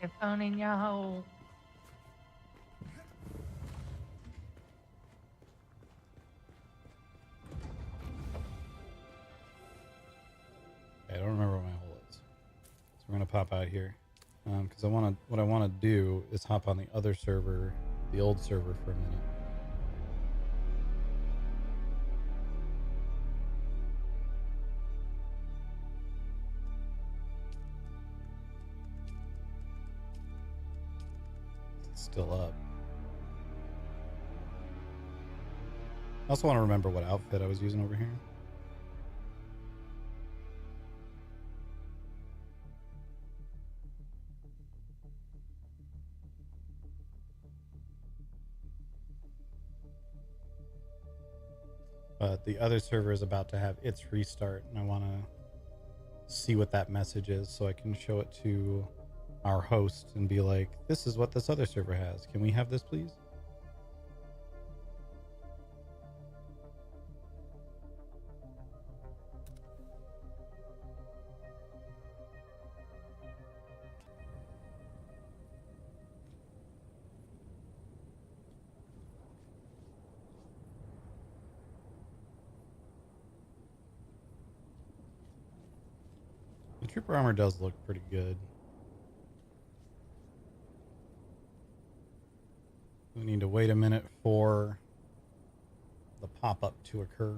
Your phone in your hole. I don't remember what my hole is. So we're gonna pop out here. Because what I want to do is hop on the other server, the old server, for a minute. It's still up. I also want to remember what outfit I was using over here. But the other server is about to have its restart, and I want to see what that message is so I can show it to our host and be like, this is what this other server has. Can we have this, please? The trooper armor does look pretty good. We need to wait a minute for the pop-up to occur.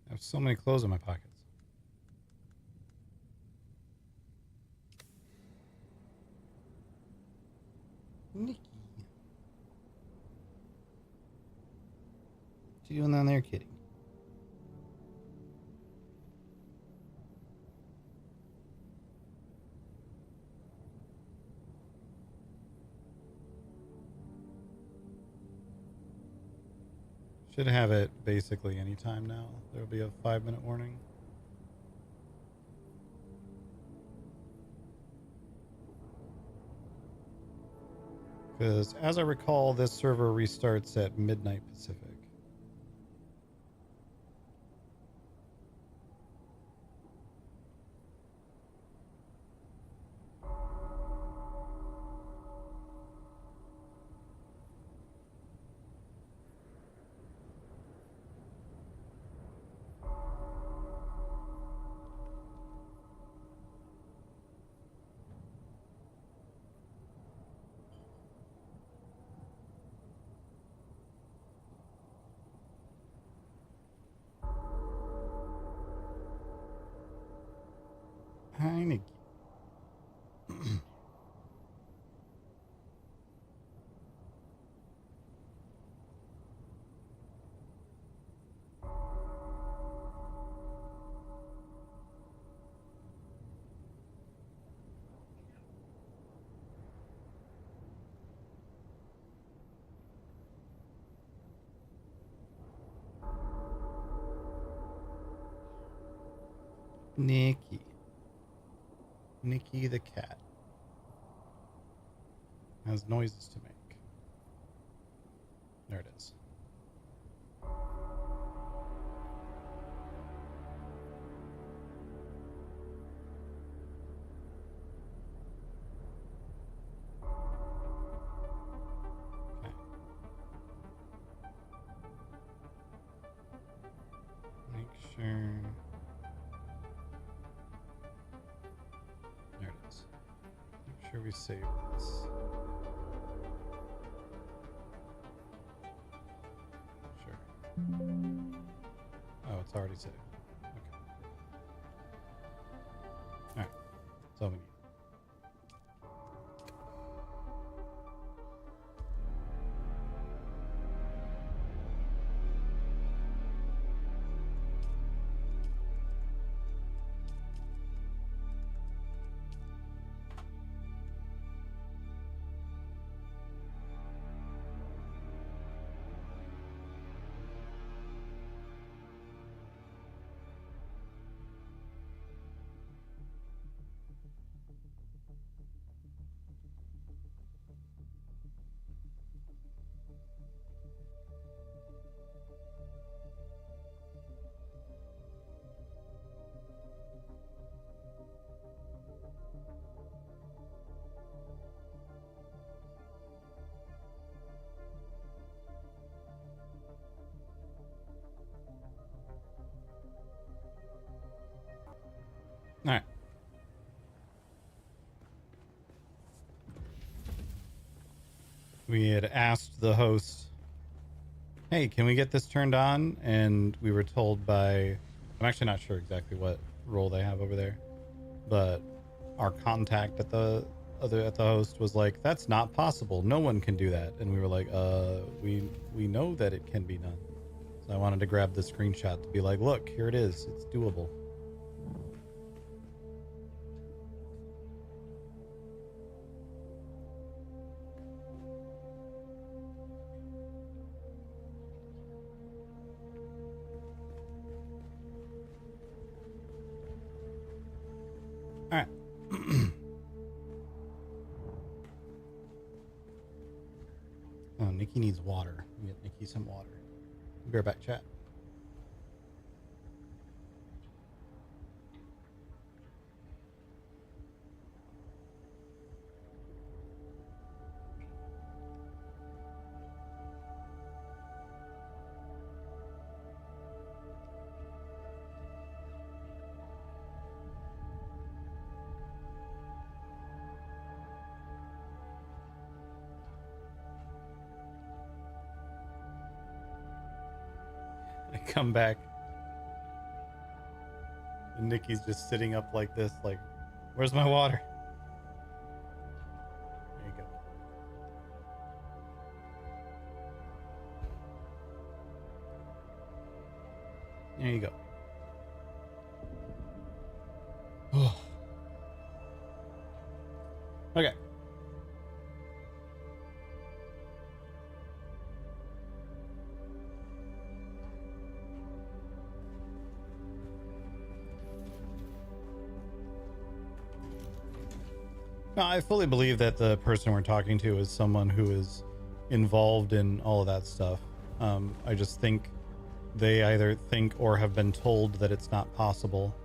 I have so many clothes in my pockets. Nikki. What you doing down there, kitty? Should have it basically anytime now. There'll be a 5-minute warning. Because as I recall, this server restarts at midnight Pacific. Hi, Nikki. Nikki. Nikki the cat has noises to make. There it is. Okay. Make sure. There it is. Make sure we save this. Sure. already saved. Okay. Alright. So we need. All right. We had asked the host, hey, can we get this turned on? And we were told by, I'm actually not sure exactly what role they have over there, but our contact at the host was like, that's not possible. No one can do that. And we were like, we know that it can be done. So I wanted to grab the screenshot to be like, look, here it is. It's doable. All right. Oh, Nikki needs water. Get Nikki some water. Be right back, chat. I come back and Nikki's just sitting up like this, like, where's my water? There you go. There you go. Okay. No, I fully believe that the person we're talking to is someone who is involved in all of that stuff. I just think they either think or have been told that it's not possible.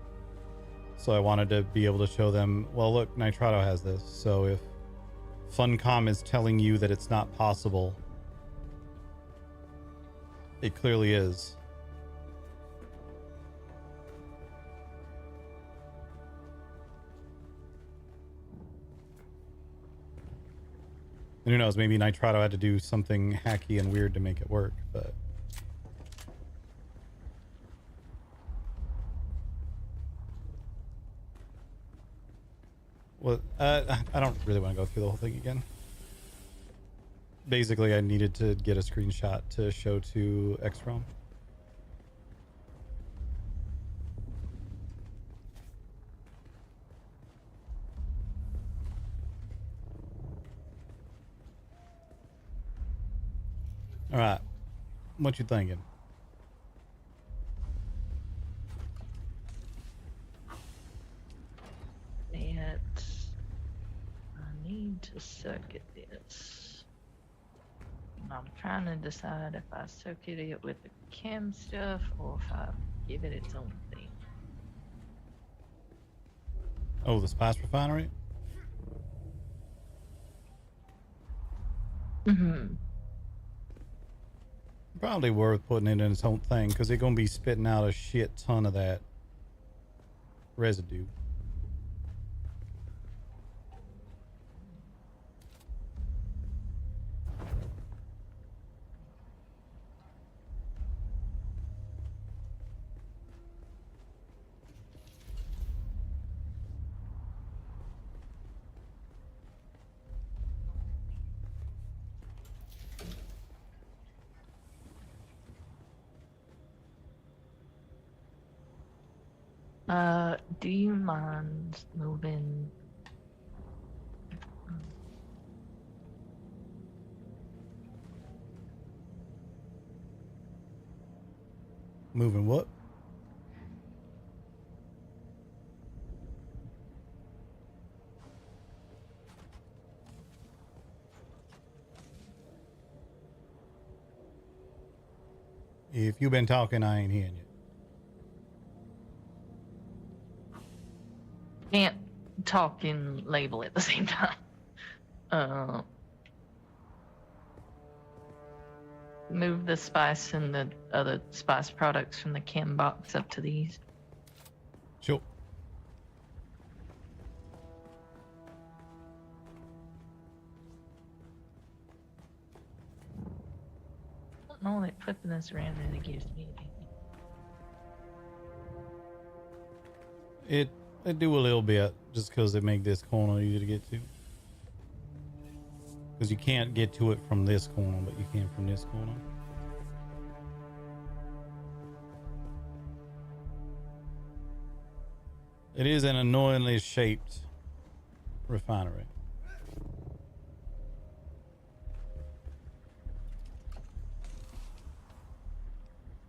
So I wanted to be able to show them, well, look, Nitrato has this. So if Funcom is telling you that it's not possible, it clearly is. And who knows, maybe Nitrato had to do something hacky and weird to make it work, but... Well, I don't really want to go through the whole thing again. Basically, I needed to get a screenshot to show to X-Realm. All right, what you thinking? I need to circuit this. And I'm trying to decide if I circuit it with the chem stuff or if I give it its own thing. Oh, the spice refinery? Mm-hmm. Probably worth putting it in its own thing because they're going to be spitting out a shit ton of that residue. Do you mind moving? Moving what? If you've been talking, I ain't hearing you. Can't talk and label at the same time. Move the spice and the other spice products from the chem box up to these. Sure. I don't know that flipping this around really gives me anything. It do a little bit just because they make this corner easy to get to. Because you can't get to it from this corner, but you can from this corner. It is an annoyingly shaped refinery.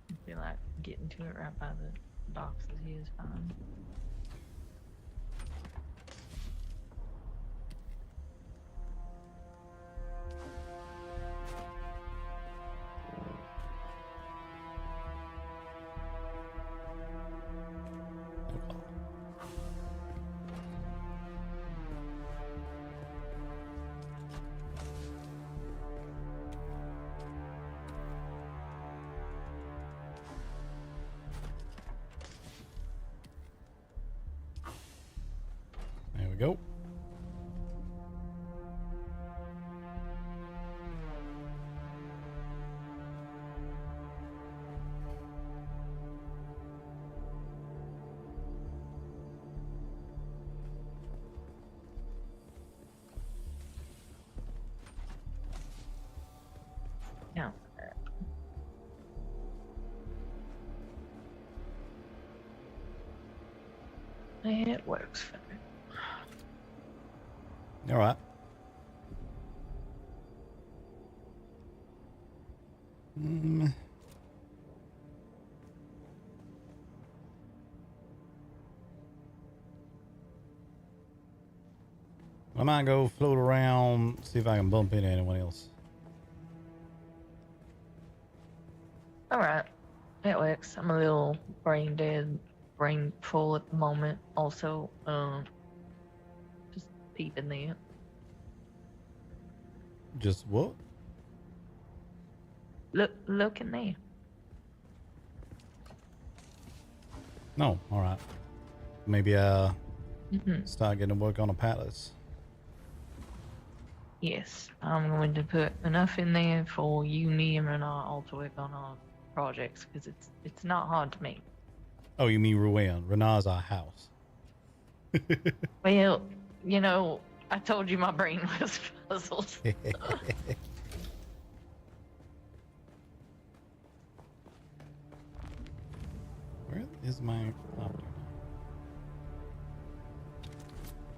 I feel like getting to it right by the docks is fine. There we go. Yeah. It works for me. All right. I might go float around, see if I can bump into anyone else. All right, that works. I'm a little brain dead, brain full at the moment. Also, just peeping there. Just what? Look in there. No, all right. Maybe start getting to work on a palace. Yes, I'm going to put enough in there for you, me, and Renat all to work on our projects because it's not hard to make. Oh, you mean Rouen? Renat's our house. Well, you know, I told you my brain was puzzled. Where is my copter?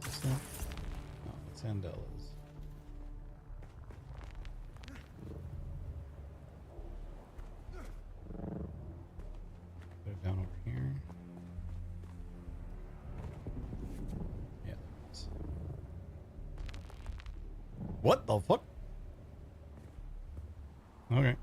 Is that? No, it's Andella's. Put it down over here. Yeah, there it is. What the fuck? Okay.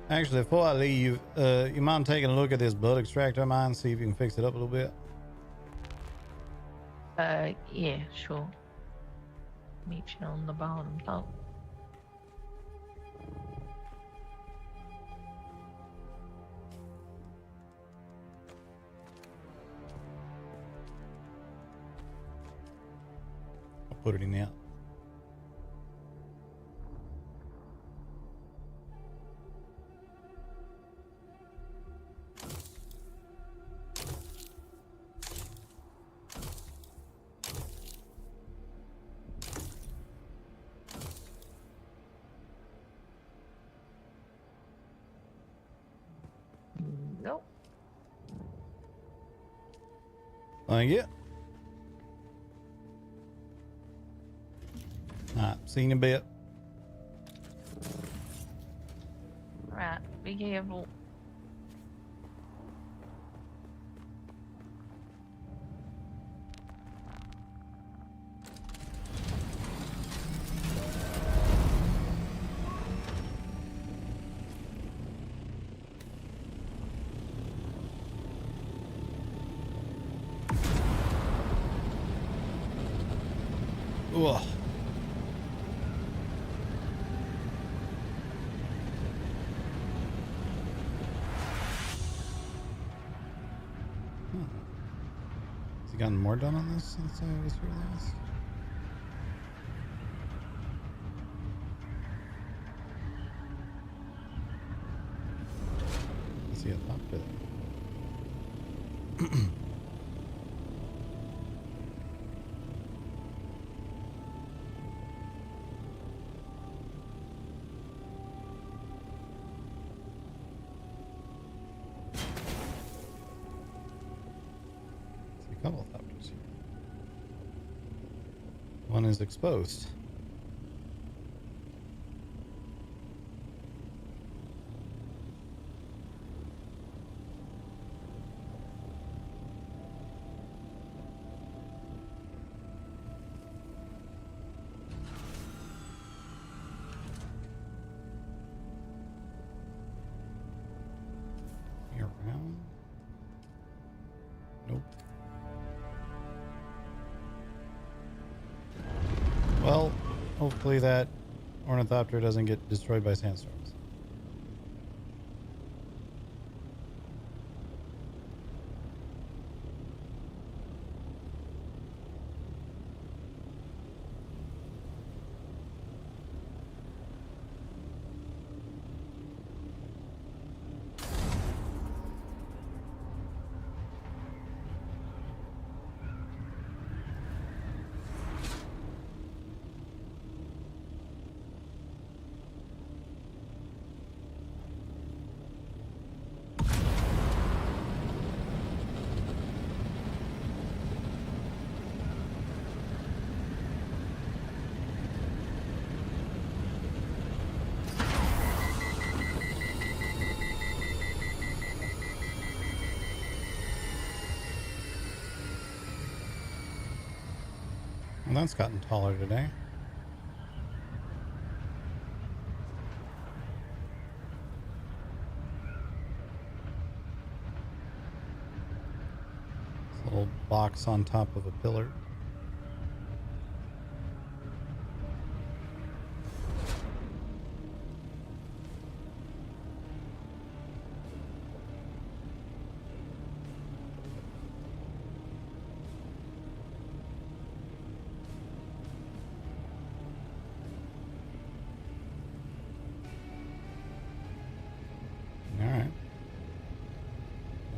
Actually, before I leave, you mind taking a look at this blood extractor of mine, see if you can fix it up a little bit? Yeah, sure. Meet you on the bottom top. I'll put it in there. Thank you. Alright, see you in a bit. Right, be careful. Ugh. Has he gotten more done on this since I was here last? Let's see a top bit. Couple of thopters here. One is exposed. Are you around? Nope. Well, hopefully that ornithopter doesn't get destroyed by sandstorms. Well, that's gotten taller today. It's a little box on top of a pillar.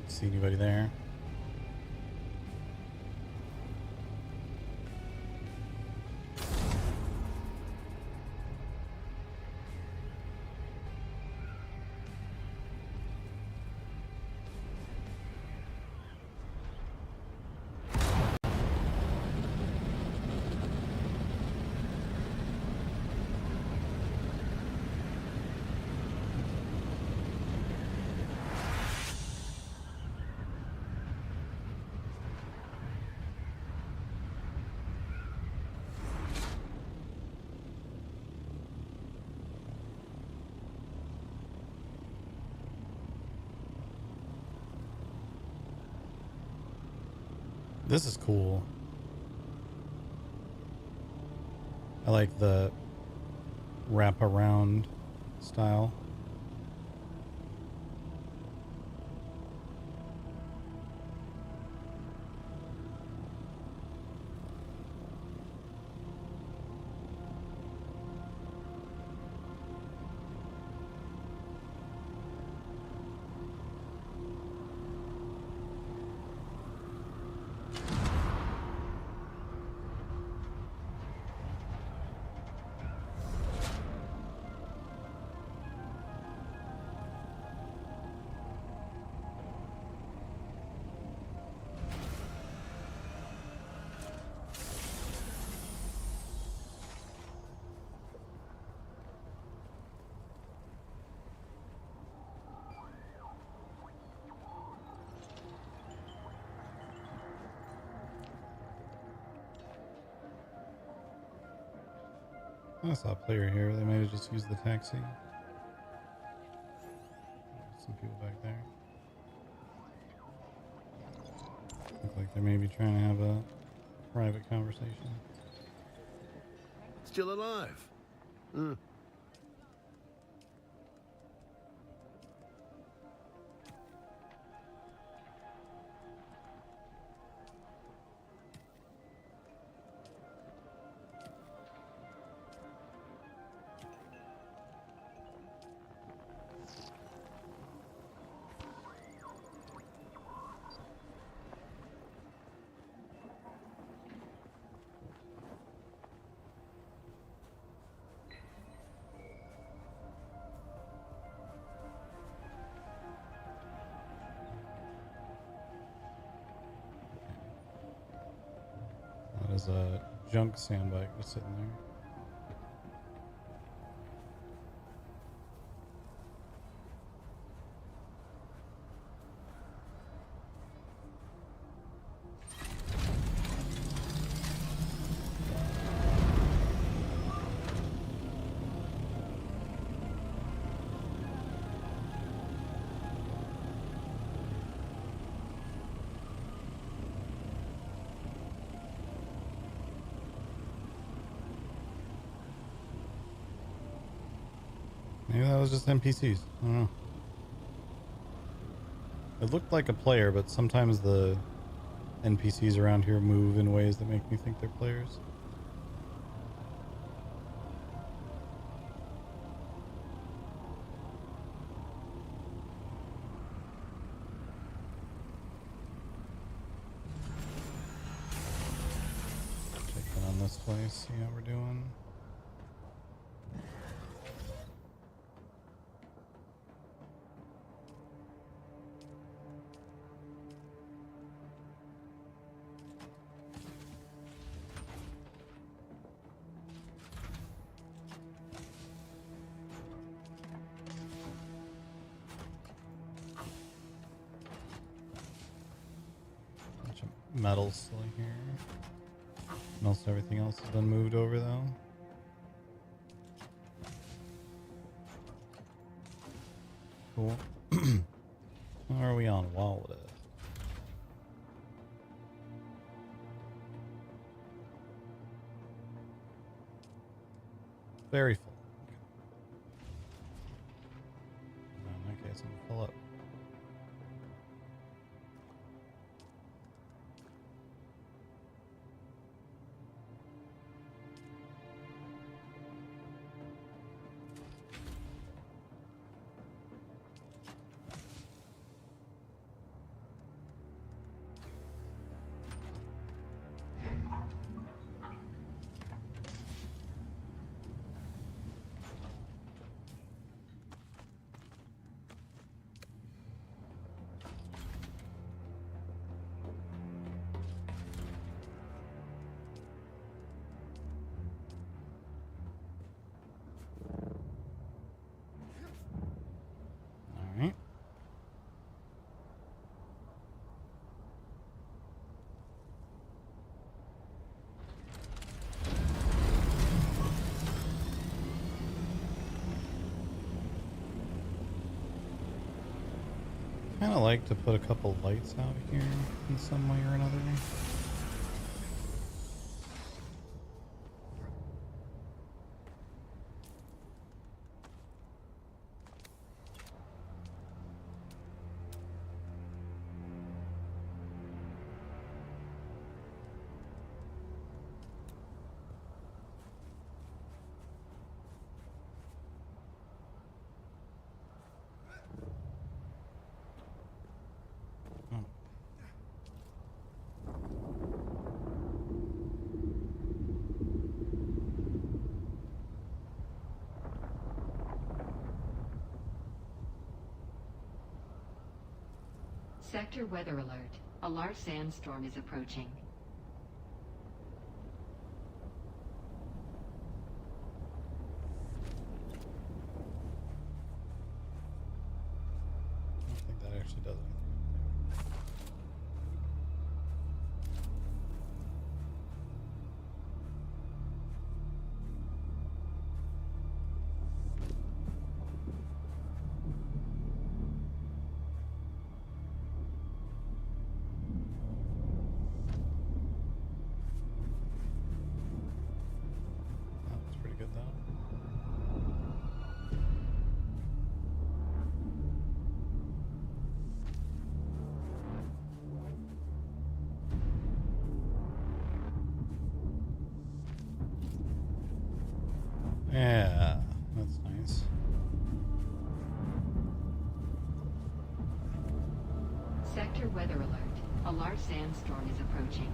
See anybody there? This is cool. I like the wrap around style. I saw a player here. They might have just used the taxi. Some people back there. Look like they may be trying to have a private conversation. Still alive? Hmm. That is a junk sandbag just sitting there. Maybe that was just NPCs. I don't know. It looked like a player, but sometimes the NPCs around here move in ways that make me think they're players. Check in on this place, see how we're doing. Metal still here. Most everything else has been moved over though. Cool. How are we on Wallet? Very full. Okay. In that case, I'm full up. Alright. Kind of like to put a couple lights out here in some way or another. Sector weather alert. A large sandstorm is approaching. I don't think that actually does anything. Yeah, that's nice. Sector weather alert. A large sandstorm is approaching.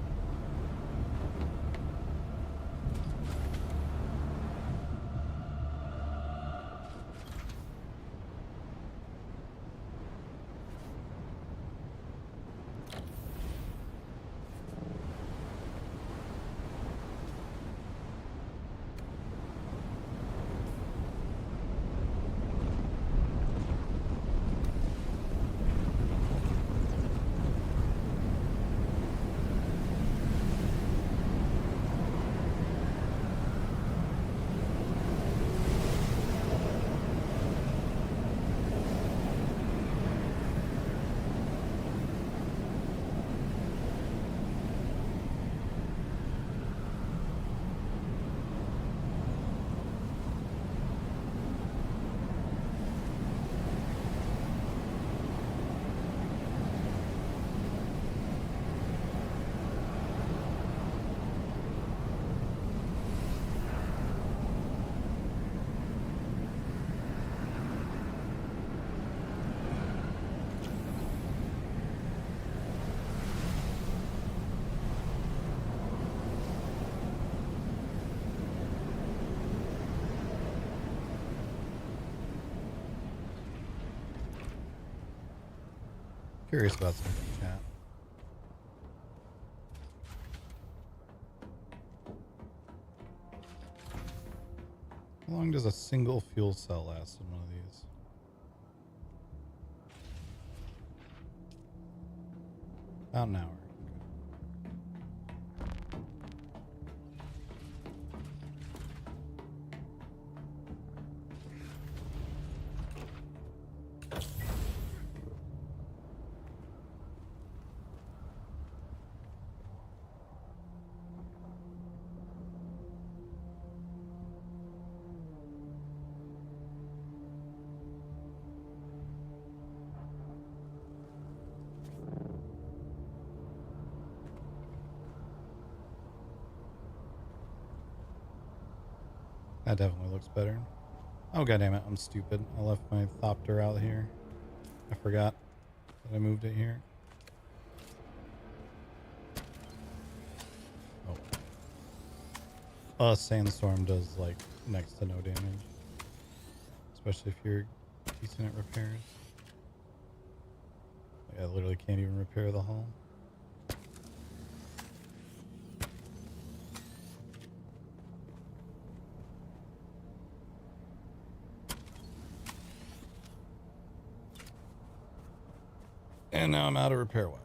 Curious about something, chat. How long does a single fuel cell last in one of these? About an hour. That definitely looks better. Oh, goddammit, I'm stupid. I left my Thopter out here. I forgot that I moved it here. Oh. A sandstorm does, like, next to no damage. Especially if you're decent at repairs. Like, I literally can't even repair the hull. And now I'm out of repair wire.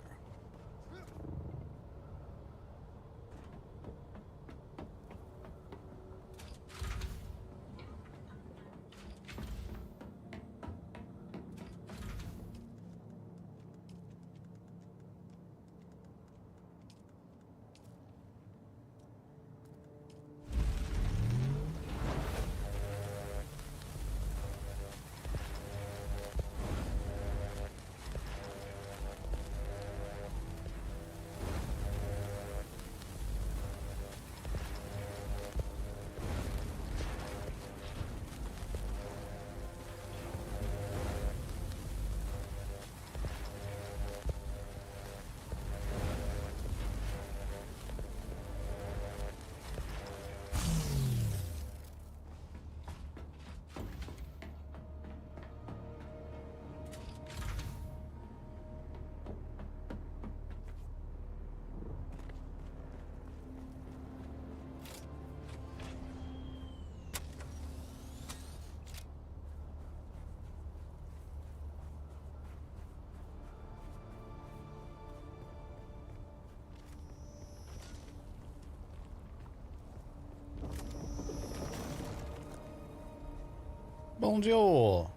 Bonjour.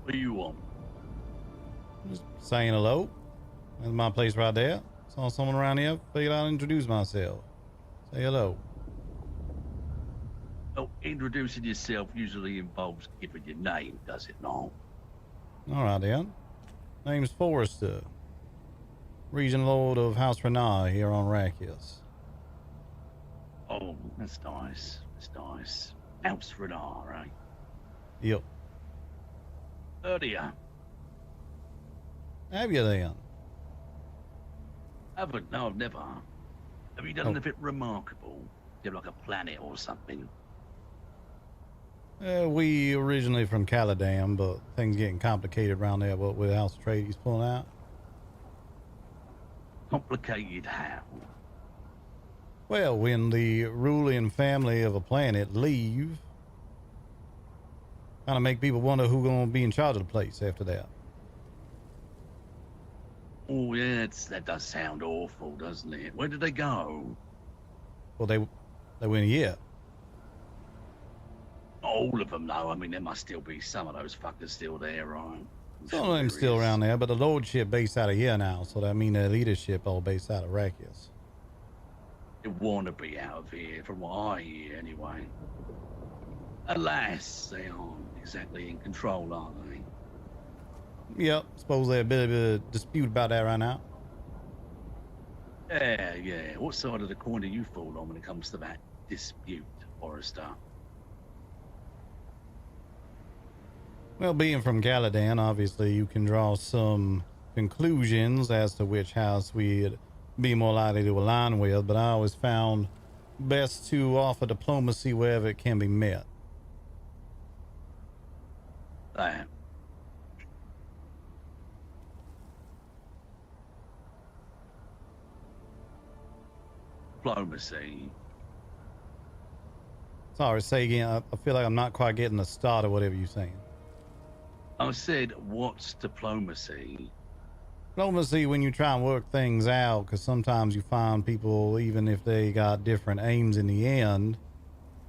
What do you want? Just saying hello. That's my place right there. Saw someone around here. Figured I'd introduce myself. Say hello. Well, introducing yourself usually involves giving your name, does it not? All right, then. Name's Forrester. Region Lord of House Renar here on Arrakis. That's nice. That's nice. House for an R, eh? Yep. Earlier. Have you then? Haven't. No, I've never. Have you done anything remarkable? You have like a planet or something? We originally from Caladan, but things getting complicated around there. What with House Atreides pulling out? Complicated how? Well, when the ruling family of a planet leave, kind of make people wonder who's gonna be in charge of the place after that. Oh yeah, that does sound awful, doesn't it? Where did they go? Well, they went here. All of them, though. I mean, there must still be some of those fuckers still there, right? Some of them still around there, but the lordship based out of here now, so that means their leadership all based out of Arrakis. They want to be out of here, from what I hear, anyway. Alas, they aren't exactly in control, are they? Yep, suppose there's a bit of a dispute about that right now. Yeah. What side of the coin do you fall on when it comes to that dispute, Forrester? Well, being from Caladan, obviously you can draw some conclusions as to which house we'd be more likely to align with, but I always found best to offer diplomacy wherever it can be met. That. Diplomacy. Sorry, say again. I feel like I'm not quite getting the start of whatever you're saying. I said, what's diplomacy? Diplomacy when you try and work things out, because sometimes you find people, even if they got different aims in the end,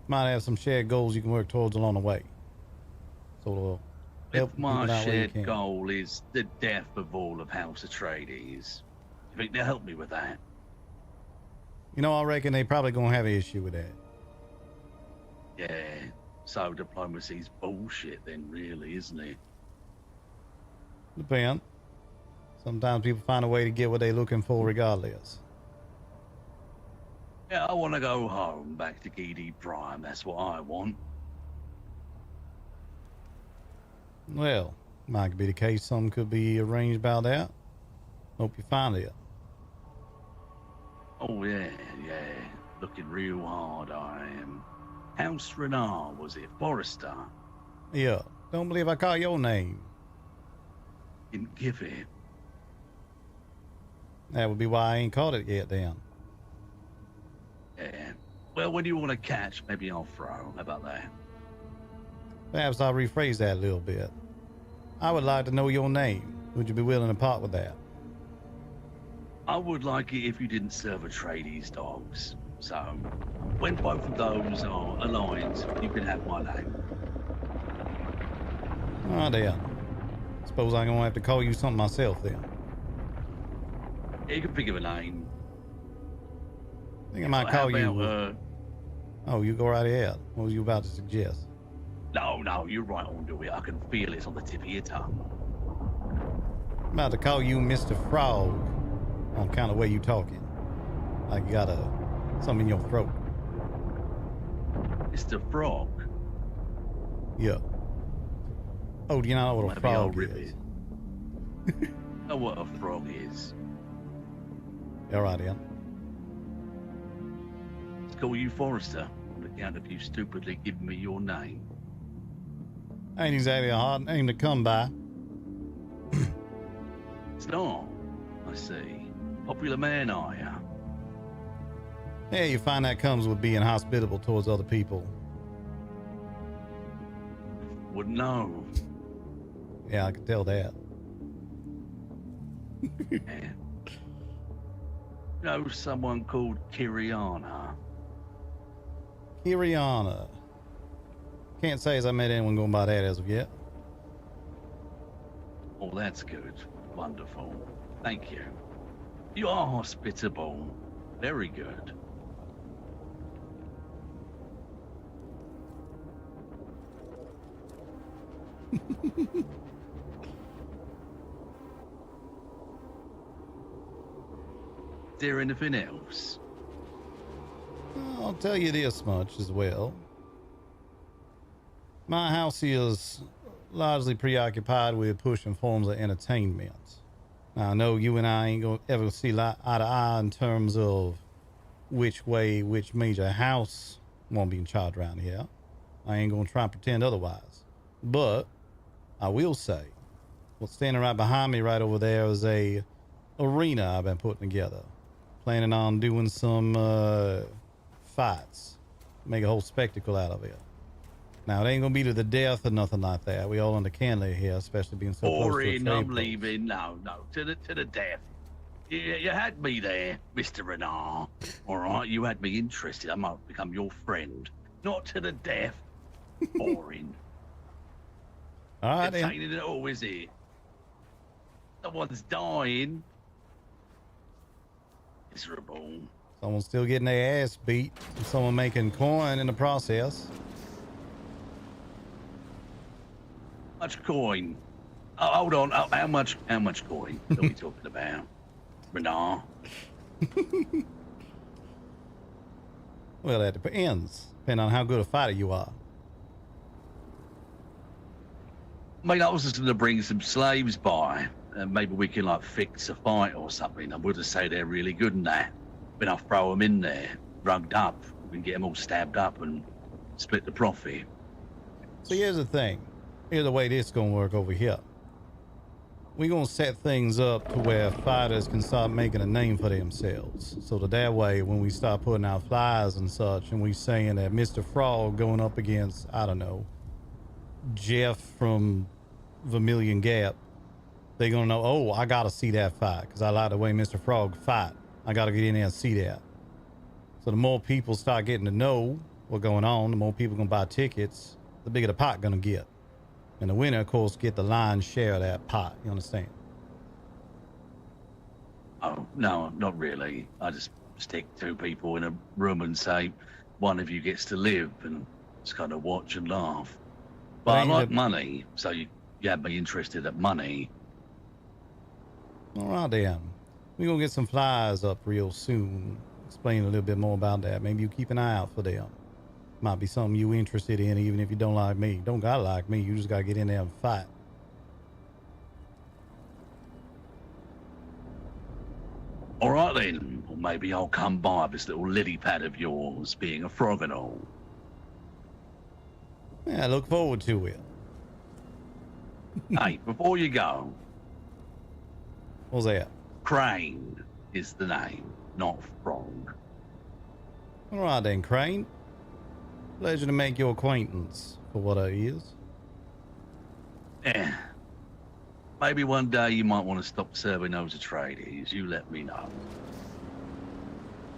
might have some shared goals you can work towards along the way. So if my shared goal is the death of all of House Atreides, you think they'll help me with that? You know, I reckon they probably gonna have an issue with that. Yeah, so diplomacy's bullshit then, really, isn't it? Depends. Sometimes people find a way to get what they're looking for regardless. Yeah, I want to go home, back to Gidi Prime. That's what I want. Well, might be the case. Something could be arranged about that. Hope you find it. Oh, yeah. Looking real hard, I am. House Renard, was it? Forrester? Yeah. Don't believe I caught your name. Didn't give it. That would be why I ain't caught it yet, then. Yeah. Well, when you want to catch, maybe I'll throw. How about that? Perhaps I'll rephrase that a little bit. I would like to know your name. Would you be willing to part with that? I would like it if you didn't serve Atreides dogs. So, when both of those are aligned, you can have my name. Oh, dear. Suppose I'm going to have to call you something myself, then. You can think of a name. I think I might call you... Oh, you go right ahead. What was you about to suggest? No, you're right onto it. I can feel it's on the tip of your tongue. I'm about to call you Mr. Frog on kind of way you talking. Like you got something in your throat. Mr. Frog? Yeah. Oh, do you not know what a frog is? Know what a frog is. All right, Ian. Let's call you Forrester on account of you stupidly giving me your name. Ain't exactly a hard name to come by. It's not. I see. Popular man, are ya? Yeah, you find that comes with being hospitable towards other people. Wouldn't know. Yeah, I could tell that. Yeah. Know someone called Kiriana? Kiriana. Can't say as I met anyone going by that as of yet. Oh, that's good. Wonderful. Thank you. You are hospitable. Very good. Is there anything else? I'll tell you this much as well. My house is largely preoccupied with pushing forms of entertainment. Now, I know you and I ain't gonna ever see eye to eye in terms of which major house won't be in charge around here. I ain't gonna try and pretend otherwise. But I will say, what's standing right behind me right over there is a arena I've been putting together. Planning on doing some fights. Make a whole spectacle out of it. Now, it ain't gonna be to the death or nothing like that. We all understand here, especially being so close to a Boring, trade I'm post. leaving. No, to the death. You had me there, Mr. Renard. All right, you had me interested. I might become your friend. Not to the death. Boring. All right, entertaining at all, is it? Someone's dying. Miserable. Someone's still getting their ass beat. And someone making coin in the process. Much coin? Oh, hold on. Oh, how much coin are we talking about, Renard? Well, that depends. Depending on how good a fighter you are. I mean, I was just going to bring some slaves by. And maybe we can, like, fix a fight or something. I would just say they're really good in that. Then I'll throw them in there, rugged up. We can get them all stabbed up and split the profit. So here's the thing. Here's the way this gonna work over here. We're gonna set things up to where fighters can start making a name for themselves. So that way, when we start putting out flyers and such, and we saying that Mr. Frog going up against, I don't know, Jeff from Vermilion Gap, they're gonna know, oh, I gotta see that fight because I like the way Mr. Frog fight. I gotta get in there and see that. So the more people start getting to know what's going on, the more people gonna buy tickets, the bigger the pot gonna get. And the winner, of course, get the lion's share of that pot. You understand? Oh, no, not really. I just stick two people in a room and say, one of you gets to live and just kind of watch and laugh. But I like money, so you had me interested at money. All right, then. We're going to get some flyers up real soon. Explain a little bit more about that. Maybe you keep an eye out for them. Might be something you interested in, even if you don't like me. Don't gotta like me. You just gotta get in there and fight. All right, then. Or maybe I'll come by this little lily pad of yours, being a frog and all. Yeah, I look forward to it. Hey, before you go. What's that? Crane is the name, not Frog. All right, then, Crane. Pleasure to make your acquaintance for what it is. Yeah. Maybe one day you might want to stop serving those Atreides. You let me know.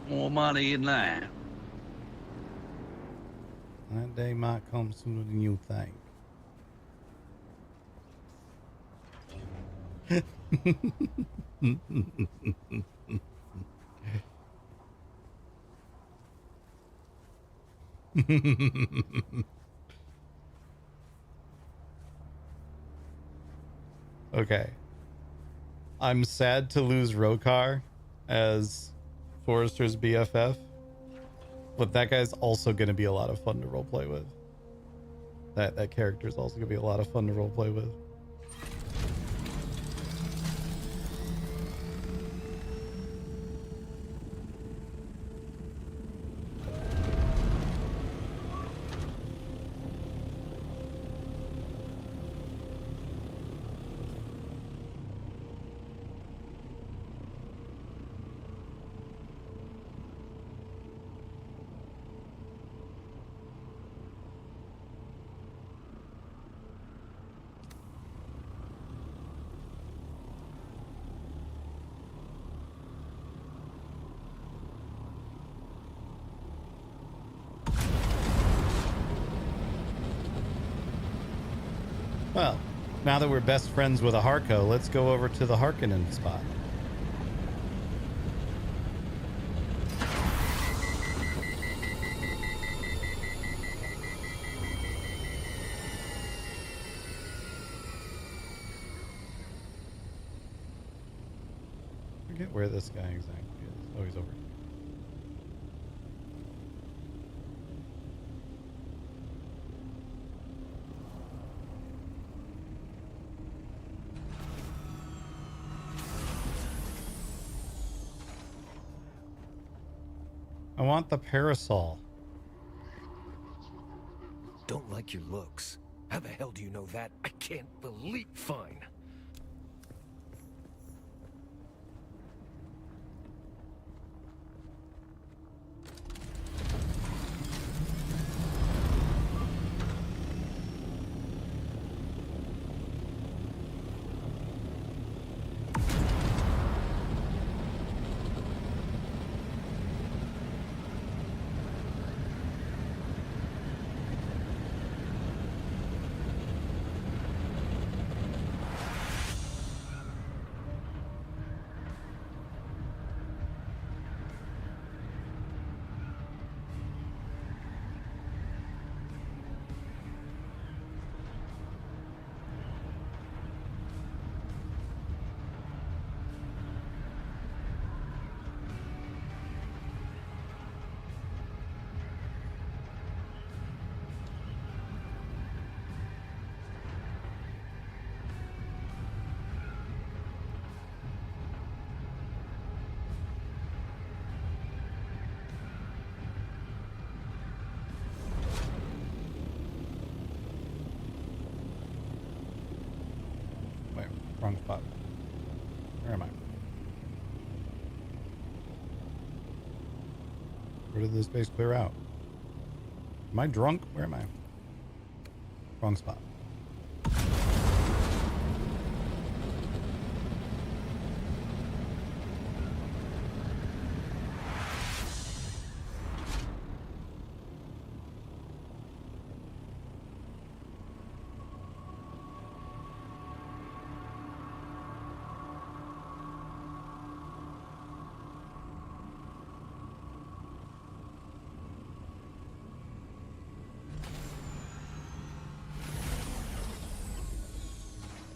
More money in that. That day might come sooner than you think. Okay. I'm sad to lose Rokar as Forrester's BFF, but that guy's also going to be a lot of fun to roleplay with. That character is also going to be a lot of fun to roleplay with. Well, now that we're best friends with a Harko, let's go over to the Harkonnen spot. I forget where this guy exactly is. Oh, he's over here. want the parasol. Don't like your looks. How the hell do you know that? I can't believe... Fine. Wrong spot. Where am I? Where did this space clear out? Am I drunk? Where am I? Wrong spot.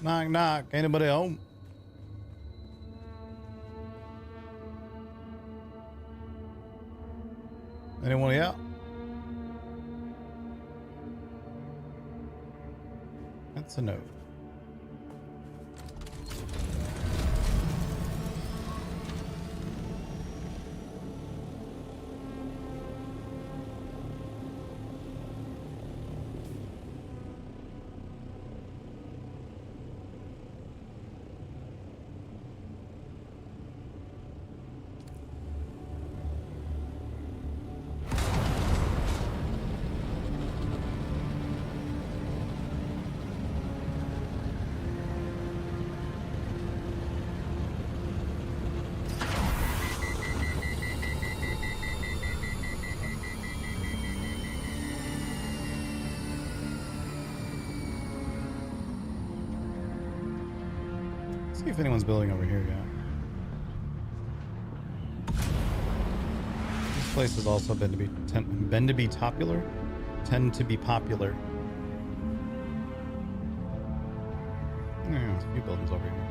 Knock, knock. Anybody home? Anyone out? That's a no. See if anyone's building over here yet. This place has also been to be popular. Tend to be popular. Yeah, there's a few buildings over here.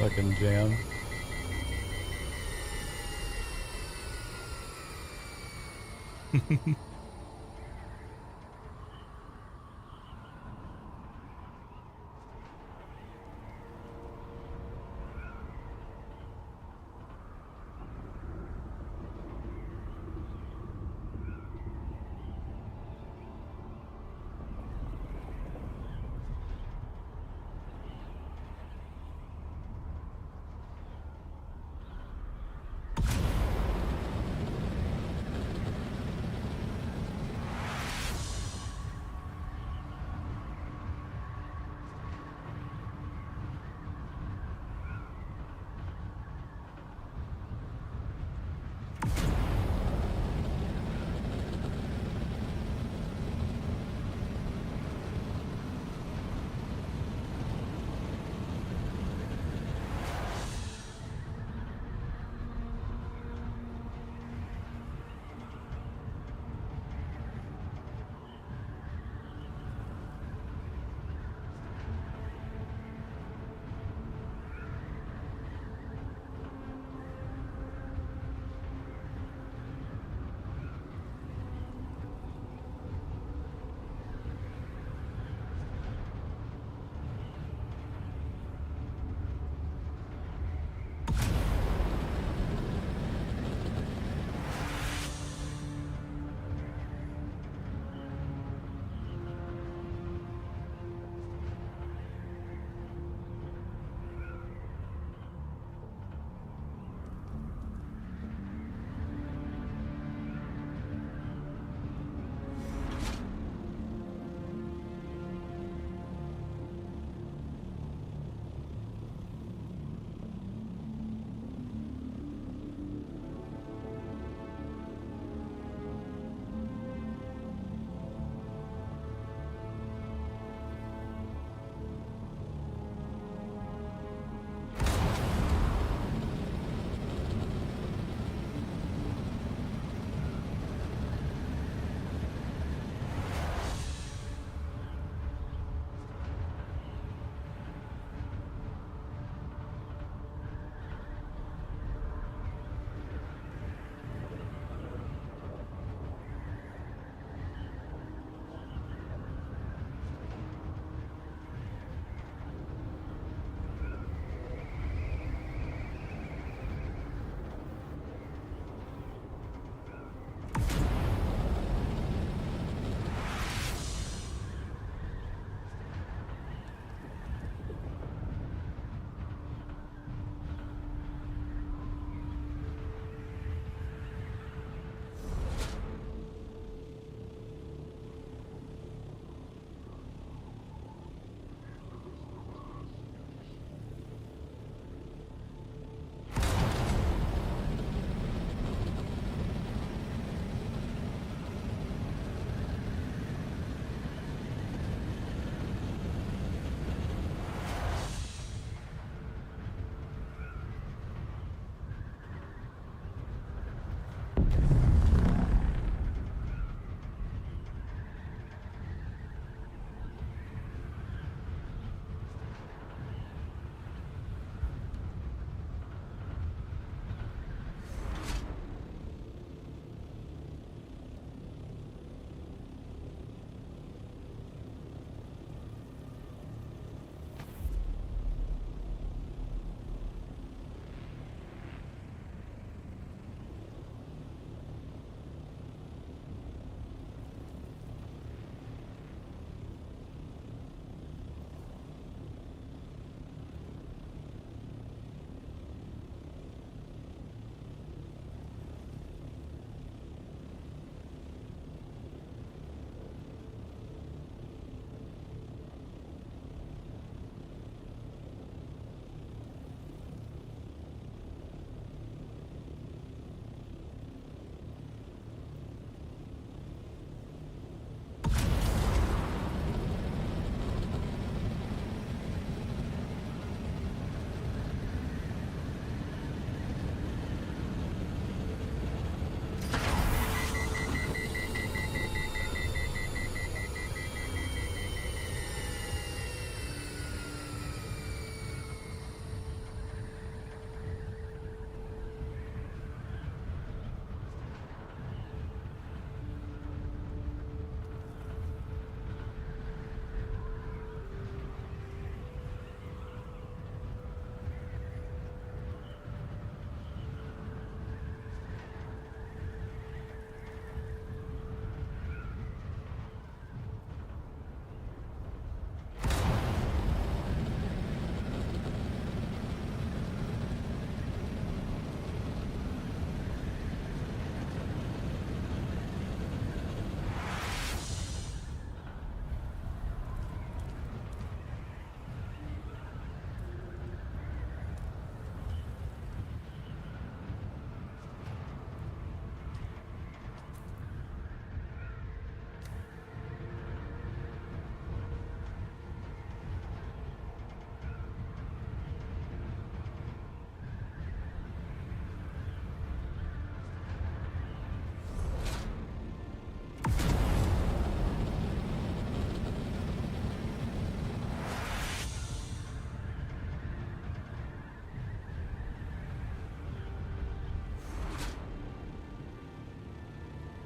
Fucking jam.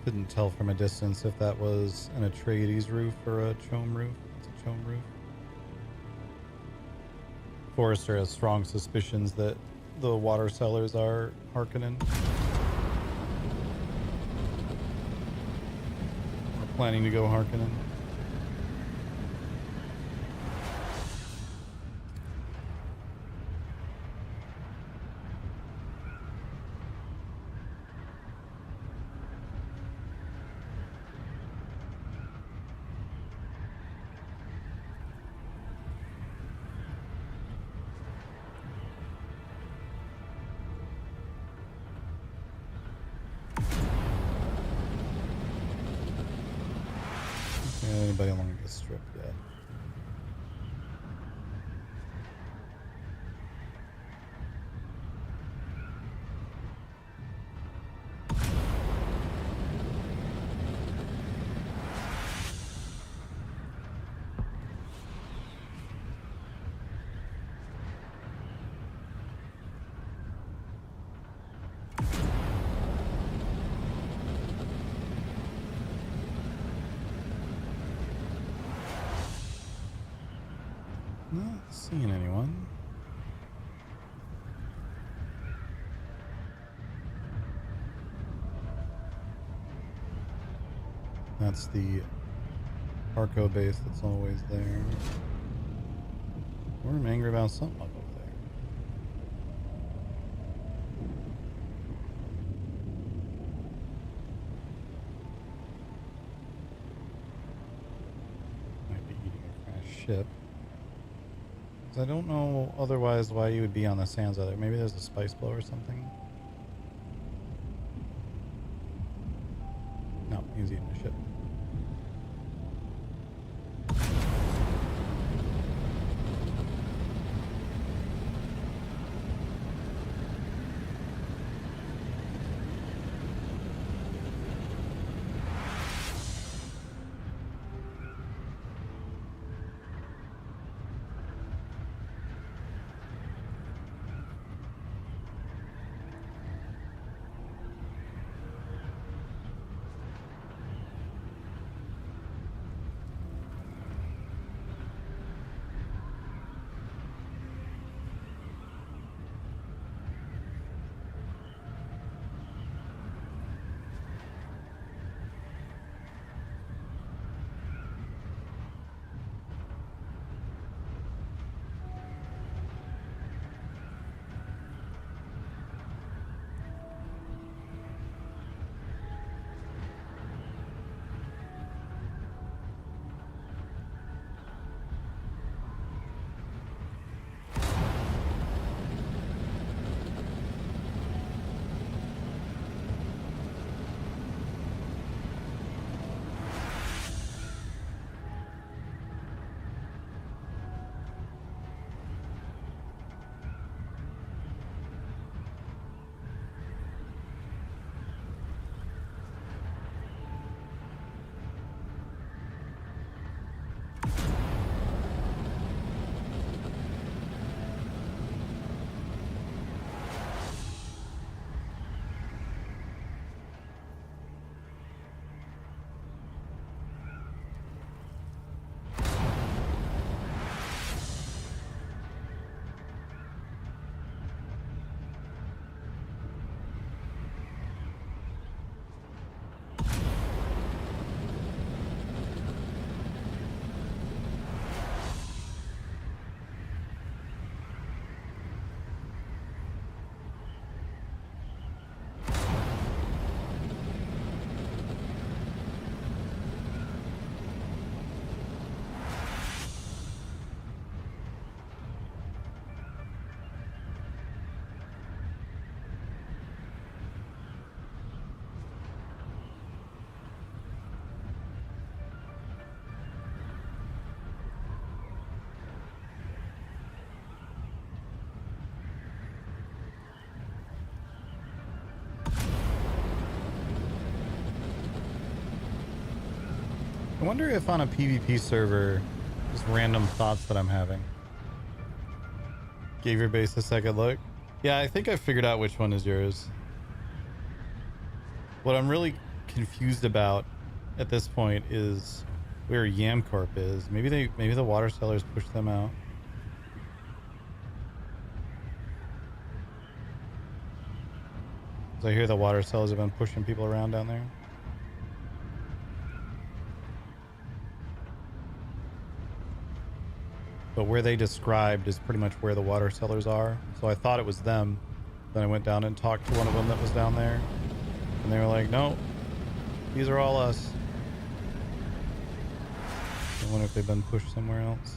Couldn't tell from a distance if that was an Atreides roof or a Chome roof. It's a Chome roof. Forrester has strong suspicions that the water cellars are Harkonnen. We're planning to go Harkonnen. Anybody along this strip yet? Not seeing anyone. That's the Arco base that's always there. Or I'm angry about something up over there. Might be eating a crashed ship. I don't know otherwise why you would be on the sands out there. Maybe there's a spice blow or something. No, he's eating a ship. I wonder if on a PvP server, just random thoughts that I'm having. Gave your base a second look. Yeah, I think I figured out which one is yours. What I'm really confused about at this point is where Yamcorp is. Maybe the water sellers pushed them out. So I hear the water sellers have been pushing people around down there. But where they described is pretty much where the water sellers are. So I thought it was them. Then I went down and talked to one of them that was down there. And they were like, no, these are all us. I wonder if they've been pushed somewhere else.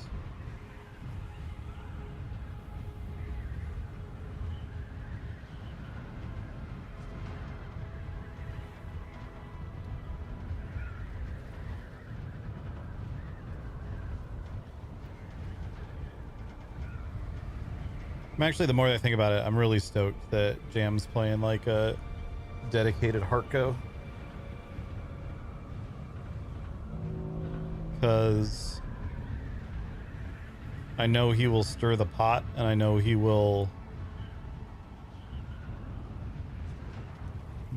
I'm actually, the more I think about it, I'm really stoked that Jam's playing like a dedicated Heartgo. Because I know he will stir the pot, and I know he will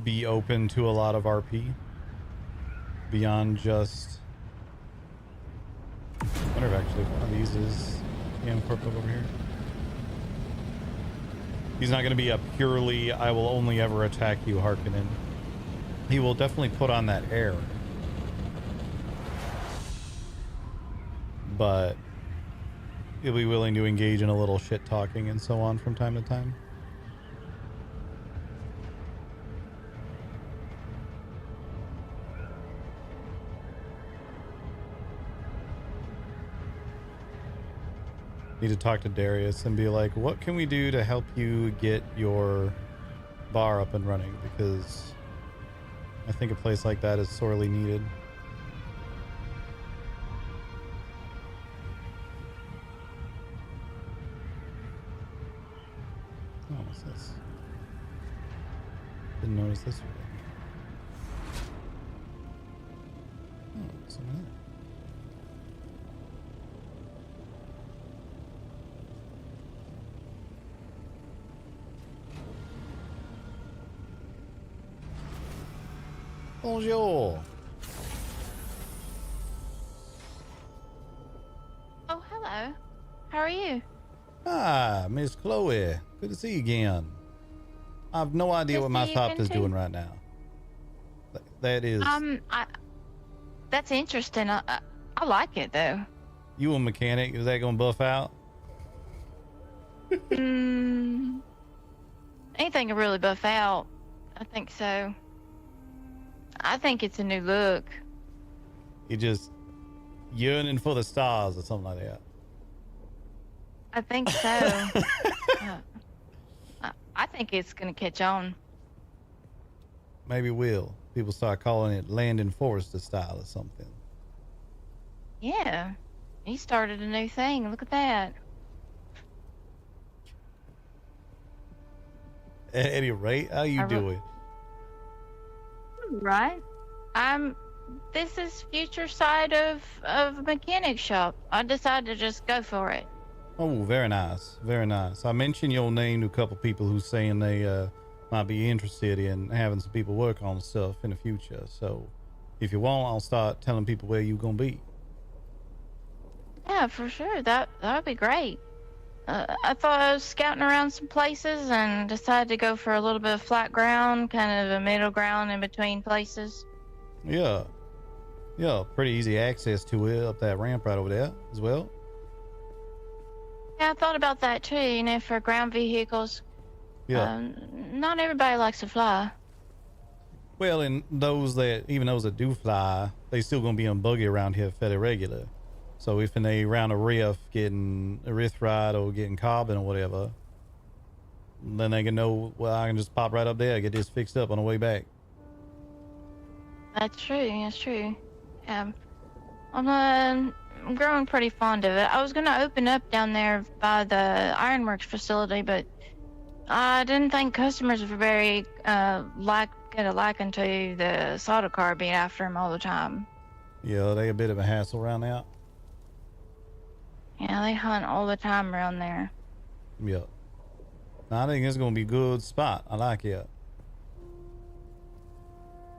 be open to a lot of RP beyond just... I wonder if actually one of these is Yamcorp over here. He's not going to be a purely, I will only ever attack you Harkonnen. He will definitely put on that air. But he'll be willing to engage in a little shit talking and so on from time to time. Need to talk to Darius and be like, what can we do to help you get your bar up and running? Because I think a place like that is sorely needed. Oh, what's this? Didn't notice this one. Oh, some of that. Bonjour. Oh, hello. How are you? Ah, Miss Chloe. Good to see you again. I have no idea what my top is doing right now. That is... that's interesting. I like it, though. You a mechanic? Is that going to buff out? Anything can really buff out. I think so. I think it's a new look. You just yearning for the stars or something like that. I think so. I think it's going to catch on. Maybe will. People start calling it Landon Forrester style or something. Yeah. He started a new thing. Look at that. At any rate, how you doing? Right. This is future side of a mechanic shop. I decided to just go for it. Oh, very nice. Very nice. I mentioned your name to a couple people who's saying they might be interested in having some people work on stuff in the future. So if you want, I'll start telling people where you're going to be. Yeah, for sure. That would be great. I thought I was scouting around some places and decided to go for a little bit of flat ground, kind of a middle ground in between places. Yeah. Yeah, pretty easy access to it up that ramp right over there as well. Yeah, I thought about that too, you know, for ground vehicles. Yeah. Not everybody likes to fly. Well, and even those that do fly, they still going to be on buggy around here fairly regular. So if they round a riff getting erythrite or getting carbon or whatever, then they can know, well, I can just pop right up there, get this fixed up on the way back. That's true. That's true. I'm growing pretty fond of it. I was gonna open up down there by the ironworks facility, but I didn't think customers were very get a liking to the solder car being after them all the time. Yeah, they a bit of a hassle around there. Yeah, they hunt all the time around there. Yeah. I think it's gonna be a good spot. I like it.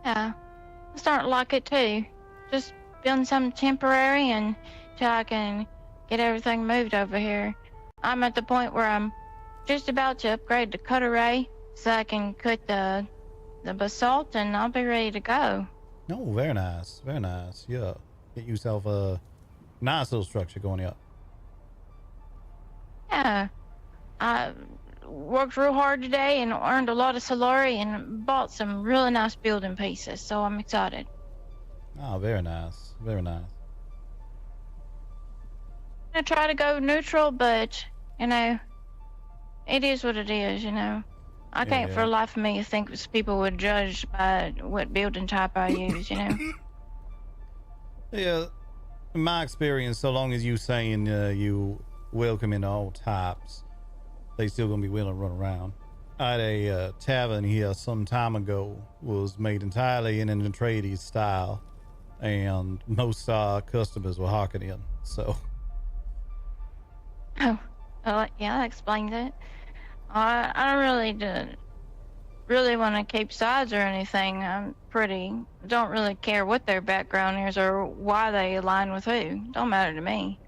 Yeah. starting to like it too. Just building something temporary until I can get everything moved over here. I'm at the point where I'm just about to upgrade the cutter ray so I can cut the basalt, and I'll be ready to go. Oh, very nice. Very nice. Yeah. Get yourself a nice little structure going up. Yeah. I worked real hard today and earned a lot of salary and bought some really nice building pieces, so I'm excited. Oh, very nice. Very nice. I try to go neutral, but, you know, it is what it is, you know. I can't for the life of me think people would judge by what building type I use, you know. Yeah, in my experience, so long as you saying you welcome in all types, they still gonna be willing to run around. I had a tavern here some time ago, was made entirely in an Atreides style, and most customers were hawking in, so. Oh, well, yeah, that explains it. I don't really want to keep sides or anything. Don't really care what their background is or why they align with who. Don't matter to me.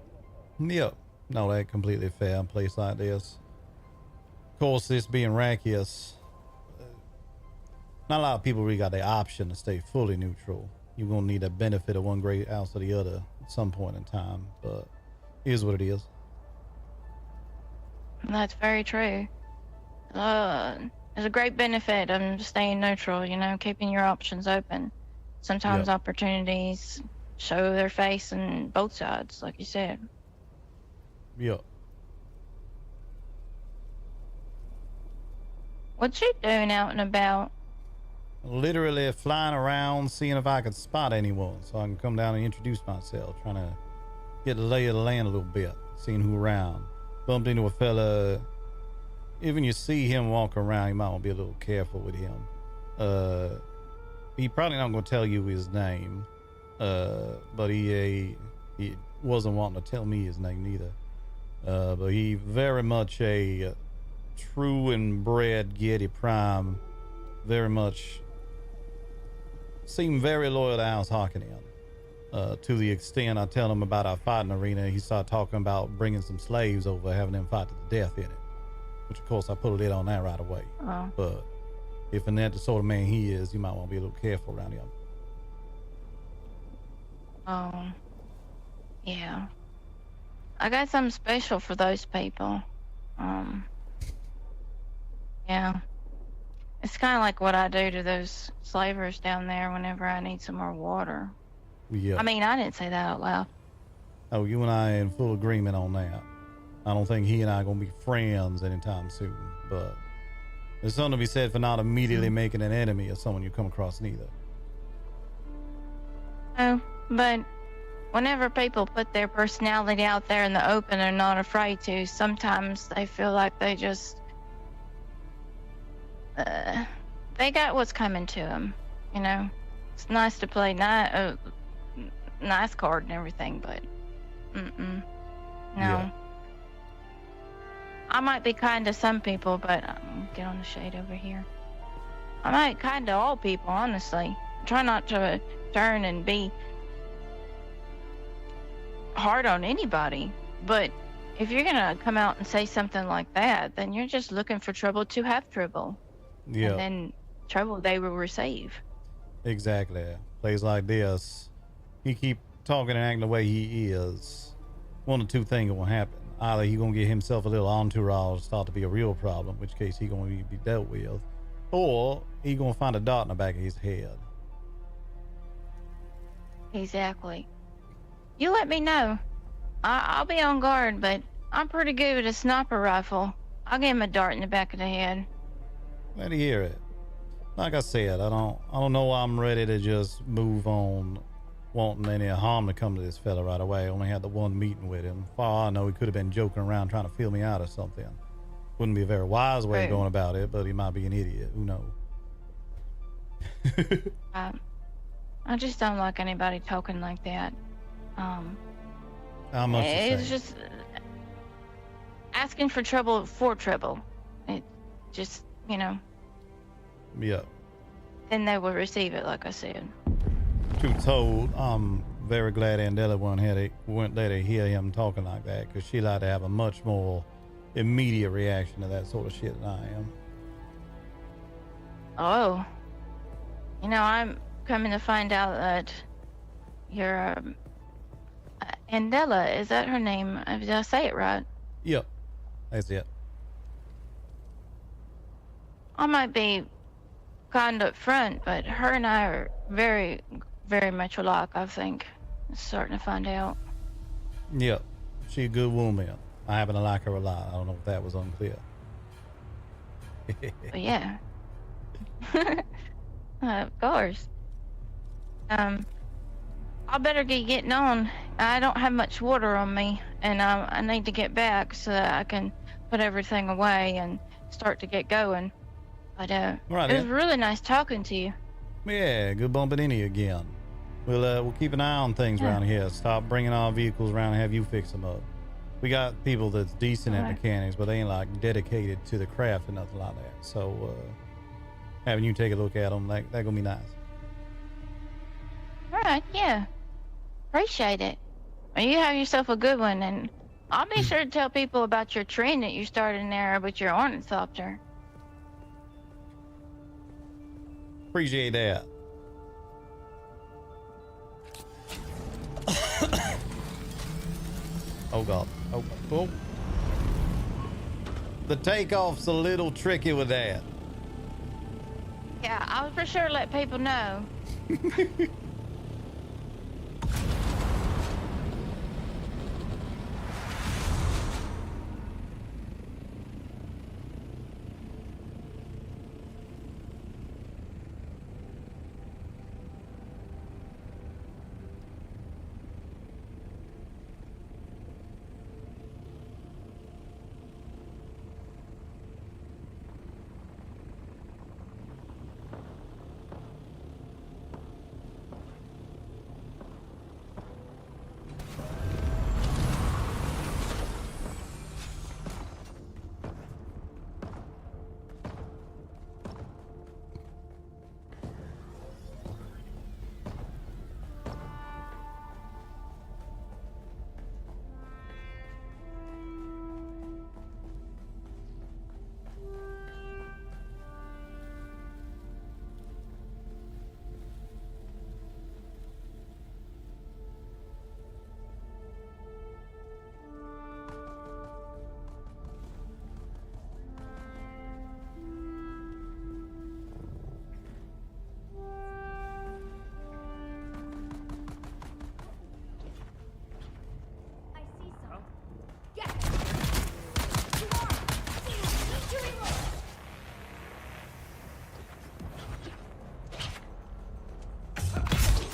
Yep. No, that's completely fair in a place like this. Of course, this being Rakius, not a lot of people really got the option to stay fully neutral. You're going to need a benefit of one great house or the other at some point in time, but it is what it is. That's very true. There's a great benefit of staying neutral, you know, keeping your options open. Sometimes opportunities show their face on both sides, like you said. Yep. What you doing out and about? Literally flying around, seeing if I could spot anyone so I can come down and introduce myself, trying to get the lay of the land a little bit, seeing who around. Bumped into a fella. Even you see him walk around, you might want to be a little careful with him. He probably not going to tell you his name, but he wasn't wanting to tell me his name neither. But he very much a true and bred Getty Prime, very much seemed very loyal to House Harkonnen. To the extent I tell him about our fighting arena, he started talking about bringing some slaves over, having them fight to the death in it. Which, of course, I put a lid on that right away. Oh. But if Annette the sort of man he is, you might want to be a little careful around him. Oh, yeah. I got something special for those people. Yeah. It's kind of like what I do to those slavers down there whenever I need some more water. Yeah. I mean, I didn't say that out loud. Oh, you and I are in full agreement on that. I don't think he and I are going to be friends anytime soon, but there's something to be said for not immediately making an enemy of someone you come across neither. Oh, but whenever people put their personality out there in the open and not afraid to, sometimes they feel like they just, they got what's coming to them, you know? It's nice to play nice card and everything, but, no. Yeah. I might be kind to some people, but get on the shade over here. I might kind to all people, honestly. Try not to turn and be hard on anybody. But if you're gonna come out and say something like that, then you're just looking for trouble to have trouble. Yeah. And then trouble they will receive. Exactly. Plays like this, he keep talking and acting the way he is. One of two things will happen. Either he gonna get himself a little entourage, start to be a real problem, in which case he gonna be dealt with, or he gonna find a dot in the back of his head. Exactly. You let me know. I'll be on guard, but I'm pretty good with a sniper rifle. I'll get him a dart in the back of the head. Glad to hear it. Like I said, I don't know why I'm ready to just move on wanting any harm to come to this fella right away. I only had the one meeting with him. For all I know, he could have been joking around trying to feel me out or something. Wouldn't be a very wise way of going about it, but he might be an idiot. Who knows? I just don't like anybody talking like that. How much it's just asking for trouble for trouble. It just, you know. Yeah. Then they will receive it, like I said. Truth told, I'm very glad Andela weren't there to hear him talking like that, because she like to have a much more immediate reaction to that sort of shit than I am. Oh. You know, I'm coming to find out that your Andela, is that her name? Did I say it right? Yep, that's it. I might be kind of front, but her and I are very, very much alike, I think. I'm starting to find out. Yep, she a good woman. I happen to like her a lot. I don't know if that was unclear. But yeah. Of course. I better get getting on. I don't have much water on me, and I need to get back so that I can put everything away and start to get going. But right, it was really nice talking to you. Yeah, good bumping into you again. We'll keep an eye on things around here. Stop bringing our vehicles around and have you fix them up. We got people that's decent at mechanics, but they ain't like dedicated to the craft or nothing like that. So having you take a look at them, that gonna be nice. All right, yeah. Appreciate it. Well, you have yourself a good one, and I'll be sure to tell people about your trend that you started in there with your ornithopter. Appreciate that. Oh god. Oh. The takeoff's a little tricky with that. Yeah, I'll for sure let people know.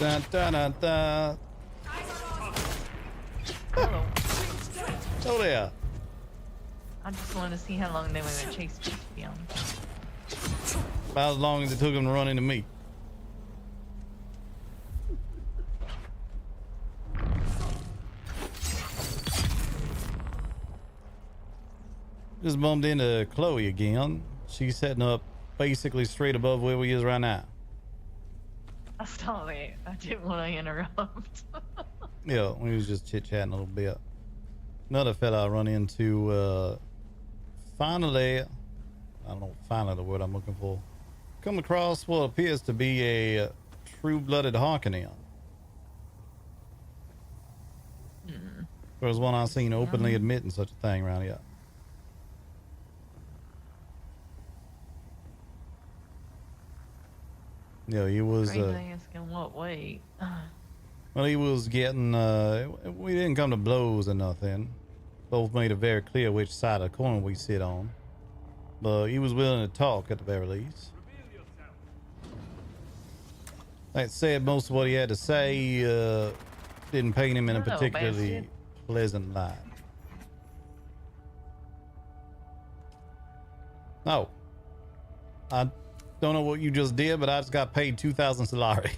Dun, dun, dun, dun. Oh there. I just want to see how long they were going to chase me, to be honest. About as long as it took them to run into me. Just bumped into Chloe again. She's setting up basically straight above where we is right now. I saw it. I didn't want to interrupt. Yeah, we was just chit-chatting a little bit. Another fella I run into, finally, I don't know, finally the word I'm looking for. Come across what appears to be a true-blooded Harkonnen. There's one I've seen openly admitting such a thing around here. Yeah, he was. Asking what way? Well, he was getting. We didn't come to blows or nothing. Both made it very clear which side of the coin we sit on. But he was willing to talk at the very least. That said, most of what he had to say didn't paint him in a particularly pleasant light. No. I don't know what you just did, but I just got paid 2,000 Solari.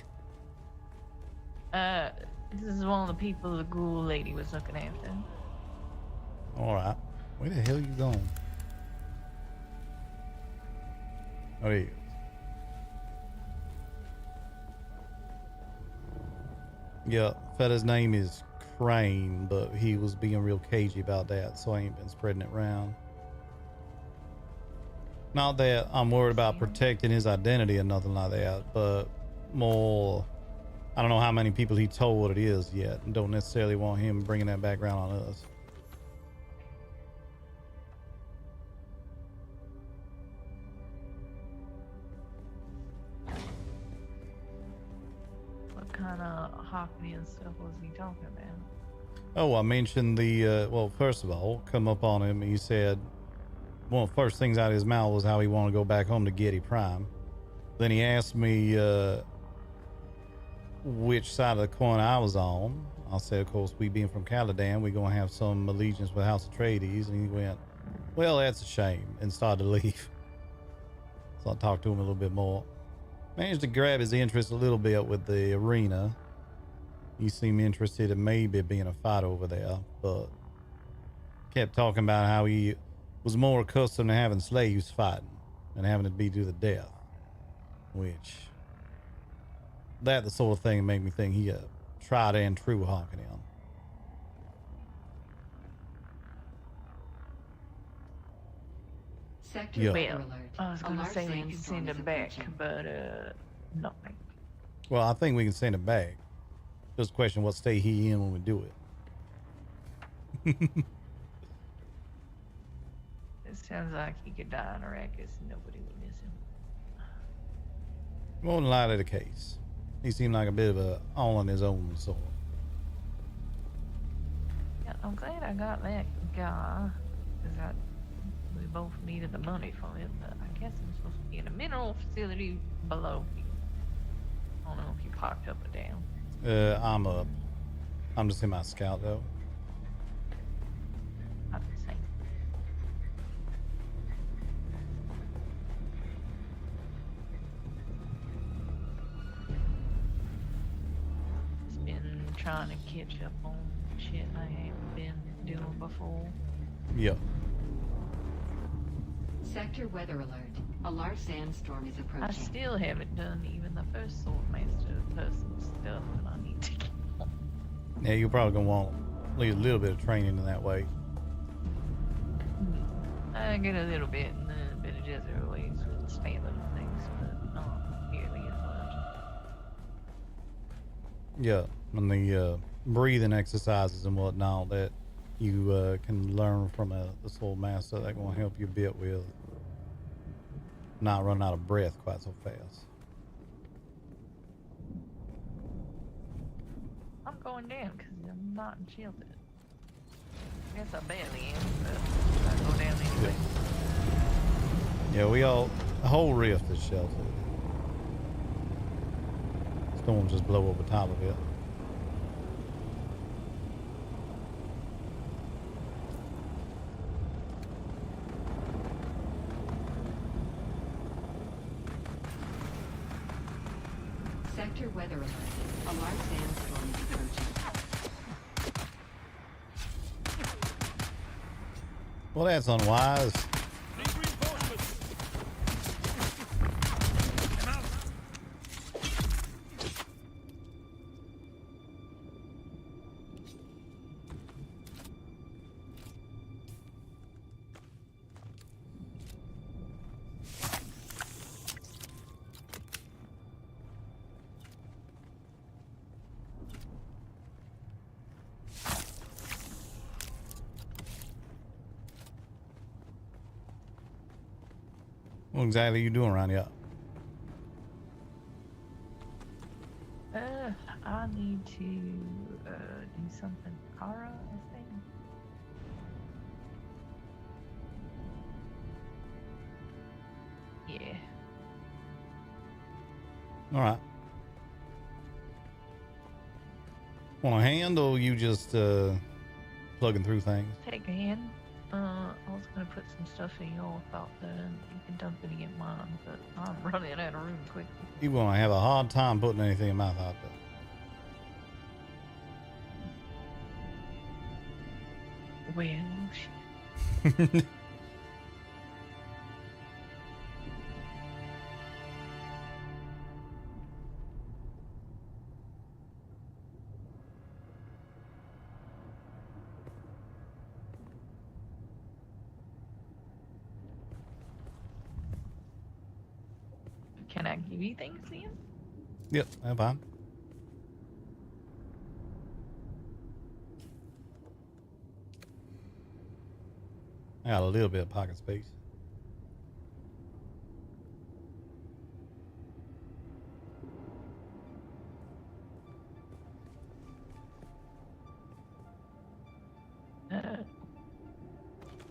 This is one of the people the ghoul lady was looking after. Alright. Where the hell you going? Oh, there you go. Yeah, fella's name is Crane, but he was being real cagey about that, so I ain't been spreading it around. Not that I'm worried about protecting his identity or nothing like that, but more, I don't know how many people he told what it is yet, and don't necessarily want him bringing that background on us. What kind of hockey and stuff was he talking about? Oh, I mentioned the, well, first of all, come up on him, he said, one of the first things out of his mouth was how he wanted to go back home to Getty Prime. Then he asked me which side of the coin I was on. I said, of course, we being from Caladan, we're going to have some allegiance with House Atreides. And he went, well, that's a shame, and started to leave. So I talked to him a little bit more. Managed to grab his interest a little bit with the arena. He seemed interested in maybe being a fight over there, but kept talking about how he was more accustomed to having slaves fighting and having to be to the death, which that the sort of thing made me think he tried and true honking him. Sector Yeah. weather alert. I was going to say we could send him back, but no. Well, I think we can send him back. Just a question what state he in when we do it. It sounds like he could die in Arrakis and nobody would miss him. More than likely the case. He seemed like a bit of a all on his own sort. Yeah, I'm glad I got that guy, because we both needed the money from it, but I guess I'm supposed to be in a mineral facility below me. I don't know if you parked up or down. I'm up. I'm just in my scout though. I'm the same. Just been trying to catch up on shit I haven't been doing before. Yep. Sector weather alert. A large sandstorm is approaching. I still haven't done even the first Swordmaster person stuff that I need to get on. Yeah, you're probably gonna want at least a little bit of training in that way. I get a little bit and then a bit of desert ways with the stamina and things, but not nearly as much. Yeah, and the breathing exercises and whatnot that you can learn from the Sword Master, that's gonna help you a bit with not running out of breath quite so fast. I'm going down because I'm not shielded. I guess I barely am, but I go down anyway. Yeah, the whole rift is sheltered. Storms just blow over top of it. Sector weather alert. A large sandstorm is approaching. Well, that's unwise. What exactly are you doing around here? I need to do something. Kara, I think. Yeah. All right. Want a hand, or you just plugging through things? Take a hand. I was gonna put some stuff in your out there and you can dump it in mine, but I'm running out of room quickly. You want to have a hard time putting anything in my mouth out there. Well, shit. TV things then? Yep, I'm fine. I got a little bit of pocket space.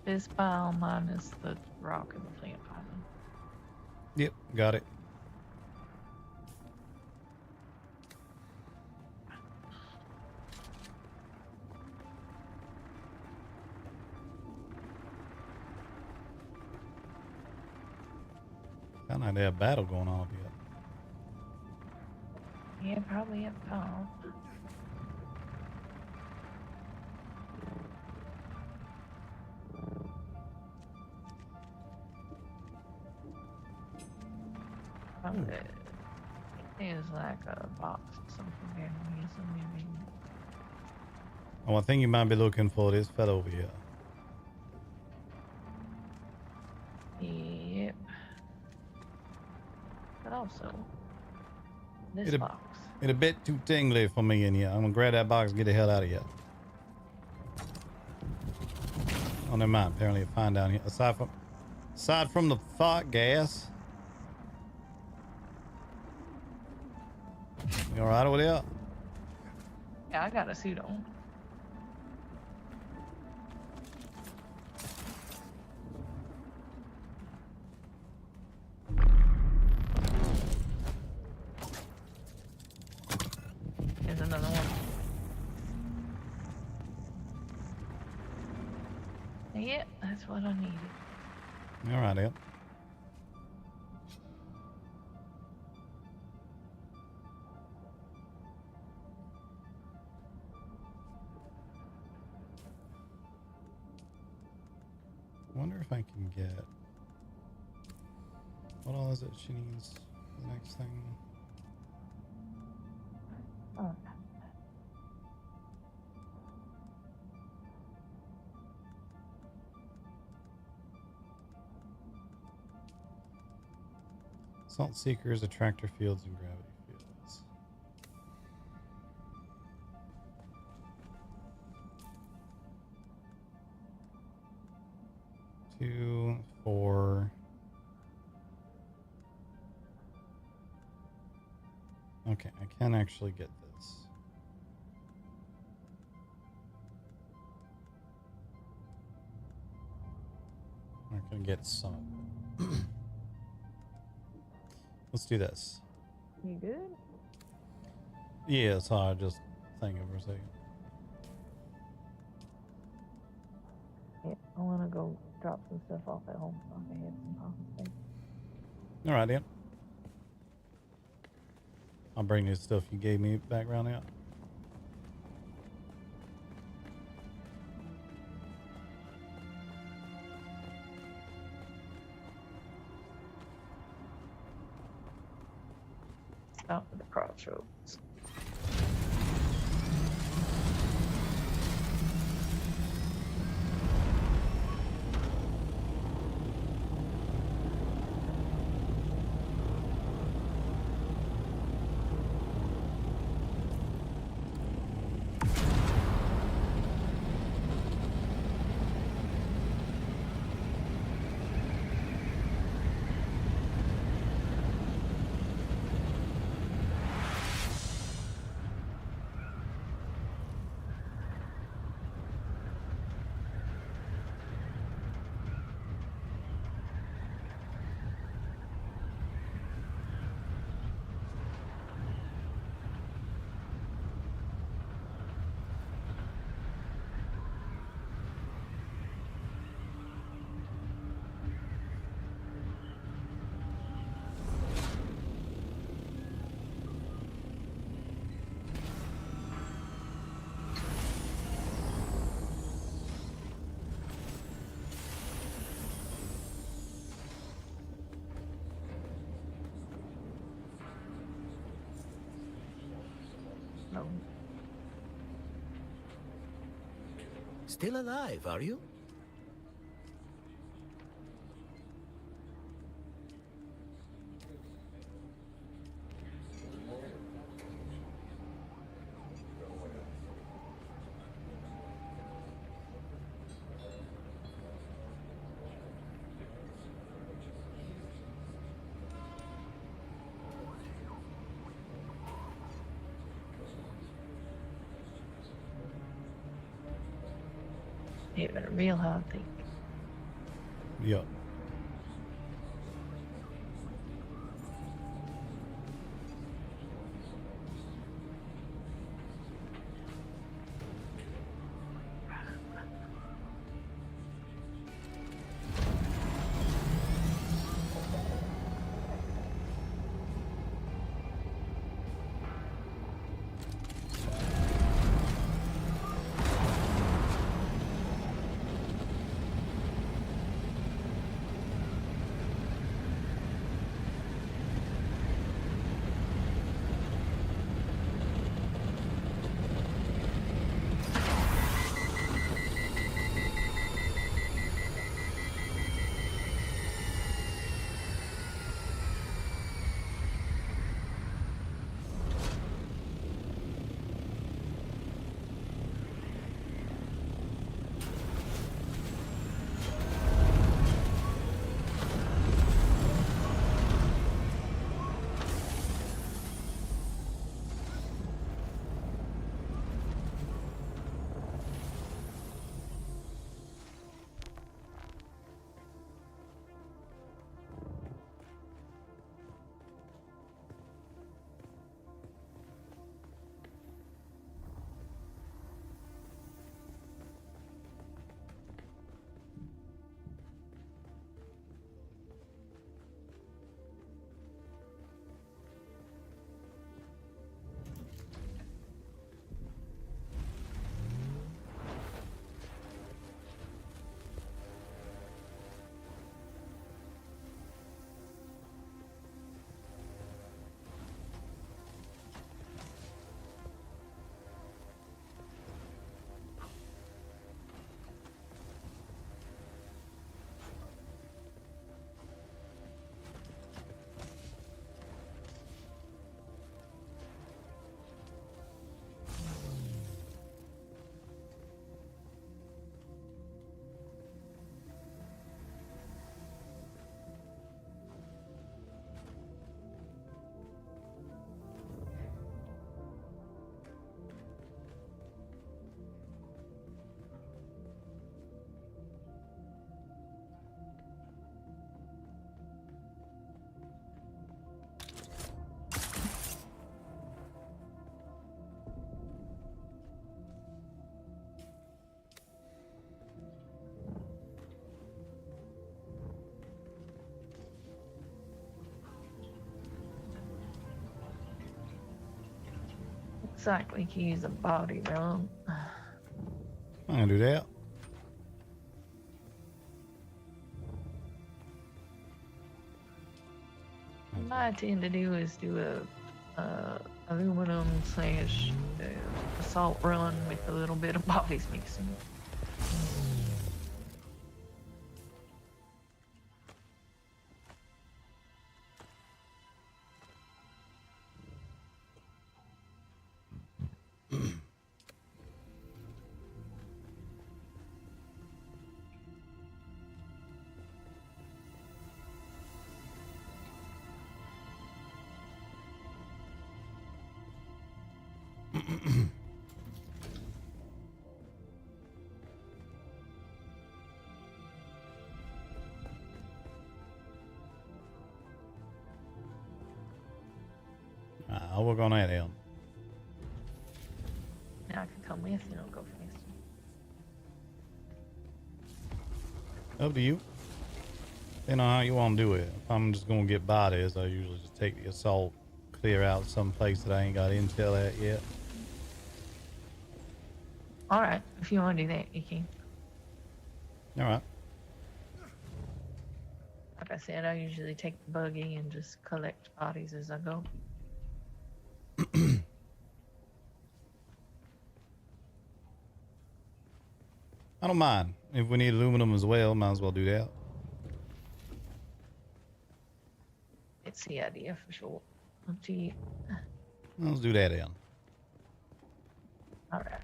This file minus the rock and the plant island. Yep, got it. Sound like they have a battle going on up here. Yeah, probably at home. There's like a box or something there. Oh, one thing you might be looking for is fell over here. Yep. But also, this It's box. It's a bit too tingly for me in here. I'm gonna grab that box and get the hell out of here. Oh, never mind. Apparently, it's fine down here. Aside from the thought gas. You all right over there? Yeah, I got a suit on. There's another one. Yep, that's what I needed. All right, Ed. Wonder if I can get what all is it she needs for the next thing. Oh. Salt seekers, attractor fields, and gravity fields. Two, 4. Okay, I can actually get this. I'm gonna get some of it. Let's do this. You good? Yeah, so I just thinking for a second. Yep, I want to go drop some stuff off at home so I can have some pocket space. All right, Dan. I'll bring you stuff you gave me back around out. Out at the crossroads. No. Still alive, are you? Hitting it real hard, I think. Yep. Looks like we can use a body run. I'm gonna do that. What I tend to do is do a aluminum slash assault run with a little bit of bodies mixing. I'll work on that, Em. Now I can come with you, I'll go faster. Up to you. You know how you want to do it. If I'm just gonna get bodies, I usually just take the assault, clear out some place that I ain't got intel at yet. Alright, if you want to do that, you can. Alright. Like I said, I usually take the buggy and just collect bodies as I go. I don't mind. If we need aluminum as well, might as well do that. It's the idea for sure. Up to you. Let's do that then. Alright.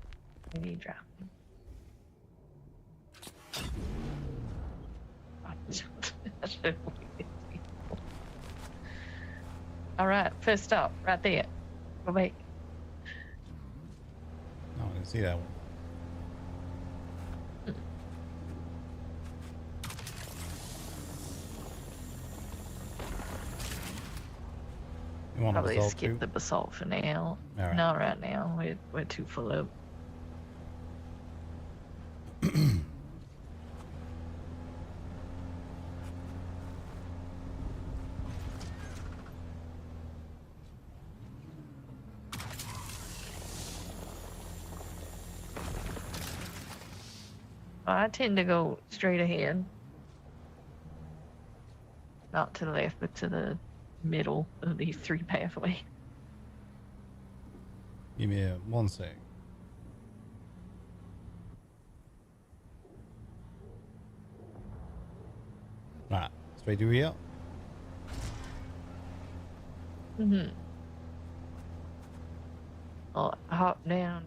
We need drop. Alright, first stop, right there. Go back. Oh, I didn't see that one. You want to Probably basalt skip too? the basalt for now. All right. Not right now. We're too full up. I tend to go straight ahead. Not to the left, but to the middle of these three pathways. Give me 1 sec. Alright, straight to here. I'll hop down.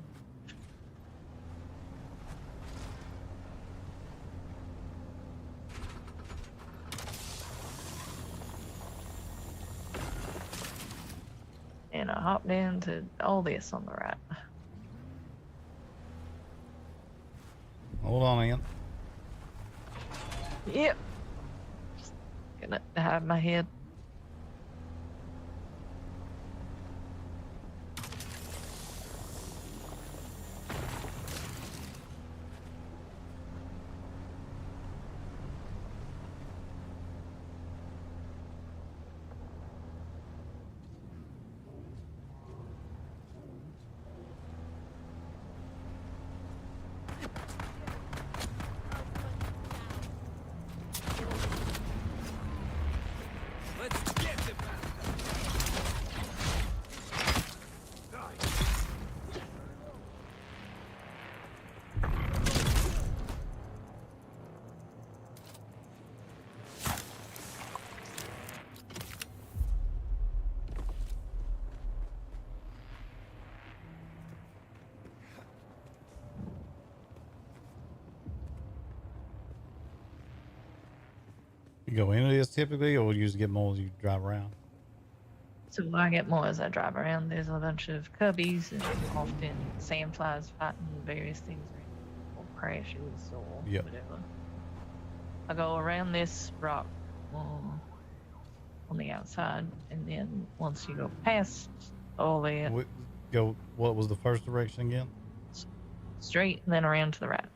And I hop down to all this on the right. Hold on again. Yep. Just gonna hide my head. You go into this typically, or you just get more as you drive around? So I get more as I drive around. There's a bunch of cubbies and often sandflies fighting various things or crashes or whatever. I go around this rock on the outside, and then once you go past all that, what was the first direction again? Straight and then around to the right.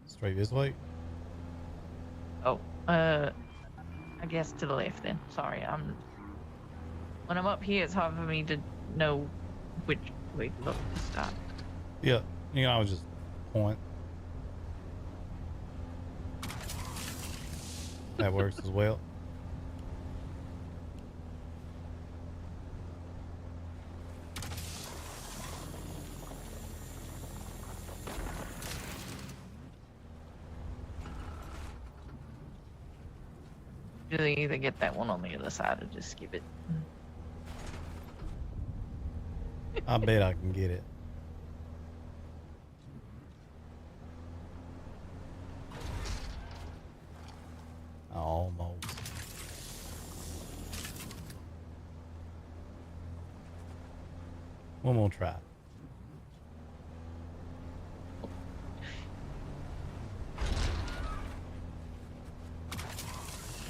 Straight this way? Oh, I guess to the left then. Sorry, when I'm up here, it's hard for me to know which way to look to stop. Yeah, I was just point. That works as well. You either get that one on the other side or just skip it. I bet I can get it. Almost. One more try.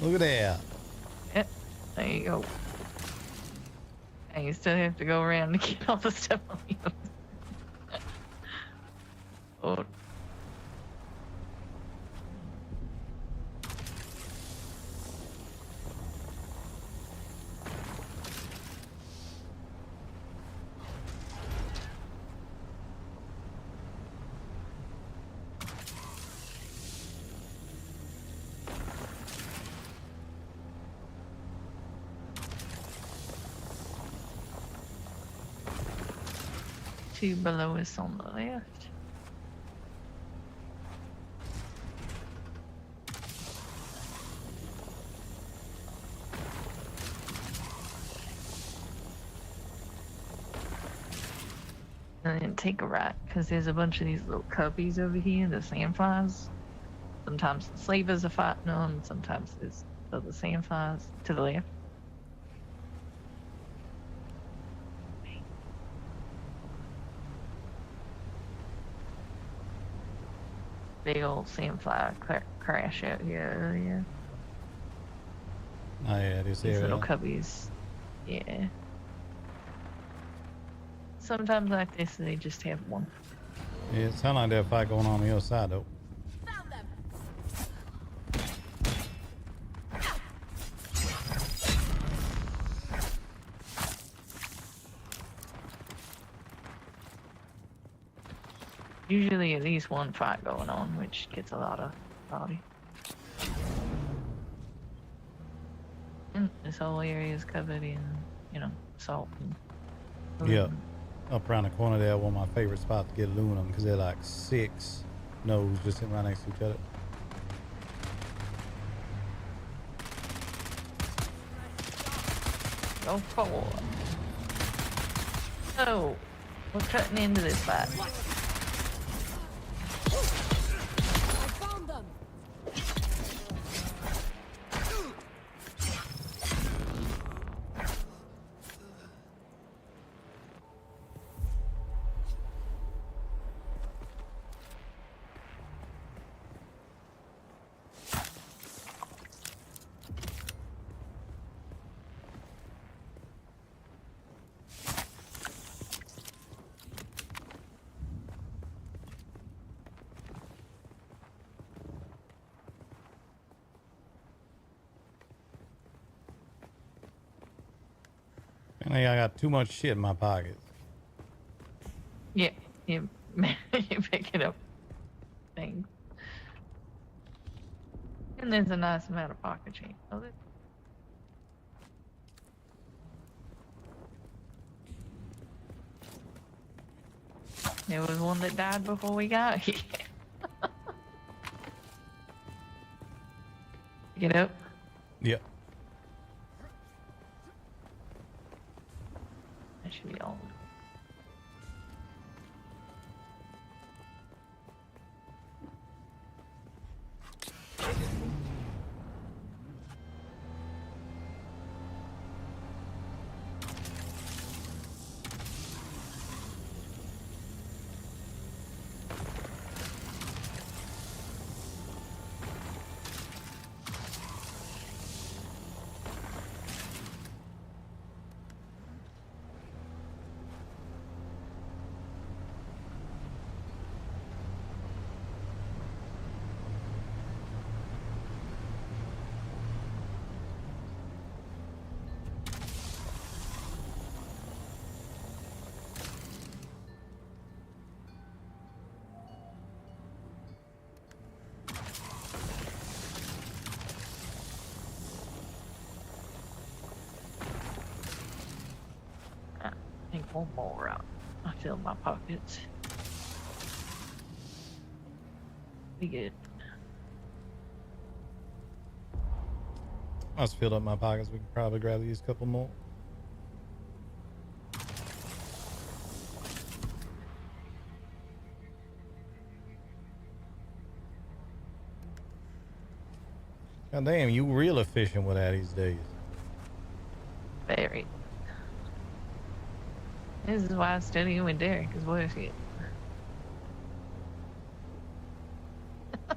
Look at that. Yep, there you go. And you still have to go around to get all the stuff on the other side. Oh. Two below us on the left. And then take a right, because there's a bunch of these little cubbies over here, the sandflies. Sometimes the slavers are fighting them, sometimes there's other sandflies to the left. Big old sandfly crash out here earlier. Oh yeah, this These area. little cubbies. Yeah. sometimes like this, they just have one. Yeah, it sounded like that fight going on the other side, though. Usually at least one fight going on, which gets a lot of body. And this whole area is covered in, you know, salt. And Yeah. Up around the corner there, one of my favorite spots to get aluminum because they're like 6 nodes just sitting right next to each other. Go forward. So, we're cutting into this fight. I found them. Apparently I got too much shit in my pockets. Yeah, you picking up things. And there's a nice amount of pocket change. Oh, there was one that died before we got here. Get up. Yep. That should be all. I think one more out. I filled my pockets. Be good. I just filled up my pockets. We can probably grab these couple more. God damn, you real efficient with that these days. Very. This is why I study with Derek, because what if it? I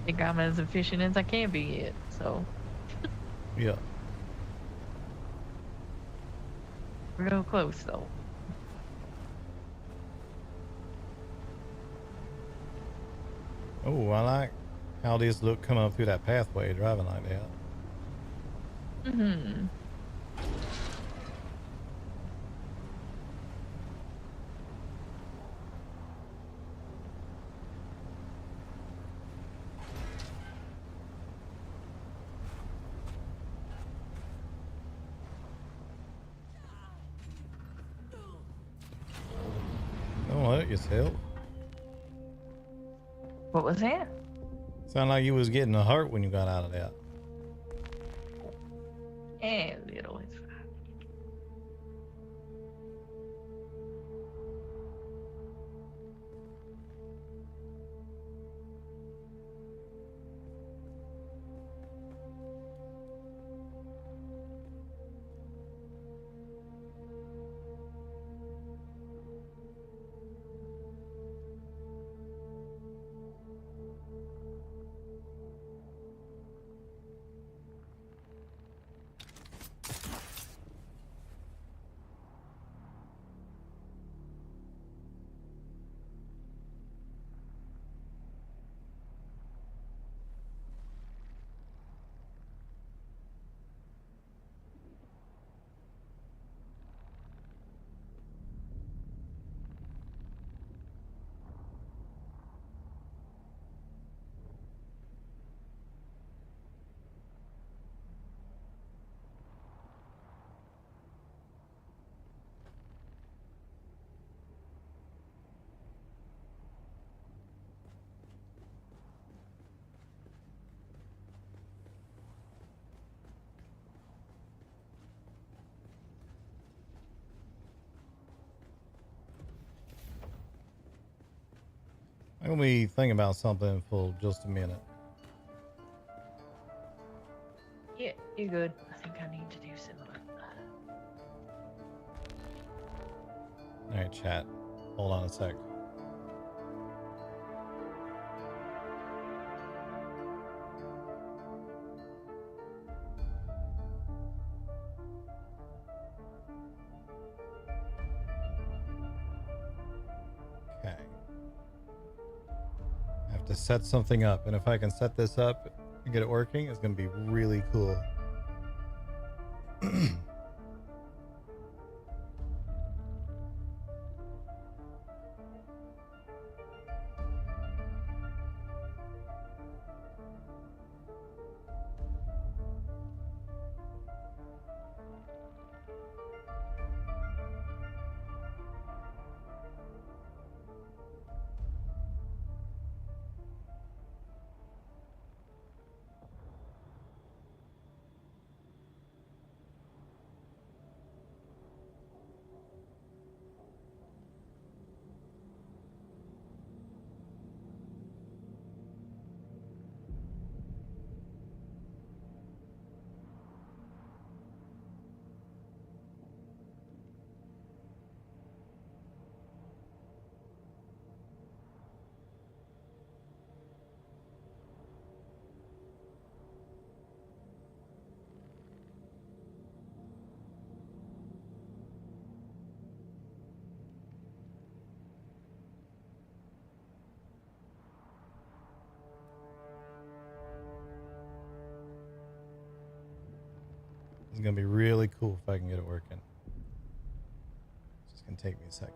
think I'm as efficient as I can be yet, so. Yeah. Real close, though. Oh, I like how these look coming up through that pathway, driving like that. Mm-hmm. Don't hurt yourself. What was that? Sound like you was getting a hurt when you got out of that. Yeah, little is fine. I'm gonna be thinking about something for just a minute. Yeah, you're good. I think I need to do similar. All right, chat. Hold on a sec. Okay. I have to set something up, and if I can set this up and get it working, it's gonna be really cool. It's gonna be really cool if I can get it working. It's just gonna take me a second.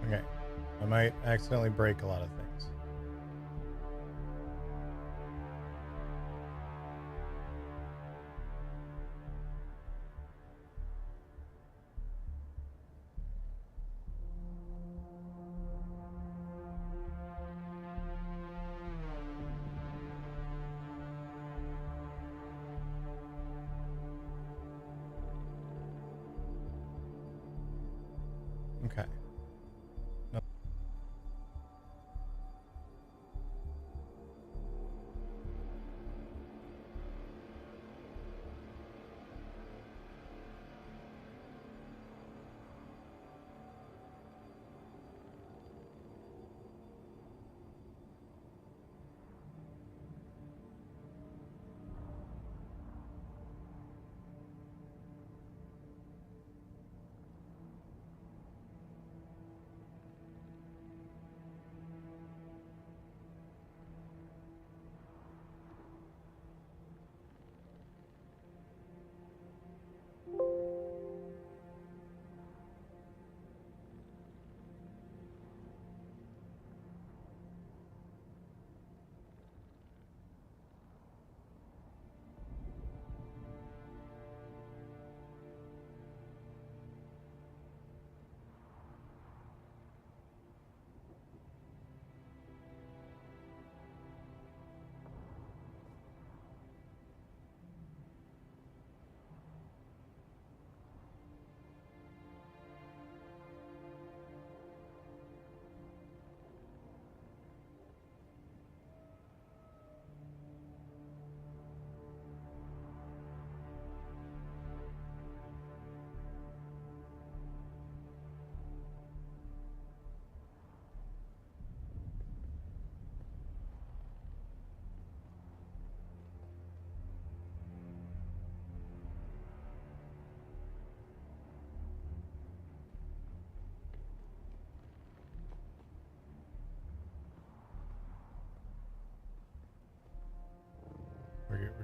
Okay. I might accidentally break a lot of things. Okay. No.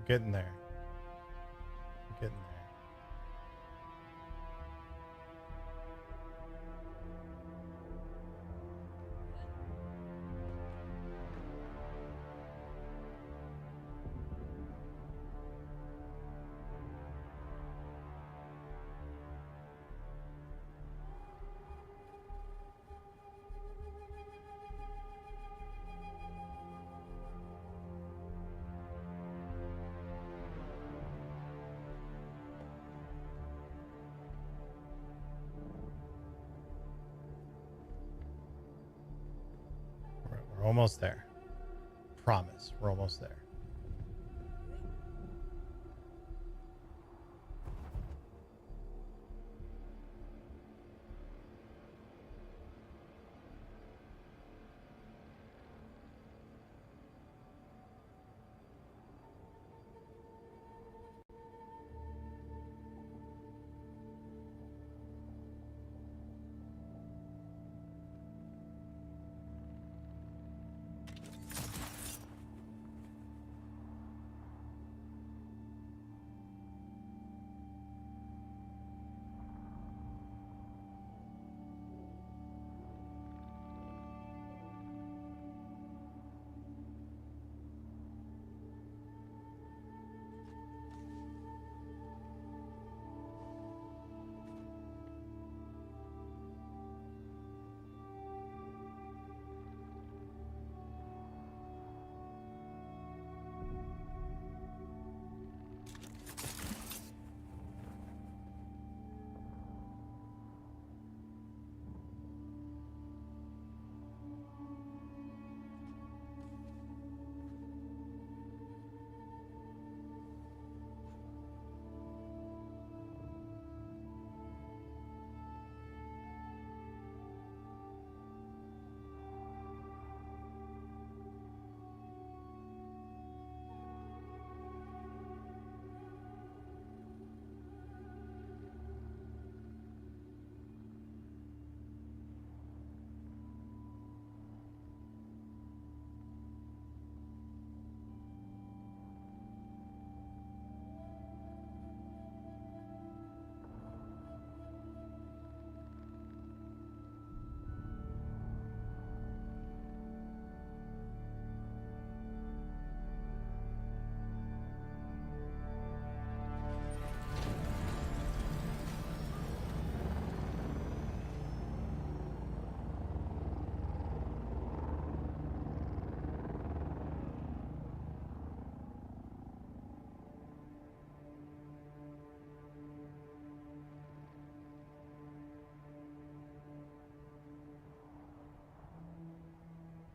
getting there. We're getting there. We're almost there. Promise, we're almost there.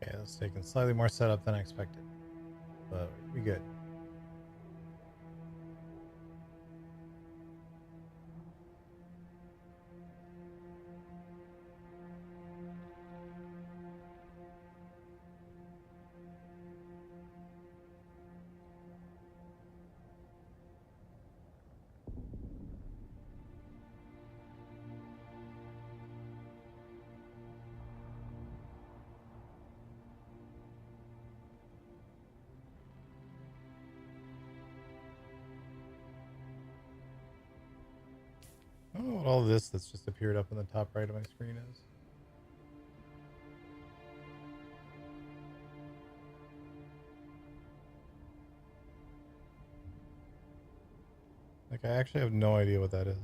Okay, that's taking slightly more setup than I expected, but we good. I don't know what all of this that's just appeared up in the top right of my screen is. Like, I actually have no idea what that is.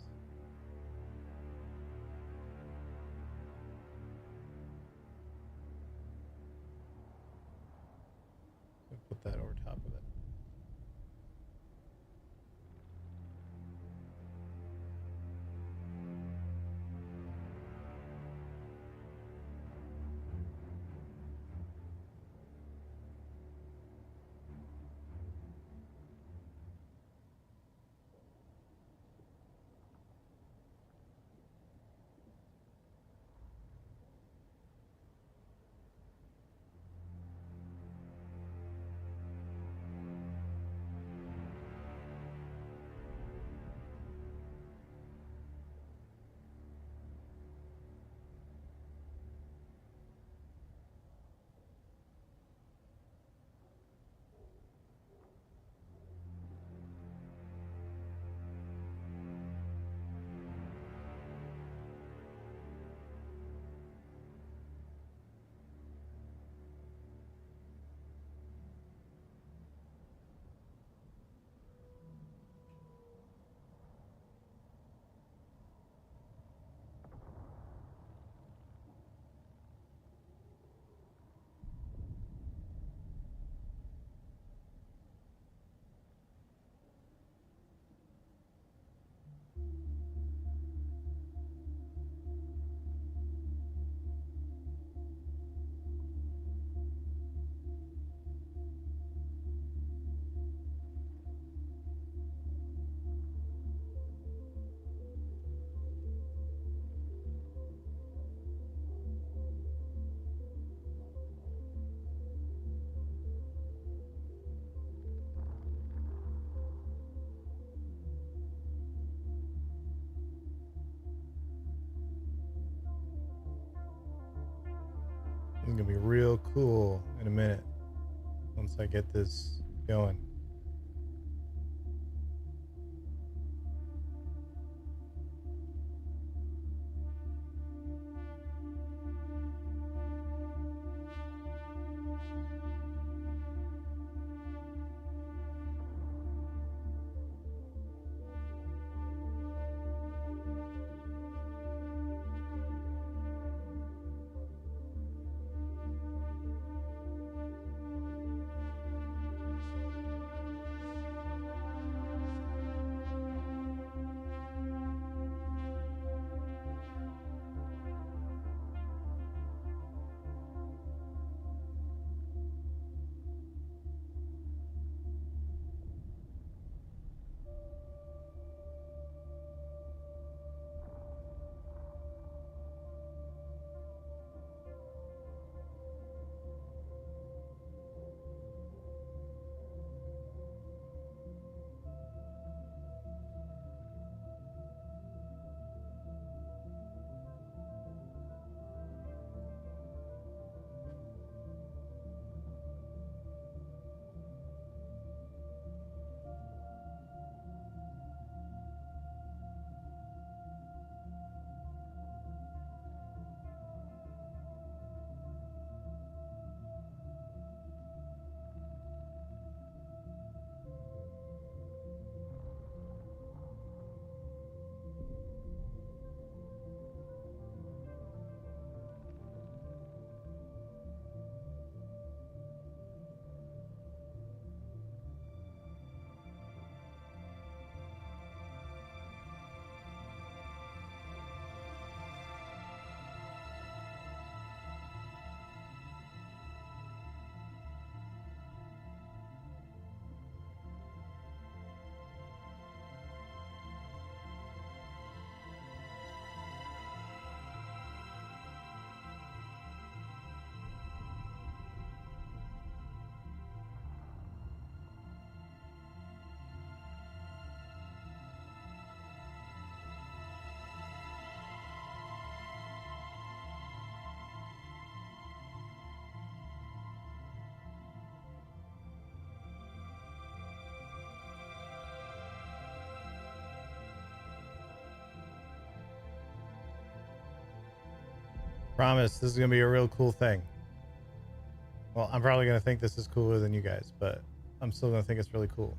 So put that over top of it. gonna be real cool in a minute once I get this going. Promise, this is gonna be a real cool thing. Well, I'm probably gonna think this is cooler than you guys, but I'm still gonna think it's really cool.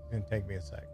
It's gonna take me a sec.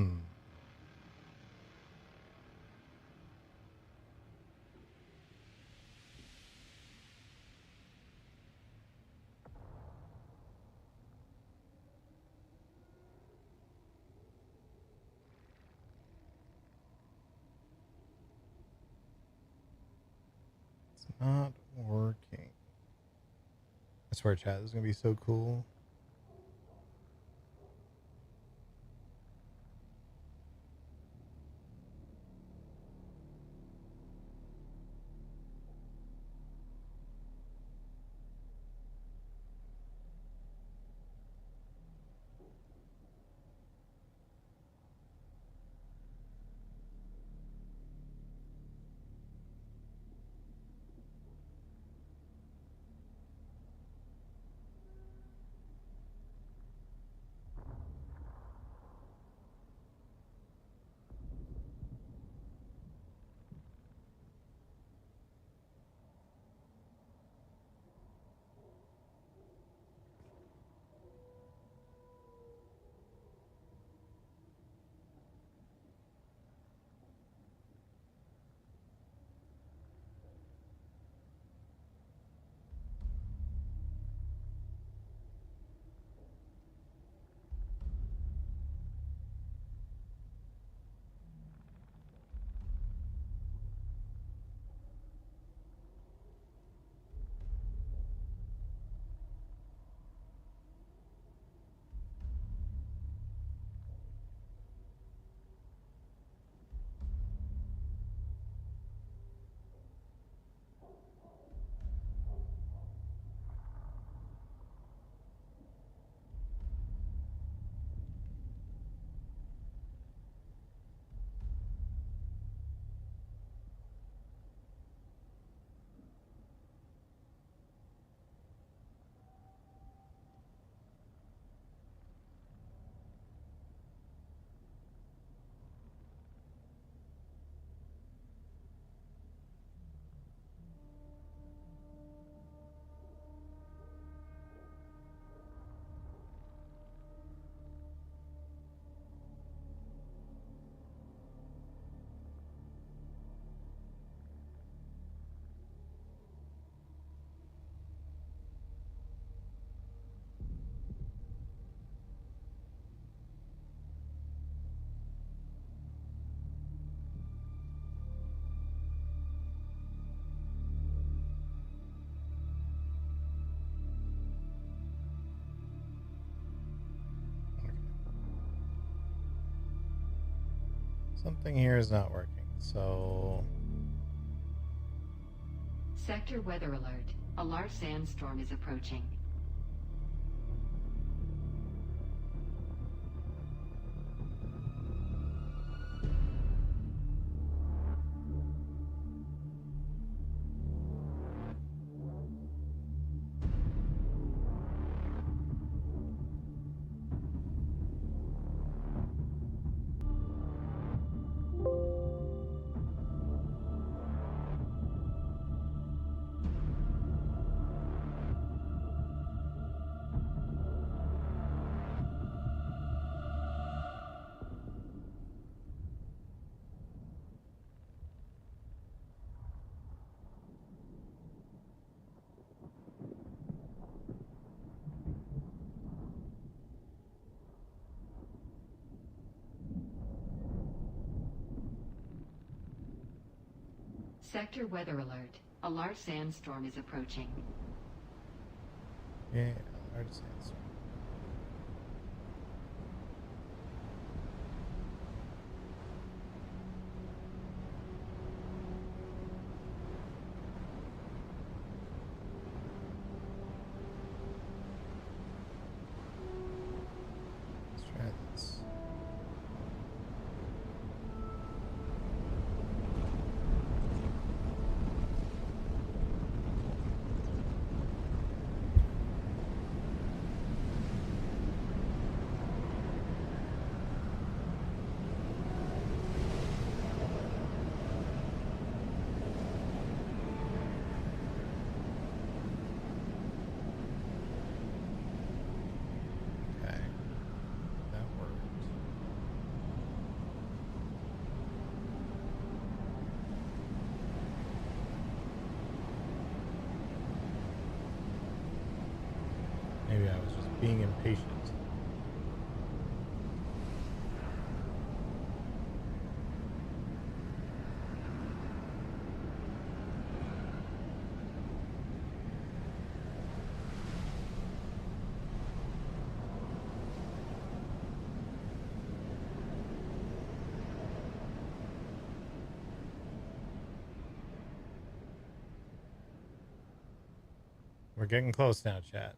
It's not working. I swear, chat, this is gonna be so cool. Something here is not working, so... Sector weather alert. A large sandstorm is approaching. Sector weather alert. A large sandstorm is approaching. Yeah, large sandstorm. Let's try this. patient. We're getting close now, chat.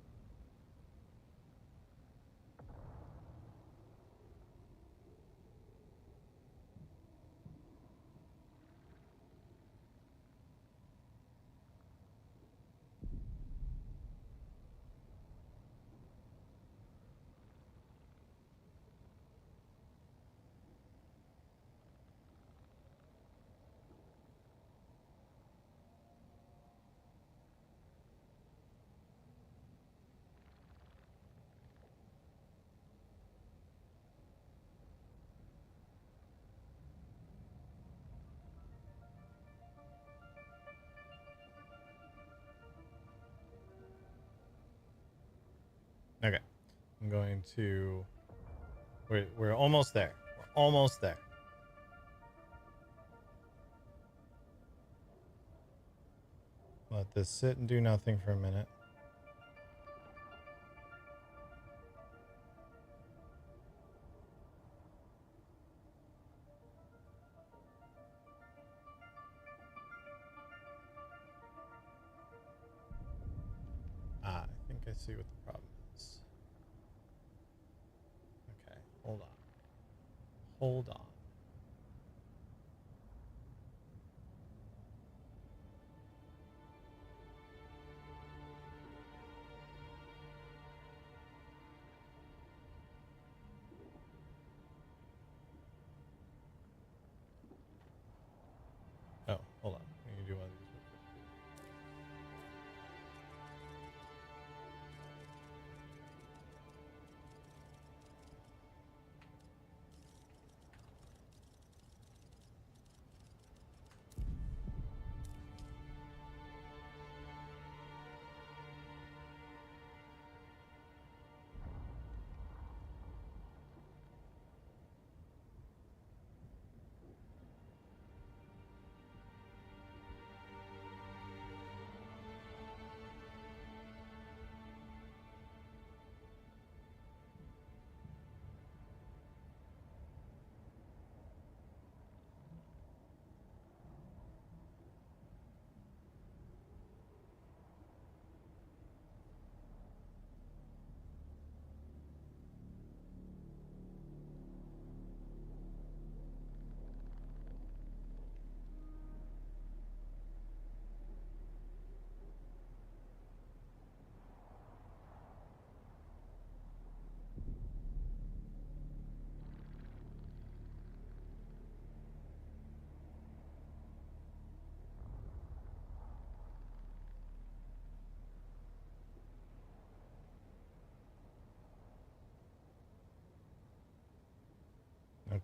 Okay, I'm going to. We're almost there. We're almost there. Let this sit and do nothing for a minute. I think I see what the problem is. Okay, hold on. Hold on. Oh, hold on. We can do one of these.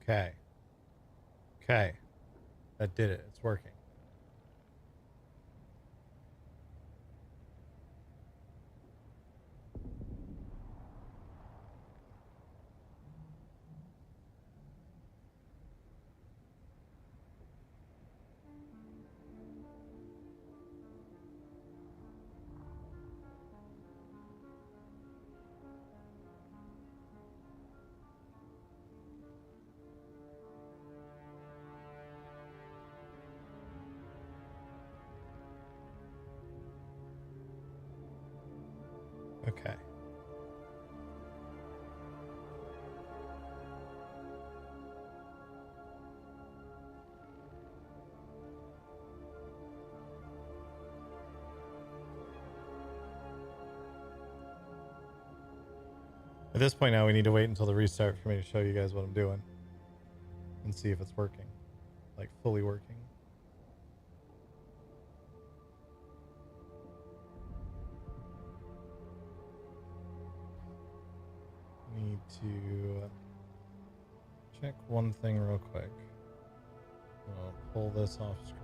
Okay. Okay. That did it. It's working. Okay. At this point now, we need to wait until the restart for me to show you guys what I'm doing and see if it's working, like fully working. Need to check one thing real quick. I'll pull this off screen.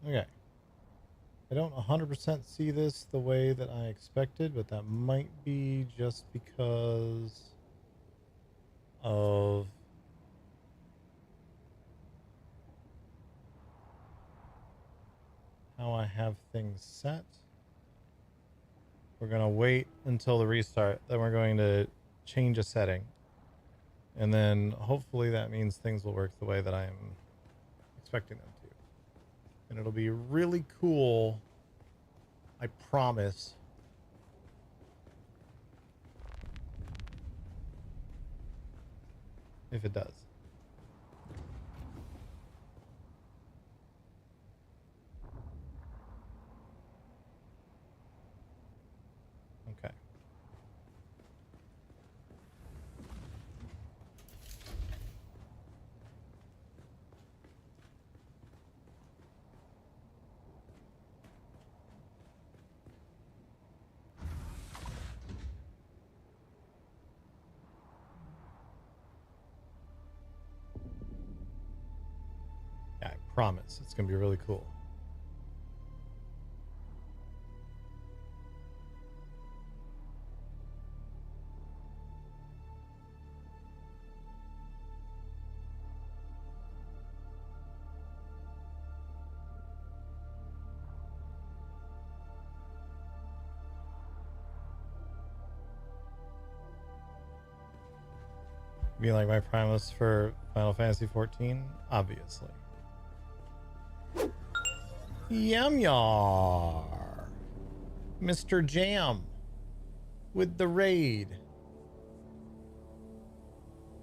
Okay. I don't 100% see this the way that I expected, but that might be just because of how I have things set. We're going to wait until the restart, then we're going to change a setting. And then hopefully that means things will work the way that I am expecting them to. And it'll be really cool, I promise. If it does. Okay. Yeah, I promise. It's going to be really cool. Be like my prime list for Final Fantasy 14? Obviously. Yum yar. Mr. Jam with the raid.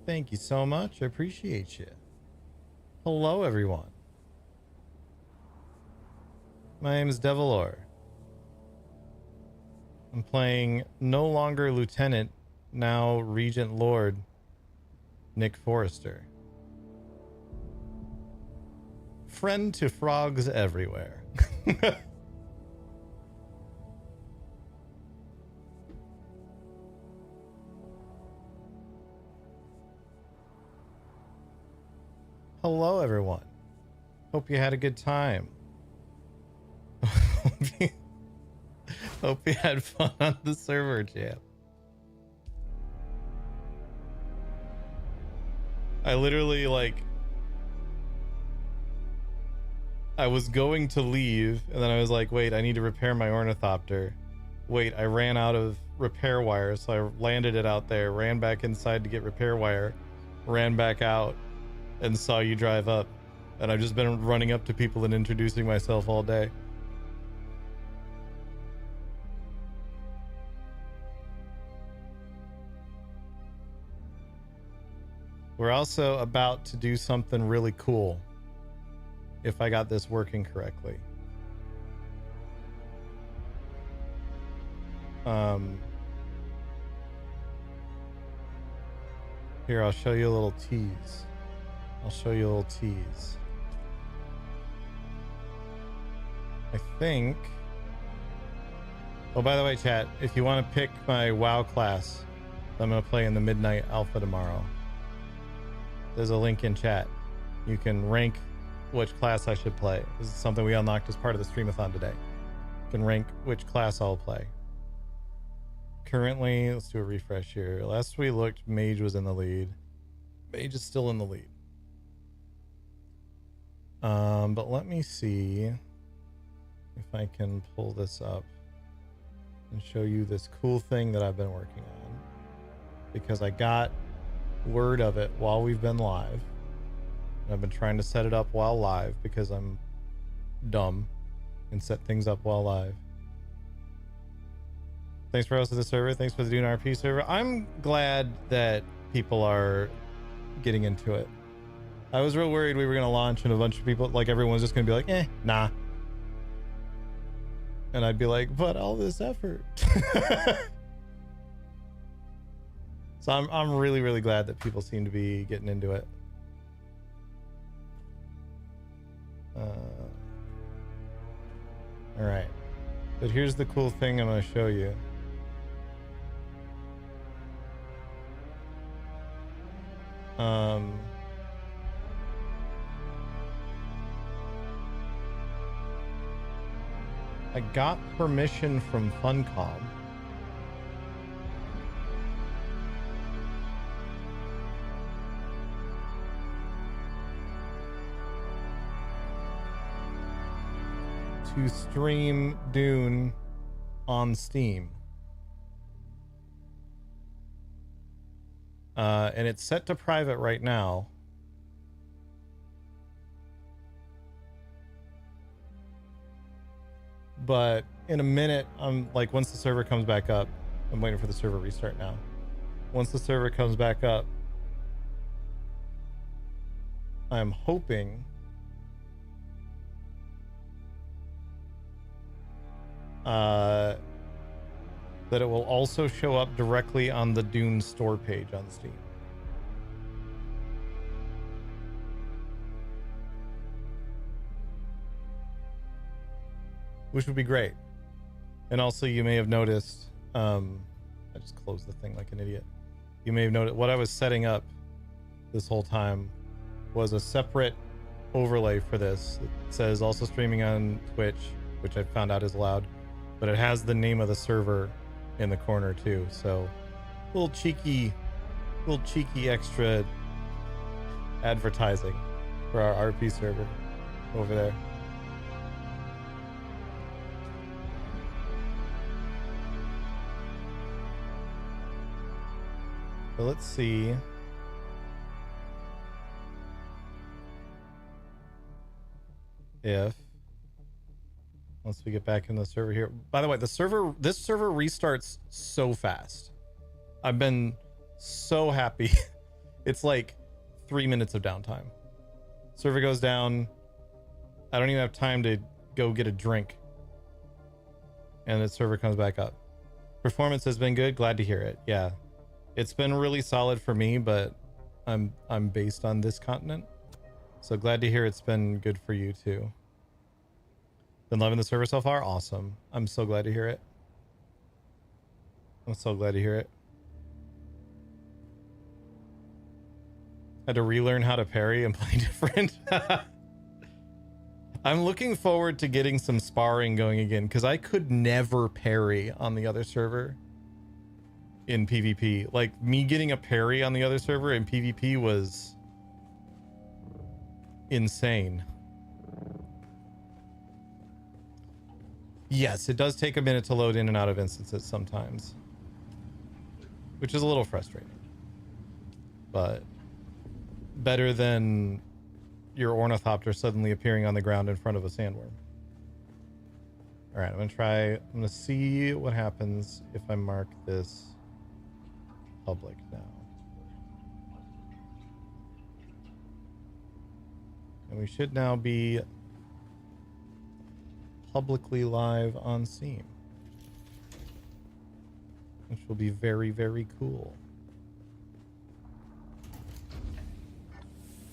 Thank you so much. I appreciate you. Hello, everyone. My name is Devilor. I'm playing no longer Lieutenant, now Regent Lord Nick Forrester. Friend to frogs everywhere. Hello, everyone. Hope you had a good time. Hope you had fun on the server, Jam. I literally, like, I was going to leave, and then I was like, wait, I need to repair my ornithopter. Wait, I ran out of repair wire, so I landed it out there, ran back inside to get repair wire, ran back out, and saw you drive up. And I've just been running up to people and introducing myself all day. We're also about to do something really cool, if I got this working correctly. Here, I'll show you a little tease. I'll show you a little tease. I think... Oh, by the way, chat, if you want to pick my WoW class, I'm going to play in the Midnight Alpha tomorrow. There's a link in chat. You can rank which class I should play. This is something we unlocked as part of the Streamathon today. You can rank which class I'll play. Currently, let's do a refresh here. Last we looked, Mage was in the lead. Mage is still in the lead. But let me see if I can pull this up and show you this cool thing that I've been working on. Because I got word of it while we've been live. And I've been trying to set it up while live because I'm dumb and set things up while live. Thanks for hosting the server. Thanks for the Dune RP server. I'm glad that people are getting into it. I was real worried we were going to launch and a bunch of people, like everyone's just going to be like, nah. And I'd be like, but all this effort. So I'm really, really glad that people seem to be getting into it. All right. But here's the cool thing I'm going to show you. I got permission from Funcom. To stream Dune on Steam. And it's set to private right now. But in a minute, I'm like, once the server comes back up, I'm waiting for the server restart now. Once the server comes back up, I'm hoping that it will also show up directly on the Dune store page on Steam. Which would be great. And also, you may have noticed, I just closed the thing like an idiot. You may have noticed what I was setting up this whole time was a separate overlay for this. It says also streaming on Twitch, which I found out is allowed, but it has the name of the server in the corner too. So little cheeky extra advertising for our RP server over there. So let's see. If once we get back in the server here. By the way, this server restarts so fast. I've been so happy. It's like 3 minutes of downtime. Server goes down. I don't even have time to go get a drink. And the server comes back up. Performance has been good. Glad to hear it. Yeah. It's been really solid for me, but I'm based on this continent. So glad to hear it's been good for you too. Been loving the server so far? Awesome. I'm so glad to hear it. I'm so glad to hear it. Had to relearn how to parry and play different. I'm looking forward to getting some sparring going again, because I could never parry on the other server in PvP. Like, me getting a parry on the other server in PvP was insane. Yes, it does take a minute to load in and out of instances sometimes, which is a little frustrating, but better than your ornithopter suddenly appearing on the ground in front of a sandworm. All right, I'm gonna see what happens if I mark this public now. And we should now be publicly live on Steam, which will be very, very cool.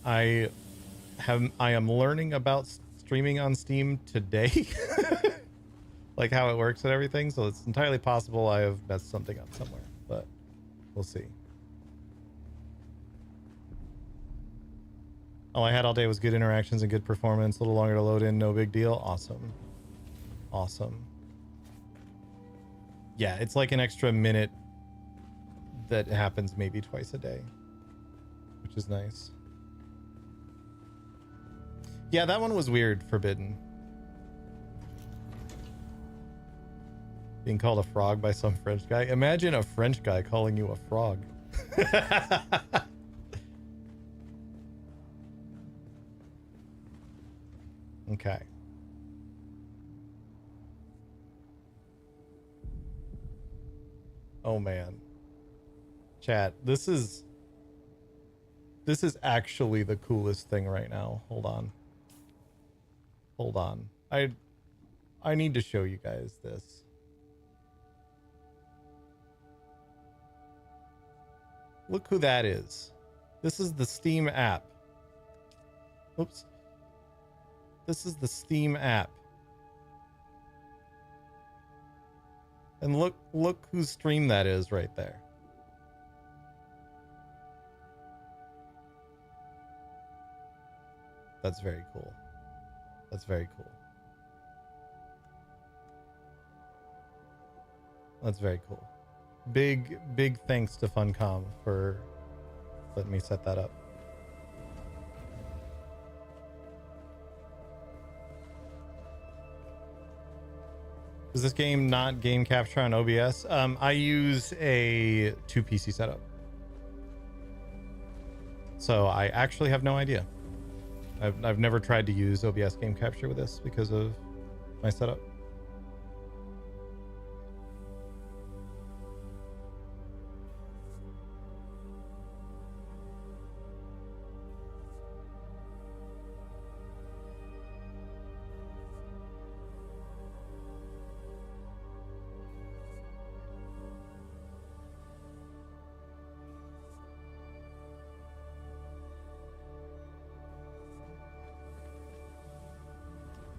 I am learning about streaming on Steam today. Like how it works and everything, so it's entirely possible I have messed something up somewhere, but we'll see. All I had all day was good interactions and good performance. A little longer to load in, no big deal. Awesome. Awesome. Yeah, it's like an extra minute that happens maybe twice a day, which is nice. Yeah, that one was weird, Forbidden. Being called a frog by some French guy. Imagine a French guy calling you a frog. Okay. Oh man. Chat, this is actually the coolest thing right now. Hold on. Hold on. I need to show you guys this. Look who that is. This is the Steam app. Oops. This is the Steam app. And look whose stream that is right there. That's very cool. That's very cool. That's very cool. Big thanks to Funcom for letting me set that up. Is this game not game capture on OBS? I use a 2 PC setup. So I actually have no idea. I've never tried to use OBS game capture with this because of my setup.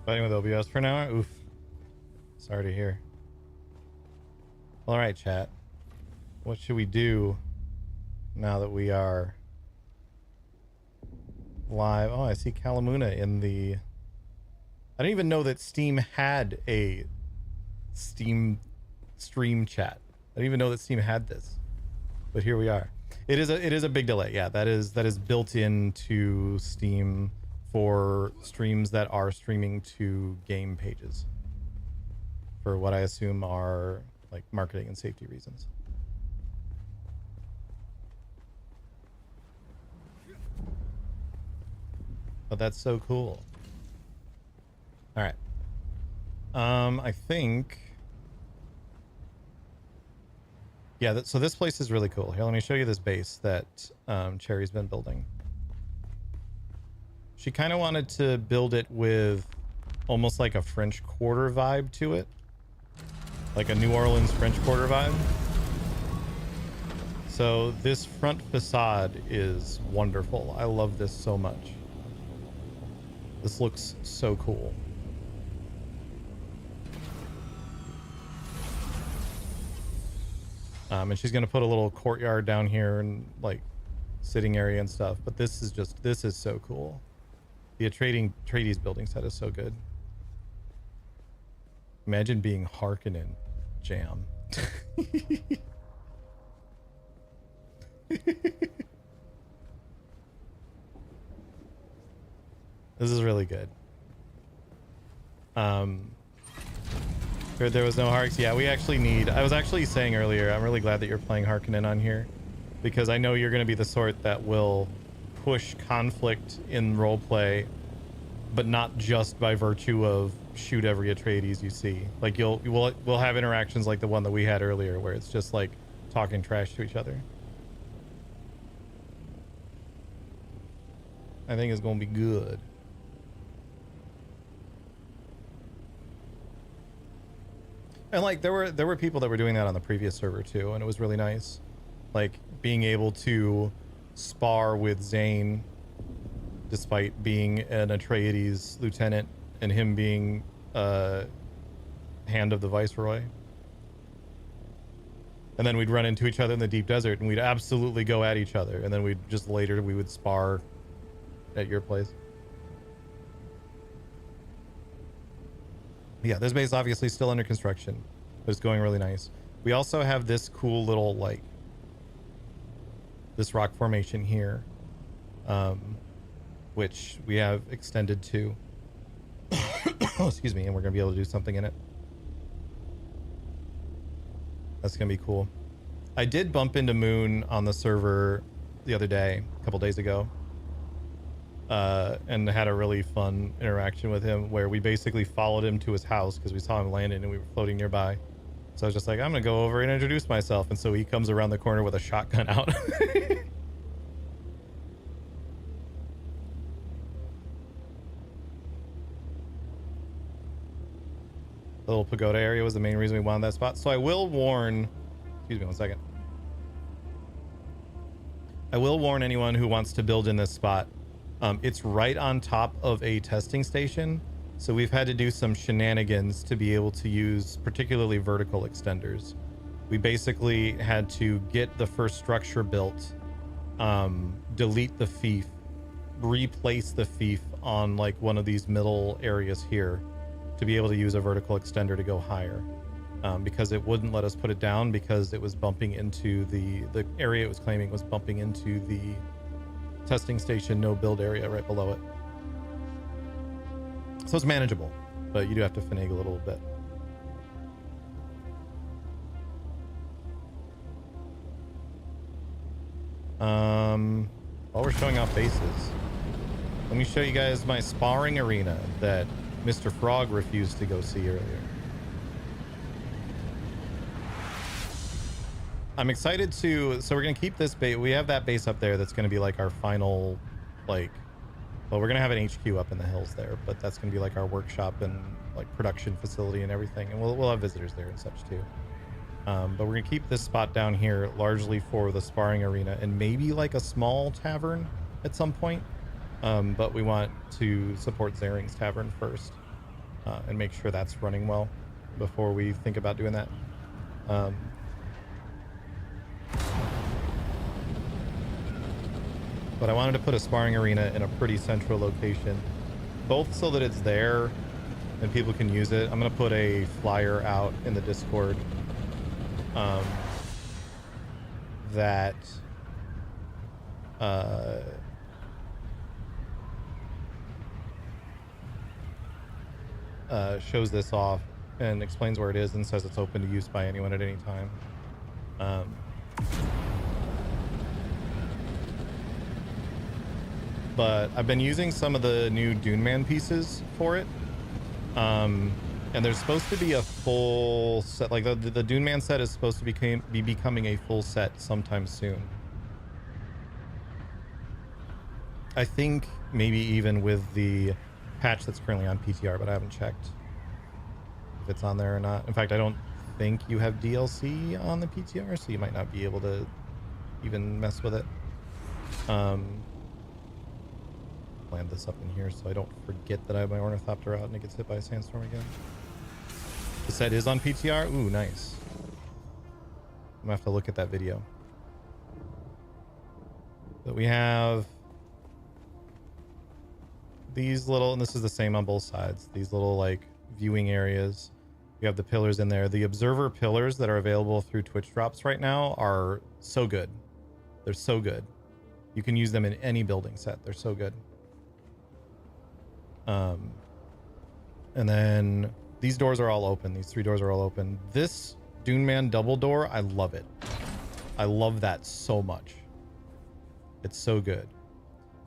Fighting with OBS for an hour? Oof. Sorry to hear. All right, chat. What should we do now that we are live? Oh, I see Kalamuna in the... I didn't even know that Steam had a Steam stream chat. I didn't even know that Steam had this. But here we are. It is a big delay. Yeah, that is built into Steam for streams that are streaming to game pages for what I assume are like marketing and safety reasons. But that's so cool. All right. I think, yeah, so this place is really cool. Here, let me show you this base that Cherry's been building. She kind of wanted to build it with almost like a French Quarter vibe to it. Like a New Orleans French Quarter vibe. So this front facade is wonderful. I love this so much. This looks so cool. And she's going to put a little courtyard down here and like sitting area and stuff. But this is so cool. The Atreides building set is so good. Imagine being Harkonnen jam. This is really good. Heard there was no Harks. Yeah, we actually need... I was actually saying earlier, I'm really glad that you're playing Harkonnen on here, because I know you're going to be the sort that will push conflict in roleplay, but not just by virtue of shoot every Atreides you see. Like we'll have interactions like the one that we had earlier, where it's just like talking trash to each other. I think it's gonna be good. And like there were people that were doing that on the previous server too, and it was really nice. Like being able to spar with Zane despite being an Atreides lieutenant and him being hand of the Viceroy. And then we'd run into each other in the deep desert and we'd absolutely go at each other, and then we would spar at your place. Yeah, this base is obviously still under construction, but it's going really nice. We also have this cool little like this rock formation here, which we have extended to. Oh, excuse me, and we're gonna be able to do something in it. That's gonna be cool. I did bump into Moon on the server the other day, a couple days ago, and had a really fun interaction with him where we basically followed him to his house because we saw him landing and we were floating nearby. So I was just like, I'm gonna go over and introduce myself, and so he comes around the corner with a shotgun out. The little pagoda area was the main reason we wanted that spot. So I will warn, excuse me one second. I will warn anyone who wants to build in this spot. It's right on top of a testing station. So we've had to do some shenanigans to be able to use particularly vertical extenders. We basically had to get the first structure built, delete the fief, replace the fief on like one of these middle areas here to be able to use a vertical extender to go higher. because it wouldn't let us put it down because it was bumping into the area it was claiming was bumping into the testing station no build area right below it. So it's manageable, but you do have to finagle a little bit. While we're showing off bases, let me show you guys my sparring arena that Mr. Frog refused to go see earlier. I'm excited to, so we're going to keep this base. We have that base up there that's going to be like our final, like, well, we're going to have an HQ up in the hills there, but that's going to be like our workshop and like production facility and everything. And we'll have visitors there and such too. But we're going to keep this spot down here largely for the sparring arena and maybe like a small tavern at some point. But we want to support Zaring's Tavern first and make sure that's running well before we think about doing that. But I wanted to put a sparring arena in a pretty central location, both so that it's there and people can use it. I'm going to put a flyer out in the Discord that shows this off and explains where it is and says it's open to use by anyone at any time. But I've been using some of the new Dune Man pieces for it. And there's supposed to be a full set, like the Dune Man set is supposed to be becoming a full set sometime soon. I think maybe even with the patch that's currently on PTR, but I haven't checked if it's on there or not. In fact, I don't think you have DLC on the PTR, so you might not be able to even mess with it. Land this up in here so I don't forget that I have my Ornithopter out and it gets hit by a sandstorm again. The set is on PTR. Ooh, nice. I'm gonna have to look at that video. But we have these little, and this is the same on both sides, these little like viewing areas. We have the pillars in there. The observer pillars that are available through Twitch drops right now are so good. They're so good. You can use them in any building set. They're so good. And then these doors are all open. These 3 doors are all open. This Dune Man double door, I love it. I love that so much. It's so good.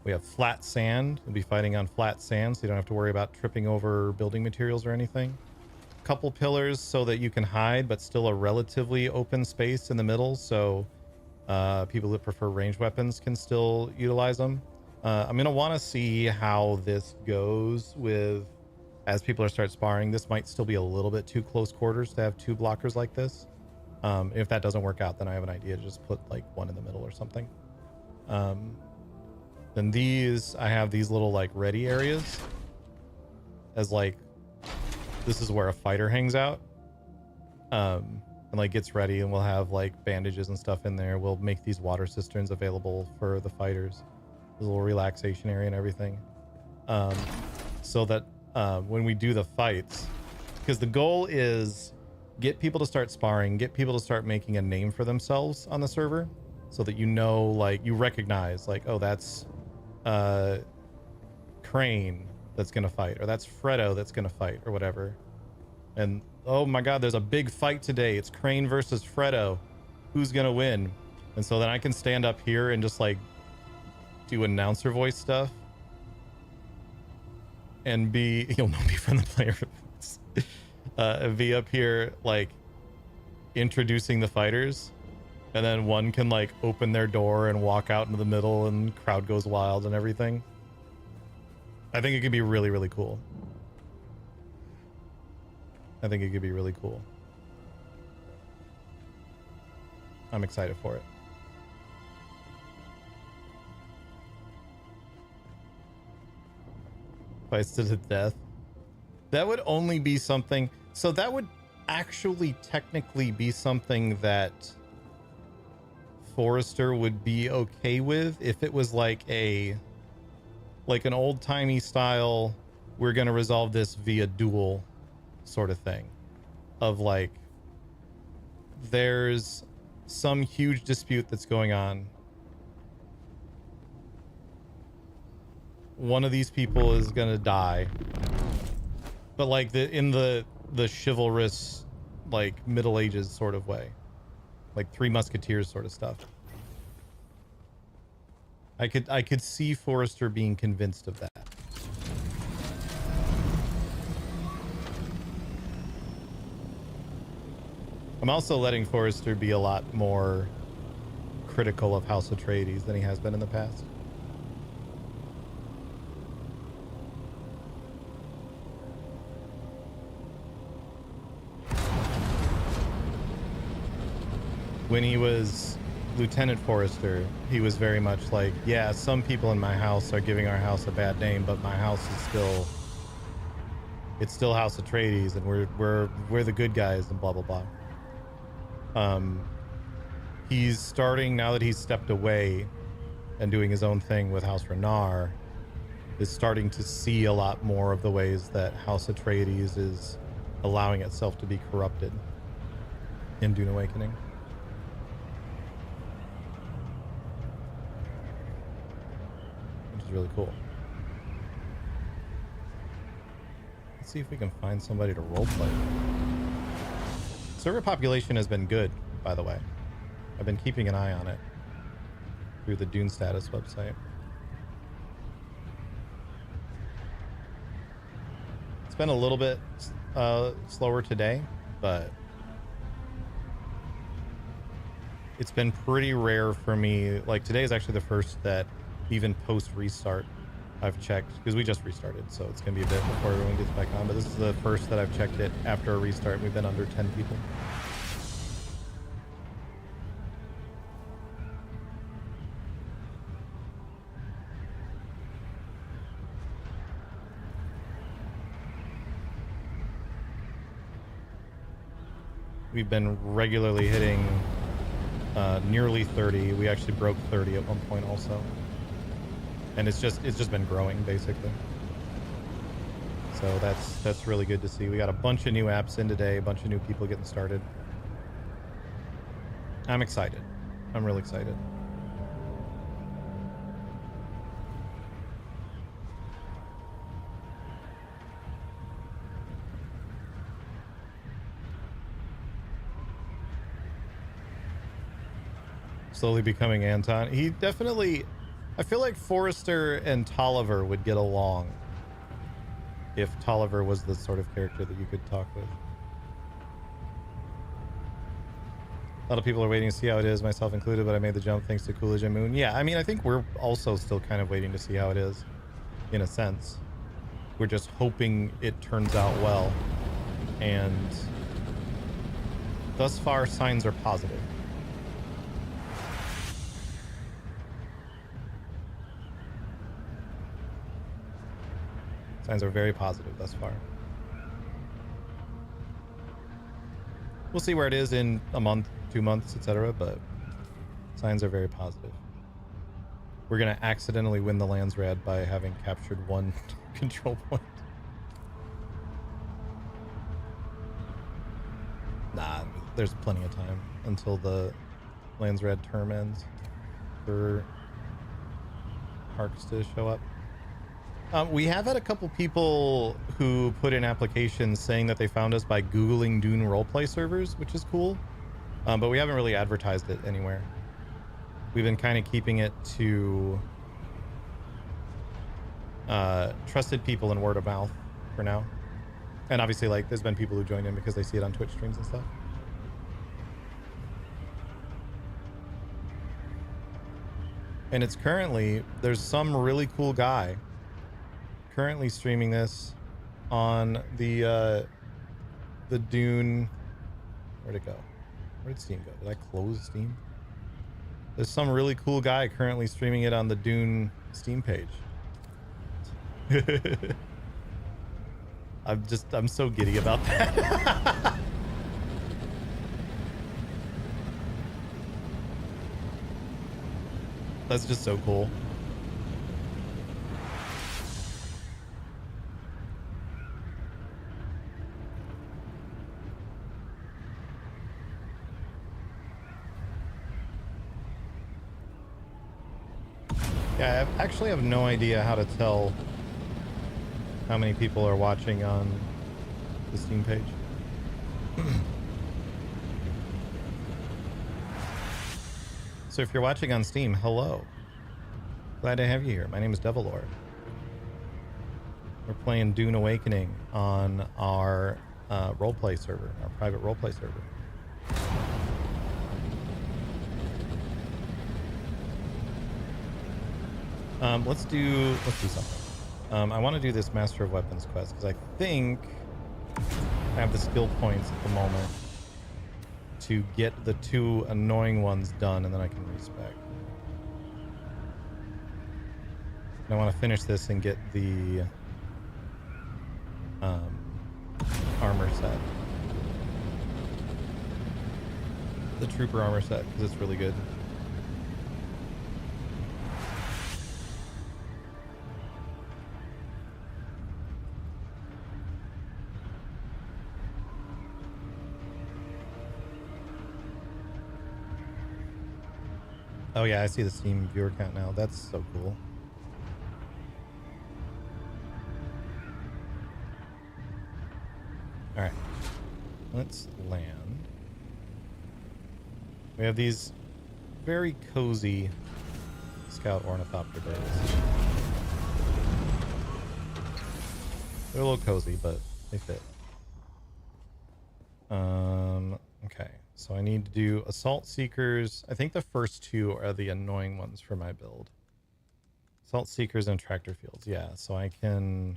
We have flat sand. We'll be fighting on flat sand, so you don't have to worry about tripping over building materials or anything. Couple pillars so that you can hide, but still a relatively open space in the middle, so people that prefer ranged weapons can still utilize them. I'm gonna want to see how this goes with as people start sparring. This might still be a little bit too close quarters to have 2 blockers like this. If that doesn't work out, then I have an idea to just put like 1 in the middle or something. Then these, I have these little like ready areas as like, this is where a fighter hangs out and like gets ready, and we'll have like bandages and stuff in there. We'll make these water cisterns available for the fighters. There's a little relaxation area and everything. So that when we do the fights, because the goal is get people to start sparring, get people to start making a name for themselves on the server, so that you know, like you recognize like, oh, that's Crane that's gonna fight, or that's Fredo that's gonna fight, or whatever. And oh my god, there's a big fight today. It's Crane versus Fredo. Who's gonna win? And so then I can stand up here and just like do announcer voice stuff and be, you'll know me from the player be up here like introducing the fighters, and then one can like open their door and walk out into the middle and crowd goes wild and everything. I think it could be really, really cool. I think it could be really cool. I'm excited for it. Fights to the death. That would only be something. So that would actually technically be something that Forrester would be okay with if it was like an old-timey style, we're going to resolve this via duel sort of thing, of like there's some huge dispute that's going on. One of these people is gonna die, but like in the chivalrous, like Middle Ages sort of way, like Three Musketeers sort of stuff. I could see Forrester being convinced of that. I'm also letting Forrester be a lot more critical of House Atreides than he has been in the past. When he was Lieutenant Forrester, he was very much like, yeah, some people in my house are giving our house a bad name, but my house is still, it's still House Atreides, and we're the good guys, and blah blah blah. He's starting, now that he's stepped away and doing his own thing with House Renar, is starting to see a lot more of the ways that House Atreides is allowing itself to be corrupted in Dune Awakening. Which is really cool. Let's see if we can find somebody to roleplay. Server population has been good, by the way. I've been keeping an eye on it through the Dune status website. It's been a little bit slower today, but it's been pretty rare for me. Like today is actually the first that even post restart I've checked, because we just restarted, so it's gonna be a bit before everyone gets back on, but this is the first that I've checked it after a restart. We've been under 10 people. We've been regularly hitting nearly 30. We actually broke 30 at one point also. And it's just been growing basically. So that's really good to see. We got a bunch of new apps in today, a bunch of new people getting started. I'm excited. I'm really excited. Slowly becoming Anton. He definitely, I feel like Forrester and Tolliver would get along if Tolliver was the sort of character that you could talk with. A lot of people are waiting to see how it is, myself included, but I made the jump thanks to Coolidge and Moon. Yeah, I mean, I think we're also still kind of waiting to see how it is, in a sense. We're just hoping it turns out well. And thus far, signs are positive. Signs are very positive thus far. We'll see where it is in a month, 2 months, etc., but signs are very positive. We're gonna accidentally win the Landsrad by having captured one control point. Nah, there's plenty of time until the Landsrad term ends for Harks to show up. We have had a couple people who put in applications saying that they found us by Googling Dune roleplay servers, which is cool. But we haven't really advertised it anywhere. We've been kind of keeping it to trusted people and word of mouth for now. And obviously, like, there's been people who joined in because they see it on Twitch streams and stuff. And it's currently, there's some really cool guy currently streaming this on the Dune. Where'd it go? Where did Steam go? Did I close Steam? There's some really cool guy currently streaming it on the Dune Steam page. I'm so giddy about that. That's just so cool. Yeah, I actually have no idea how to tell how many people are watching on the Steam page. So if you're watching on Steam, hello. Glad to have you here. My name is Devilor. We're playing Dune Awakening on our roleplay server, our private roleplay server. Let's do something. I want to do this Master of Weapons quest because I think I have the skill points at the moment to get the 2 annoying ones done, and then I can respec. And I want to finish this and get the armor set, the trooper armor set, because it's really good. Oh yeah, I see the Steam viewer count now. That's so cool. All right, let's land. We have these very cozy scout ornithopter bays. They're a little cozy, but they fit. Okay, so I need to do assault seekers. I think the first 2 are the annoying ones for my build. Assault seekers and tractor fields. Yeah, so I can.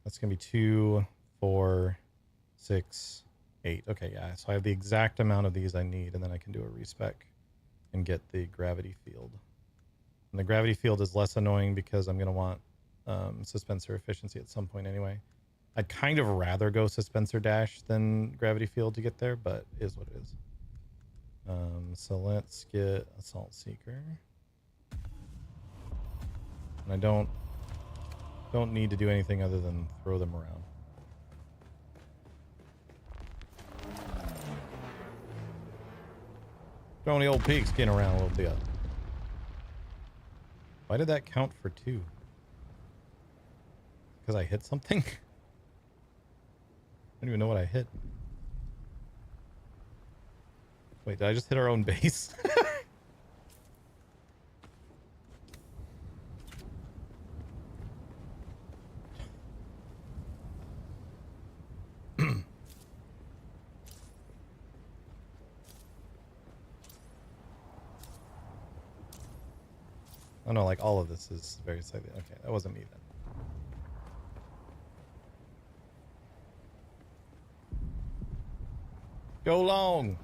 That's gonna be 2, 4, 6, 8. Okay, yeah. So I have the exact amount of these I need, and then I can do a respec and get the gravity field. And the gravity field is less annoying because I'm gonna want suspensor efficiency at some point anyway. I'd kind of rather go suspensor dash than gravity field to get there, but it is what it is. So let's get assault seeker. And I don't need to do anything other than throw them around. Throwing the old pigskin around a little bit. Why did that count for 2? Because I hit something? I don't even know what I hit. Wait, did I just hit our own base? Oh no, like all of this is very slightly. Okay, that wasn't me then. Go long.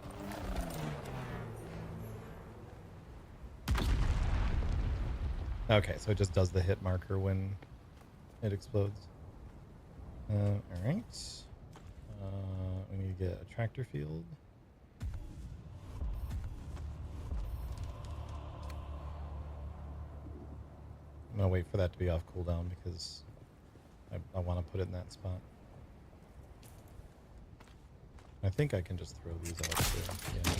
Okay, so it just does the hit marker when it explodes. All right. We need to get a tractor field. I'm gonna wait for that to be off cooldown because I want to put it in that spot. I think I can just throw these out too. Yeah.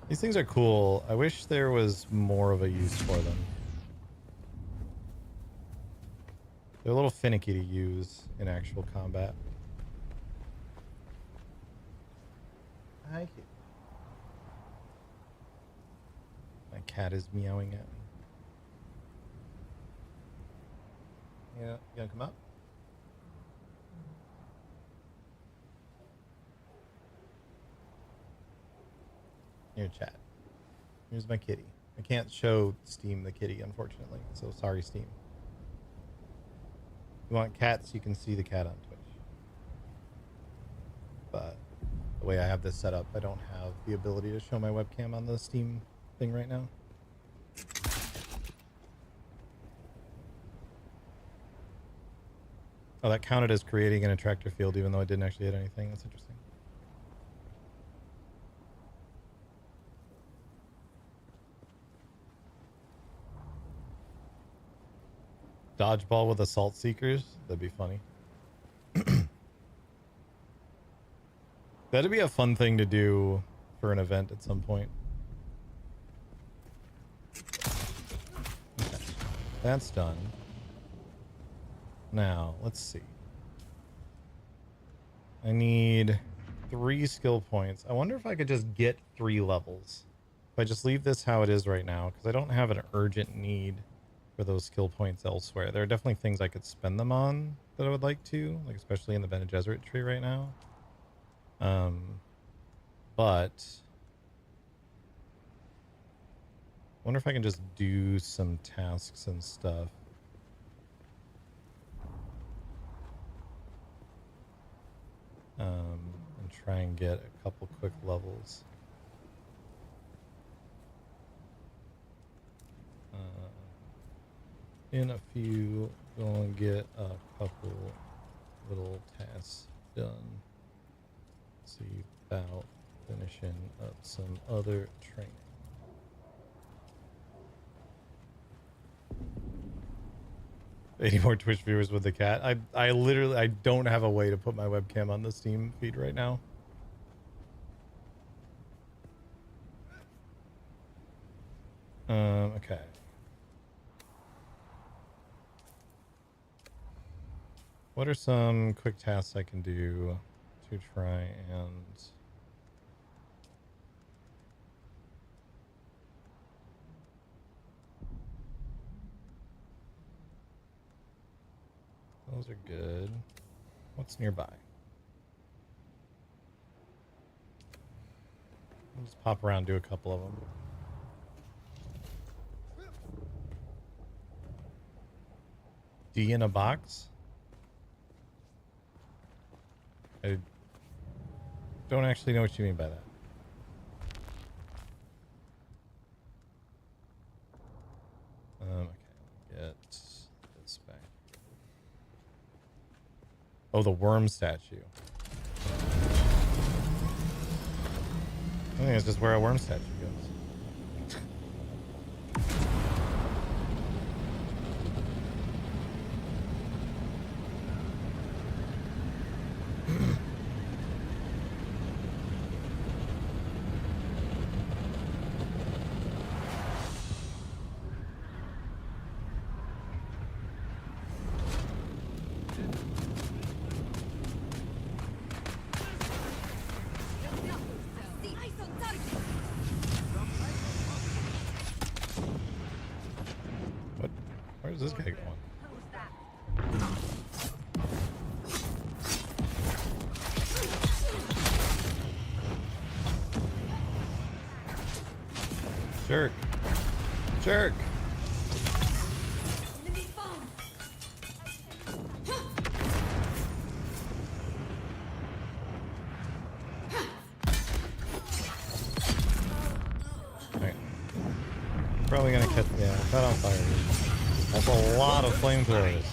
These things are cool. I wish there was more of a use for them. They're a little finicky to use in actual combat. Thank you. My cat is meowing at me. Yeah, you gonna come up? Here, chat. Here's my kitty. I can't show Steam the kitty, unfortunately. So sorry, Steam. If you want cats, you can see the cat on Twitch. But the way I have this set up, I don't have the ability to show my webcam on the Steam thing right now. Oh, that counted as creating an attractor field, even though I didn't actually hit anything. That's interesting. Dodgeball with assault seekers? That'd be funny. That'd be a fun thing to do for an event at some point. That's done. Now, let's see. I need 3 skill points. I wonder if I could just get 3 levels. If I just leave this how it is right now, because I don't have an urgent need for those skill points elsewhere. There are definitely things I could spend them on that I would like to, like especially in the Bene Gesserit tree right now. But I wonder if I can just do some tasks and stuff. And try and get a couple quick levels. In a few, go and get a couple little tasks done. See about finishing up some other training. Any more Twitch viewers with the cat? I literally, I don't have a way to put my webcam on the Steam feed right now. Okay. What are some quick tasks I can do to try and those are good. What's nearby? I'll just pop around, do a couple of them. D in a box? I don't actually know what you mean by that. Okay, get this back. Oh, the worm statue. I think it's just where a worm statue goes. Where's this guy going? Jerk. Jerk. Alright. Probably gonna catch, yeah, caught on fire. That's a lot of flamethrowers.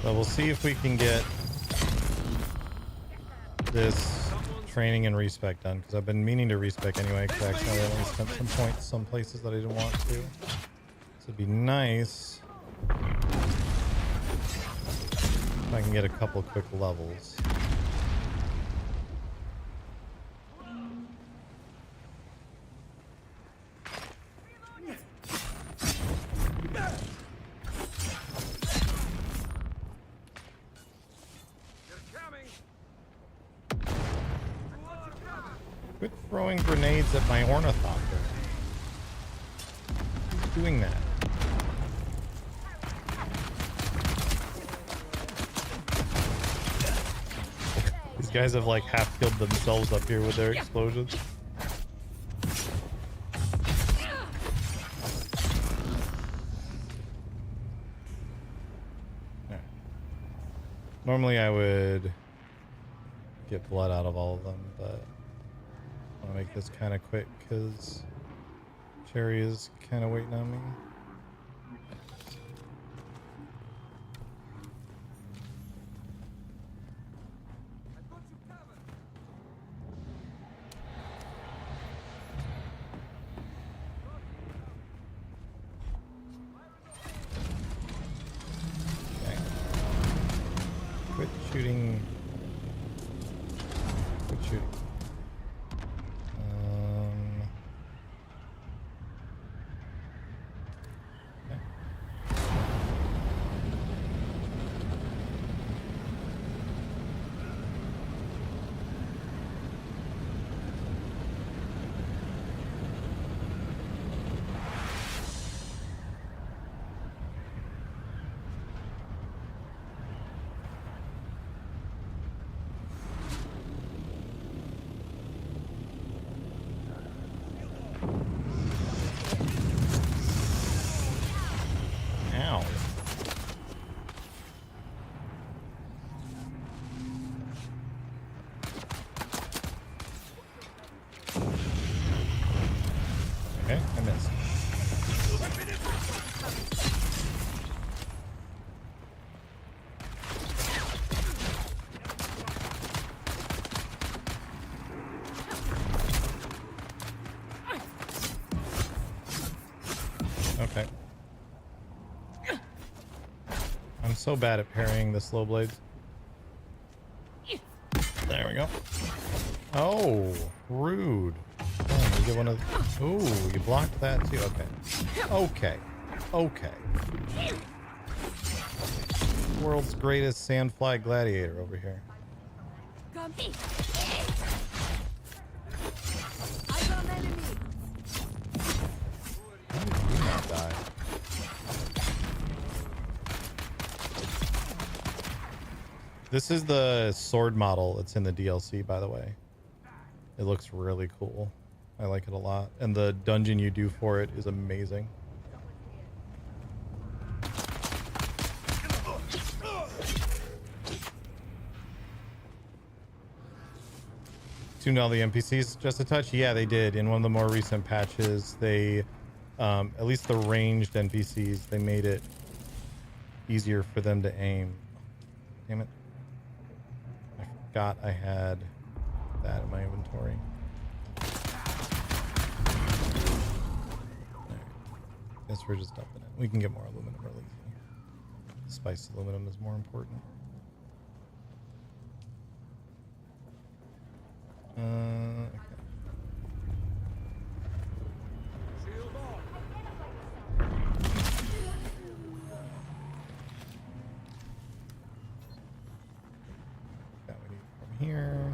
So we'll see if we can get this training and respec done, because I've been meaning to respec anyway, because I accidentally spent some points some places that I didn't want to. So it'd be nice if I can get a couple quick levels. Quit throwing grenades at my ornithopter. Who's doing that? These guys have like half killed themselves up here with their explosions. Right. Normally I would get blood out of all of them, but I'll make this kind of quick because Cherry is kind of waiting on me. Okay. Quit shooting. Good shooting. Ow. Okay, I missed. Okay. I'm so bad at parrying the slow blades. There we go. Oh, rude. Oh, you get one of. Ooh, you blocked that too. Okay. Okay. Okay. World's greatest sandfly gladiator over here. Come here. I got an enemy. How did you not die? This is the sword model that's in the DLC, by the way. It looks really cool. I like it a lot. And the dungeon you do for it is amazing. Tuned all the NPCs just a touch? Yeah, they did. In one of the more recent patches, they, at least the ranged NPCs, they made it easier for them to aim. Damn it. I forgot I had that in my inventory. Guess we're just dumping it. We can get more aluminum really easy. Spiced aluminum is more important. Okay. That we need from here.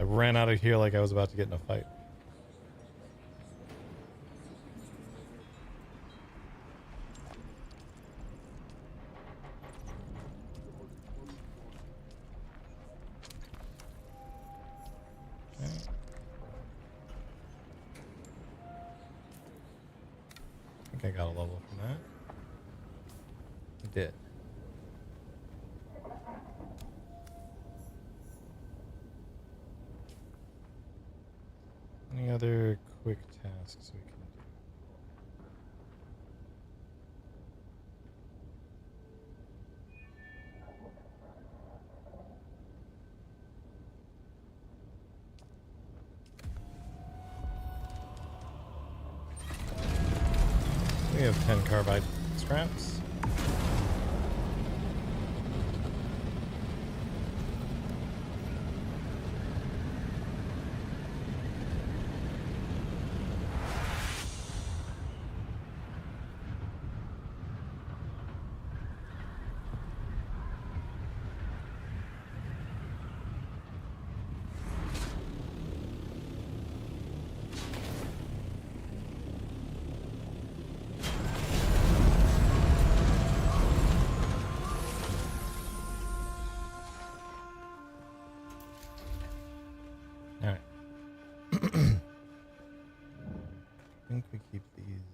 I ran out of here like I was about to get in a fight. Okay. I think I got a level from that. I did. Any other quick tasks we can do? We have 10 carbide scraps.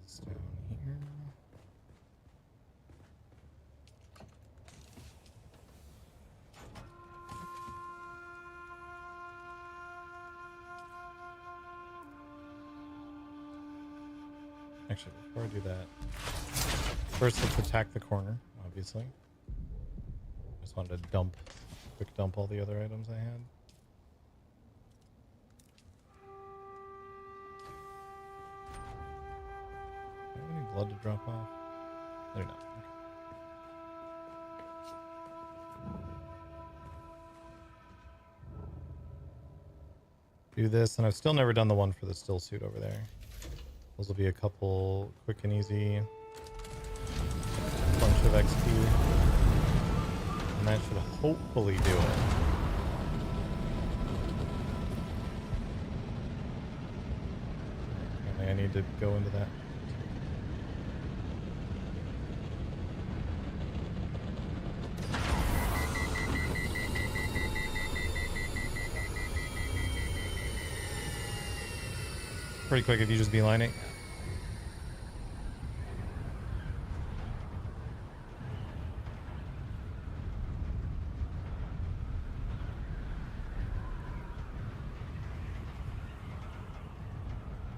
is down here. Actually, before I do that, first let's attack the corner, obviously. Just wanted to quick dump all the other items I had. Do I have any blood to drop off? I do not. Okay. Do this, and I've still never done the one for the still suit over there. Those will be a couple quick and easy. Bunch of XP. And that should hopefully do it. I need to go into that. Pretty quick if you just beeline it.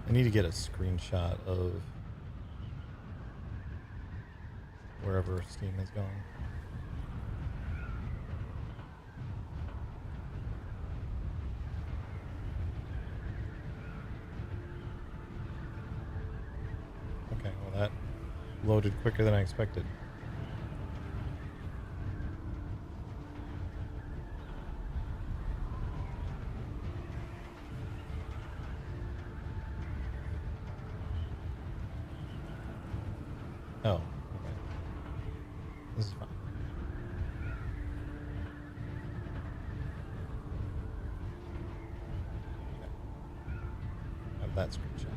I need to get a screenshot of wherever Steam is going. Okay, well that loaded quicker than I expected. Oh, okay. This is fine. Okay. Have that screenshot.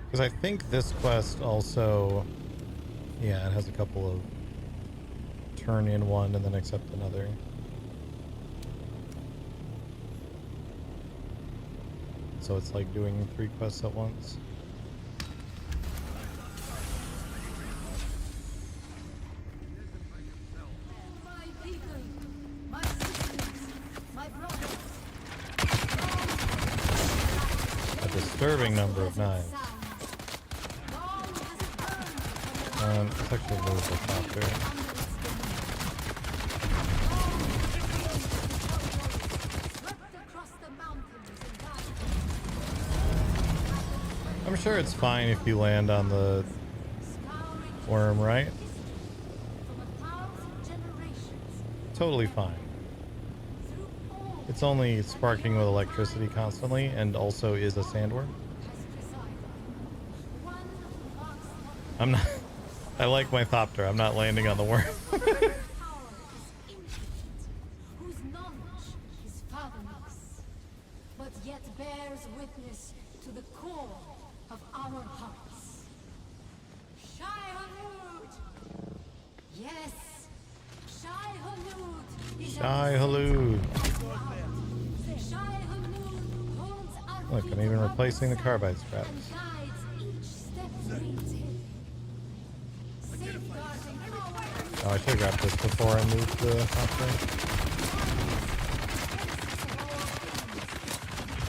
Because I think this quest also, yeah, it has a couple of turn in one and then accept another. So it's like doing 3 quests at once. My people, my sisters, my brothers. A disturbing number of knives. Let's actually move the copter. I'm sure it's fine if you land on the worm, right? Totally fine. It's only sparking with electricity constantly and also is a sandworm. I'm not... I like my thopter. I'm not landing on the worm. Whose knowledge is fathomless, but yet bears witness to the core of our hearts. Shai Hulud! Yes, Shai Hulud is Shai Hulud. Shai Hulud holds our Look, I'm even replacing the carbide straps. and guides each step leads him. Safeguarding our Oh, I should have grabbed this before I moved the copter.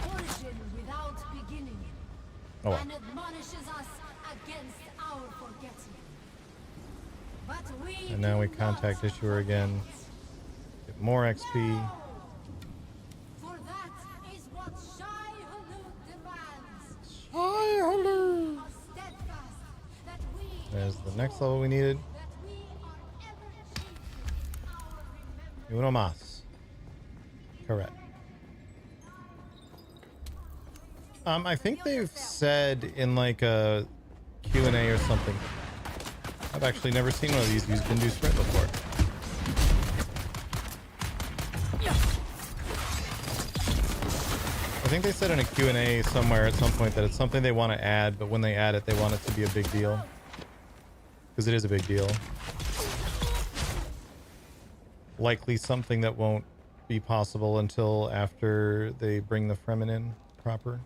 origin without beginning, Oh well. and admonishes us against our forgetting. But we And now we do contact not Issuer again. Get more XP. For that is what Shai Hulud demands. Shai Hulud. A steadfast that we There's the next level we needed. Uno más. Correct. I think they've said in like a Q&A or something. I've actually never seen one of these use Bindu Sprint before. I think they said in a Q&A somewhere at some point that it's something they want to add, but when they add it, they want it to be a big deal. Because it is a big deal. Likely something that won't be possible until after they bring the Fremen in proper.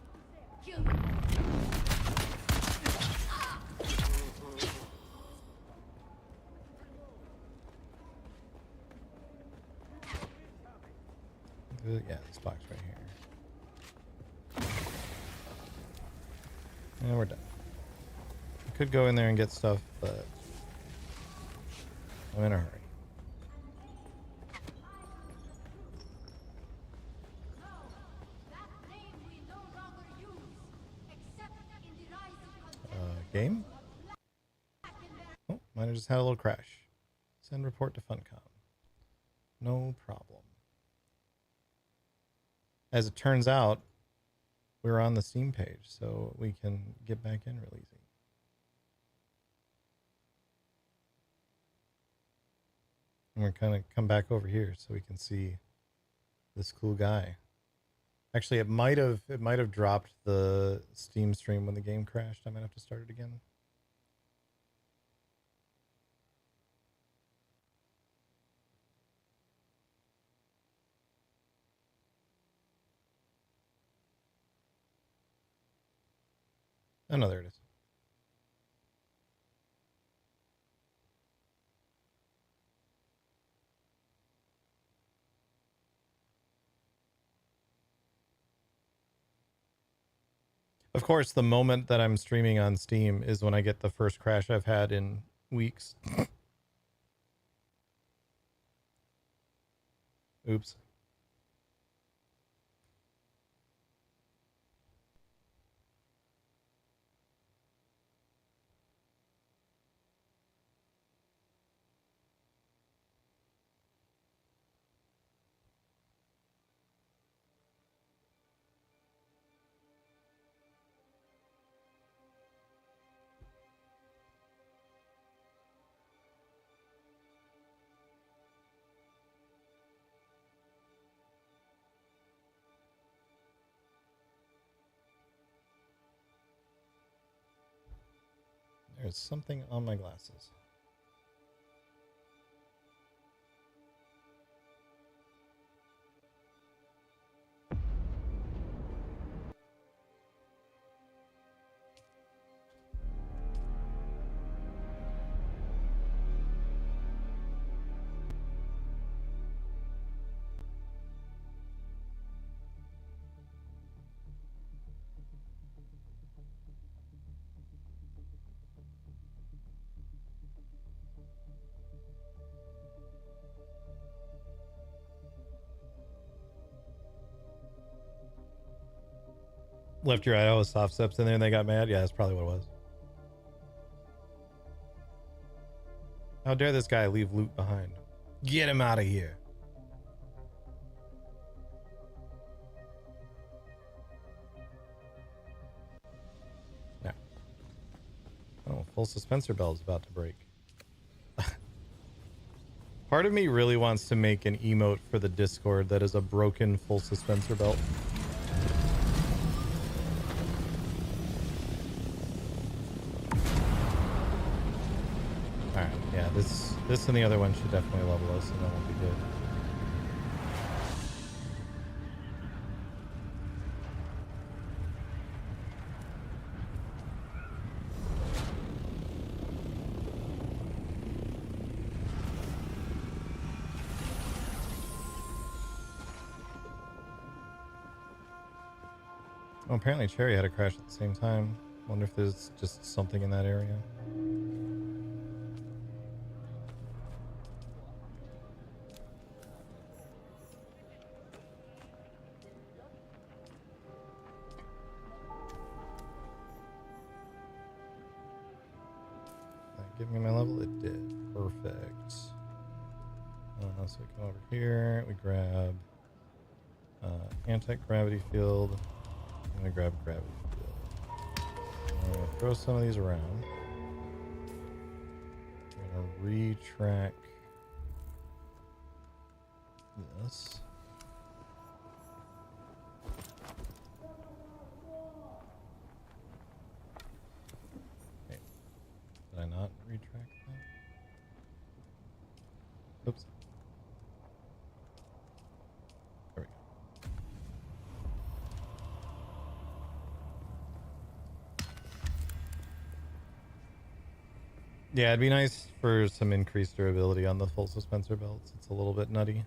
Yeah, this box right here. And we're done. I could go in there and get stuff, but I'm in a hurry. Game? Oh, mine just had a little crash. Send report to Funcom. No problem. As it turns out, we're on the Steam page, so we can get back in real easy. And we're kind of come back over here so we can see this cool guy. Actually, it might have dropped the Steam stream when the game crashed. I might have to start it again. Oh no, there it is. Of course, the moment that I'm streaming on Steam is when I get the first crash I've had in weeks. Oops. There's something on my glasses. Left your Idaho soft steps in there and they got mad? Yeah, that's probably what it was. How dare this guy leave loot behind? Get him out of here. Yeah. Oh, full suspensor belt is about to break. Part of me really wants to make an emote for the Discord that is a broken full suspensor belt. Alright, yeah, this and the other one should definitely level us, and that won't be good. Oh, apparently Cherry had a crash at the same time. Wonder if there's just something in that area. Give me my level? It did. Perfect. So we come over here, we grab anti-gravity field. I'm gonna grab gravity field. I'm gonna throw some of these around. retrack this. Okay. Did I not retrack that? Oops. There we go. Yeah, it'd be nice for some increased durability on the full suspensor belts. It's a little bit nutty.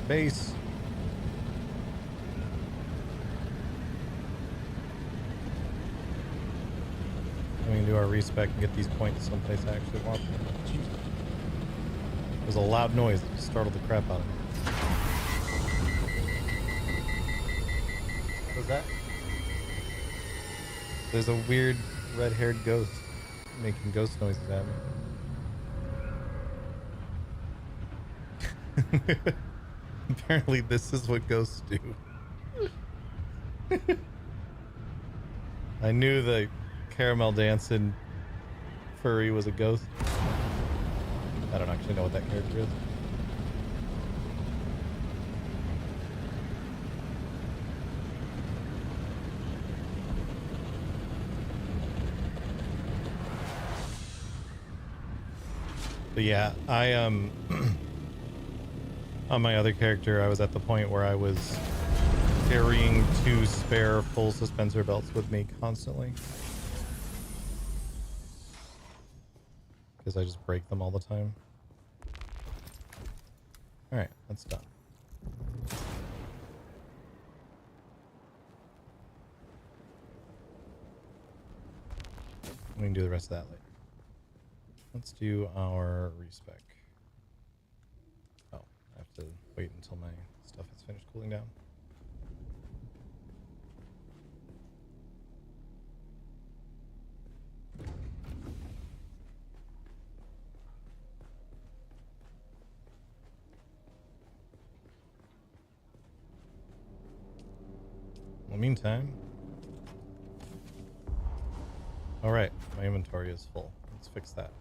Base. We can do our respec and get these points someplace I actually want them. Jeez. It was a loud noise that just startled the crap out of me. What was that? There's a weird red-haired ghost making ghost noises at me. Apparently this is what ghosts do. I knew the caramel dancing furry was a ghost. I don't actually know what that character is. But yeah, I on my other character, I was at the point where I was carrying 2 spare full suspensor belts with me constantly. Because I just break them all the time. Alright, that's done. We can do the rest of that later. Let's do our respec. Oh, I have to wait until my stuff is finished cooling down. In the meantime, all right, my inventory is full. Let's fix that.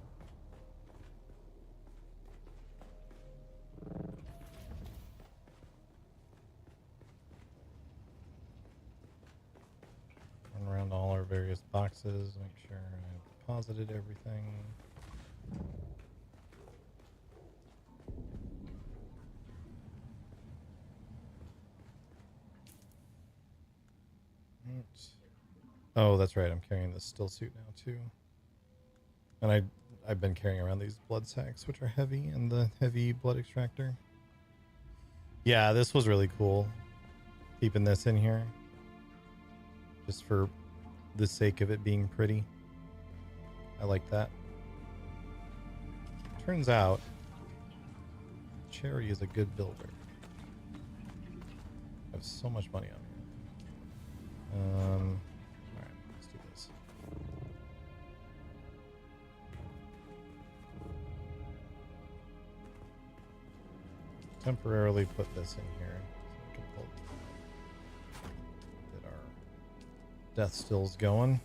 Run around all our various boxes, make sure I deposited everything. Oh, that's right. I'm carrying this still suit now too. And I've been carrying around these blood sacks, which are heavy, and the heavy blood extractor. Yeah, this was really cool. Keeping this in here. Just for the sake of it being pretty. I like that. Turns out, Cherry is a good builder. I have so much money on me. Alright, let's do this. Temporarily put this in here. So we can get our death stills going.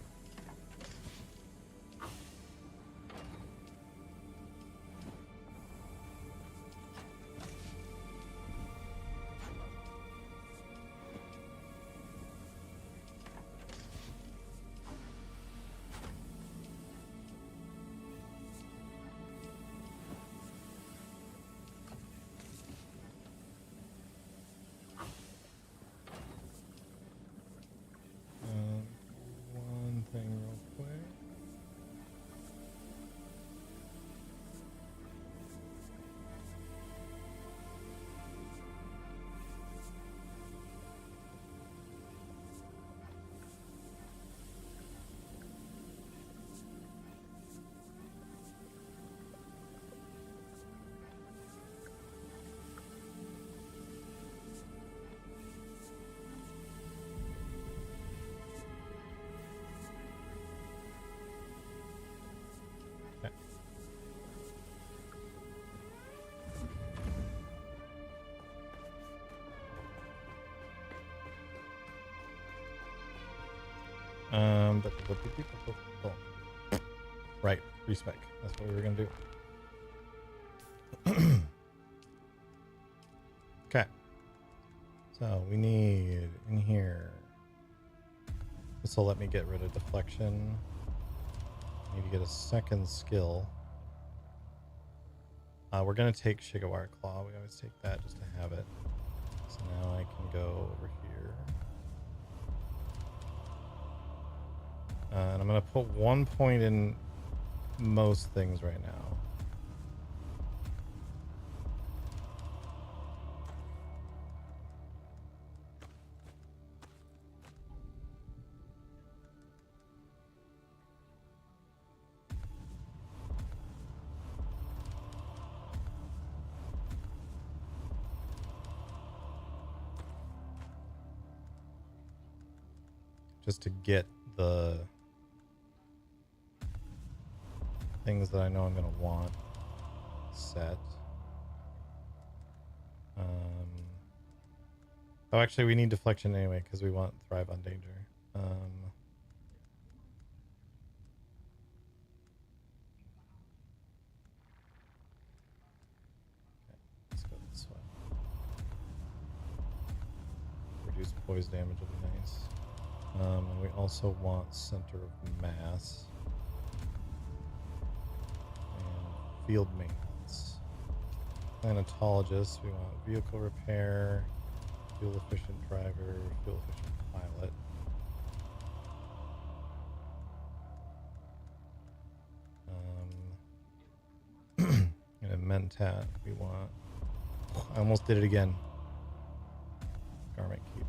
Right, respec. That's what we were gonna do. Okay. So we need in here. This will let me get rid of deflection. Need to get a second skill. We're gonna take Shigawire Claw. We always take that just to have it. So now I can go over here. And I'm gonna put 1 point in most things right now. Just to get the things that I know I'm going to want set. Oh, actually, we need deflection anyway because we want Thrive on Danger. Okay, let's go this way. Reduce poise damage will be nice. And we also want Center of Mass. And Field Maintenance. Planetologist, we want Vehicle Repair, Fuel Efficient Driver, Fuel Efficient Pilot. And a Mentat, we want... I almost did it again. Garment Keeper.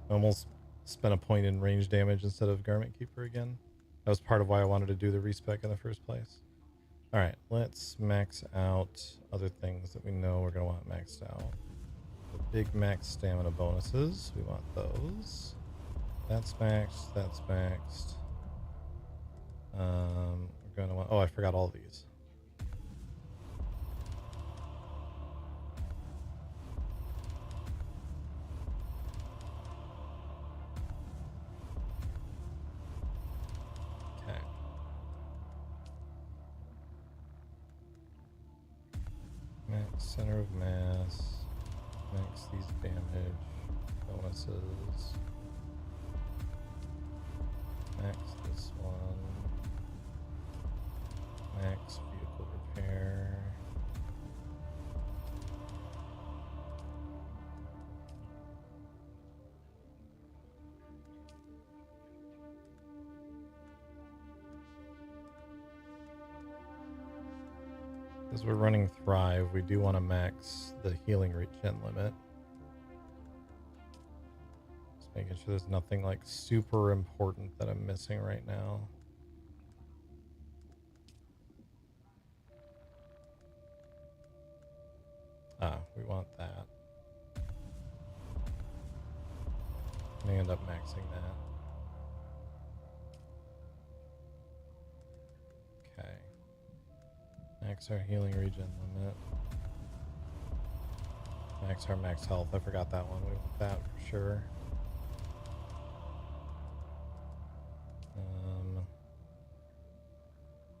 I almost spent a point in range damage instead of Garment Keeper again. That was part of why I wanted to do the respec in the first place. Alright, let's max out other things that we know we're going to want maxed out. The big max stamina bonuses, we want those. That's maxed, that's maxed. We're going to want... Oh, I forgot all these. Max Center of Mass, max these damage bonuses, max this one, max vehicle repair, as we're running Thrive, we do want to max the healing regen limit. Just making sure there's nothing like super important that I'm missing right now. Ah, we want that. I may end up maxing that. Okay. Max our healing regen limit. Max our max health. I forgot that one. We want that for sure.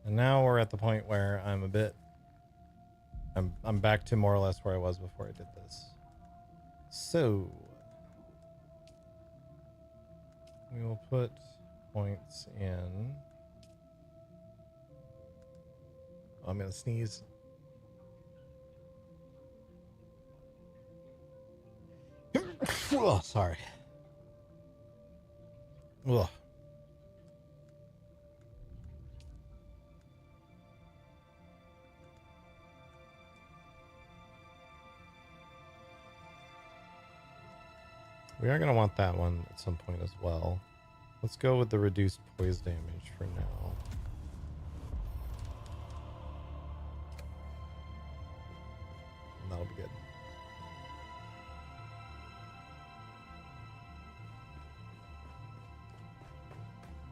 And now we're at the point where I'm a bit... I'm back to more or less where I was before I did this. So... we will put points in... I'm gonna sneeze. Oh, sorry. Ugh. We are gonna want that one at some point as well. Let's go with the reduced poise damage for now. That'll be good.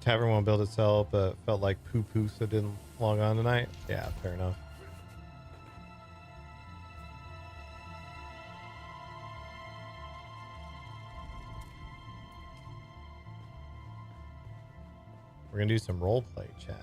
Tavern won't build itself, but felt like poo-poo, so didn't log on tonight. Yeah, fair enough. We're gonna do some role play, chat.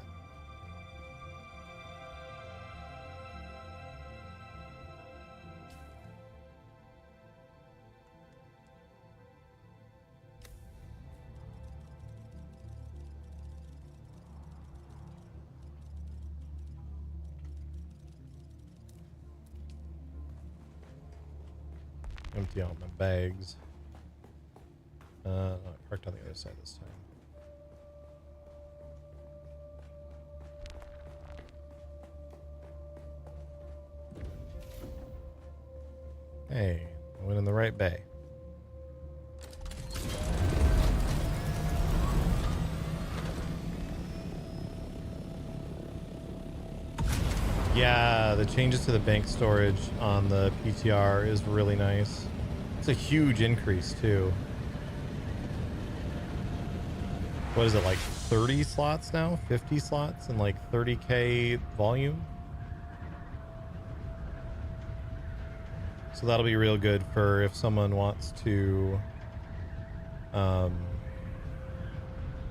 Empty out my bags. No, I parked on the other side this time. Hey, I went in the right bay. Yeah, the changes to the bank storage on the PTR is really nice. It's a huge increase too. What is it, like 30 slots now? 50 slots and like 30K volume? So that'll be real good for if someone wants to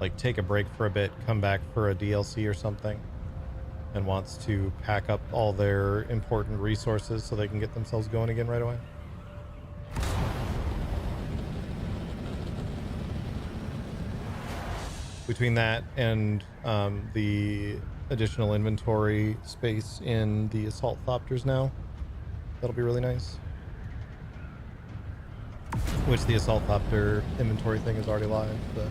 like take a break for a bit, come back for a DLC or something, and wants to pack up all their important resources so they can get themselves going again right away. Between that and the additional inventory space in the Assault Thopters now, that'll be really nice. Which the Assault Thopter inventory thing is already live, but...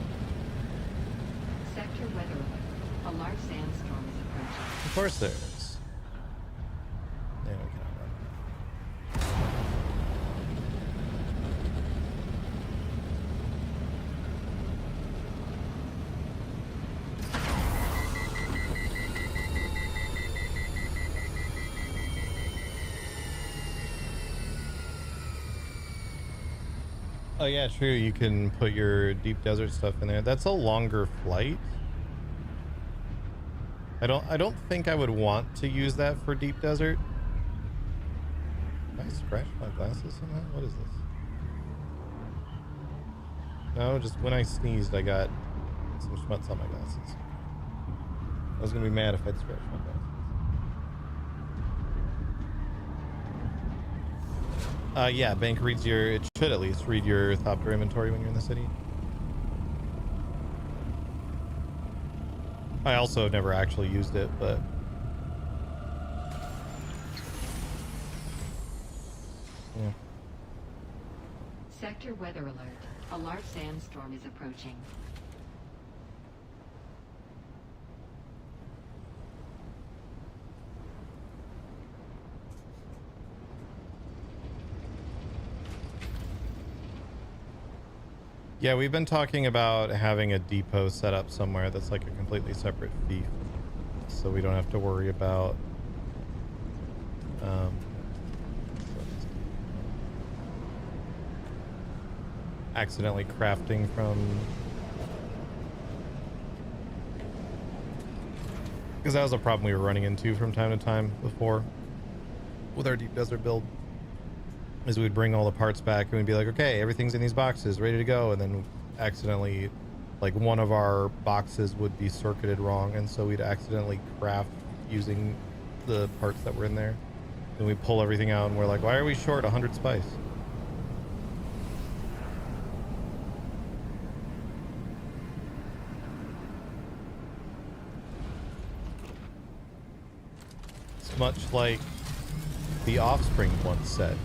Sector weather alert. A large sandstorm is approaching. Of course there is. Yeah, we cannot run. Oh yeah, true. You can put your deep desert stuff in there. That's a longer flight. I don't think I would want to use that for deep desert. Did I scratch my glasses somehow? What is this? No, just when I sneezed, I got some schmutz on my glasses. I was gonna be mad if I'd scratched my glasses. Yeah, bank reads your, it should at least read your Thopter inventory when you're in the city. I also have never actually used it, but... yeah. Sector weather alert. A large sandstorm is approaching. Yeah, we've been talking about having a depot set up somewhere that's like a completely separate fief, so we don't have to worry about accidentally crafting from, because that was a problem we were running into from time to time before with our deep desert build. Is we'd bring all the parts back and we'd be like, okay, everything's in these boxes, ready to go, and then accidentally, like, one of our boxes would be circuited wrong, and so we'd accidentally craft using the parts that were in there. Then we pull everything out and we're like, why are we short 100 spice? It's much like the Offspring once said.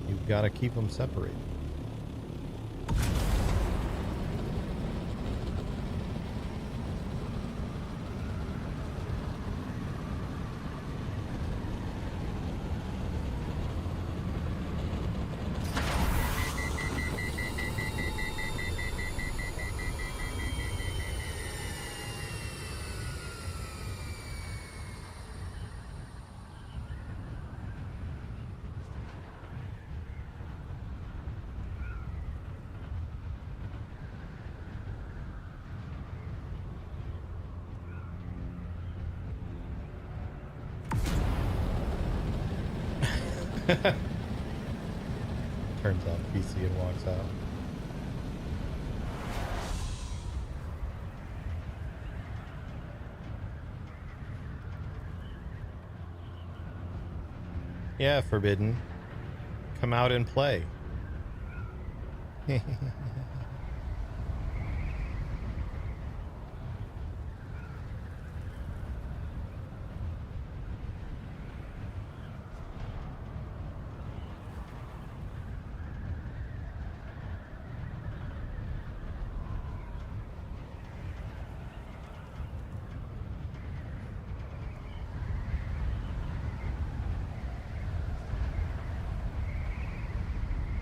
You've got to keep them separated. Turns off PC and walks out. Yeah, Forbidden. Come out and play.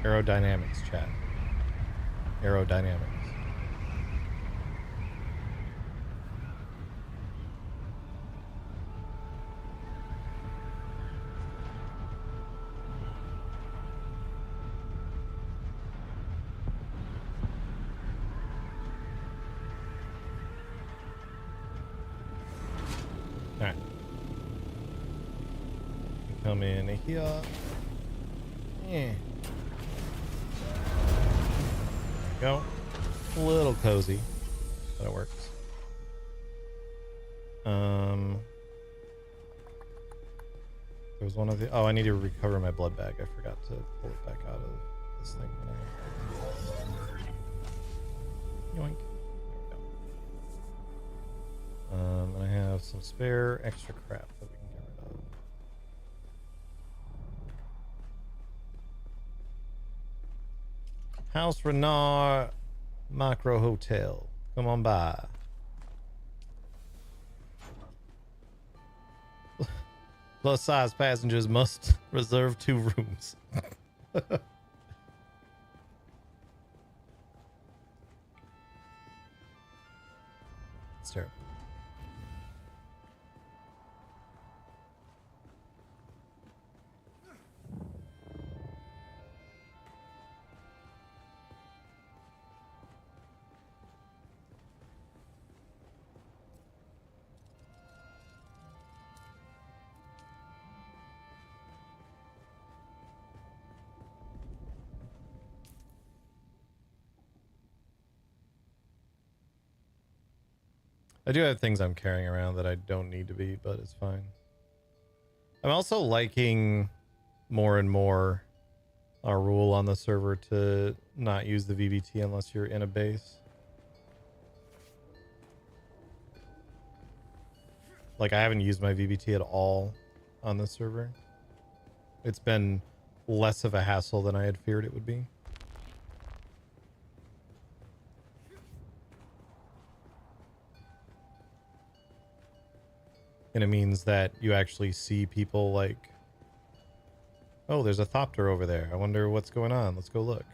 Aerodynamics, chat. Aerodynamics. Alright. Come in here. Yeah. Go. A little cozy, but it works. There was one of the. Oh, I need to recover my blood bag. I forgot to pull it back out of this thing. Yoink. There we go. And I have some spare extra crap that we can get rid of. House Renard Macro Hotel. Come on by. Plus size passengers must reserve 2 rooms. It's terrible. I do have things I'm carrying around that I don't need to be, but it's fine. I'm also liking more and more our rule on the server to not use the VBT unless you're in a base. Like, I haven't used my VBT at all on the server. It's been less of a hassle than I had feared it would be. And it means that you actually see people like, oh, there's a Thopter over there. I wonder what's going on. Let's go look.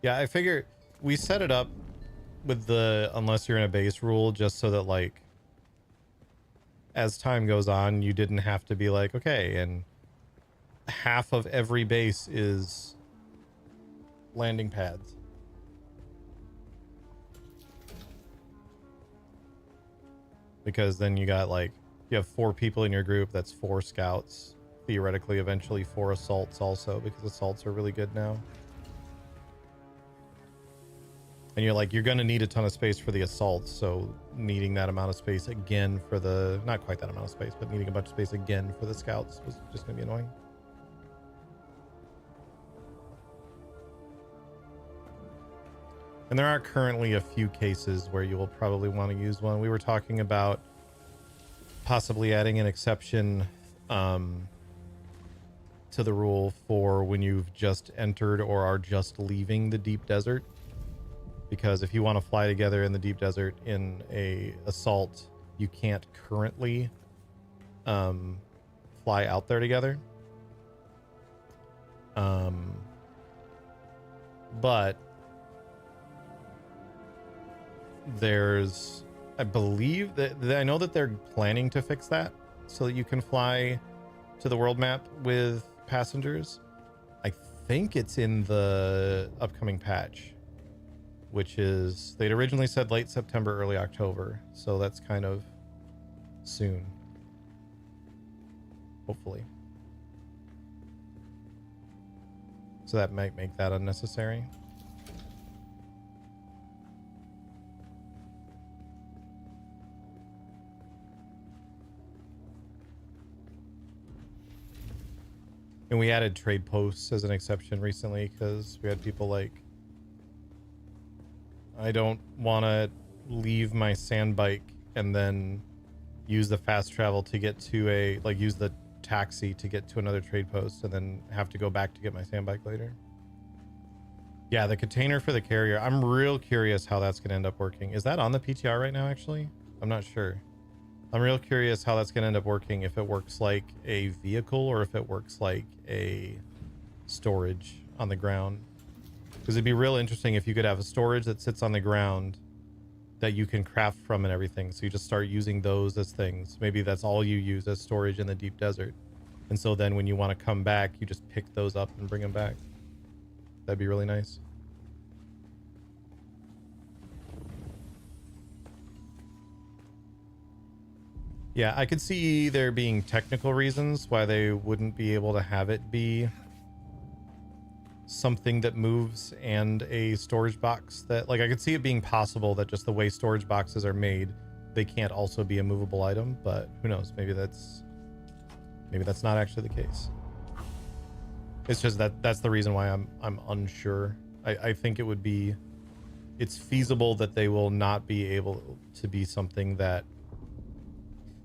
Yeah, I figure we set it up with the unless you're in a base rule just so that, like, as time goes on, you didn't have to be like, okay, and half of every base is landing pads. Because then you got, like, you have 4 people in your group, that's 4 scouts. Theoretically, eventually 4 assaults also, because assaults are really good now. And you're like, you're going to need a ton of space for the assaults, so needing that amount of space again for the... Not quite that amount of space, but needing a bunch of space again for the scouts was just going to be annoying. And there are currently a few cases where you will probably want to use one. We were talking about possibly adding an exception to the rule for when you've just entered or are just leaving the deep desert. Because if you want to fly together in the deep desert in a assault, you can't currently fly out there together. But there's, I believe that I know that they're planning to fix that so that you can fly to the world map with passengers. I think it's in the upcoming patch, which is, they'd originally said late September, early October. So that's kind of soon, hopefully. So that might make that unnecessary. And we added trade posts as an exception recently because we had people like, I don't want to leave my sand bike and then use the fast travel to get to a, like use the taxi to get to another trade post and then have to go back to get my sand bike later. Yeah, the container for the carrier. I'm real curious how that's going to end up working. Is that on the PTR right now, actually? I'm not sure. I'm real curious how that's going to end up working, if it works like a vehicle or if it works like a storage on the ground. Because it'd be real interesting if you could have a storage that sits on the ground that you can craft from and everything. So you just start using those as things. Maybe that's all you use as storage in the deep desert. And so then when you want to come back, you just pick those up and bring them back. That'd be really nice. Yeah, I could see there being technical reasons why they wouldn't be able to have it be something that moves and a storage box that, like, I could see it being possible that just the way storage boxes are made, they can't also be a movable item, but who knows? Maybe that's not actually the case. It's just that's the reason why I'm unsure. I think it's feasible that they will not be able to be something that,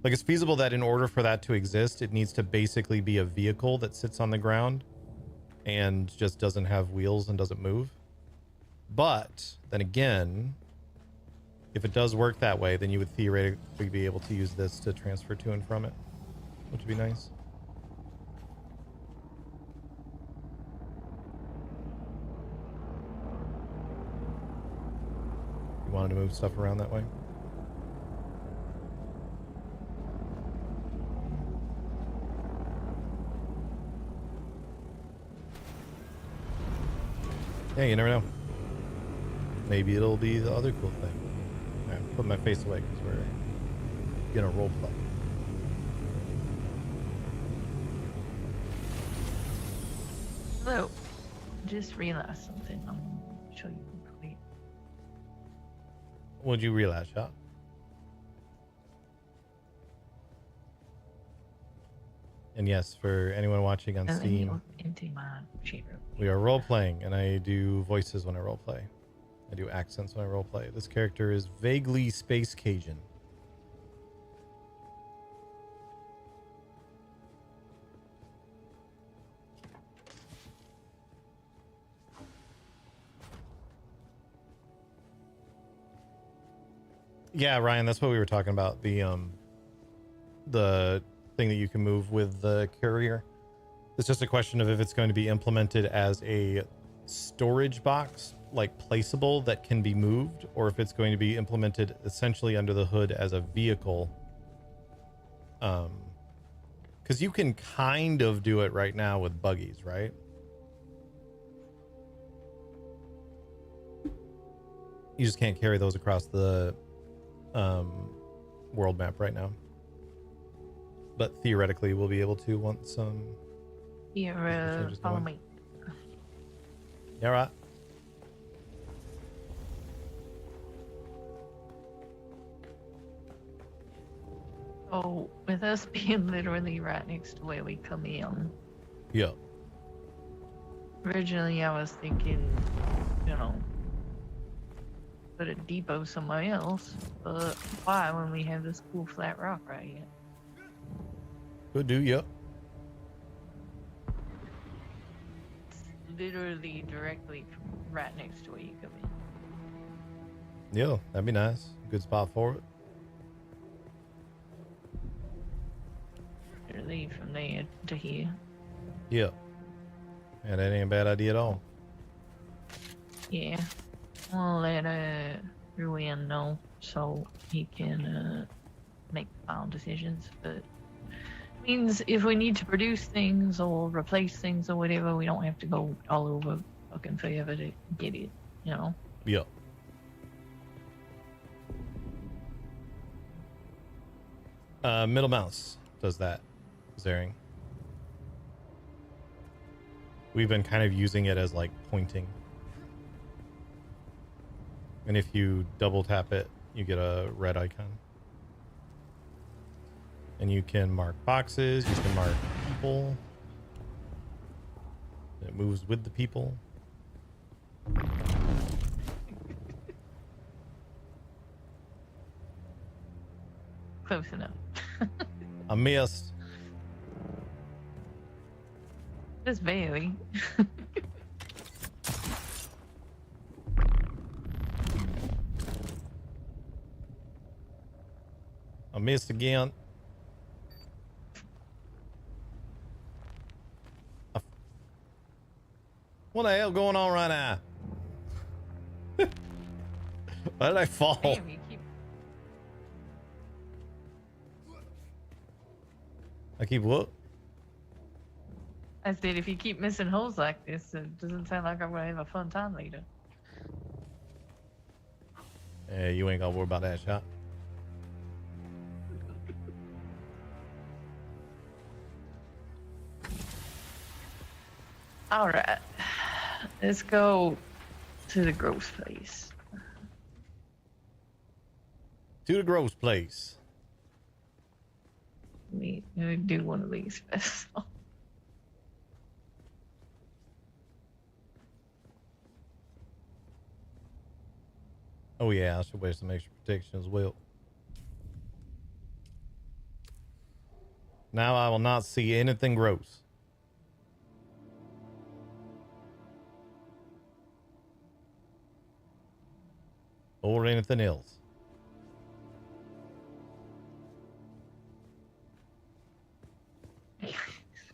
like, it's feasible that in order for that to exist, it needs to basically be a vehicle that sits on the ground and just doesn't have wheels and doesn't move. But then again, if it does work that way, then you would theoretically be able to use this to transfer to and from it, which would be nice. You wanted to move stuff around that way? Yeah, you never know. Maybe it'll be the other cool thing. Alright, put my face away because we're gonna role play. Hello. Just realized something. I'm gonna show you quick. What'd you realize, Shot? And yes, for anyone watching on Steam, we are role-playing, and I do voices when I role-play. I do accents when I role-play. This character is vaguely Space Cajun. Yeah, Ryan, that's what we were talking about. The thing that you can move with the carrier. It's just a question of if it's going to be implemented as a storage box, like placeable, that can be moved, or if it's going to be implemented essentially under the hood as a vehicle. Because you can kind of do it right now with buggies, right? You just can't carry those across the world map right now. But theoretically, we'll be able to once Here, follow me. Yeah, right. Oh, with us being literally right next to where we come in. Yeah. Originally, I was thinking, you know, put a depot somewhere else, but why when we have this cool flat rock right here? Could do, yep. It's literally directly right next to where you come in. Yeah, that'd be nice. Good spot for it. Literally from there to here. Yeah. Yeah, that ain't a bad idea at all. Yeah. I'll let Ruan know so he can make final decisions, but means if we need to produce things or replace things or whatever, we don't have to go all over fucking forever to get it, you know? Yeah. Middle mouse does that, Zaring. We've been kind of using it as like pointing. And if you double tap it, you get a red icon. And you can mark boxes, you can mark people. It moves with the people. Close enough. I missed. Just barely. I missed again. What the hell going on right now? Why did I fall? Damn, you keep... I keep what? I said if you keep missing holes like this, it doesn't sound like I'm gonna have a fun time later. Yeah, you ain't gotta worry about that shot. All right, let's go to the gross place. To the gross place. Let me do one of these first. Oh yeah, I should wear some extra protection as well. Now I will not see anything gross. Or anything else.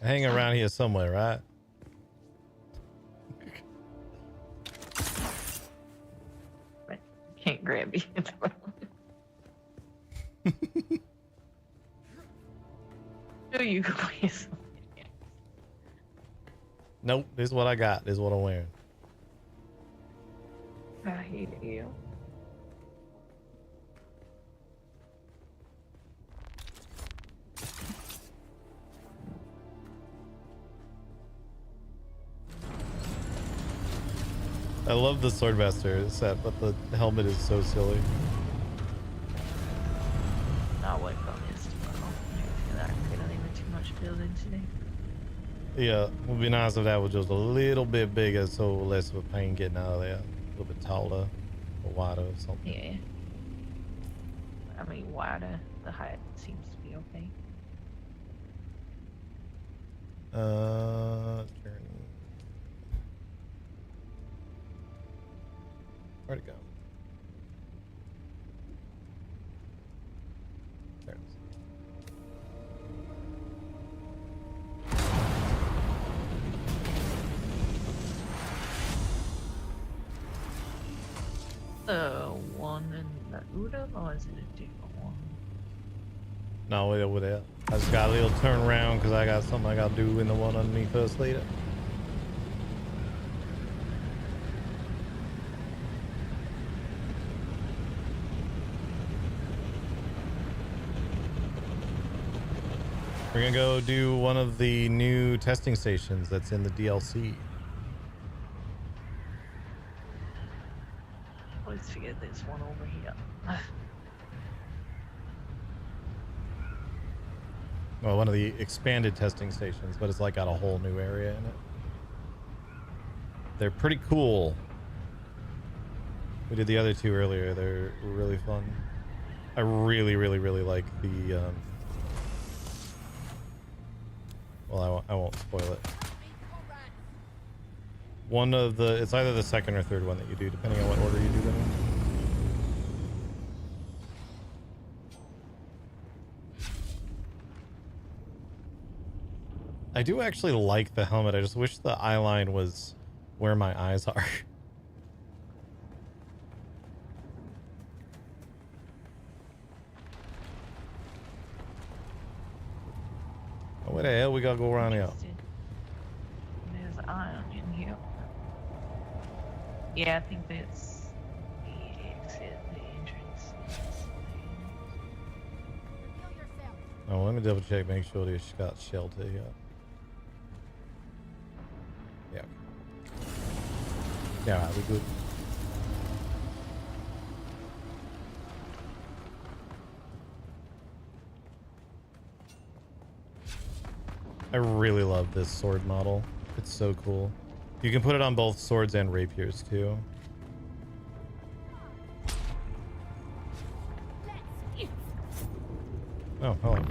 Hang around here somewhere, right? Can't grab you. So you can play something. Nope, this is what I got. This is what I'm wearing. I hate you. I love the Swordmaster set, but the helmet is so silly. I'll work on this tomorrow. I feel like I'm gonna leave too much building today. Yeah, it would be nice if that was just a little bit bigger, so less of a pain getting out of there. A little bit taller or wider or something. Yeah. I mean, wider. The height seems to be okay. Turn. Where'd it go? There it is. The one in the Udon, or is it a different one? No, it over there. I just got a little turn around because I got something I got to do in the one underneath us later. We're gonna go do one of the new testing stations that's in the DLC. Let's figure this one over here. Well, one of the expanded testing stations, but it's like got a whole new area in it. They're pretty cool. We did the other two earlier. They're really fun. I really, really, really like the well, I won't spoil it. One of the, it's either the second or third one that you do, depending on what order you do them in. I do actually like the helmet. I just wish the eye line was where my eyes are. Oh, where the hell we gotta go around here? There's iron in here. Yeah, I think that's the exit, the entrance. Oh, let me double check, make sure this got shelter here. Yeah. Yeah, right, we good. I really love this sword model. It's so cool. You can put it on both swords and rapiers too. Oh, hello.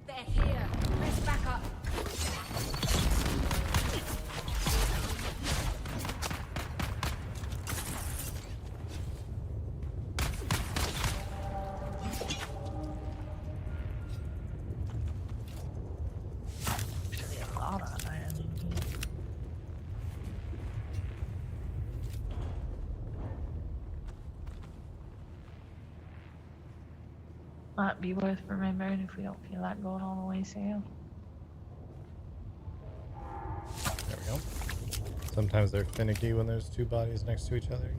They're here. Let's back up. Might be worth remembering if we don't feel like going all the way south. There we go. Sometimes they're finicky when there's two bodies next to each other.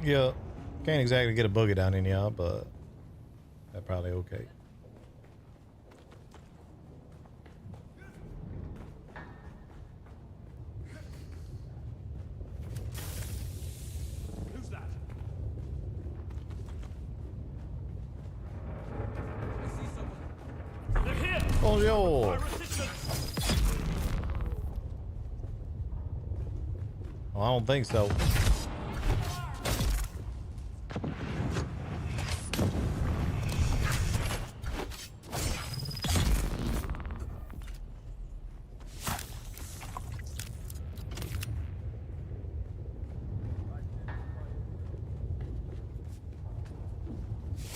Yeah, can't exactly get a boogie down in y'all, but that's probably okay. Oh, yo. Well, I don't think so.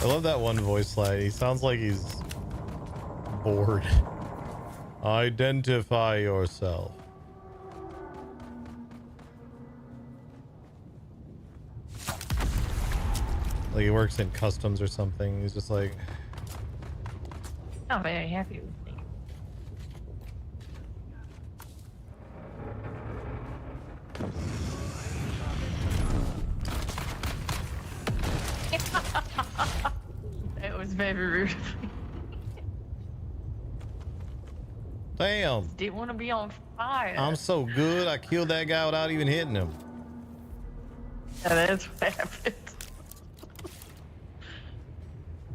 I love that one voice line. He sounds like he's bored. Identify yourself. Like he works in customs or something. He's just like, I'm very happy with me. That was very rude. damn. Didn't want to be on fire. I'm so good. I killed that guy without even hitting him. Yeah, that's what happened.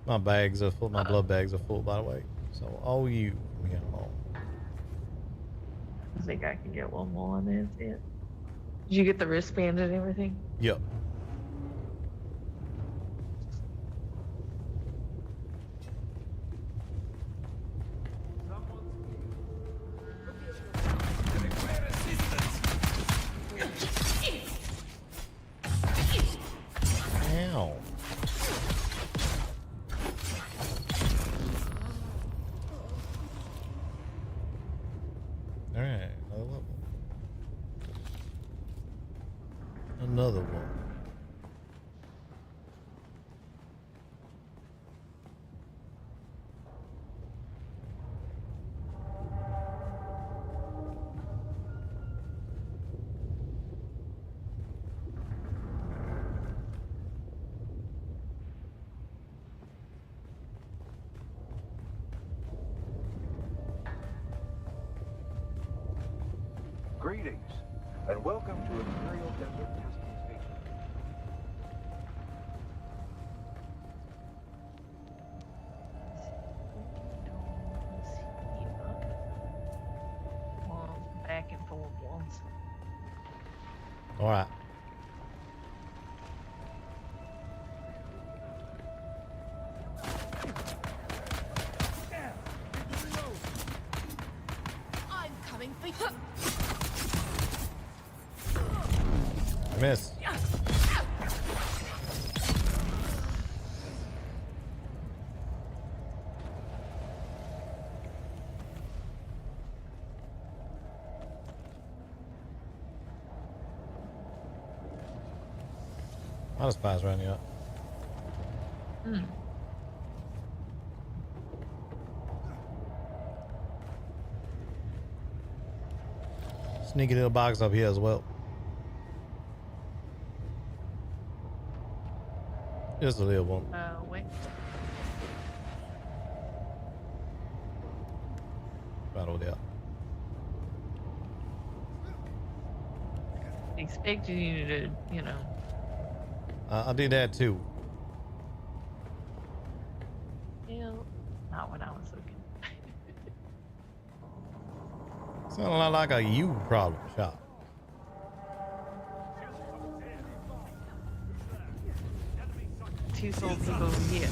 My bags are full. My blood bags are full, by the way. So, oh, you. Yeah, oh. I think I can get one more and that's it. Did you get the wristband and everything? Yep. Ow. Alright, another level. Another one. Greetings, and welcome to Imperial Desert Testing Station. All right. I'm coming for you. I missed. A lot of spies around here. Sneaky little box up here as well. Just a little one. Wait. Right over there. Expected you to, you know. I did that too. Hell, not when I was looking. Sound a lot like a you problem shop. Two souls to go here.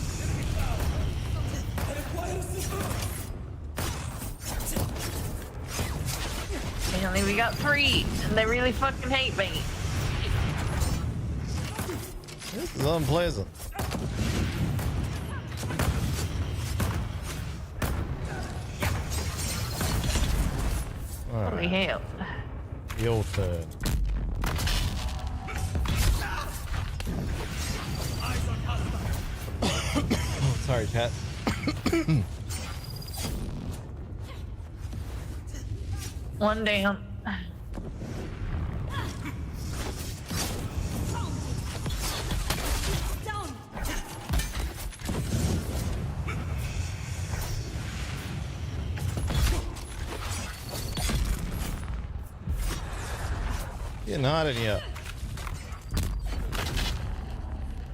Apparently we got 3, and they really fucking hate me. This is unpleasant. All Holy hell. Your turn. Sorry, chat. One down. Getting hot in here.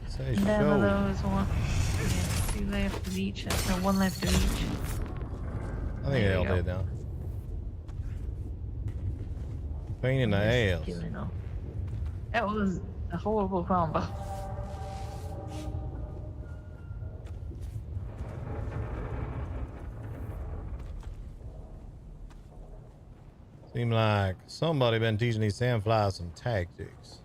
Say None show. of those. One. Yeah, 2 left of each. No, 1 left of each. I think they all did now. Pain in the ass. That was a horrible combo. Seem like somebody been teaching these sandflies some tactics.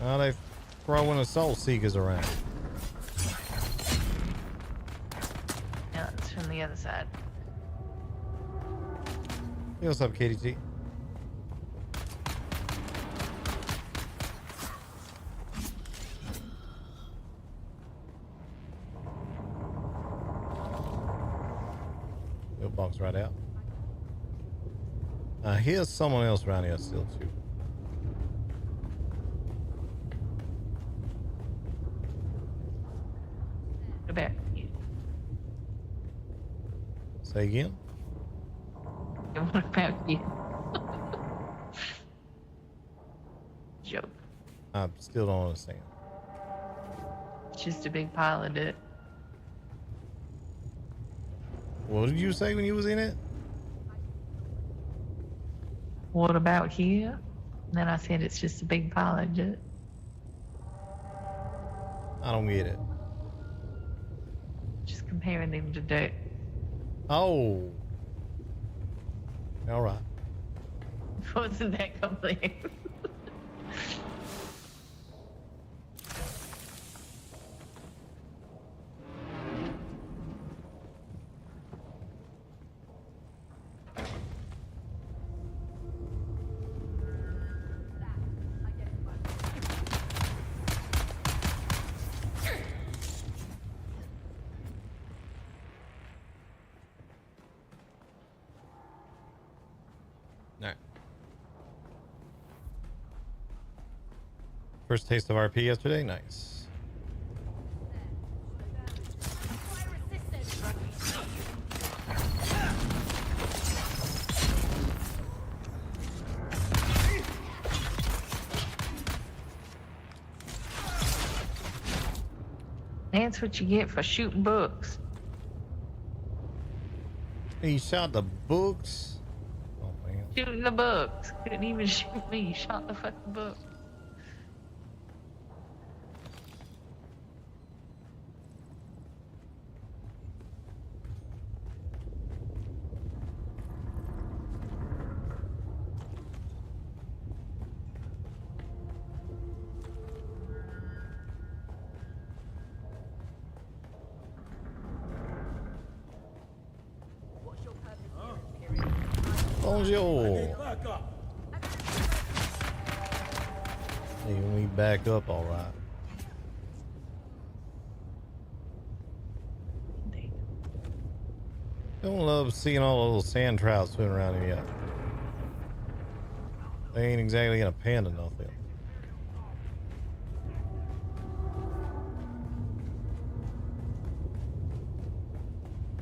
Now they throwing assault seekers around. Yeah, it's from the other side. Hey, what's up, Katie T? He'll box right out. Here's someone else around here still too. Go back. Say again? What about you? Joke. I still don't understand. It's just a big pile of dirt. What did you say when you was in it? What about here? And then I said it's just a big pile of dirt. I don't get it. Just comparing them to dirt. Oh. All right. Wasn't that complete? First taste of RP yesterday? Nice. That's what you get for shooting books. He shot the books. Oh man. Shooting the books. Couldn't even shoot me. Shot the fucking book. Bonjour. Hey, we back up all right. Don't love seeing all the little sand trout swimming around here yet. They ain't exactly gonna panda nothing.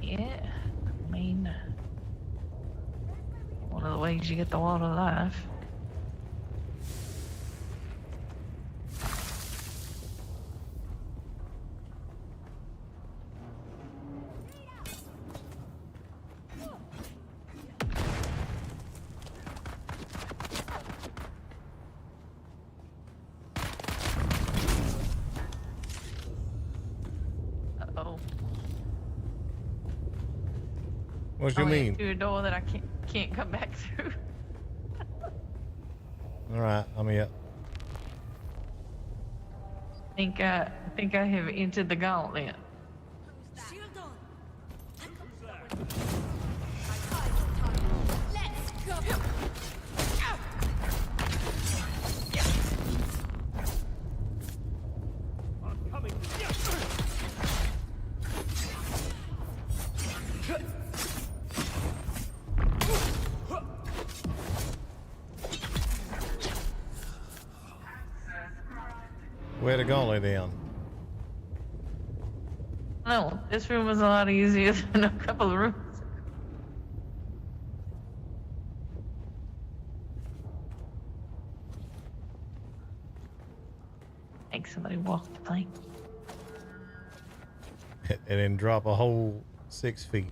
Yeah, I mean, one of the ways you get the water life. Uh-oh. What you mean? Through a door that I can't come back through. All right, I'm here. I think I have entered the gauntlet. Let's go. I'm coming. Where to go, lay down? No, this room was a lot easier than a couple of rooms. Make somebody walk the plank. And then drop a whole 6 feet.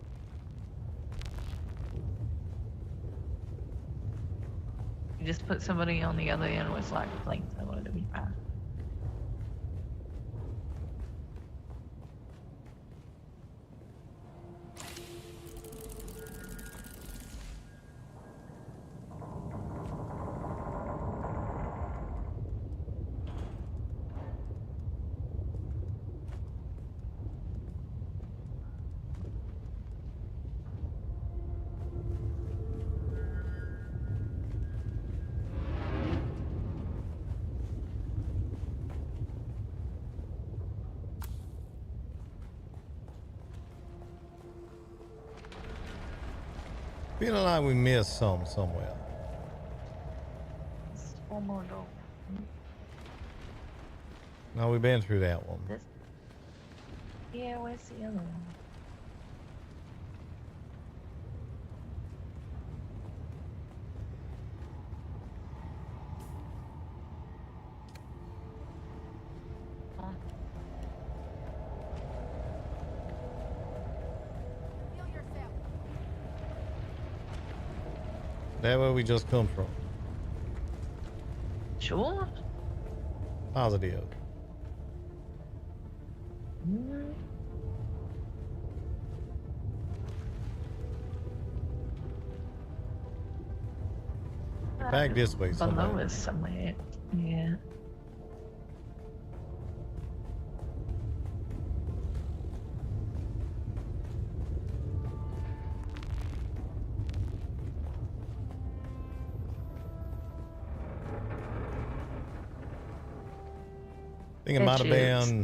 You just put somebody on the other end with like planks. I wanted to be fine. Feeling like we missed some somewhere. One more door. No, we've been through that one. Yeah, where's the other one? That where we just come from. Sure. Positive. Back this way somewhere. Below us somewhere. Yeah. I think it might have been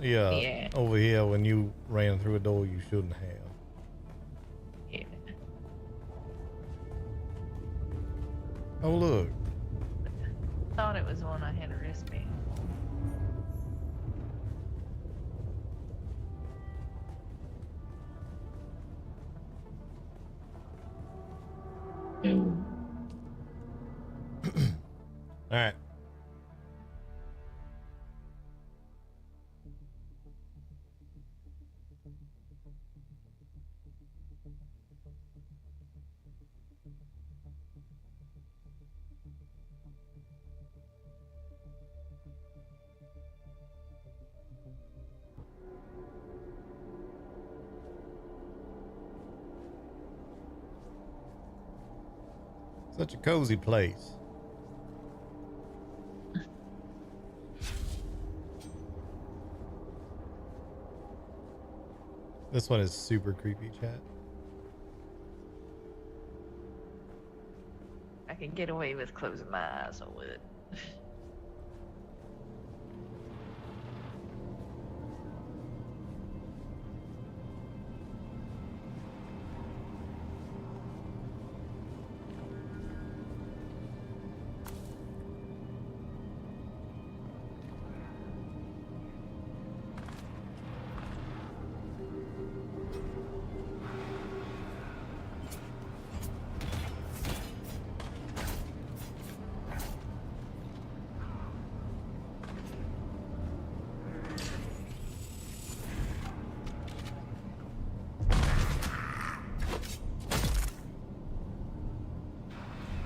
yeah, over here when you ran through a door you shouldn't have. Yeah. Oh look. Thought it was the one I had a wristband. All right. Such a cozy place. This one is super creepy, chat. I can get away with closing my eyes, I would.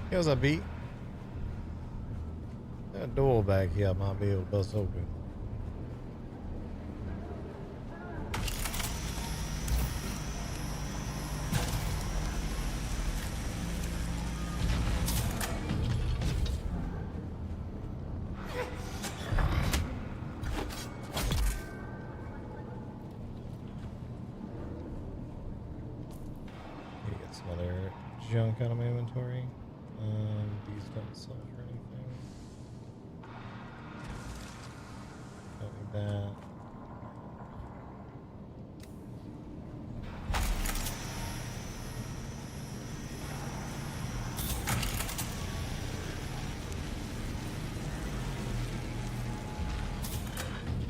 Here's a beat. That door back here might be able to bust open. Get some other junk out of my inventory. These don't sell for anything. Don't need that.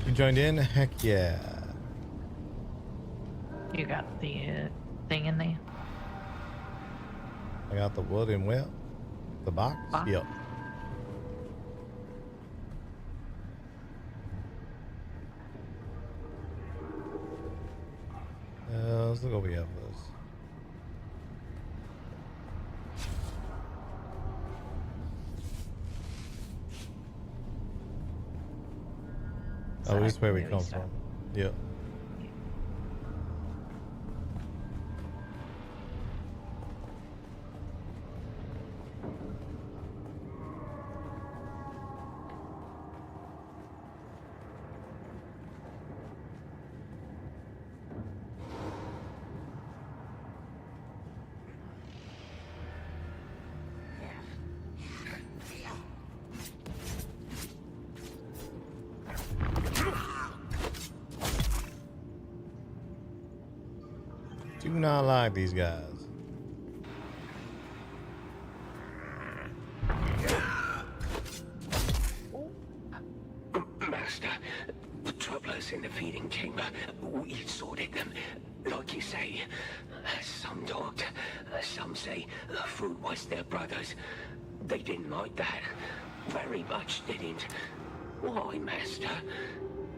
You joined in? Heck yeah. You got the thing in there? I got the wood and well. The box? Yep. Let's look what we have for this. Oh, this is where we come from. Yep. Do not like these guys. Master, the troublers in the feeding chamber, we sorted them. Like you say, some talked, some say the food was their brother's. They didn't like that. Very much didn't. Why, Master?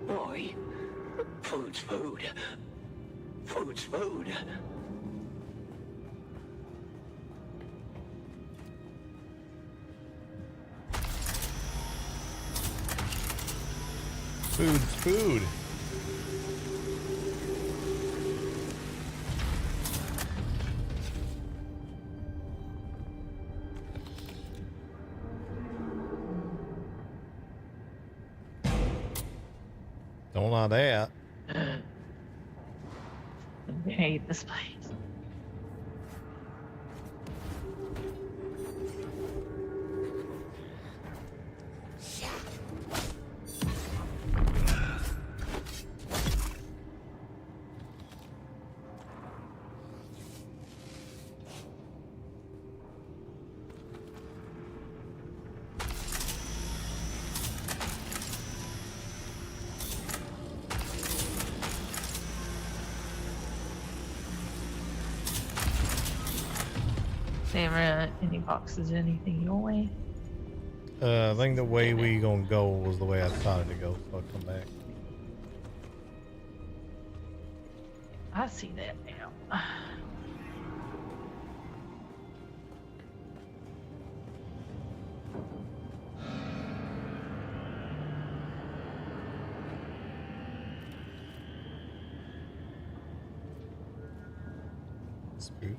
Why? Food's food. Food's food. Food's food. Don't like that. I hate this place. Never any boxes, anything your way? I think the way we gonna go was the way I thought to go, so I'll come back. I see that now. Spooky.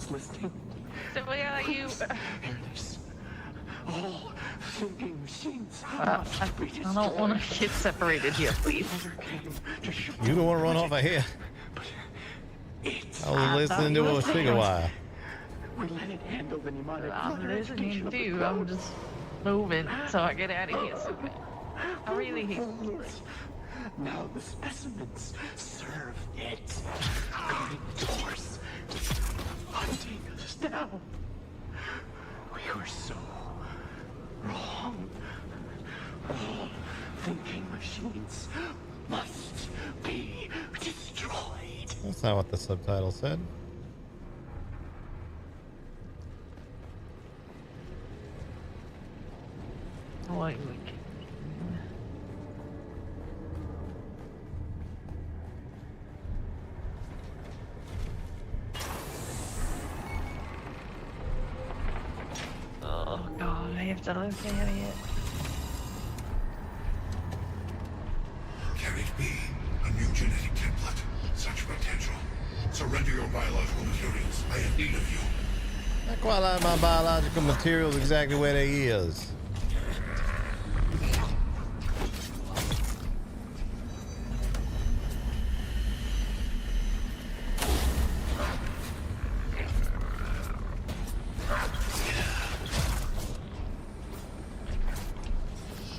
It's listening. So where are you? Here it is. All thinking machines I don't want to get separated here, please. You don't want to run off of here. I was listening to a cigar wire. We let it handle the mnemonic. I'm listening too. I'm just moving so I get out of here soon. I really hate this. Now the specimens serve it. Guarding doors. Hunting us down. We were so wrong. All thinking machines must be destroyed. That's not what the subtitle said. Why oh god, I have to look at it. Can it be a new genetic template? Such potential. Surrender your biological materials. I have need of you. I quite like my biological materials exactly where they is.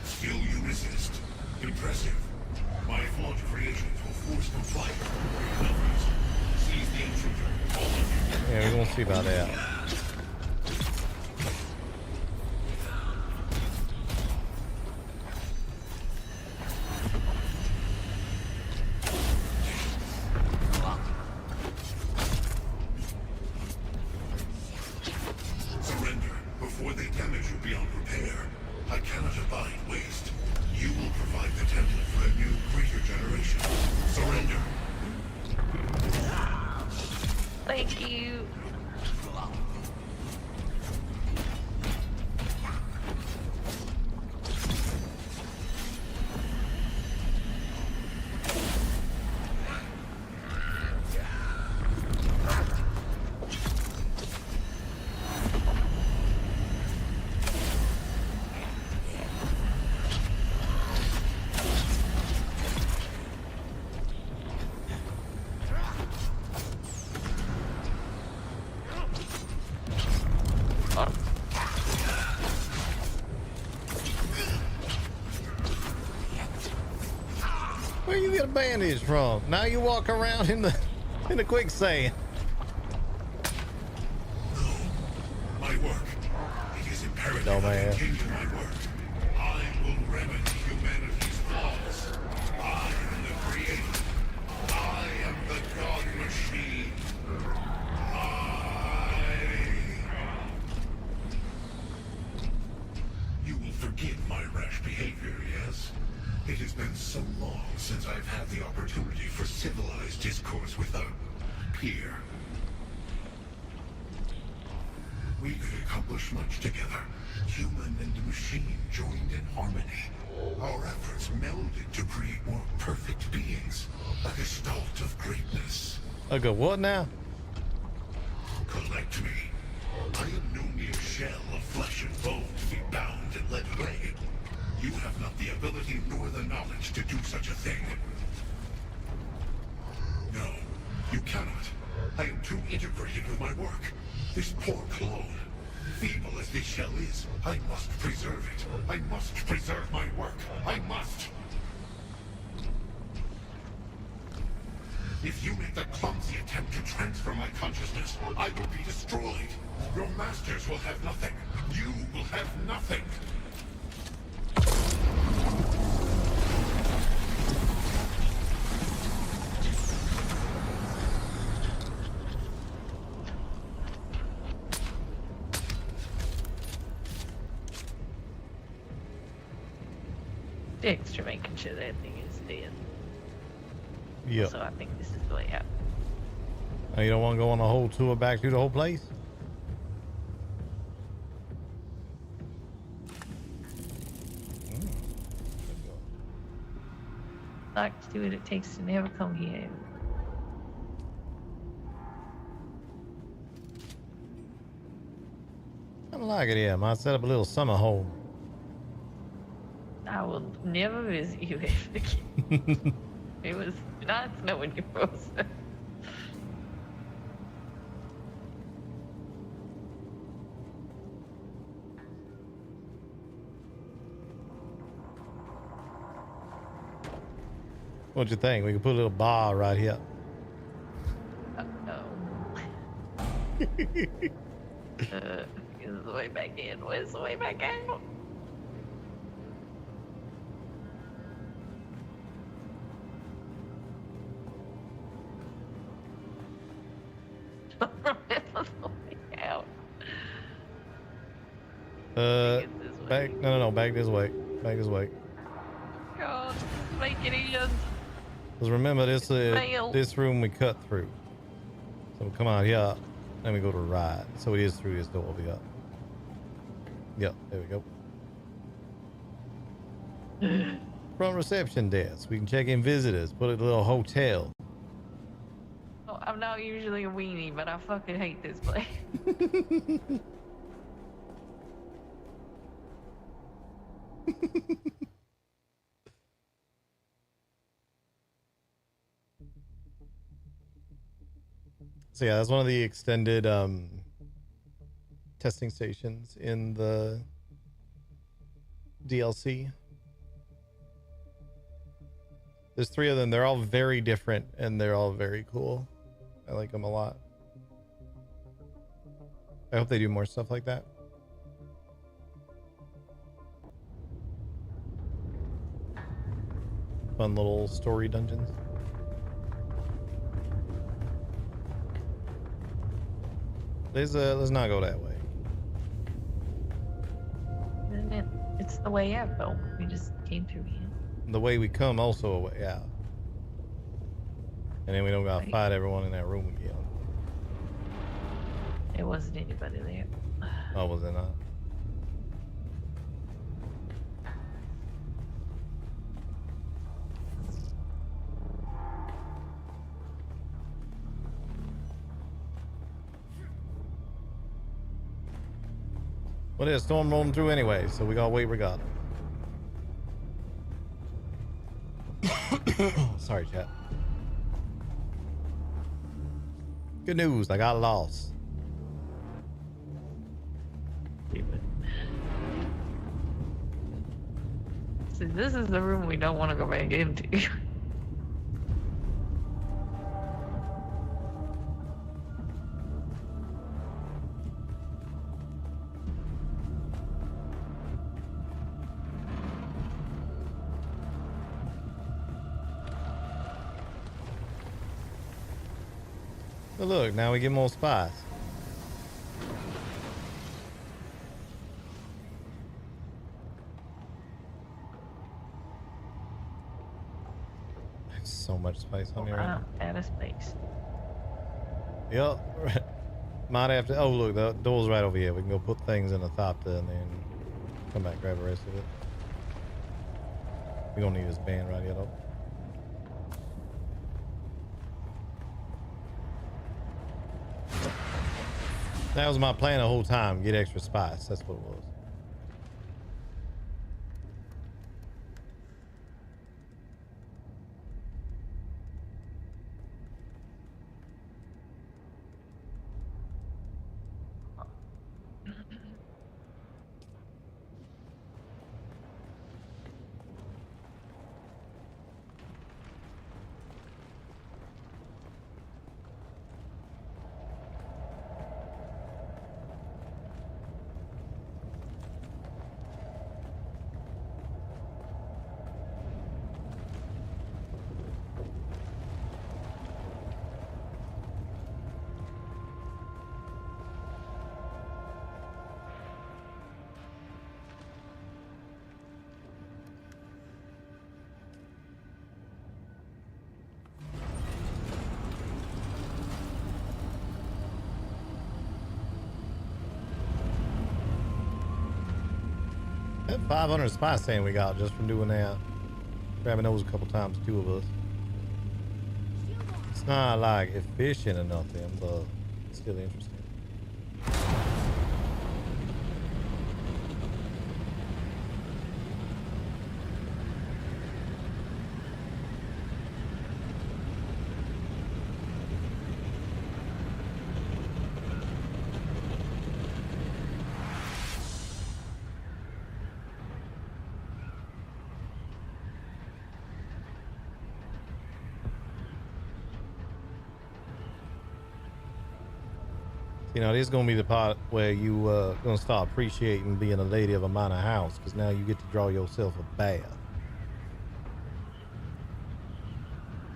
Still you resist. Impressive. My flawed creations will force them flight. Seize the intruder. All of you. Yeah, we're gonna see about that. Surrender before they damage you beyond repair. I cannot abide waste. You will provide the template for a new, greater generation. Surrender. Thank you. Where you get a bandage from? Now you walk around in the quicksand. My work. It is imperative No, I man. continue my work. I will remedy humanity's flaws. I am the creator. I am the God Machine. You will forgive my rash behavior, yes? It has been so long since I've had the opportunity for civilized discourse with a peer. We could accomplish much together. Human and machine joined in harmony. Our efforts melded to create more perfect beings. A gestalt of greatness. I go, what now? Collect me. I am no mere shell of flesh and bone to be bound and led away. You have not the ability nor the knowledge to do such a thing. No, you cannot. I am too integrated with my work. This poor clone, feeble as this shell is, I must preserve it. I must preserve my work. I must. If you make the clumsy attempt to transfer my consciousness, I will be destroyed. Your masters will have nothing. You will have nothing. Extra making sure that thing is dead. Yeah. So I think this is the way out. Oh, you don't want to go on a whole tour back through the whole place? Like to do what it takes to never come here. like it here. Might set up a little summer home. I will never visit you ever again. It was nice knowing you, Rosa. What you think? We can put a little bar right here. Here's the way back in. Where's the way back out? Back. No. Back this way. Back this way. God, make it in. Because remember, this room we cut through. So we come out here, then we go to the right. So it is through this door over here. Yep, there we go. Front reception desk. We can check in visitors. Put it in a little hotel. Oh, I'm not usually a weenie, but I fucking hate this place. So yeah, that's one of the extended testing stations in the DLC. There's 3 of them. They're all very different and they're all very cool. I like them a lot. I hope they do more stuff like that. Fun little story dungeons. Let's not go that way. It's the way out, though. We just came through here. The way we come also a way out. And then we don't gotta fight everyone in that room again. There wasn't anybody there. Oh, was it not? Well, there's a storm rolling through anyway, so we gotta wait regardless. Sorry, chat. Good news, I got lost. See, this is the room we don't want to go back into. But look, now we get more spies. There's so much spice on me right now. Out of space. Yep. Might have to. Oh, look, the door's right over here. We can go put things in the top there and then come back, grab the rest of it. We don't need this band right here, though. That was my plan the whole time. Get extra spice. That's what it was. That 500 spice sand we got just from doing that. Grabbing those a couple times, 2 of us. It's not like efficient or nothing, but it's still interesting. You know, this is gonna be the part where you gonna start appreciating being a lady of a manor house, because now you get to draw yourself a bath.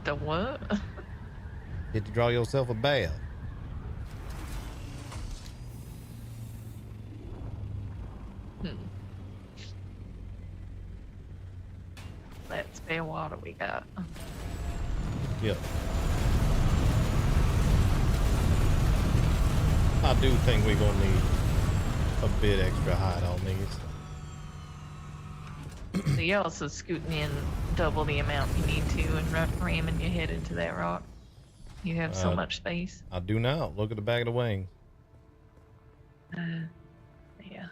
The what? Get to draw yourself a bath. That spare water we got. Yep. I do think we're gonna need a bit extra height on these. So you're also scooting in double the amount you need to and ramming your head into that rock. You have so much space. I do now. Look at the back of the wing. Yeah.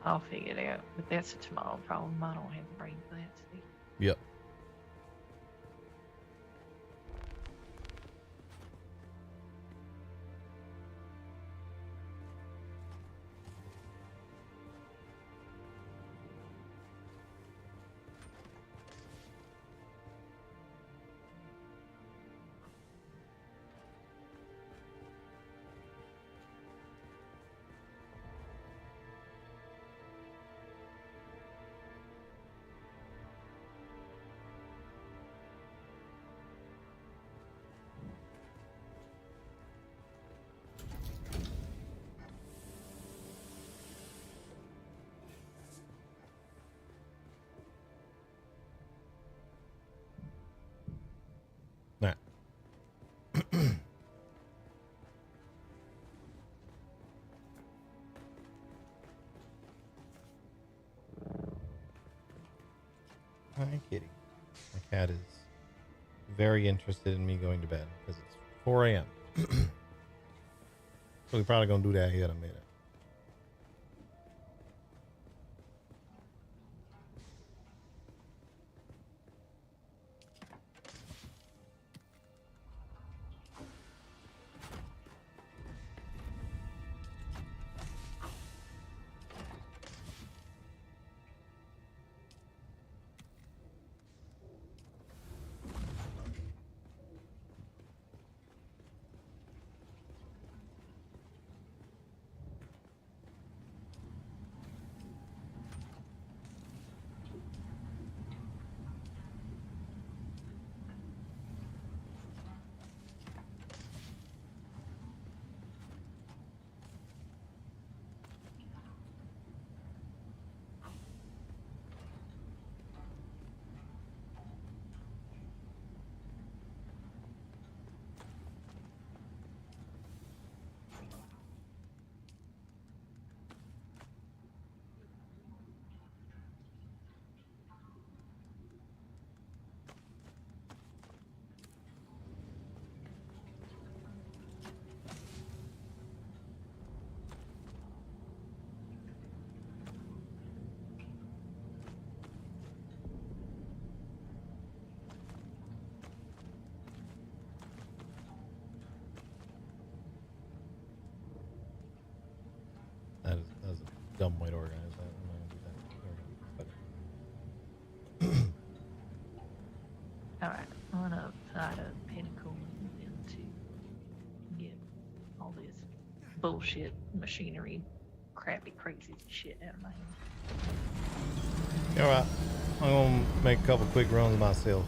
I'll figure it out. But that's a tomorrow problem. I don't have the brain for that. See? Yep. Nah. Hi, kitty. My cat is very interested in me going to bed because it's 4 a.m. So we're probably gonna do that here in a minute. That was a dumb way to organize that. I'm not gonna do that. Alright, I'm gonna try to pinnacle into get all this bullshit machinery, crappy, crazy shit out of my hand. Alright, I'm gonna make a couple quick runs myself.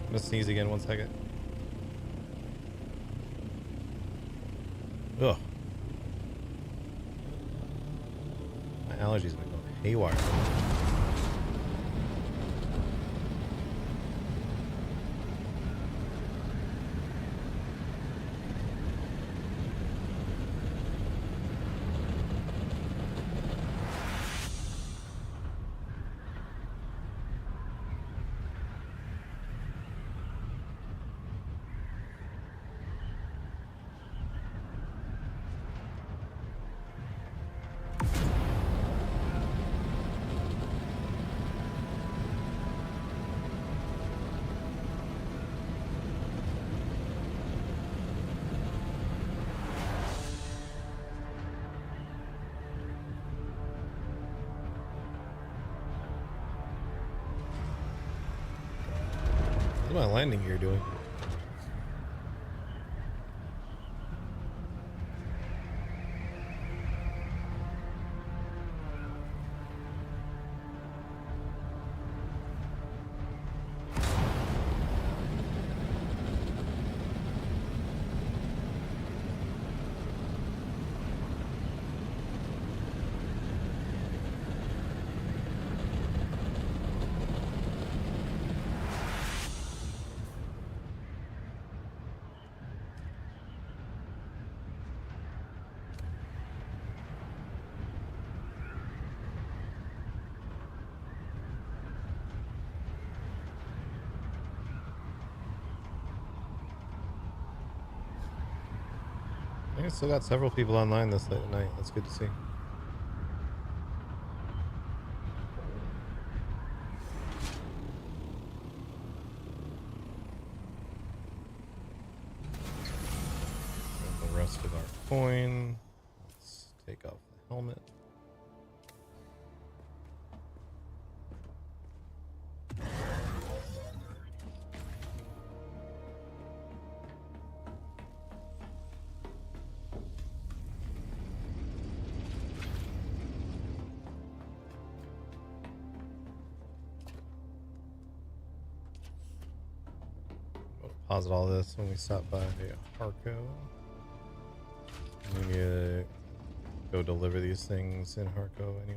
I'm gonna sneeze again, 1 second. Ugh. My allergies have been going haywire. What's my landing gear doing? I still got several people online this late at night. That's good to see. Got the rest of our coin. Let's take off the helmet. Deposit all this when we stop by Harco. We need to go deliver these things in Harco anyway.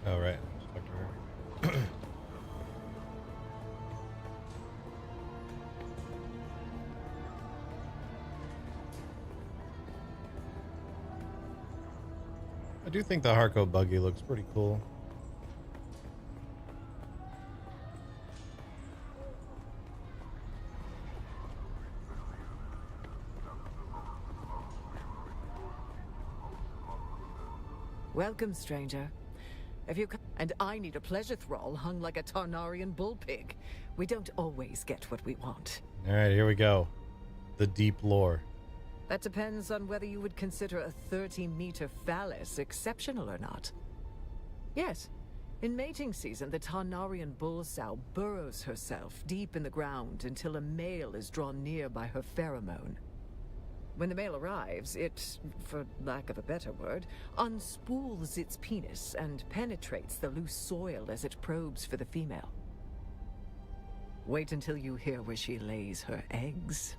Oh, right. Talk to her. I do think the Harco buggy looks pretty cool. Welcome, stranger. And I need a pleasure thrall hung like a Tarnarian bull pig. We don't always get what we want. All right, here we go. The deep lore. That depends on whether you would consider a 30-meter phallus exceptional or not. Yes, in mating season, the Tarnarian bull sow burrows herself deep in the ground until a male is drawn near by her pheromone. When the male arrives, it, for lack of a better word, unspools its penis and penetrates the loose soil as it probes for the female. Wait until you hear where she lays her eggs.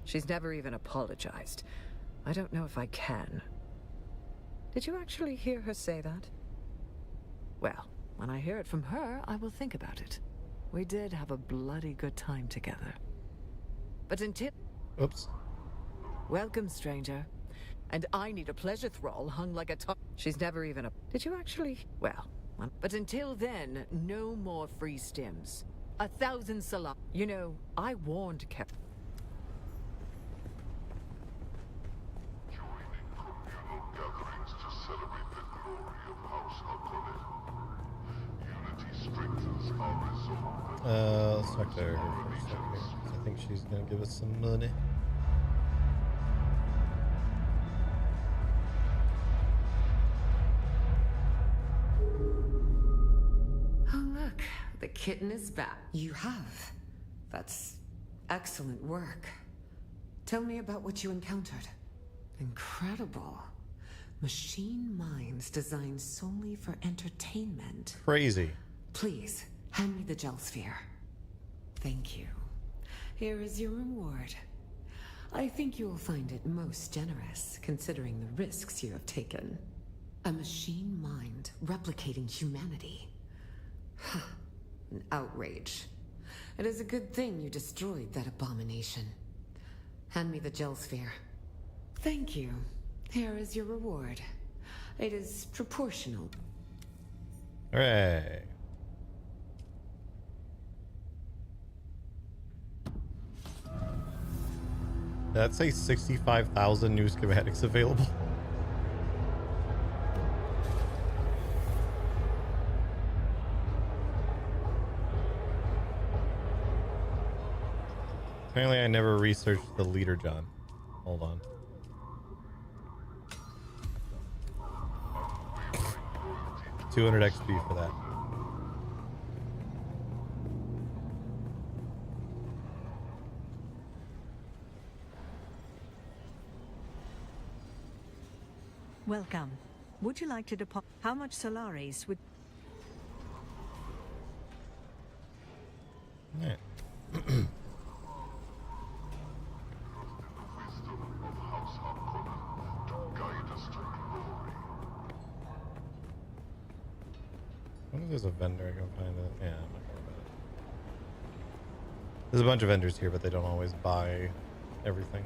She's never even apologized. I don't know if I can. Did you actually hear her say that? Well, when I hear it from her, I will think about it. We did have a bloody good time together. But until... Oops. Welcome, stranger. And I need a pleasure thrall hung like a top. She's never even a... Did you actually... Well, but until then, no more free stims. 1,000 salam. You know, I warned Cap... Let's talk to her for a second here. I think she's gonna give us some money. Oh, look, the kitten is back. You have. That's excellent work. Tell me about what you encountered. Incredible. Machine minds designed solely for entertainment. Crazy. Please, hand me the gel sphere. Thank you. Here is your reward. I think you will find it most generous, considering the risks you have taken. A machine mind replicating humanity. An outrage. It is a good thing you destroyed that abomination. Hand me the gel sphere. Thank you. Here is your reward. It is proportional. Hooray. Did that say 65,000 new schematics available? Apparently I never researched the leader, John. Hold on. $200 XP for that. Welcome. Would you like to deposit? How much Solaris would... Yeah. I wonder if there's a vendor I can find it. Yeah, I'm not worried about it. There's a bunch of vendors here, but they don't always buy everything.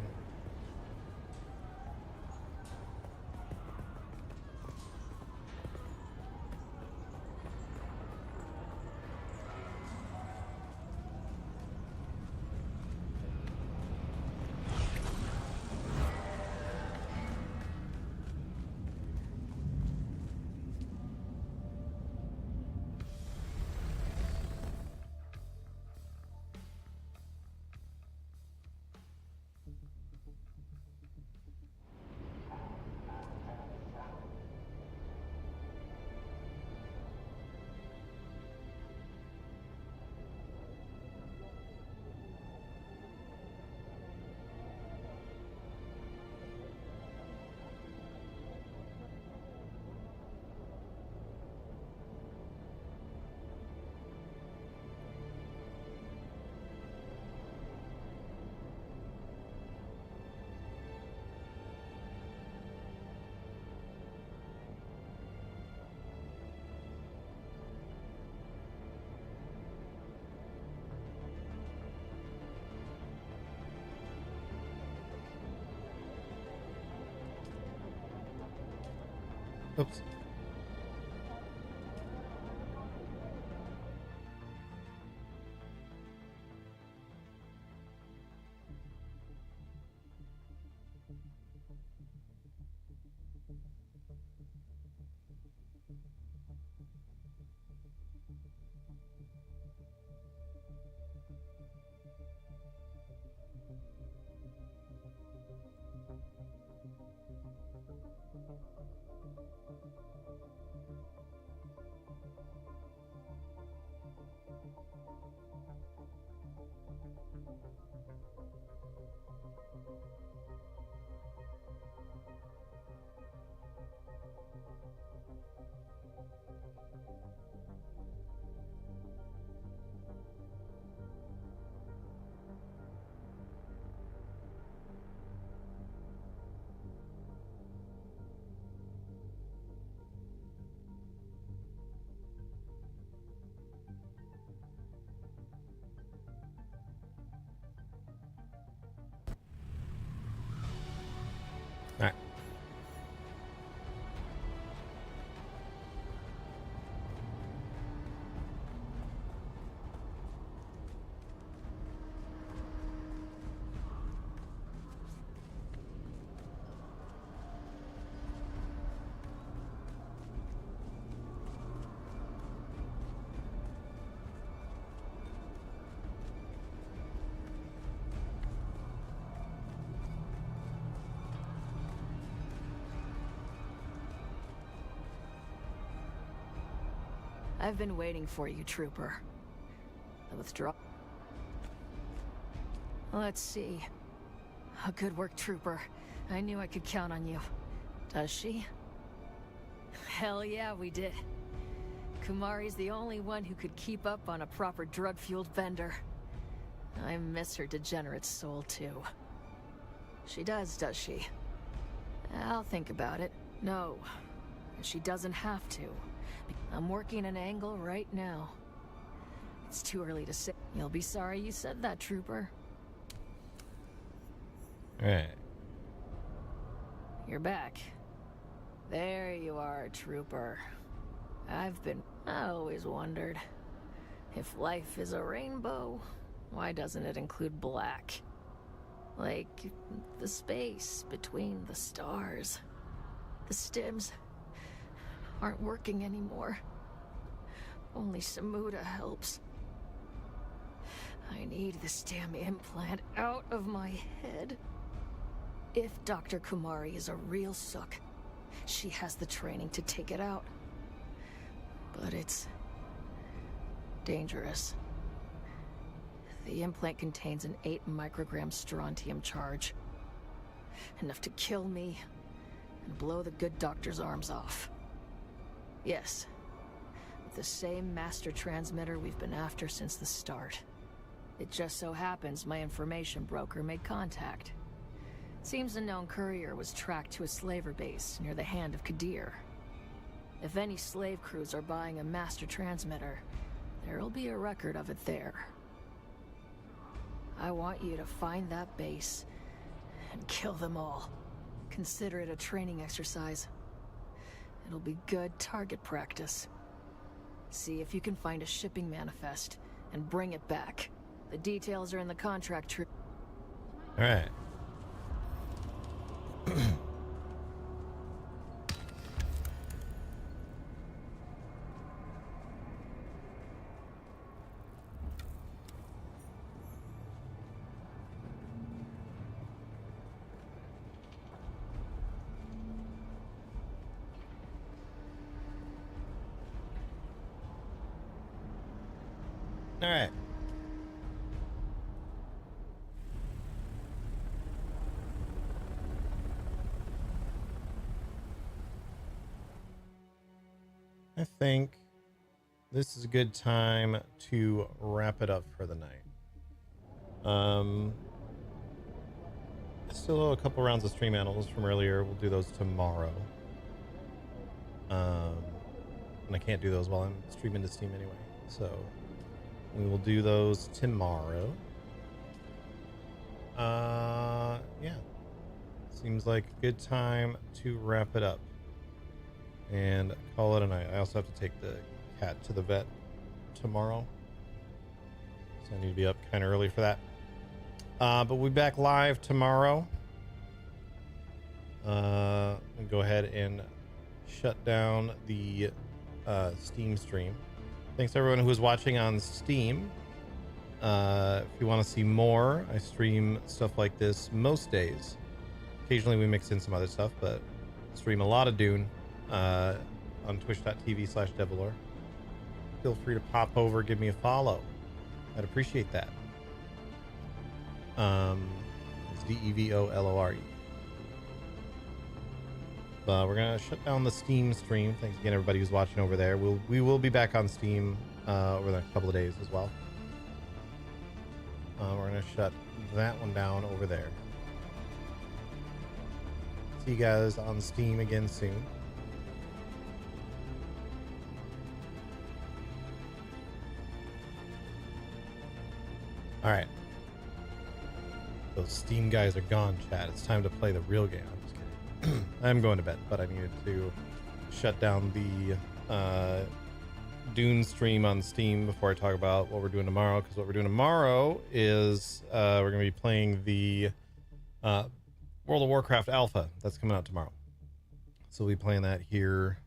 Oops. I've been waiting for you, Trooper. The withdrawal. Let's see. Oh, good work, Trooper. I knew I could count on you. Does she? Hell yeah, we did. Kumari's the only one who could keep up on a proper drug-fueled bender. I miss her degenerate soul, too. She does she? I'll think about it. No, she doesn't have to. I'm working an angle right now. It's too early to say. You'll be sorry you said that, Trooper. Alright. You're back. There you are, Trooper. I always wondered, if life is a rainbow, why doesn't it include black? Like the space between the stars. The stims aren't working anymore. Only Samuda helps. I need this damn implant out of my head. If Dr. Kumari is a real sook, she has the training to take it out. But it's dangerous. The implant contains an 8 microgram strontium charge. Enough to kill me and blow the good doctor's arms off. Yes, with the same master transmitter we've been after since the start. It just so happens my information broker made contact. Seems a known courier was tracked to a slaver base near the Hand of Kadir. If any slave crews are buying a master transmitter, there'll be a record of it there. I want you to find that base and kill them all. Consider it a training exercise. It'll be good target practice. See if you can find a shipping manifest and bring it back. The details are in the contract. All right. All right. I think this is a good time to wrap it up for the night. Still a couple rounds of stream animals from earlier. We'll do those tomorrow. And I can't do those while I'm streaming to Steam anyway, so we will do those tomorrow. Yeah. Seems like a good time to wrap it up and call it a night. I also have to take the cat to the vet tomorrow, so I need to be up kind of early for that. But we'll be back live tomorrow. I'll go ahead and shut down the Steam stream. Thanks to everyone who is watching on Steam. If you want to see more, I stream stuff like this most days. Occasionally we mix in some other stuff, but stream a lot of Dune on twitch.tv/Devilor. Feel free to pop over, give me a follow. I'd appreciate that. It's DEVOLORE. We're gonna shut down the Steam stream. Thanks again, everybody who's watching over there. We will be back on Steam over the next couple of days as well. We're gonna shut that one down over there. See you guys on Steam again soon. All right. Those Steam guys are gone, chat. It's time to play the real game. I'm just kidding. I'm going to bed, but I needed to shut down the Dune stream on Steam before I talk about what we're doing tomorrow, because what we're doing tomorrow is we're going to be playing the World of Warcraft Alpha that's coming out tomorrow. So we'll be playing that here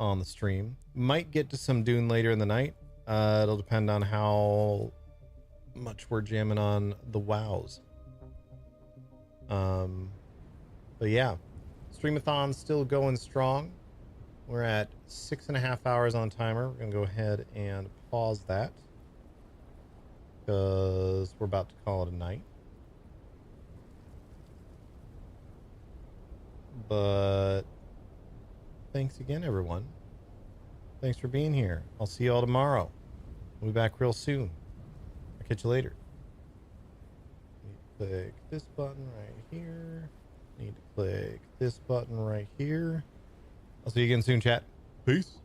on the stream. Might get to some Dune later in the night. It'll depend on how much we're jamming on the WoWs. But yeah, STREAMATHON still going strong. We're at 6.5 hours on timer. We're going to go ahead and pause that because we're about to call it a night. But thanks again, everyone. Thanks for being here. I'll see you all tomorrow. We'll be back real soon. I'll catch you later. Need to click this button right here. Need to click this button right here. I'll see you again soon, chat. Peace.